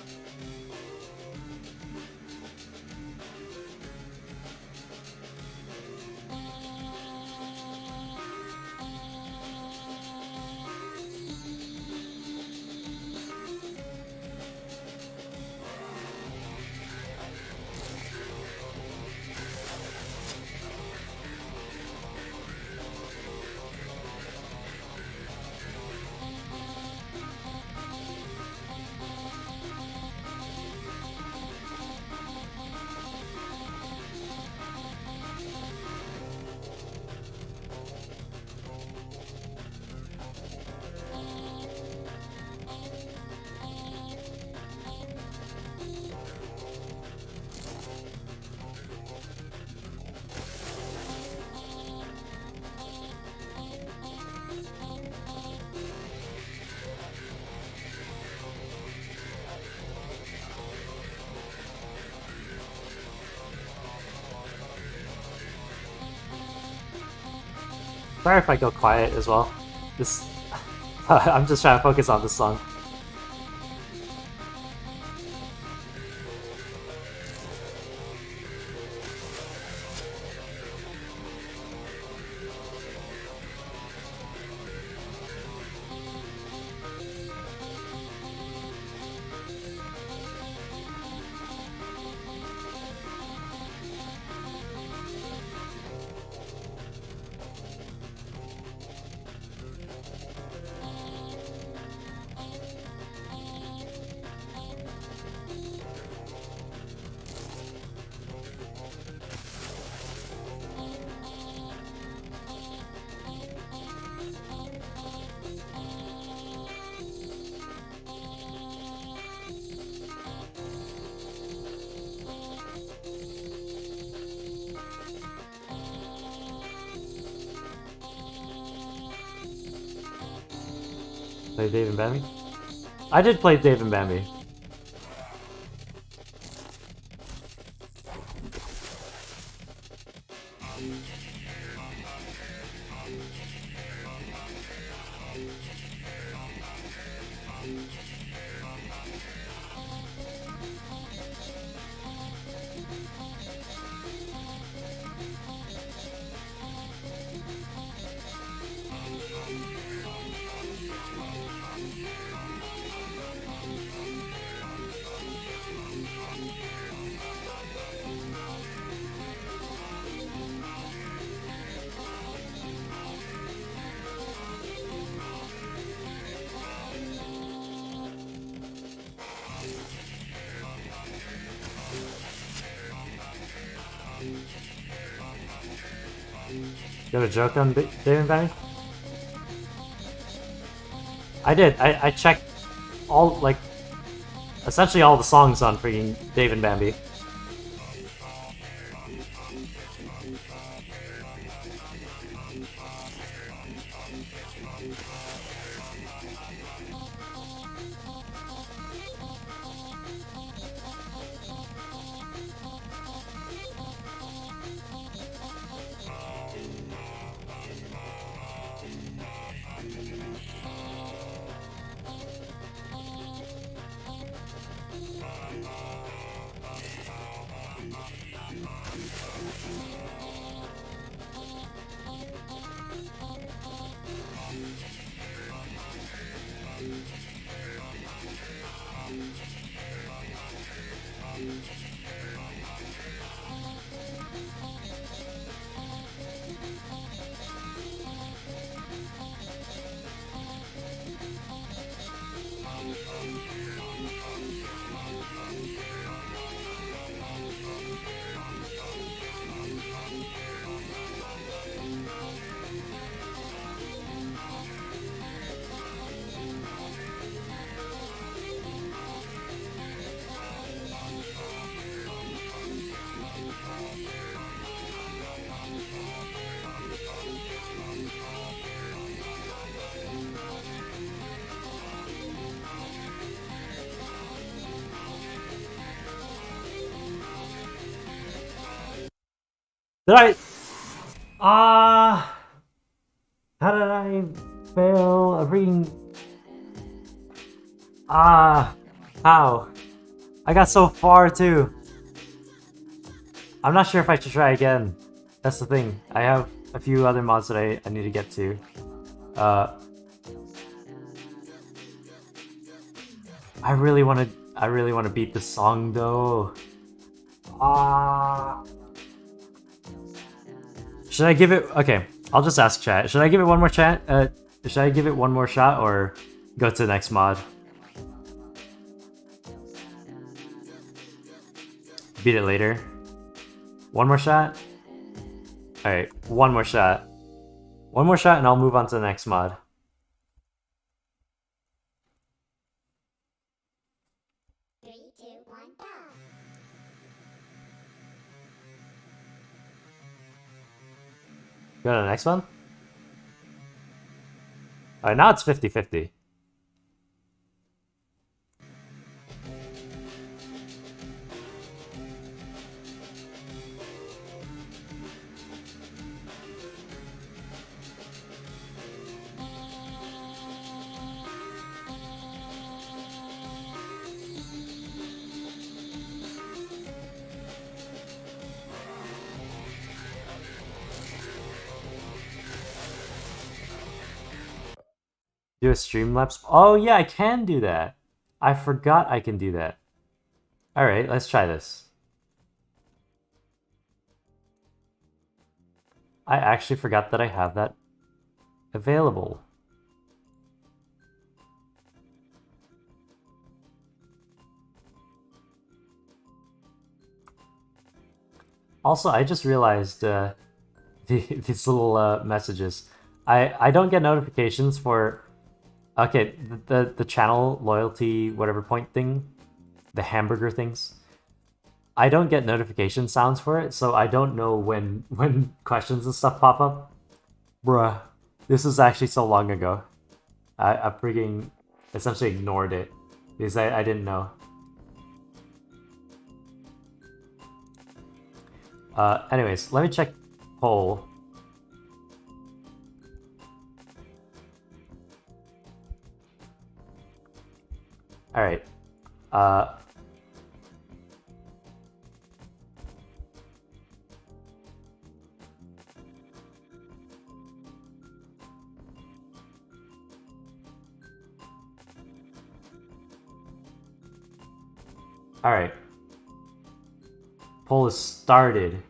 Sorry if I go quiet as well. This, I'm just trying to focus on this song. Play Dave and Bambi? I did play Dave and Bambi. You have a joke on Dave and Bambi? I did. I checked all, like, essentially all the songs on freaking Dave and Bambi. Did I? How did I fail a freaking? How? I got so far too. I'm not sure if I should try again. That's the thing. I have a few other mods that I need to get to. I really want to beat the song though. Should I give it? Okay, I'll just ask chat. Should I give it one more chat? Should I give it one more shot or go to the next mod? Beat it later. One more shot? Alright, one more shot. One more shot and I'll move on to the next mod. Go to the next one? Alright, now it's 50-50. Do a Streamlabs. Oh yeah, I can do that. I forgot I can do that. All right, let's try this. I actually forgot that I have that available. Also, I just realized these little messages. I don't get notifications for the channel loyalty whatever point thing, the hamburger things. I don't get notification sounds for it, so I don't know when questions and stuff pop up. Bruh, this is actually so long ago. I freaking essentially ignored it because I didn't know. Anyways, let me check poll. All right. All right. Poll is started.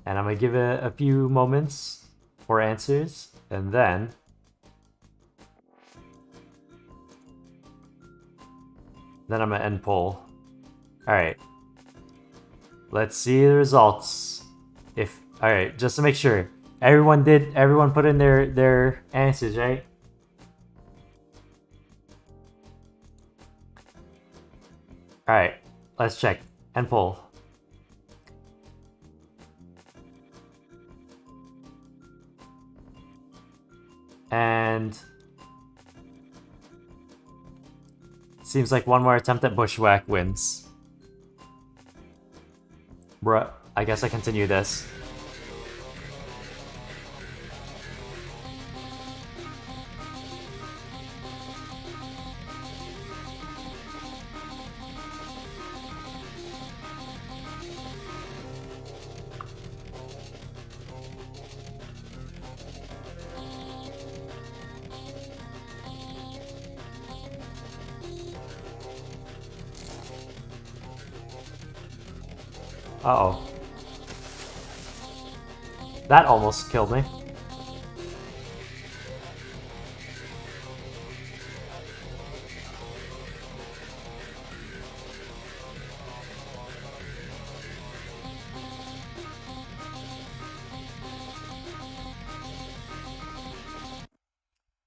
And I'm gonna give it a few moments for answers, and then I'm gonna end poll. Alright. Let's see the results. Alright, just to make sure. Everyone put in their answers, right? Alright, let's check. End poll. And seems like one more attempt at Bushwhack wins. Bruh, I guess I continue this. Uh-oh. That almost killed me.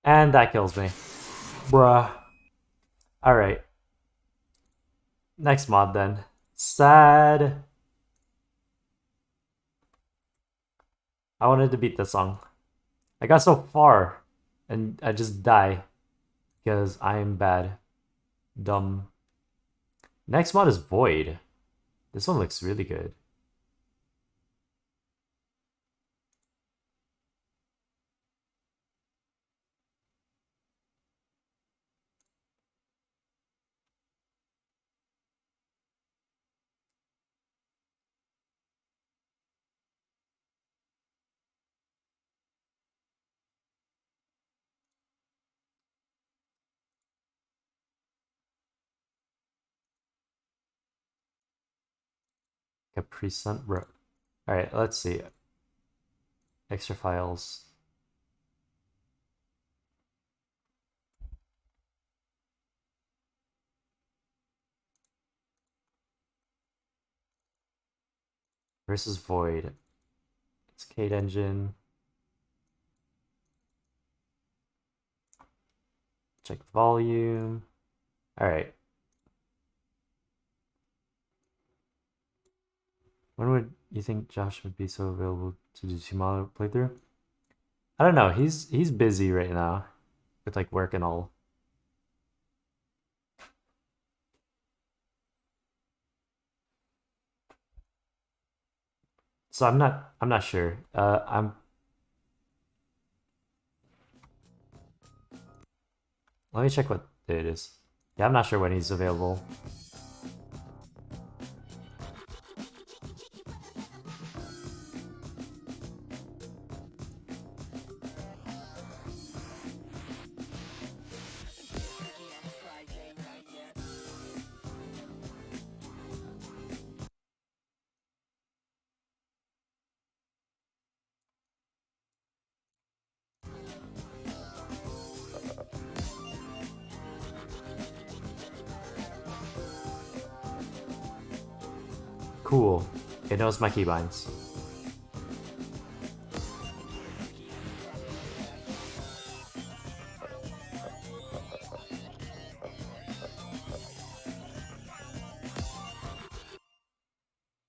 And that kills me. Bruh. Alright. Next mod then. Sad. I wanted to beat this song. I got so far, and I just die. Because I am bad. Dumb. Next mod is Void. This one looks really good. Capri Sun, bro. Alright, let's see. Extra files. Versus Void. It's Kate Engine. Check volume. Alright. When would you think Josh would be so available to do Shimano playthrough? I don't know. He's busy right now with like work and all. So I'm not sure. Let me check what day it is. Yeah, I'm not sure when he's available. Cool. It knows my keybinds.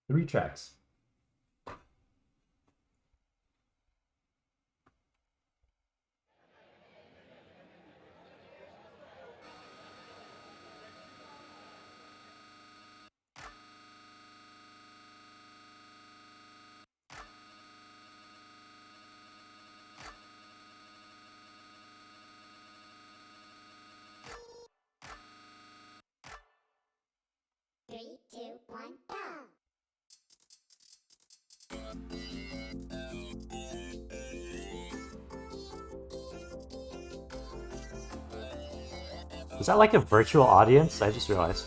Three tracks. Three, two, one, go! Is that like a virtual audience? I just realized.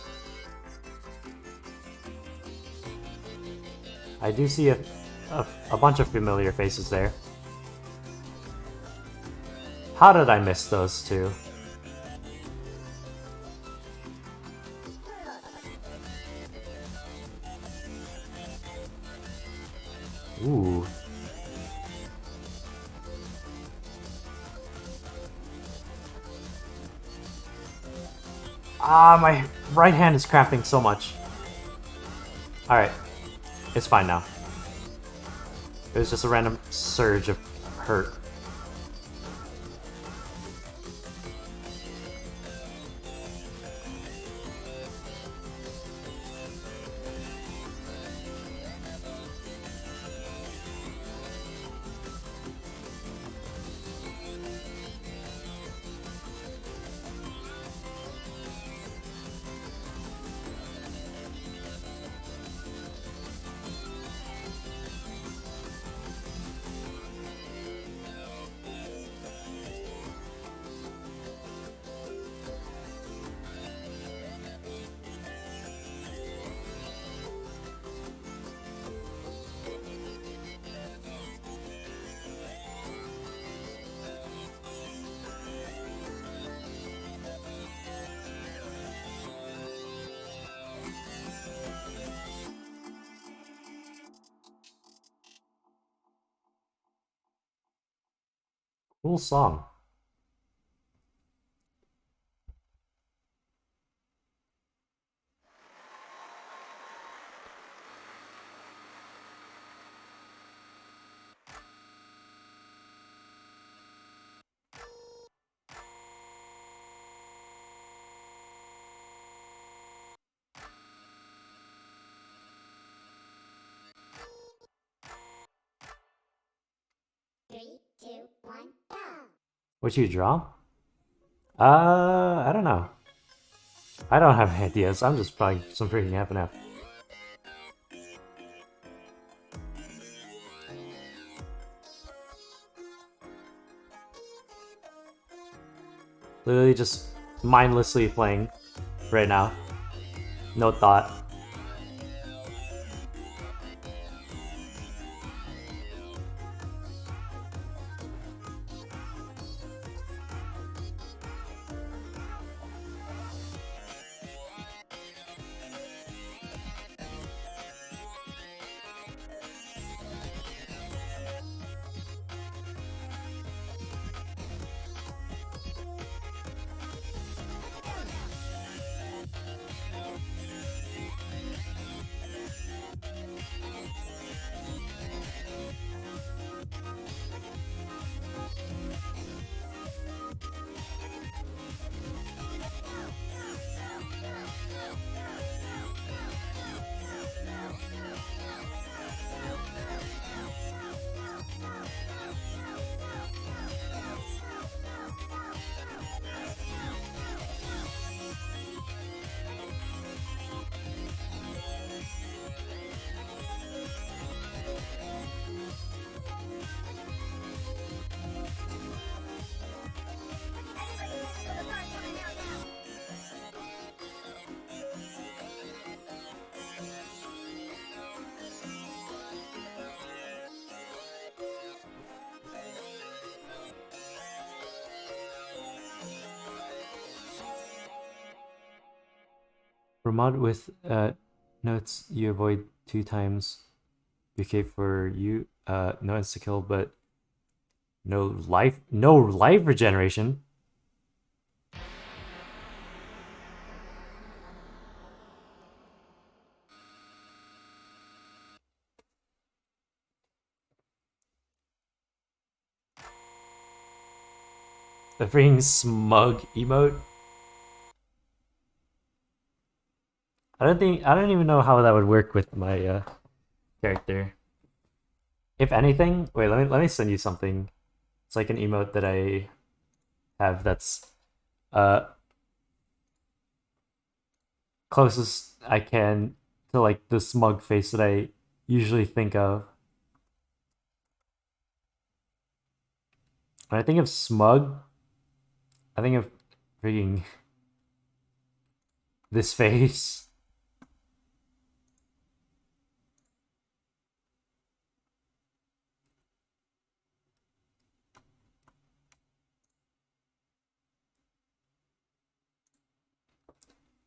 I do see a bunch of familiar faces there. How did I miss those two? Ooh. Ah, my right hand is cramping so much. Alright. It's fine now. It was just a random surge of hurt. Cool song. Three, two, one, go! What you draw? I don't know. I don't have any ideas. I'm just probably some freaking half and half. Literally just mindlessly playing right now. No thought. Ramad with notes you avoid 2 times BK for you. No insta kill, but no life regeneration. The freaking smug emote. I don't even know how that would work with my character. If anything, wait, let me send you something. It's like an emote that I have that's closest I can to like the smug face that I usually think of. When I think of smug, I think of freaking this face.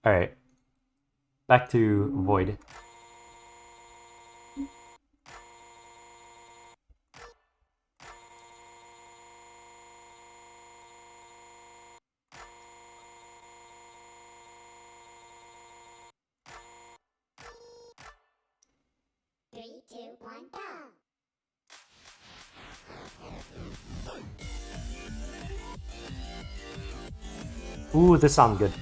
Alright. Back to Void. Three, two, one, go! Ooh, this sounds good.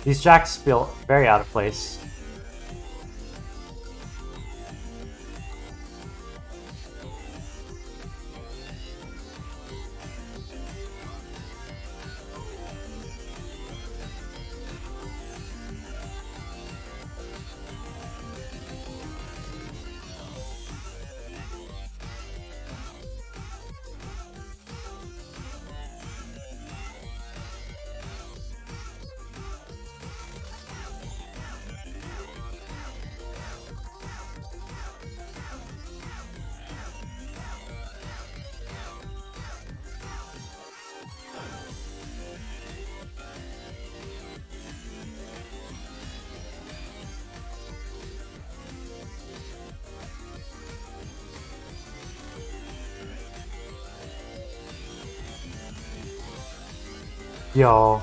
These tracks feel very out of place. Yo.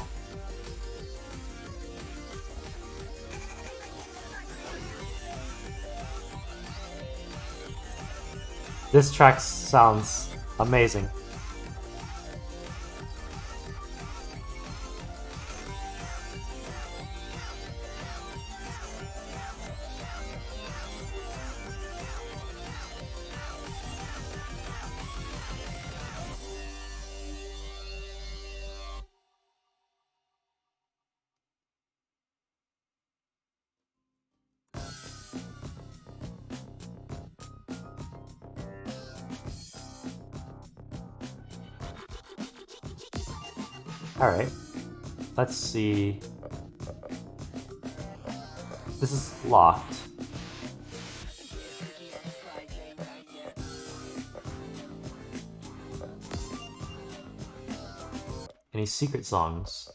This track sounds amazing. Alright. Let's see. This is locked. Any secret songs?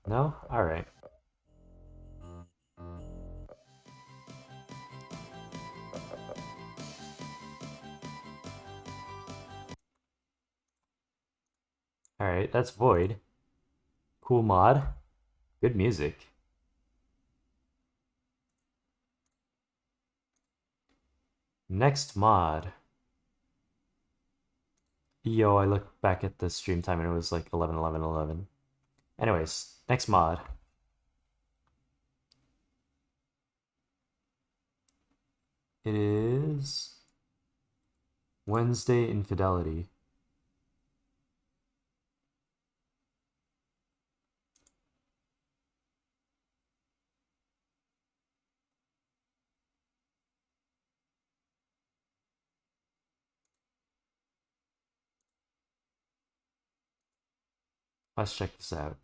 No? Alright. Alright, that's Void. Cool mod. Good music. Next mod. Yo, I looked back at the stream time and it was like 11, 11, 11. Anyways, next mod. It is Wednesday Infidelity. Let's check this out.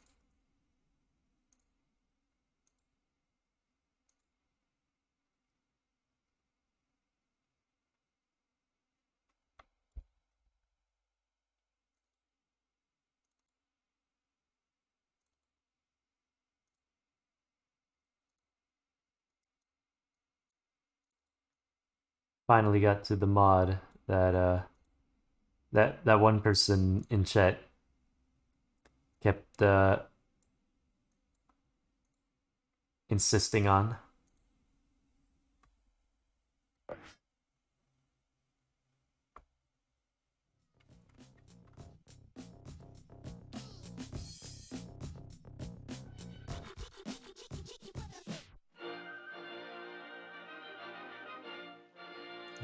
Finally got to the mod that that one person in chat kept insisting on.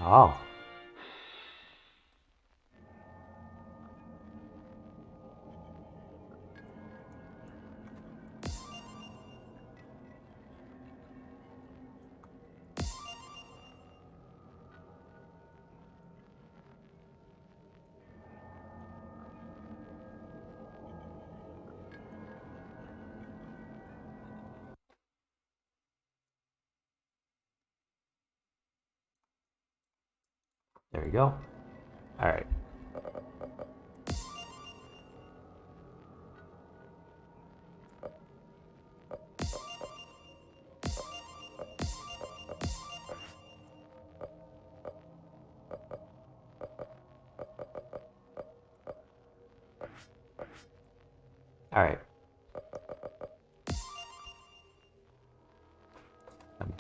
Oh. There we go. All right. All right.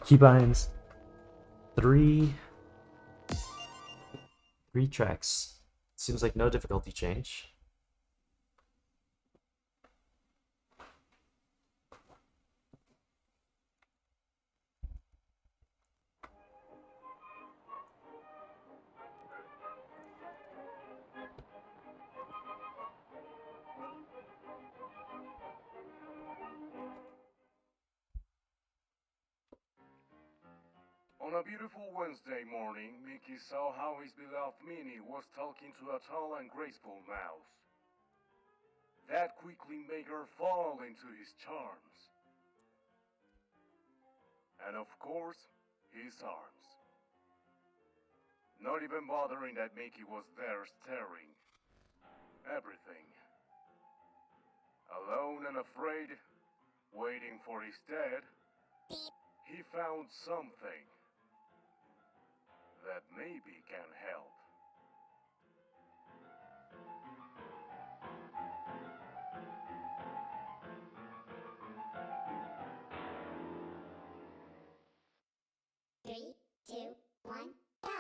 Keybinds. Three tracks. Seems like no difficulty change. On a beautiful Wednesday morning, Mickey saw how his beloved Minnie was talking to a tall and graceful mouse. That quickly made her fall into his charms. And of course, his arms. Not even bothering that Mickey was there staring. Everything. Alone and afraid, waiting for his dad, he found something that maybe can help. Three, two, one, go!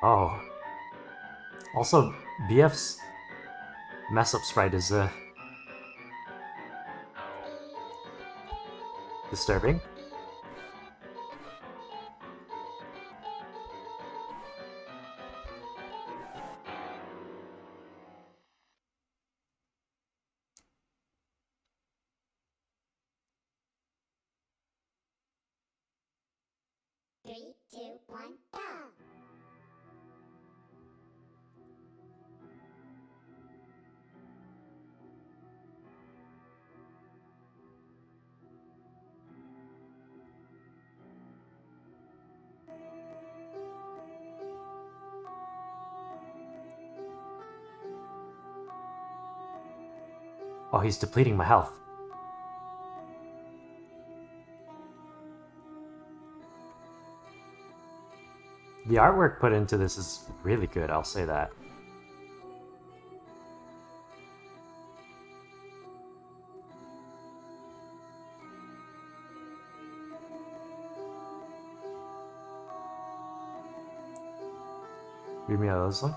Oh. Also, BF's mess up sprite is disturbing. Three, Oh, he's depleting my health. The artwork put into this is really good, I'll say that. Read me how those look.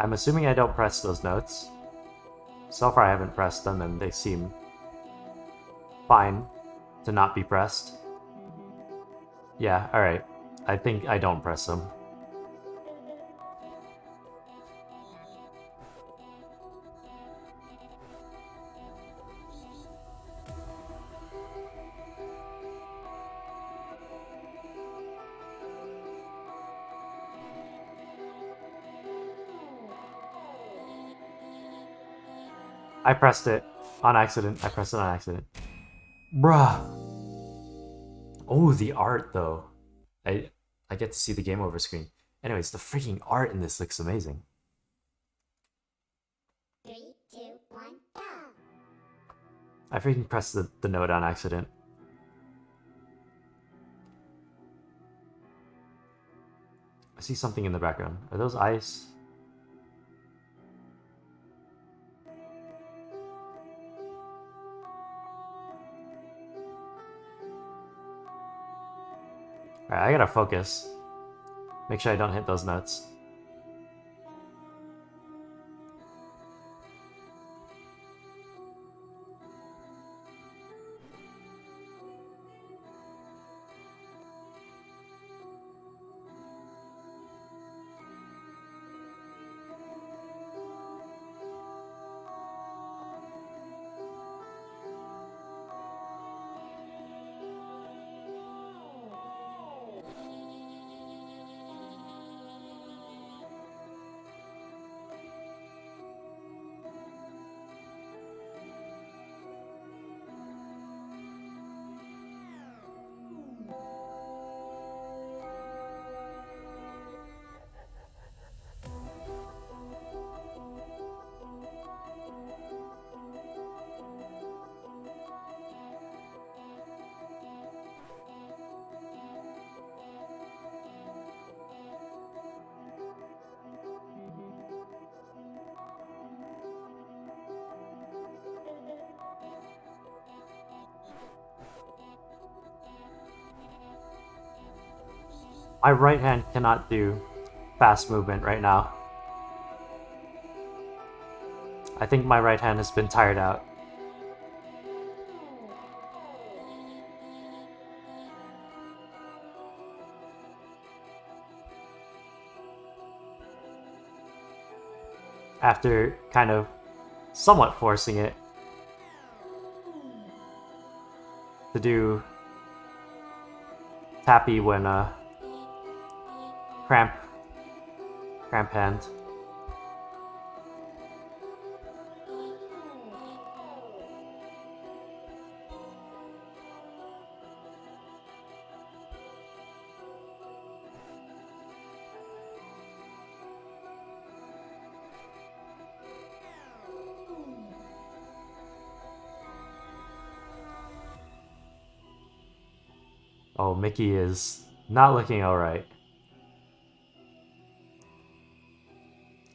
I'm assuming I don't press those notes. So far I haven't pressed them and they seem fine to not be pressed. Yeah, alright. I think I don't press them. I pressed it on accident. I pressed it on accident. Bruh. Oh, the art though. I get to see the game over screen. Anyways, the freaking art in this looks amazing. 3, 2, 1, go! I freaking pressed the note on accident. I see something in the background. Are those ice? Alright, I gotta focus. Make sure I don't hit those notes. My right hand cannot do fast movement right now. I think my right hand has been tired out. After kind of somewhat forcing it to do tappy when cramp hand. Oh, Mickey is not looking alright.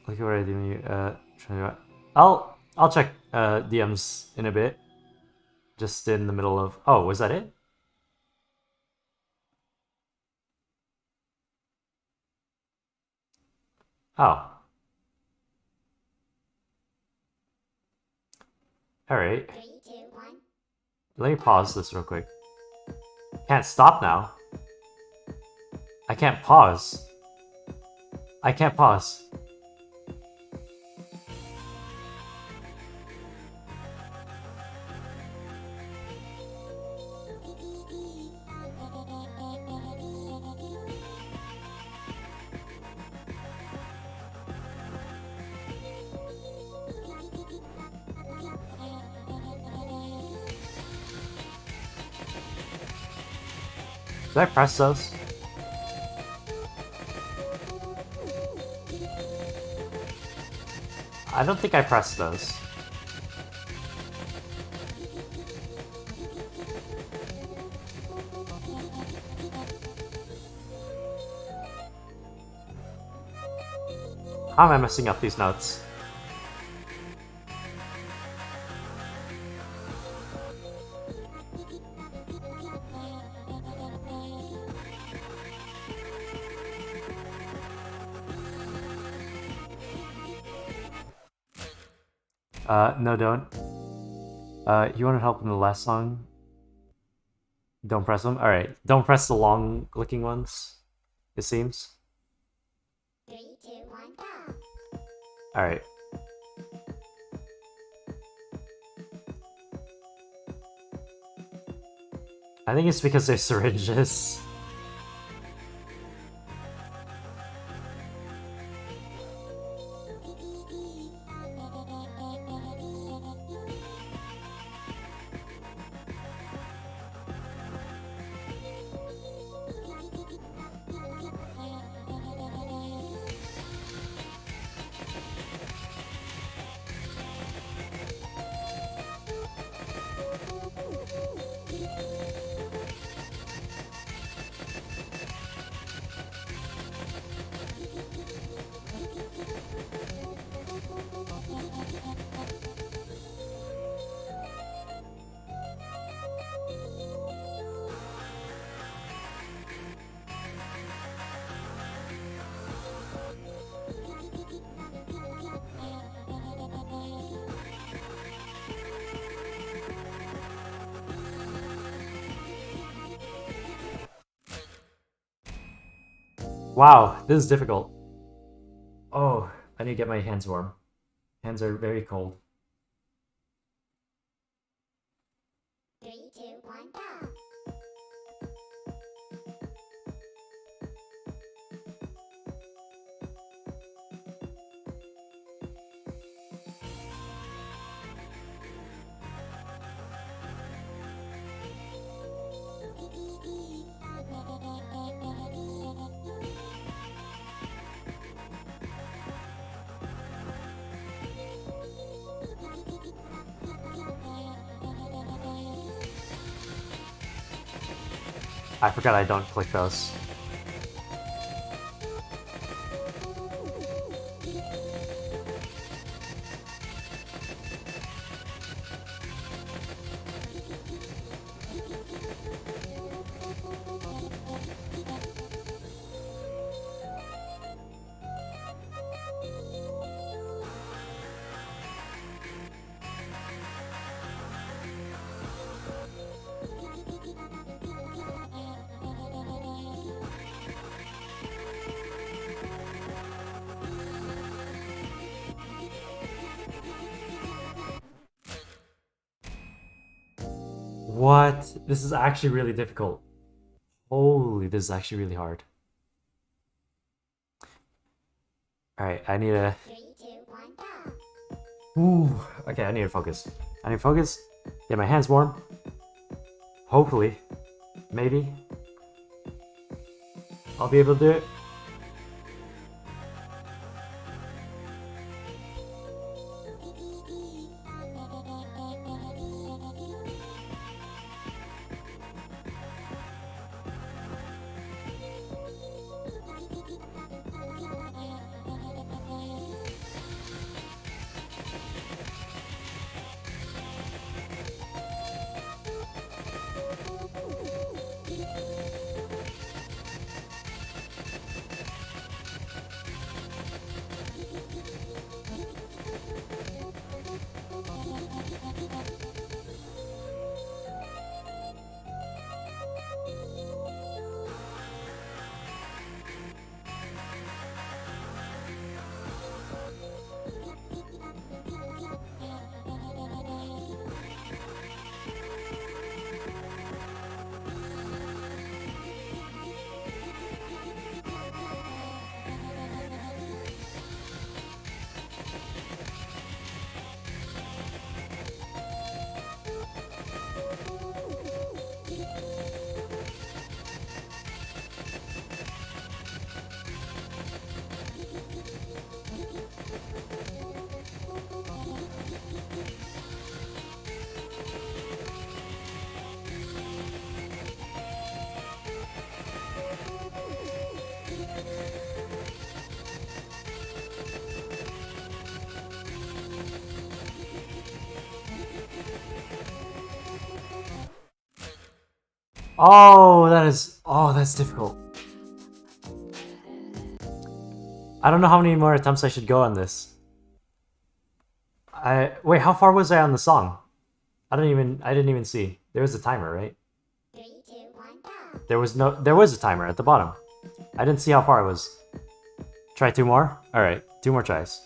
Look at what I do. I'll check DMs in a bit. Just in the middle of. Oh, was that it? Oh. Alright. 3, 2, 1. Let me pause this real quick. Can't stop now. I can't pause. I can't pause. Did I press those? I don't think I pressed those. How am I messing up these notes? No, don't. You wanted help in the last song? Don't press them? Alright, don't press the long looking ones, it seems. 3, 2, 1, go. Alright. I think it's because they're syringes. Wow, this is difficult. Oh, I need to get my hands warm. Hands are very cold. 3, 2, 1, go. I forgot I don't click those. What? This is actually really difficult. Holy, this is actually really hard. Alright, I need to... 3, 2, 1, go. Ooh, okay, I need to focus. I need to focus, get my hands warm. Hopefully. Maybe. I'll be able to do it. Oh, that's difficult. I don't know how many more attempts I should go on this. Wait, how far was I on the song? I didn't even see. There was a timer, right? 3, 2, 1, go. There was a timer at the bottom. I didn't see how far I was. Try 2 more? Alright, 2 more tries.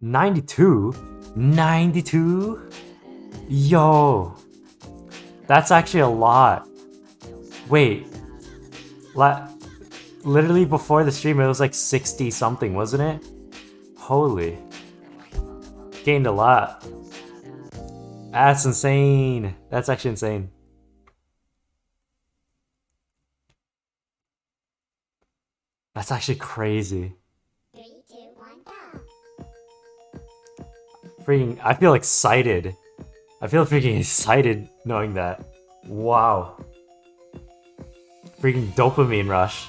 $92? $92? Yo. That's actually a lot. Wait. Literally before the stream it was like 60 something, wasn't it? Holy. Gained a lot. That's insane. That's actually insane. That's actually crazy. 3, 2, 1, go. Freaking, I feel excited. I feel freaking excited knowing that. Wow. Freaking dopamine rush.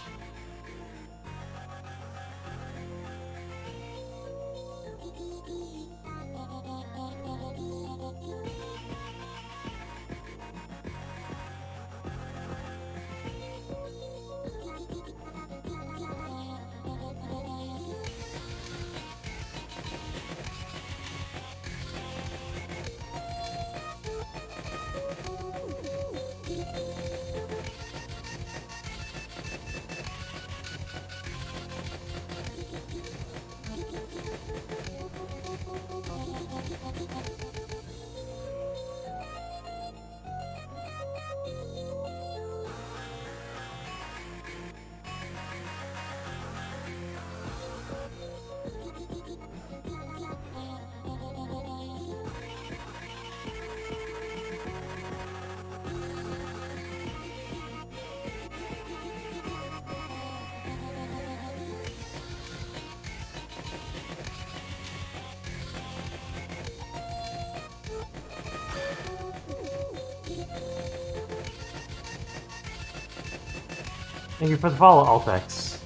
Thank you for the follow, Altex.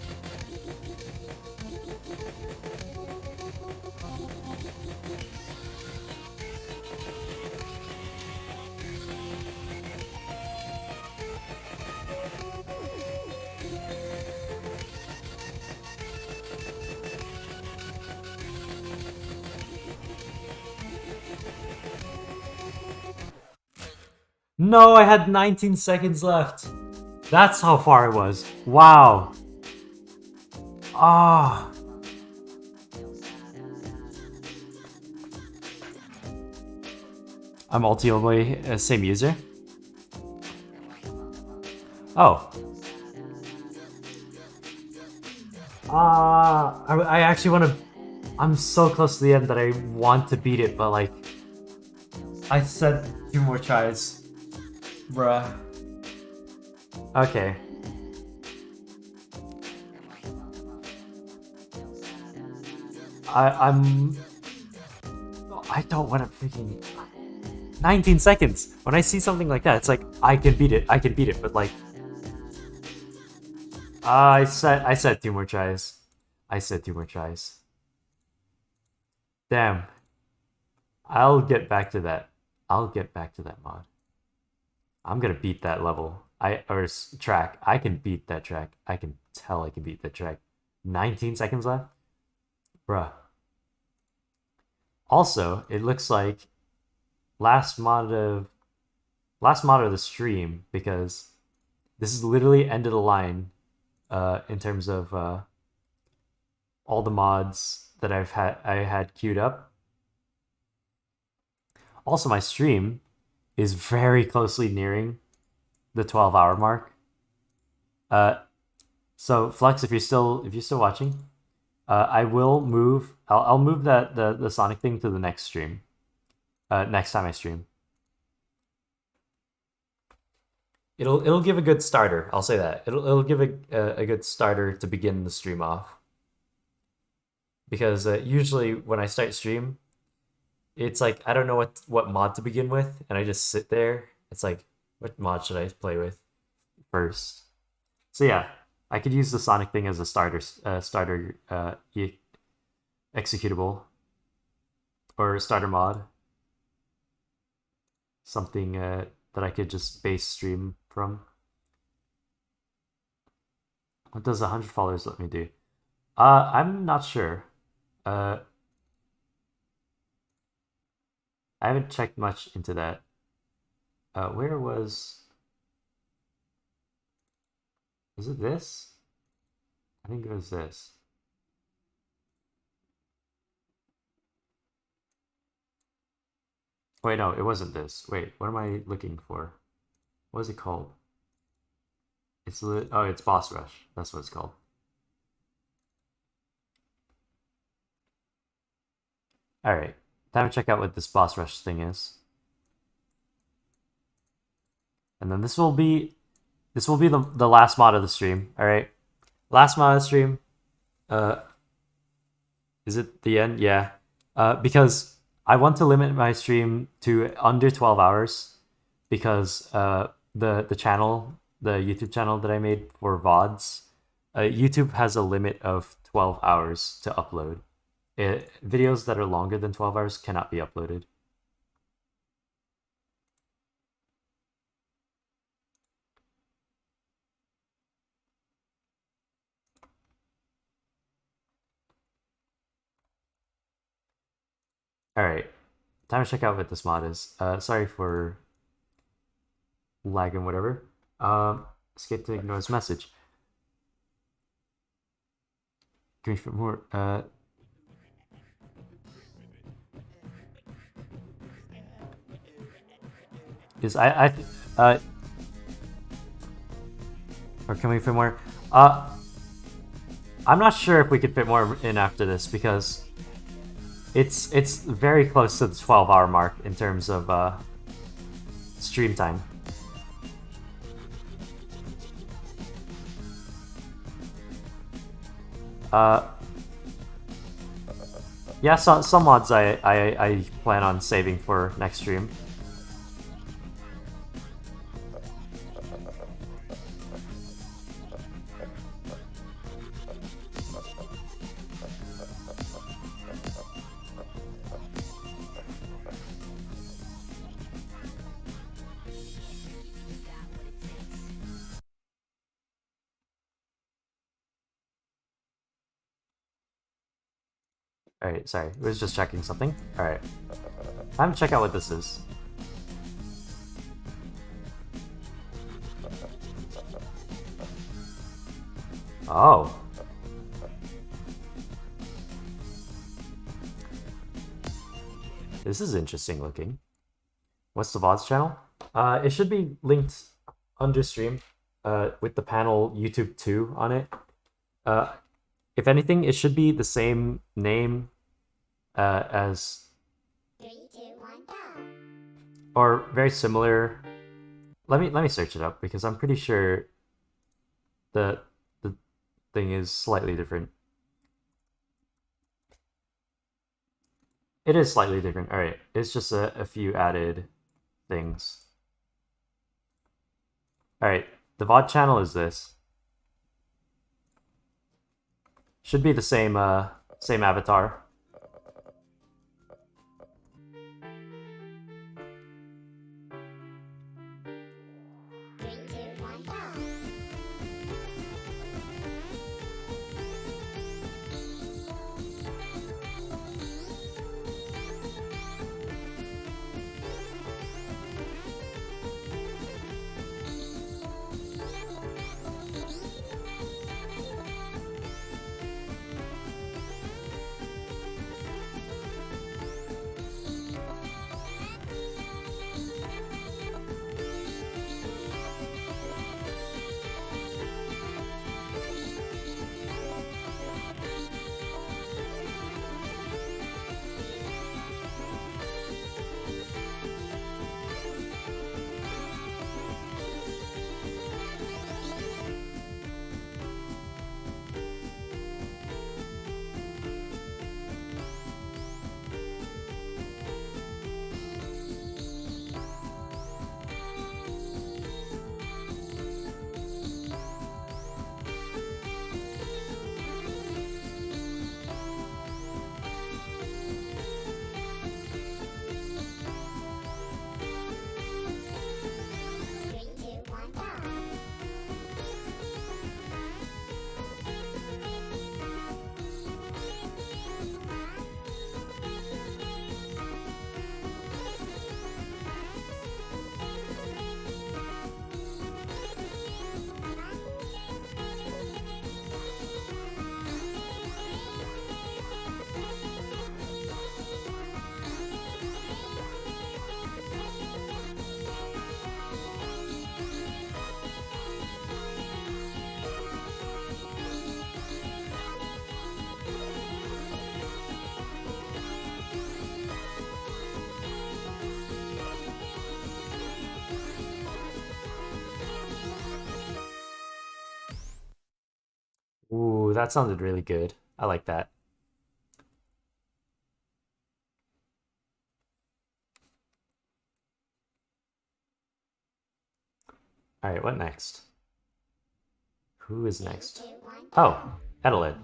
No, I had 19 seconds left. That's how far it was. Wow. Ah. I'm ultimately the same user. Oh. I actually want to... I'm so close to the end that I want to beat it, but like... I said 2 more tries. Bruh. Okay. I don't want to freaking 19 seconds. When I see something like that, it's like I can beat it. I can beat it, but like I said 2 more tries. I said 2 more tries. Damn. I'll get back to that. I'll get back to that mod. I'm gonna beat that level. Track. I can beat that track. I can tell I can beat that track. 19 seconds left? Bruh. Also, it looks like last mod of the stream, because this is literally end of the line in terms of all the mods that I had queued up. Also, my stream is very closely nearing the 12-hour mark. So Flux, if you're still watching, I will move. I'll move the Sonic thing to the next stream. Next time I stream. It'll give a good starter. I'll say that. It'll give a good starter to begin the stream off. Because usually when I start stream, it's like I don't know what mod to begin with, and I just sit there. It's like, what mod should I play with first? So yeah, I could use the Sonic thing as a starter executable or starter mod. Something that I could just base stream from. What does 100 followers let me do? I'm not sure. I haven't checked much into that. Where was it this? I think it was this. Wait, no, it wasn't this. Wait, what am I looking for? What is it called? It's Boss Rush. That's what it's called. Alright, time to check out what this Boss Rush thing is. And then this will be the last mod of the stream, alright? Last mod of the stream. Is it the end? Yeah. Because I want to limit my stream to under 12 hours because the channel, the YouTube channel that I made for VODs, YouTube has a limit of 12 hours to upload. Videos that are longer than 12 hours cannot be uploaded. Alright, time to check out what this mod is. Sorry for lag and whatever. Escape to ignore this message. Can we fit more? Or can we fit more? I'm not sure if we could fit more in after this because it's very close to the 12-hour mark in terms of stream time. Yeah, some mods I plan on saving for next stream. Alright, sorry. I was just checking something. Alright. Time to check out what this is. Oh. This is interesting looking. What's the VODs channel? It should be linked under stream with the panel YouTube 2 on it. If anything, it should be the same name as 3, 2, 1, go. or very similar. Let me search it up because I'm pretty sure the thing is slightly different. It is slightly different. All right, it's just a few added things. All right, the VOD channel is this. Should be the same same avatar. Ooh, that sounded really good. I like that. Alright, what next? Who is next? Oh, Edelid.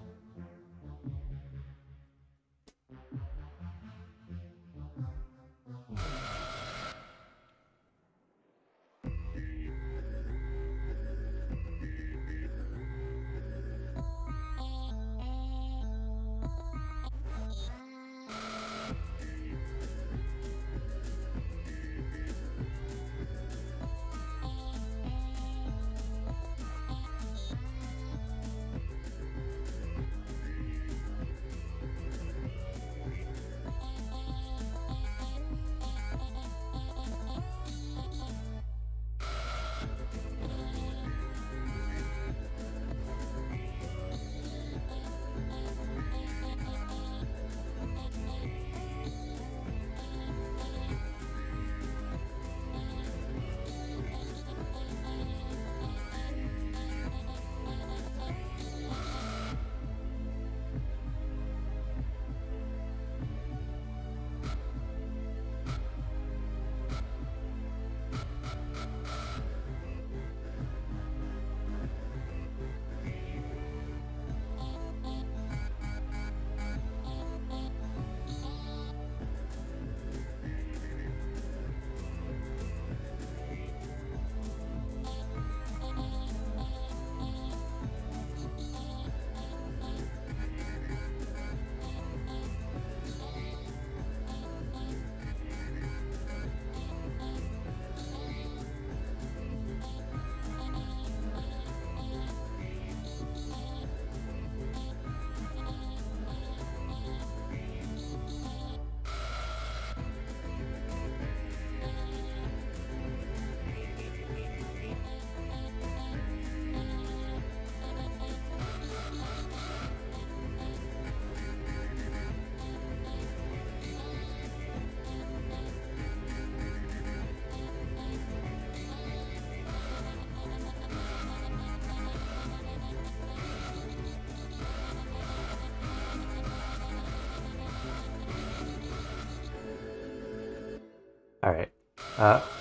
Alright.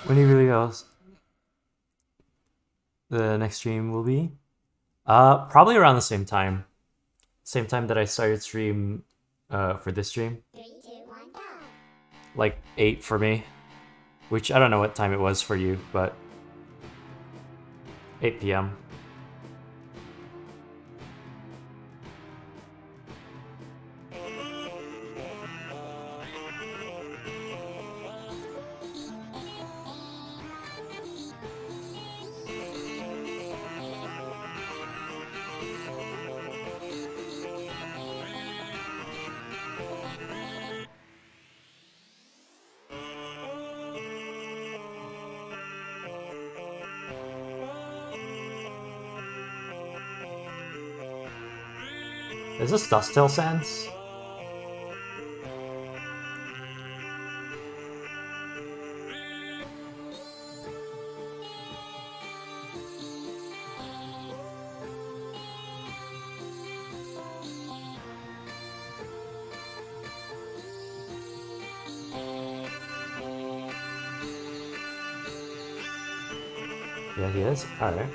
When do you really else the next stream will be? Probably around the same time. Same time that I started stream for this stream. 3, 2, 1, go. Like 8 for me. Which I don't know what time it was for you, but 8 p.m. Is this Dust Till Sands? Yeah, he is. Alright.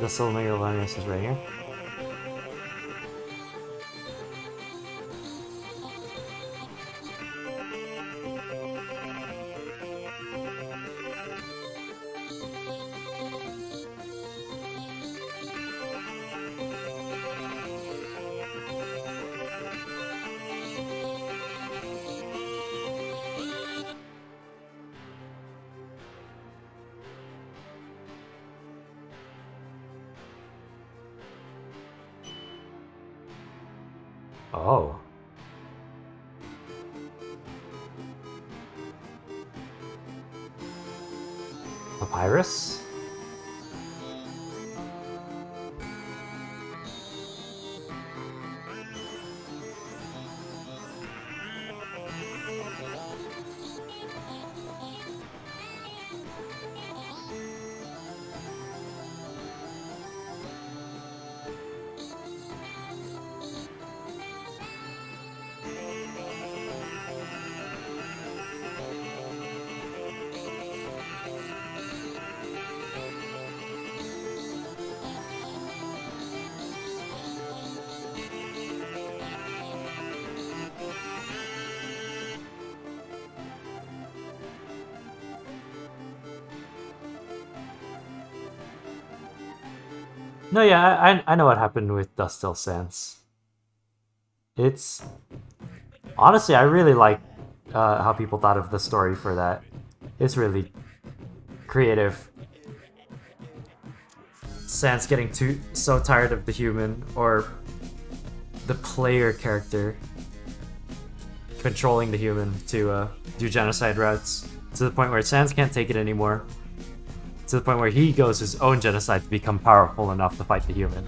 The Soul Megalonius is right here. Oh. Papyrus? No, yeah, I know what happened with Dust Till Sands. It's... Honestly, I really like how people thought of the story for that. It's really creative. Sans getting so tired of the human, or the player character controlling the human to do genocide routes, to the point where Sans can't take it anymore. To the point where he goes his own genocide to become powerful enough to fight the human.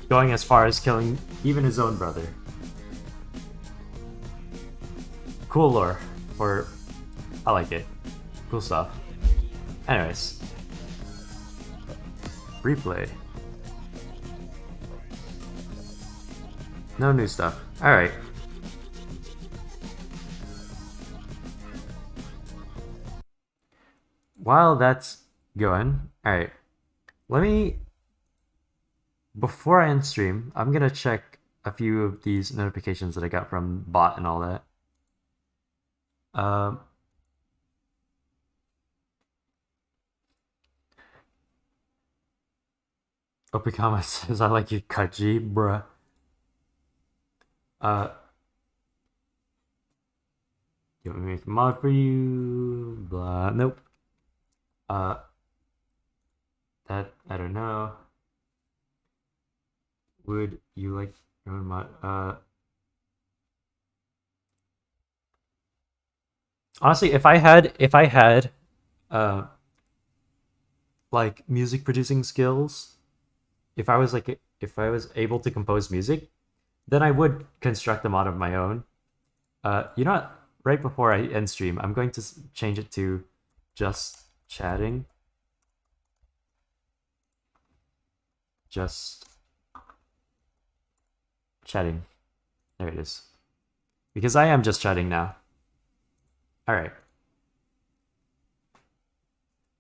Going as far as killing even his own brother. Cool lore. I like it. Cool stuff. Anyways. Replay. No new stuff. Alright. While that's going, alright. Let me... Before I end stream, I'm gonna check a few of these notifications that I got from bot and all that. Opikama says, I like your Kaji, bruh. You want me to make a mod for you? Blah, nope. That, I don't know. Would you like your own mod? Honestly, if I had, like, music producing skills, if I was able to compose music, then I would construct a mod of my own. You know what? Right before I end stream, I'm going to change it to just chatting. Just chatting. There it is. Because I am just chatting now. Alright.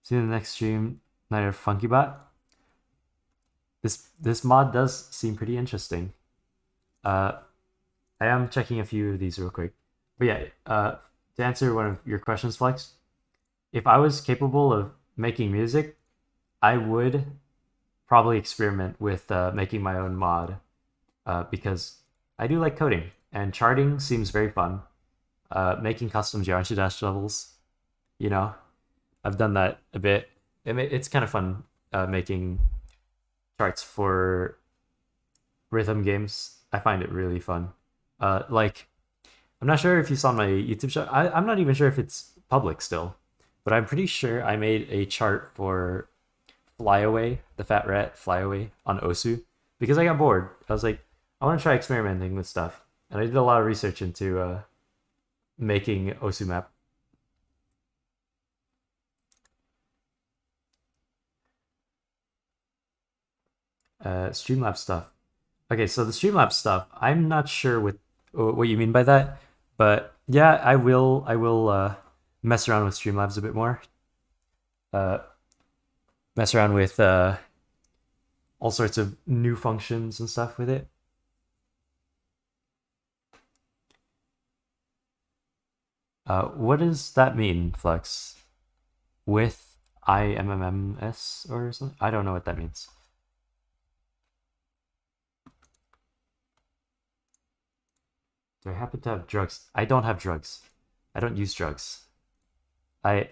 See you in the next stream, Night of FunkyBot. This mod does seem pretty interesting. I am checking a few of these real quick. But yeah, to answer one of your questions, Flex, if I was capable of making music, I would probably experiment with making my own mod, because I do like coding, and charting seems very fun. Making custom Geometry Dash levels, you know, I've done that a bit. It's kind of fun making charts for rhythm games. I find it really fun. Like, I'm not sure if you saw my YouTube show. I'm not even sure if it's public still, but I'm pretty sure I made a chart for Flyaway, the Fat Rat Flyaway on Osu, because I got bored. I was like, I want to try experimenting with stuff, and I did a lot of research into making Osu map. Streamlabs stuff. Okay, so the Streamlabs stuff, I'm not sure what you mean by that, but yeah, I will mess around with Streamlabs a bit more. Mess around with all sorts of new functions and stuff with it. What does that mean, Flex? With IMMS or something? I don't know what that means. Do I happen to have drugs? I don't have drugs. I don't use drugs. I'm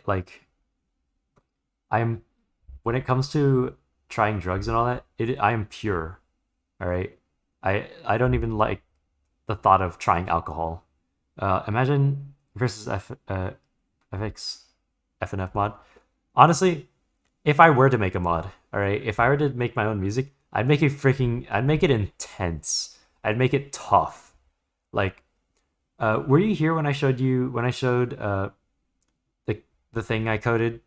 when it comes to trying drugs and all that, I am pure. All right. I don't even like the thought of trying alcohol. Imagine versus FNF mod. Honestly, if I were to make a mod, all right, if I were to make my own music, I'd make it intense. I'd make it tough. Like, were you here when I showed the thing I coded?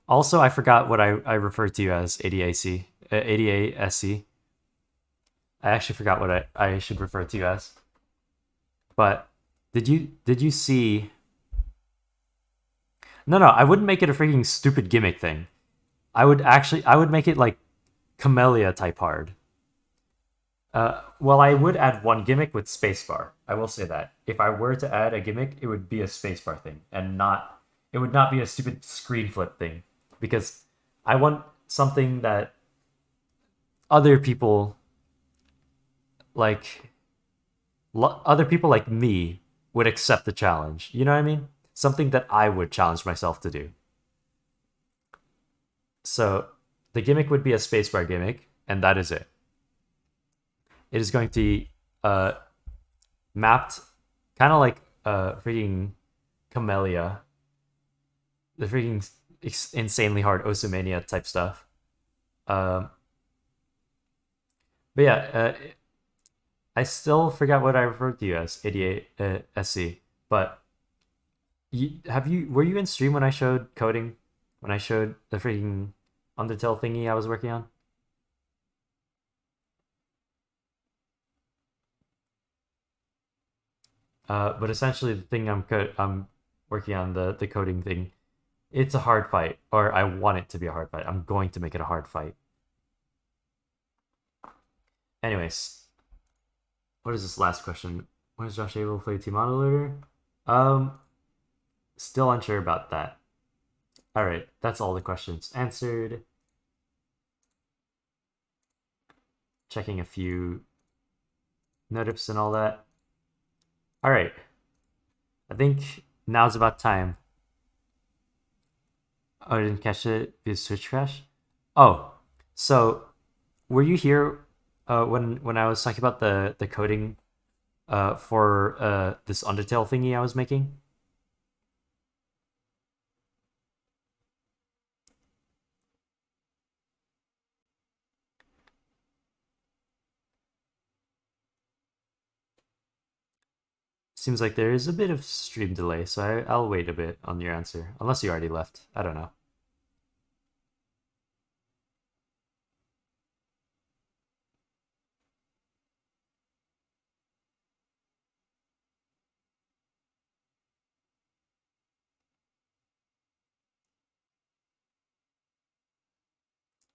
Also, I forgot what I referred to as ADAC, ADASC. I actually forgot what I should refer to you as. But did you see? No, I wouldn't make it a freaking stupid gimmick thing. I would make it like Camellia type hard. Well, I would add one gimmick with spacebar. I will say that. If I were to add a gimmick, it would be a spacebar thing, and it would not be a stupid screen flip thing, because I want something that other people like me would accept the challenge. You know what I mean? Something that I would challenge myself to do. So the gimmick would be a spacebar gimmick, and that is it. It is going to be mapped kind of like freaking Camellia, the freaking insanely hard Osumania type stuff. But yeah, I still forgot what I referred to you as, 88 SC. But were you in stream when I showed coding? When I showed the freaking Undertale thingy I was working on? But essentially, the thing I'm working on, the coding thing, it's a hard fight, or I want it to be a hard fight. I'm going to make it a hard fight. Anyways, what is this last question? When is Josh able to play Team Autoloader? Still unsure about that. All right, that's all the questions answered. Checking a few notifs and all that. All right, I think now's about time. Oh, I didn't catch it because Switch crash. Oh, so were you here when I was talking about the coding for this Undertale thingy I was making? Seems like there is a bit of stream delay, so I'll wait a bit on your answer. Unless you already left. I don't know.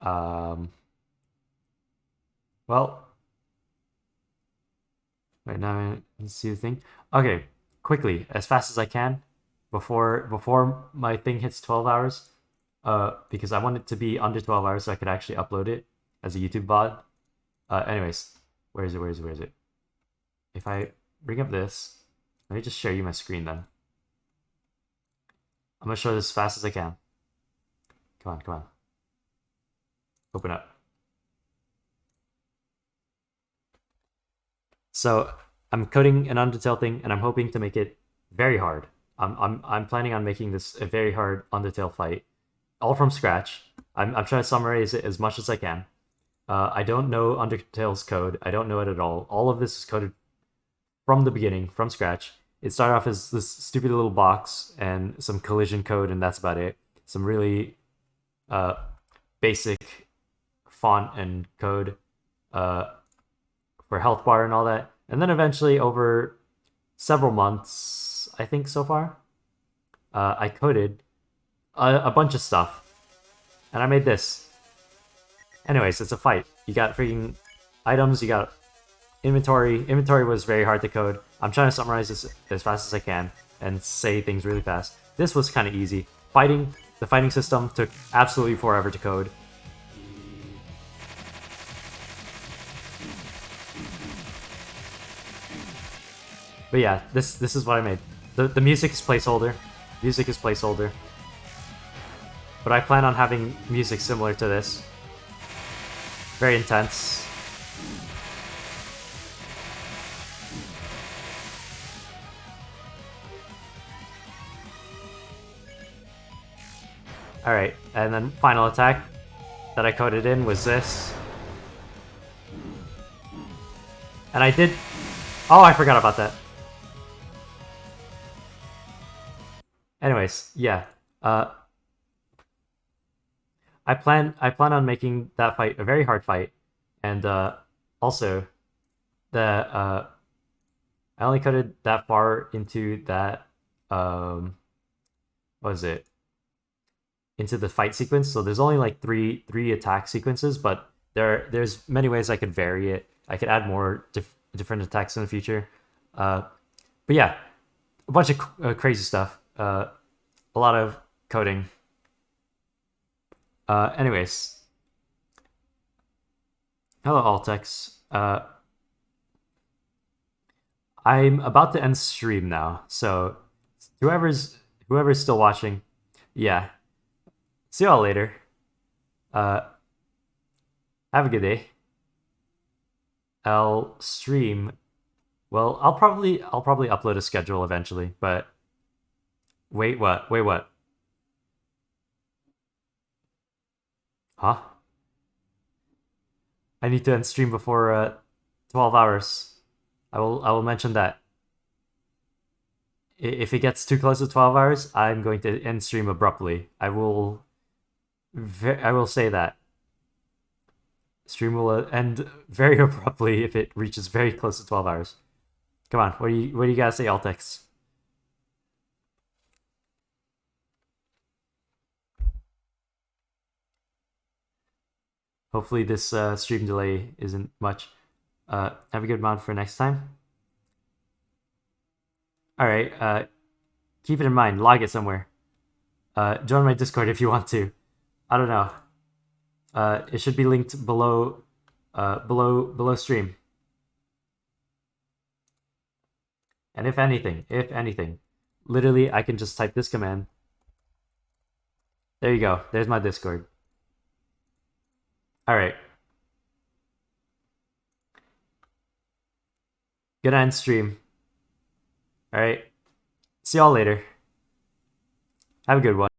Well, right now let's see the thing. Okay, quickly, as fast as I can, before my thing hits 12 hours. Because I want it to be under 12 hours so I could actually upload it as a YouTube VOD. Anyways, where is it? If I bring up this, let me just show you my screen then. I'm gonna show this as fast as I can. Come on. Open up. So I'm coding an Undertale thing, and I'm hoping to make it very hard. I'm planning on making this a very hard Undertale fight, all from scratch. I'm trying to summarize it as much as I can. I don't know Undertale's code. I don't know it at all. All of this is coded from the beginning, from scratch. It started off as this stupid little box and some collision code, and that's about it. Some really basic font and code for health bar and all that. And then eventually, over several months, I think so far, I coded a bunch of stuff. And I made this. Anyways, it's a fight. You got freaking items, you got inventory. Inventory was very hard to code. I'm trying to summarize this as fast as I can and say things really fast. This was kind of easy. The fighting system took absolutely forever to code. But yeah, this is what I made. The music is placeholder. But I plan on having music similar to this. Very intense. Alright, and then final attack that I coded in was this. And I did... Oh, I forgot about that. Anyways, yeah. I plan on making that fight a very hard fight, and also I only coded that far into that what was it? Into the fight sequence. So there's only like three attack sequences, but there's many ways I could vary it. I could add more different attacks in the future. But yeah, a bunch of crazy stuff. A lot of coding. Anyways. Hello, Altex. I'm about to end stream now, so whoever's still watching, yeah. See y'all later. Have a good day. I'll stream. Well, I'll probably upload a schedule eventually, but wait, what? Huh? I need to end stream before 12 hours. I will mention that. If it gets too close to 12 hours, I'm going to end stream abruptly. I will say that. Stream will end very abruptly if it reaches very close to 12 hours. Come on, what do you guys say, Altex? Hopefully this stream delay isn't much. Have a good one for next time. Alright, keep it in mind, log it somewhere. Join my Discord if you want to. I don't know. It should be linked below stream. And if anything, literally I can just type this command. There you go. There's my Discord. Alright. Good end stream. Alright. See y'all later. Have a good one.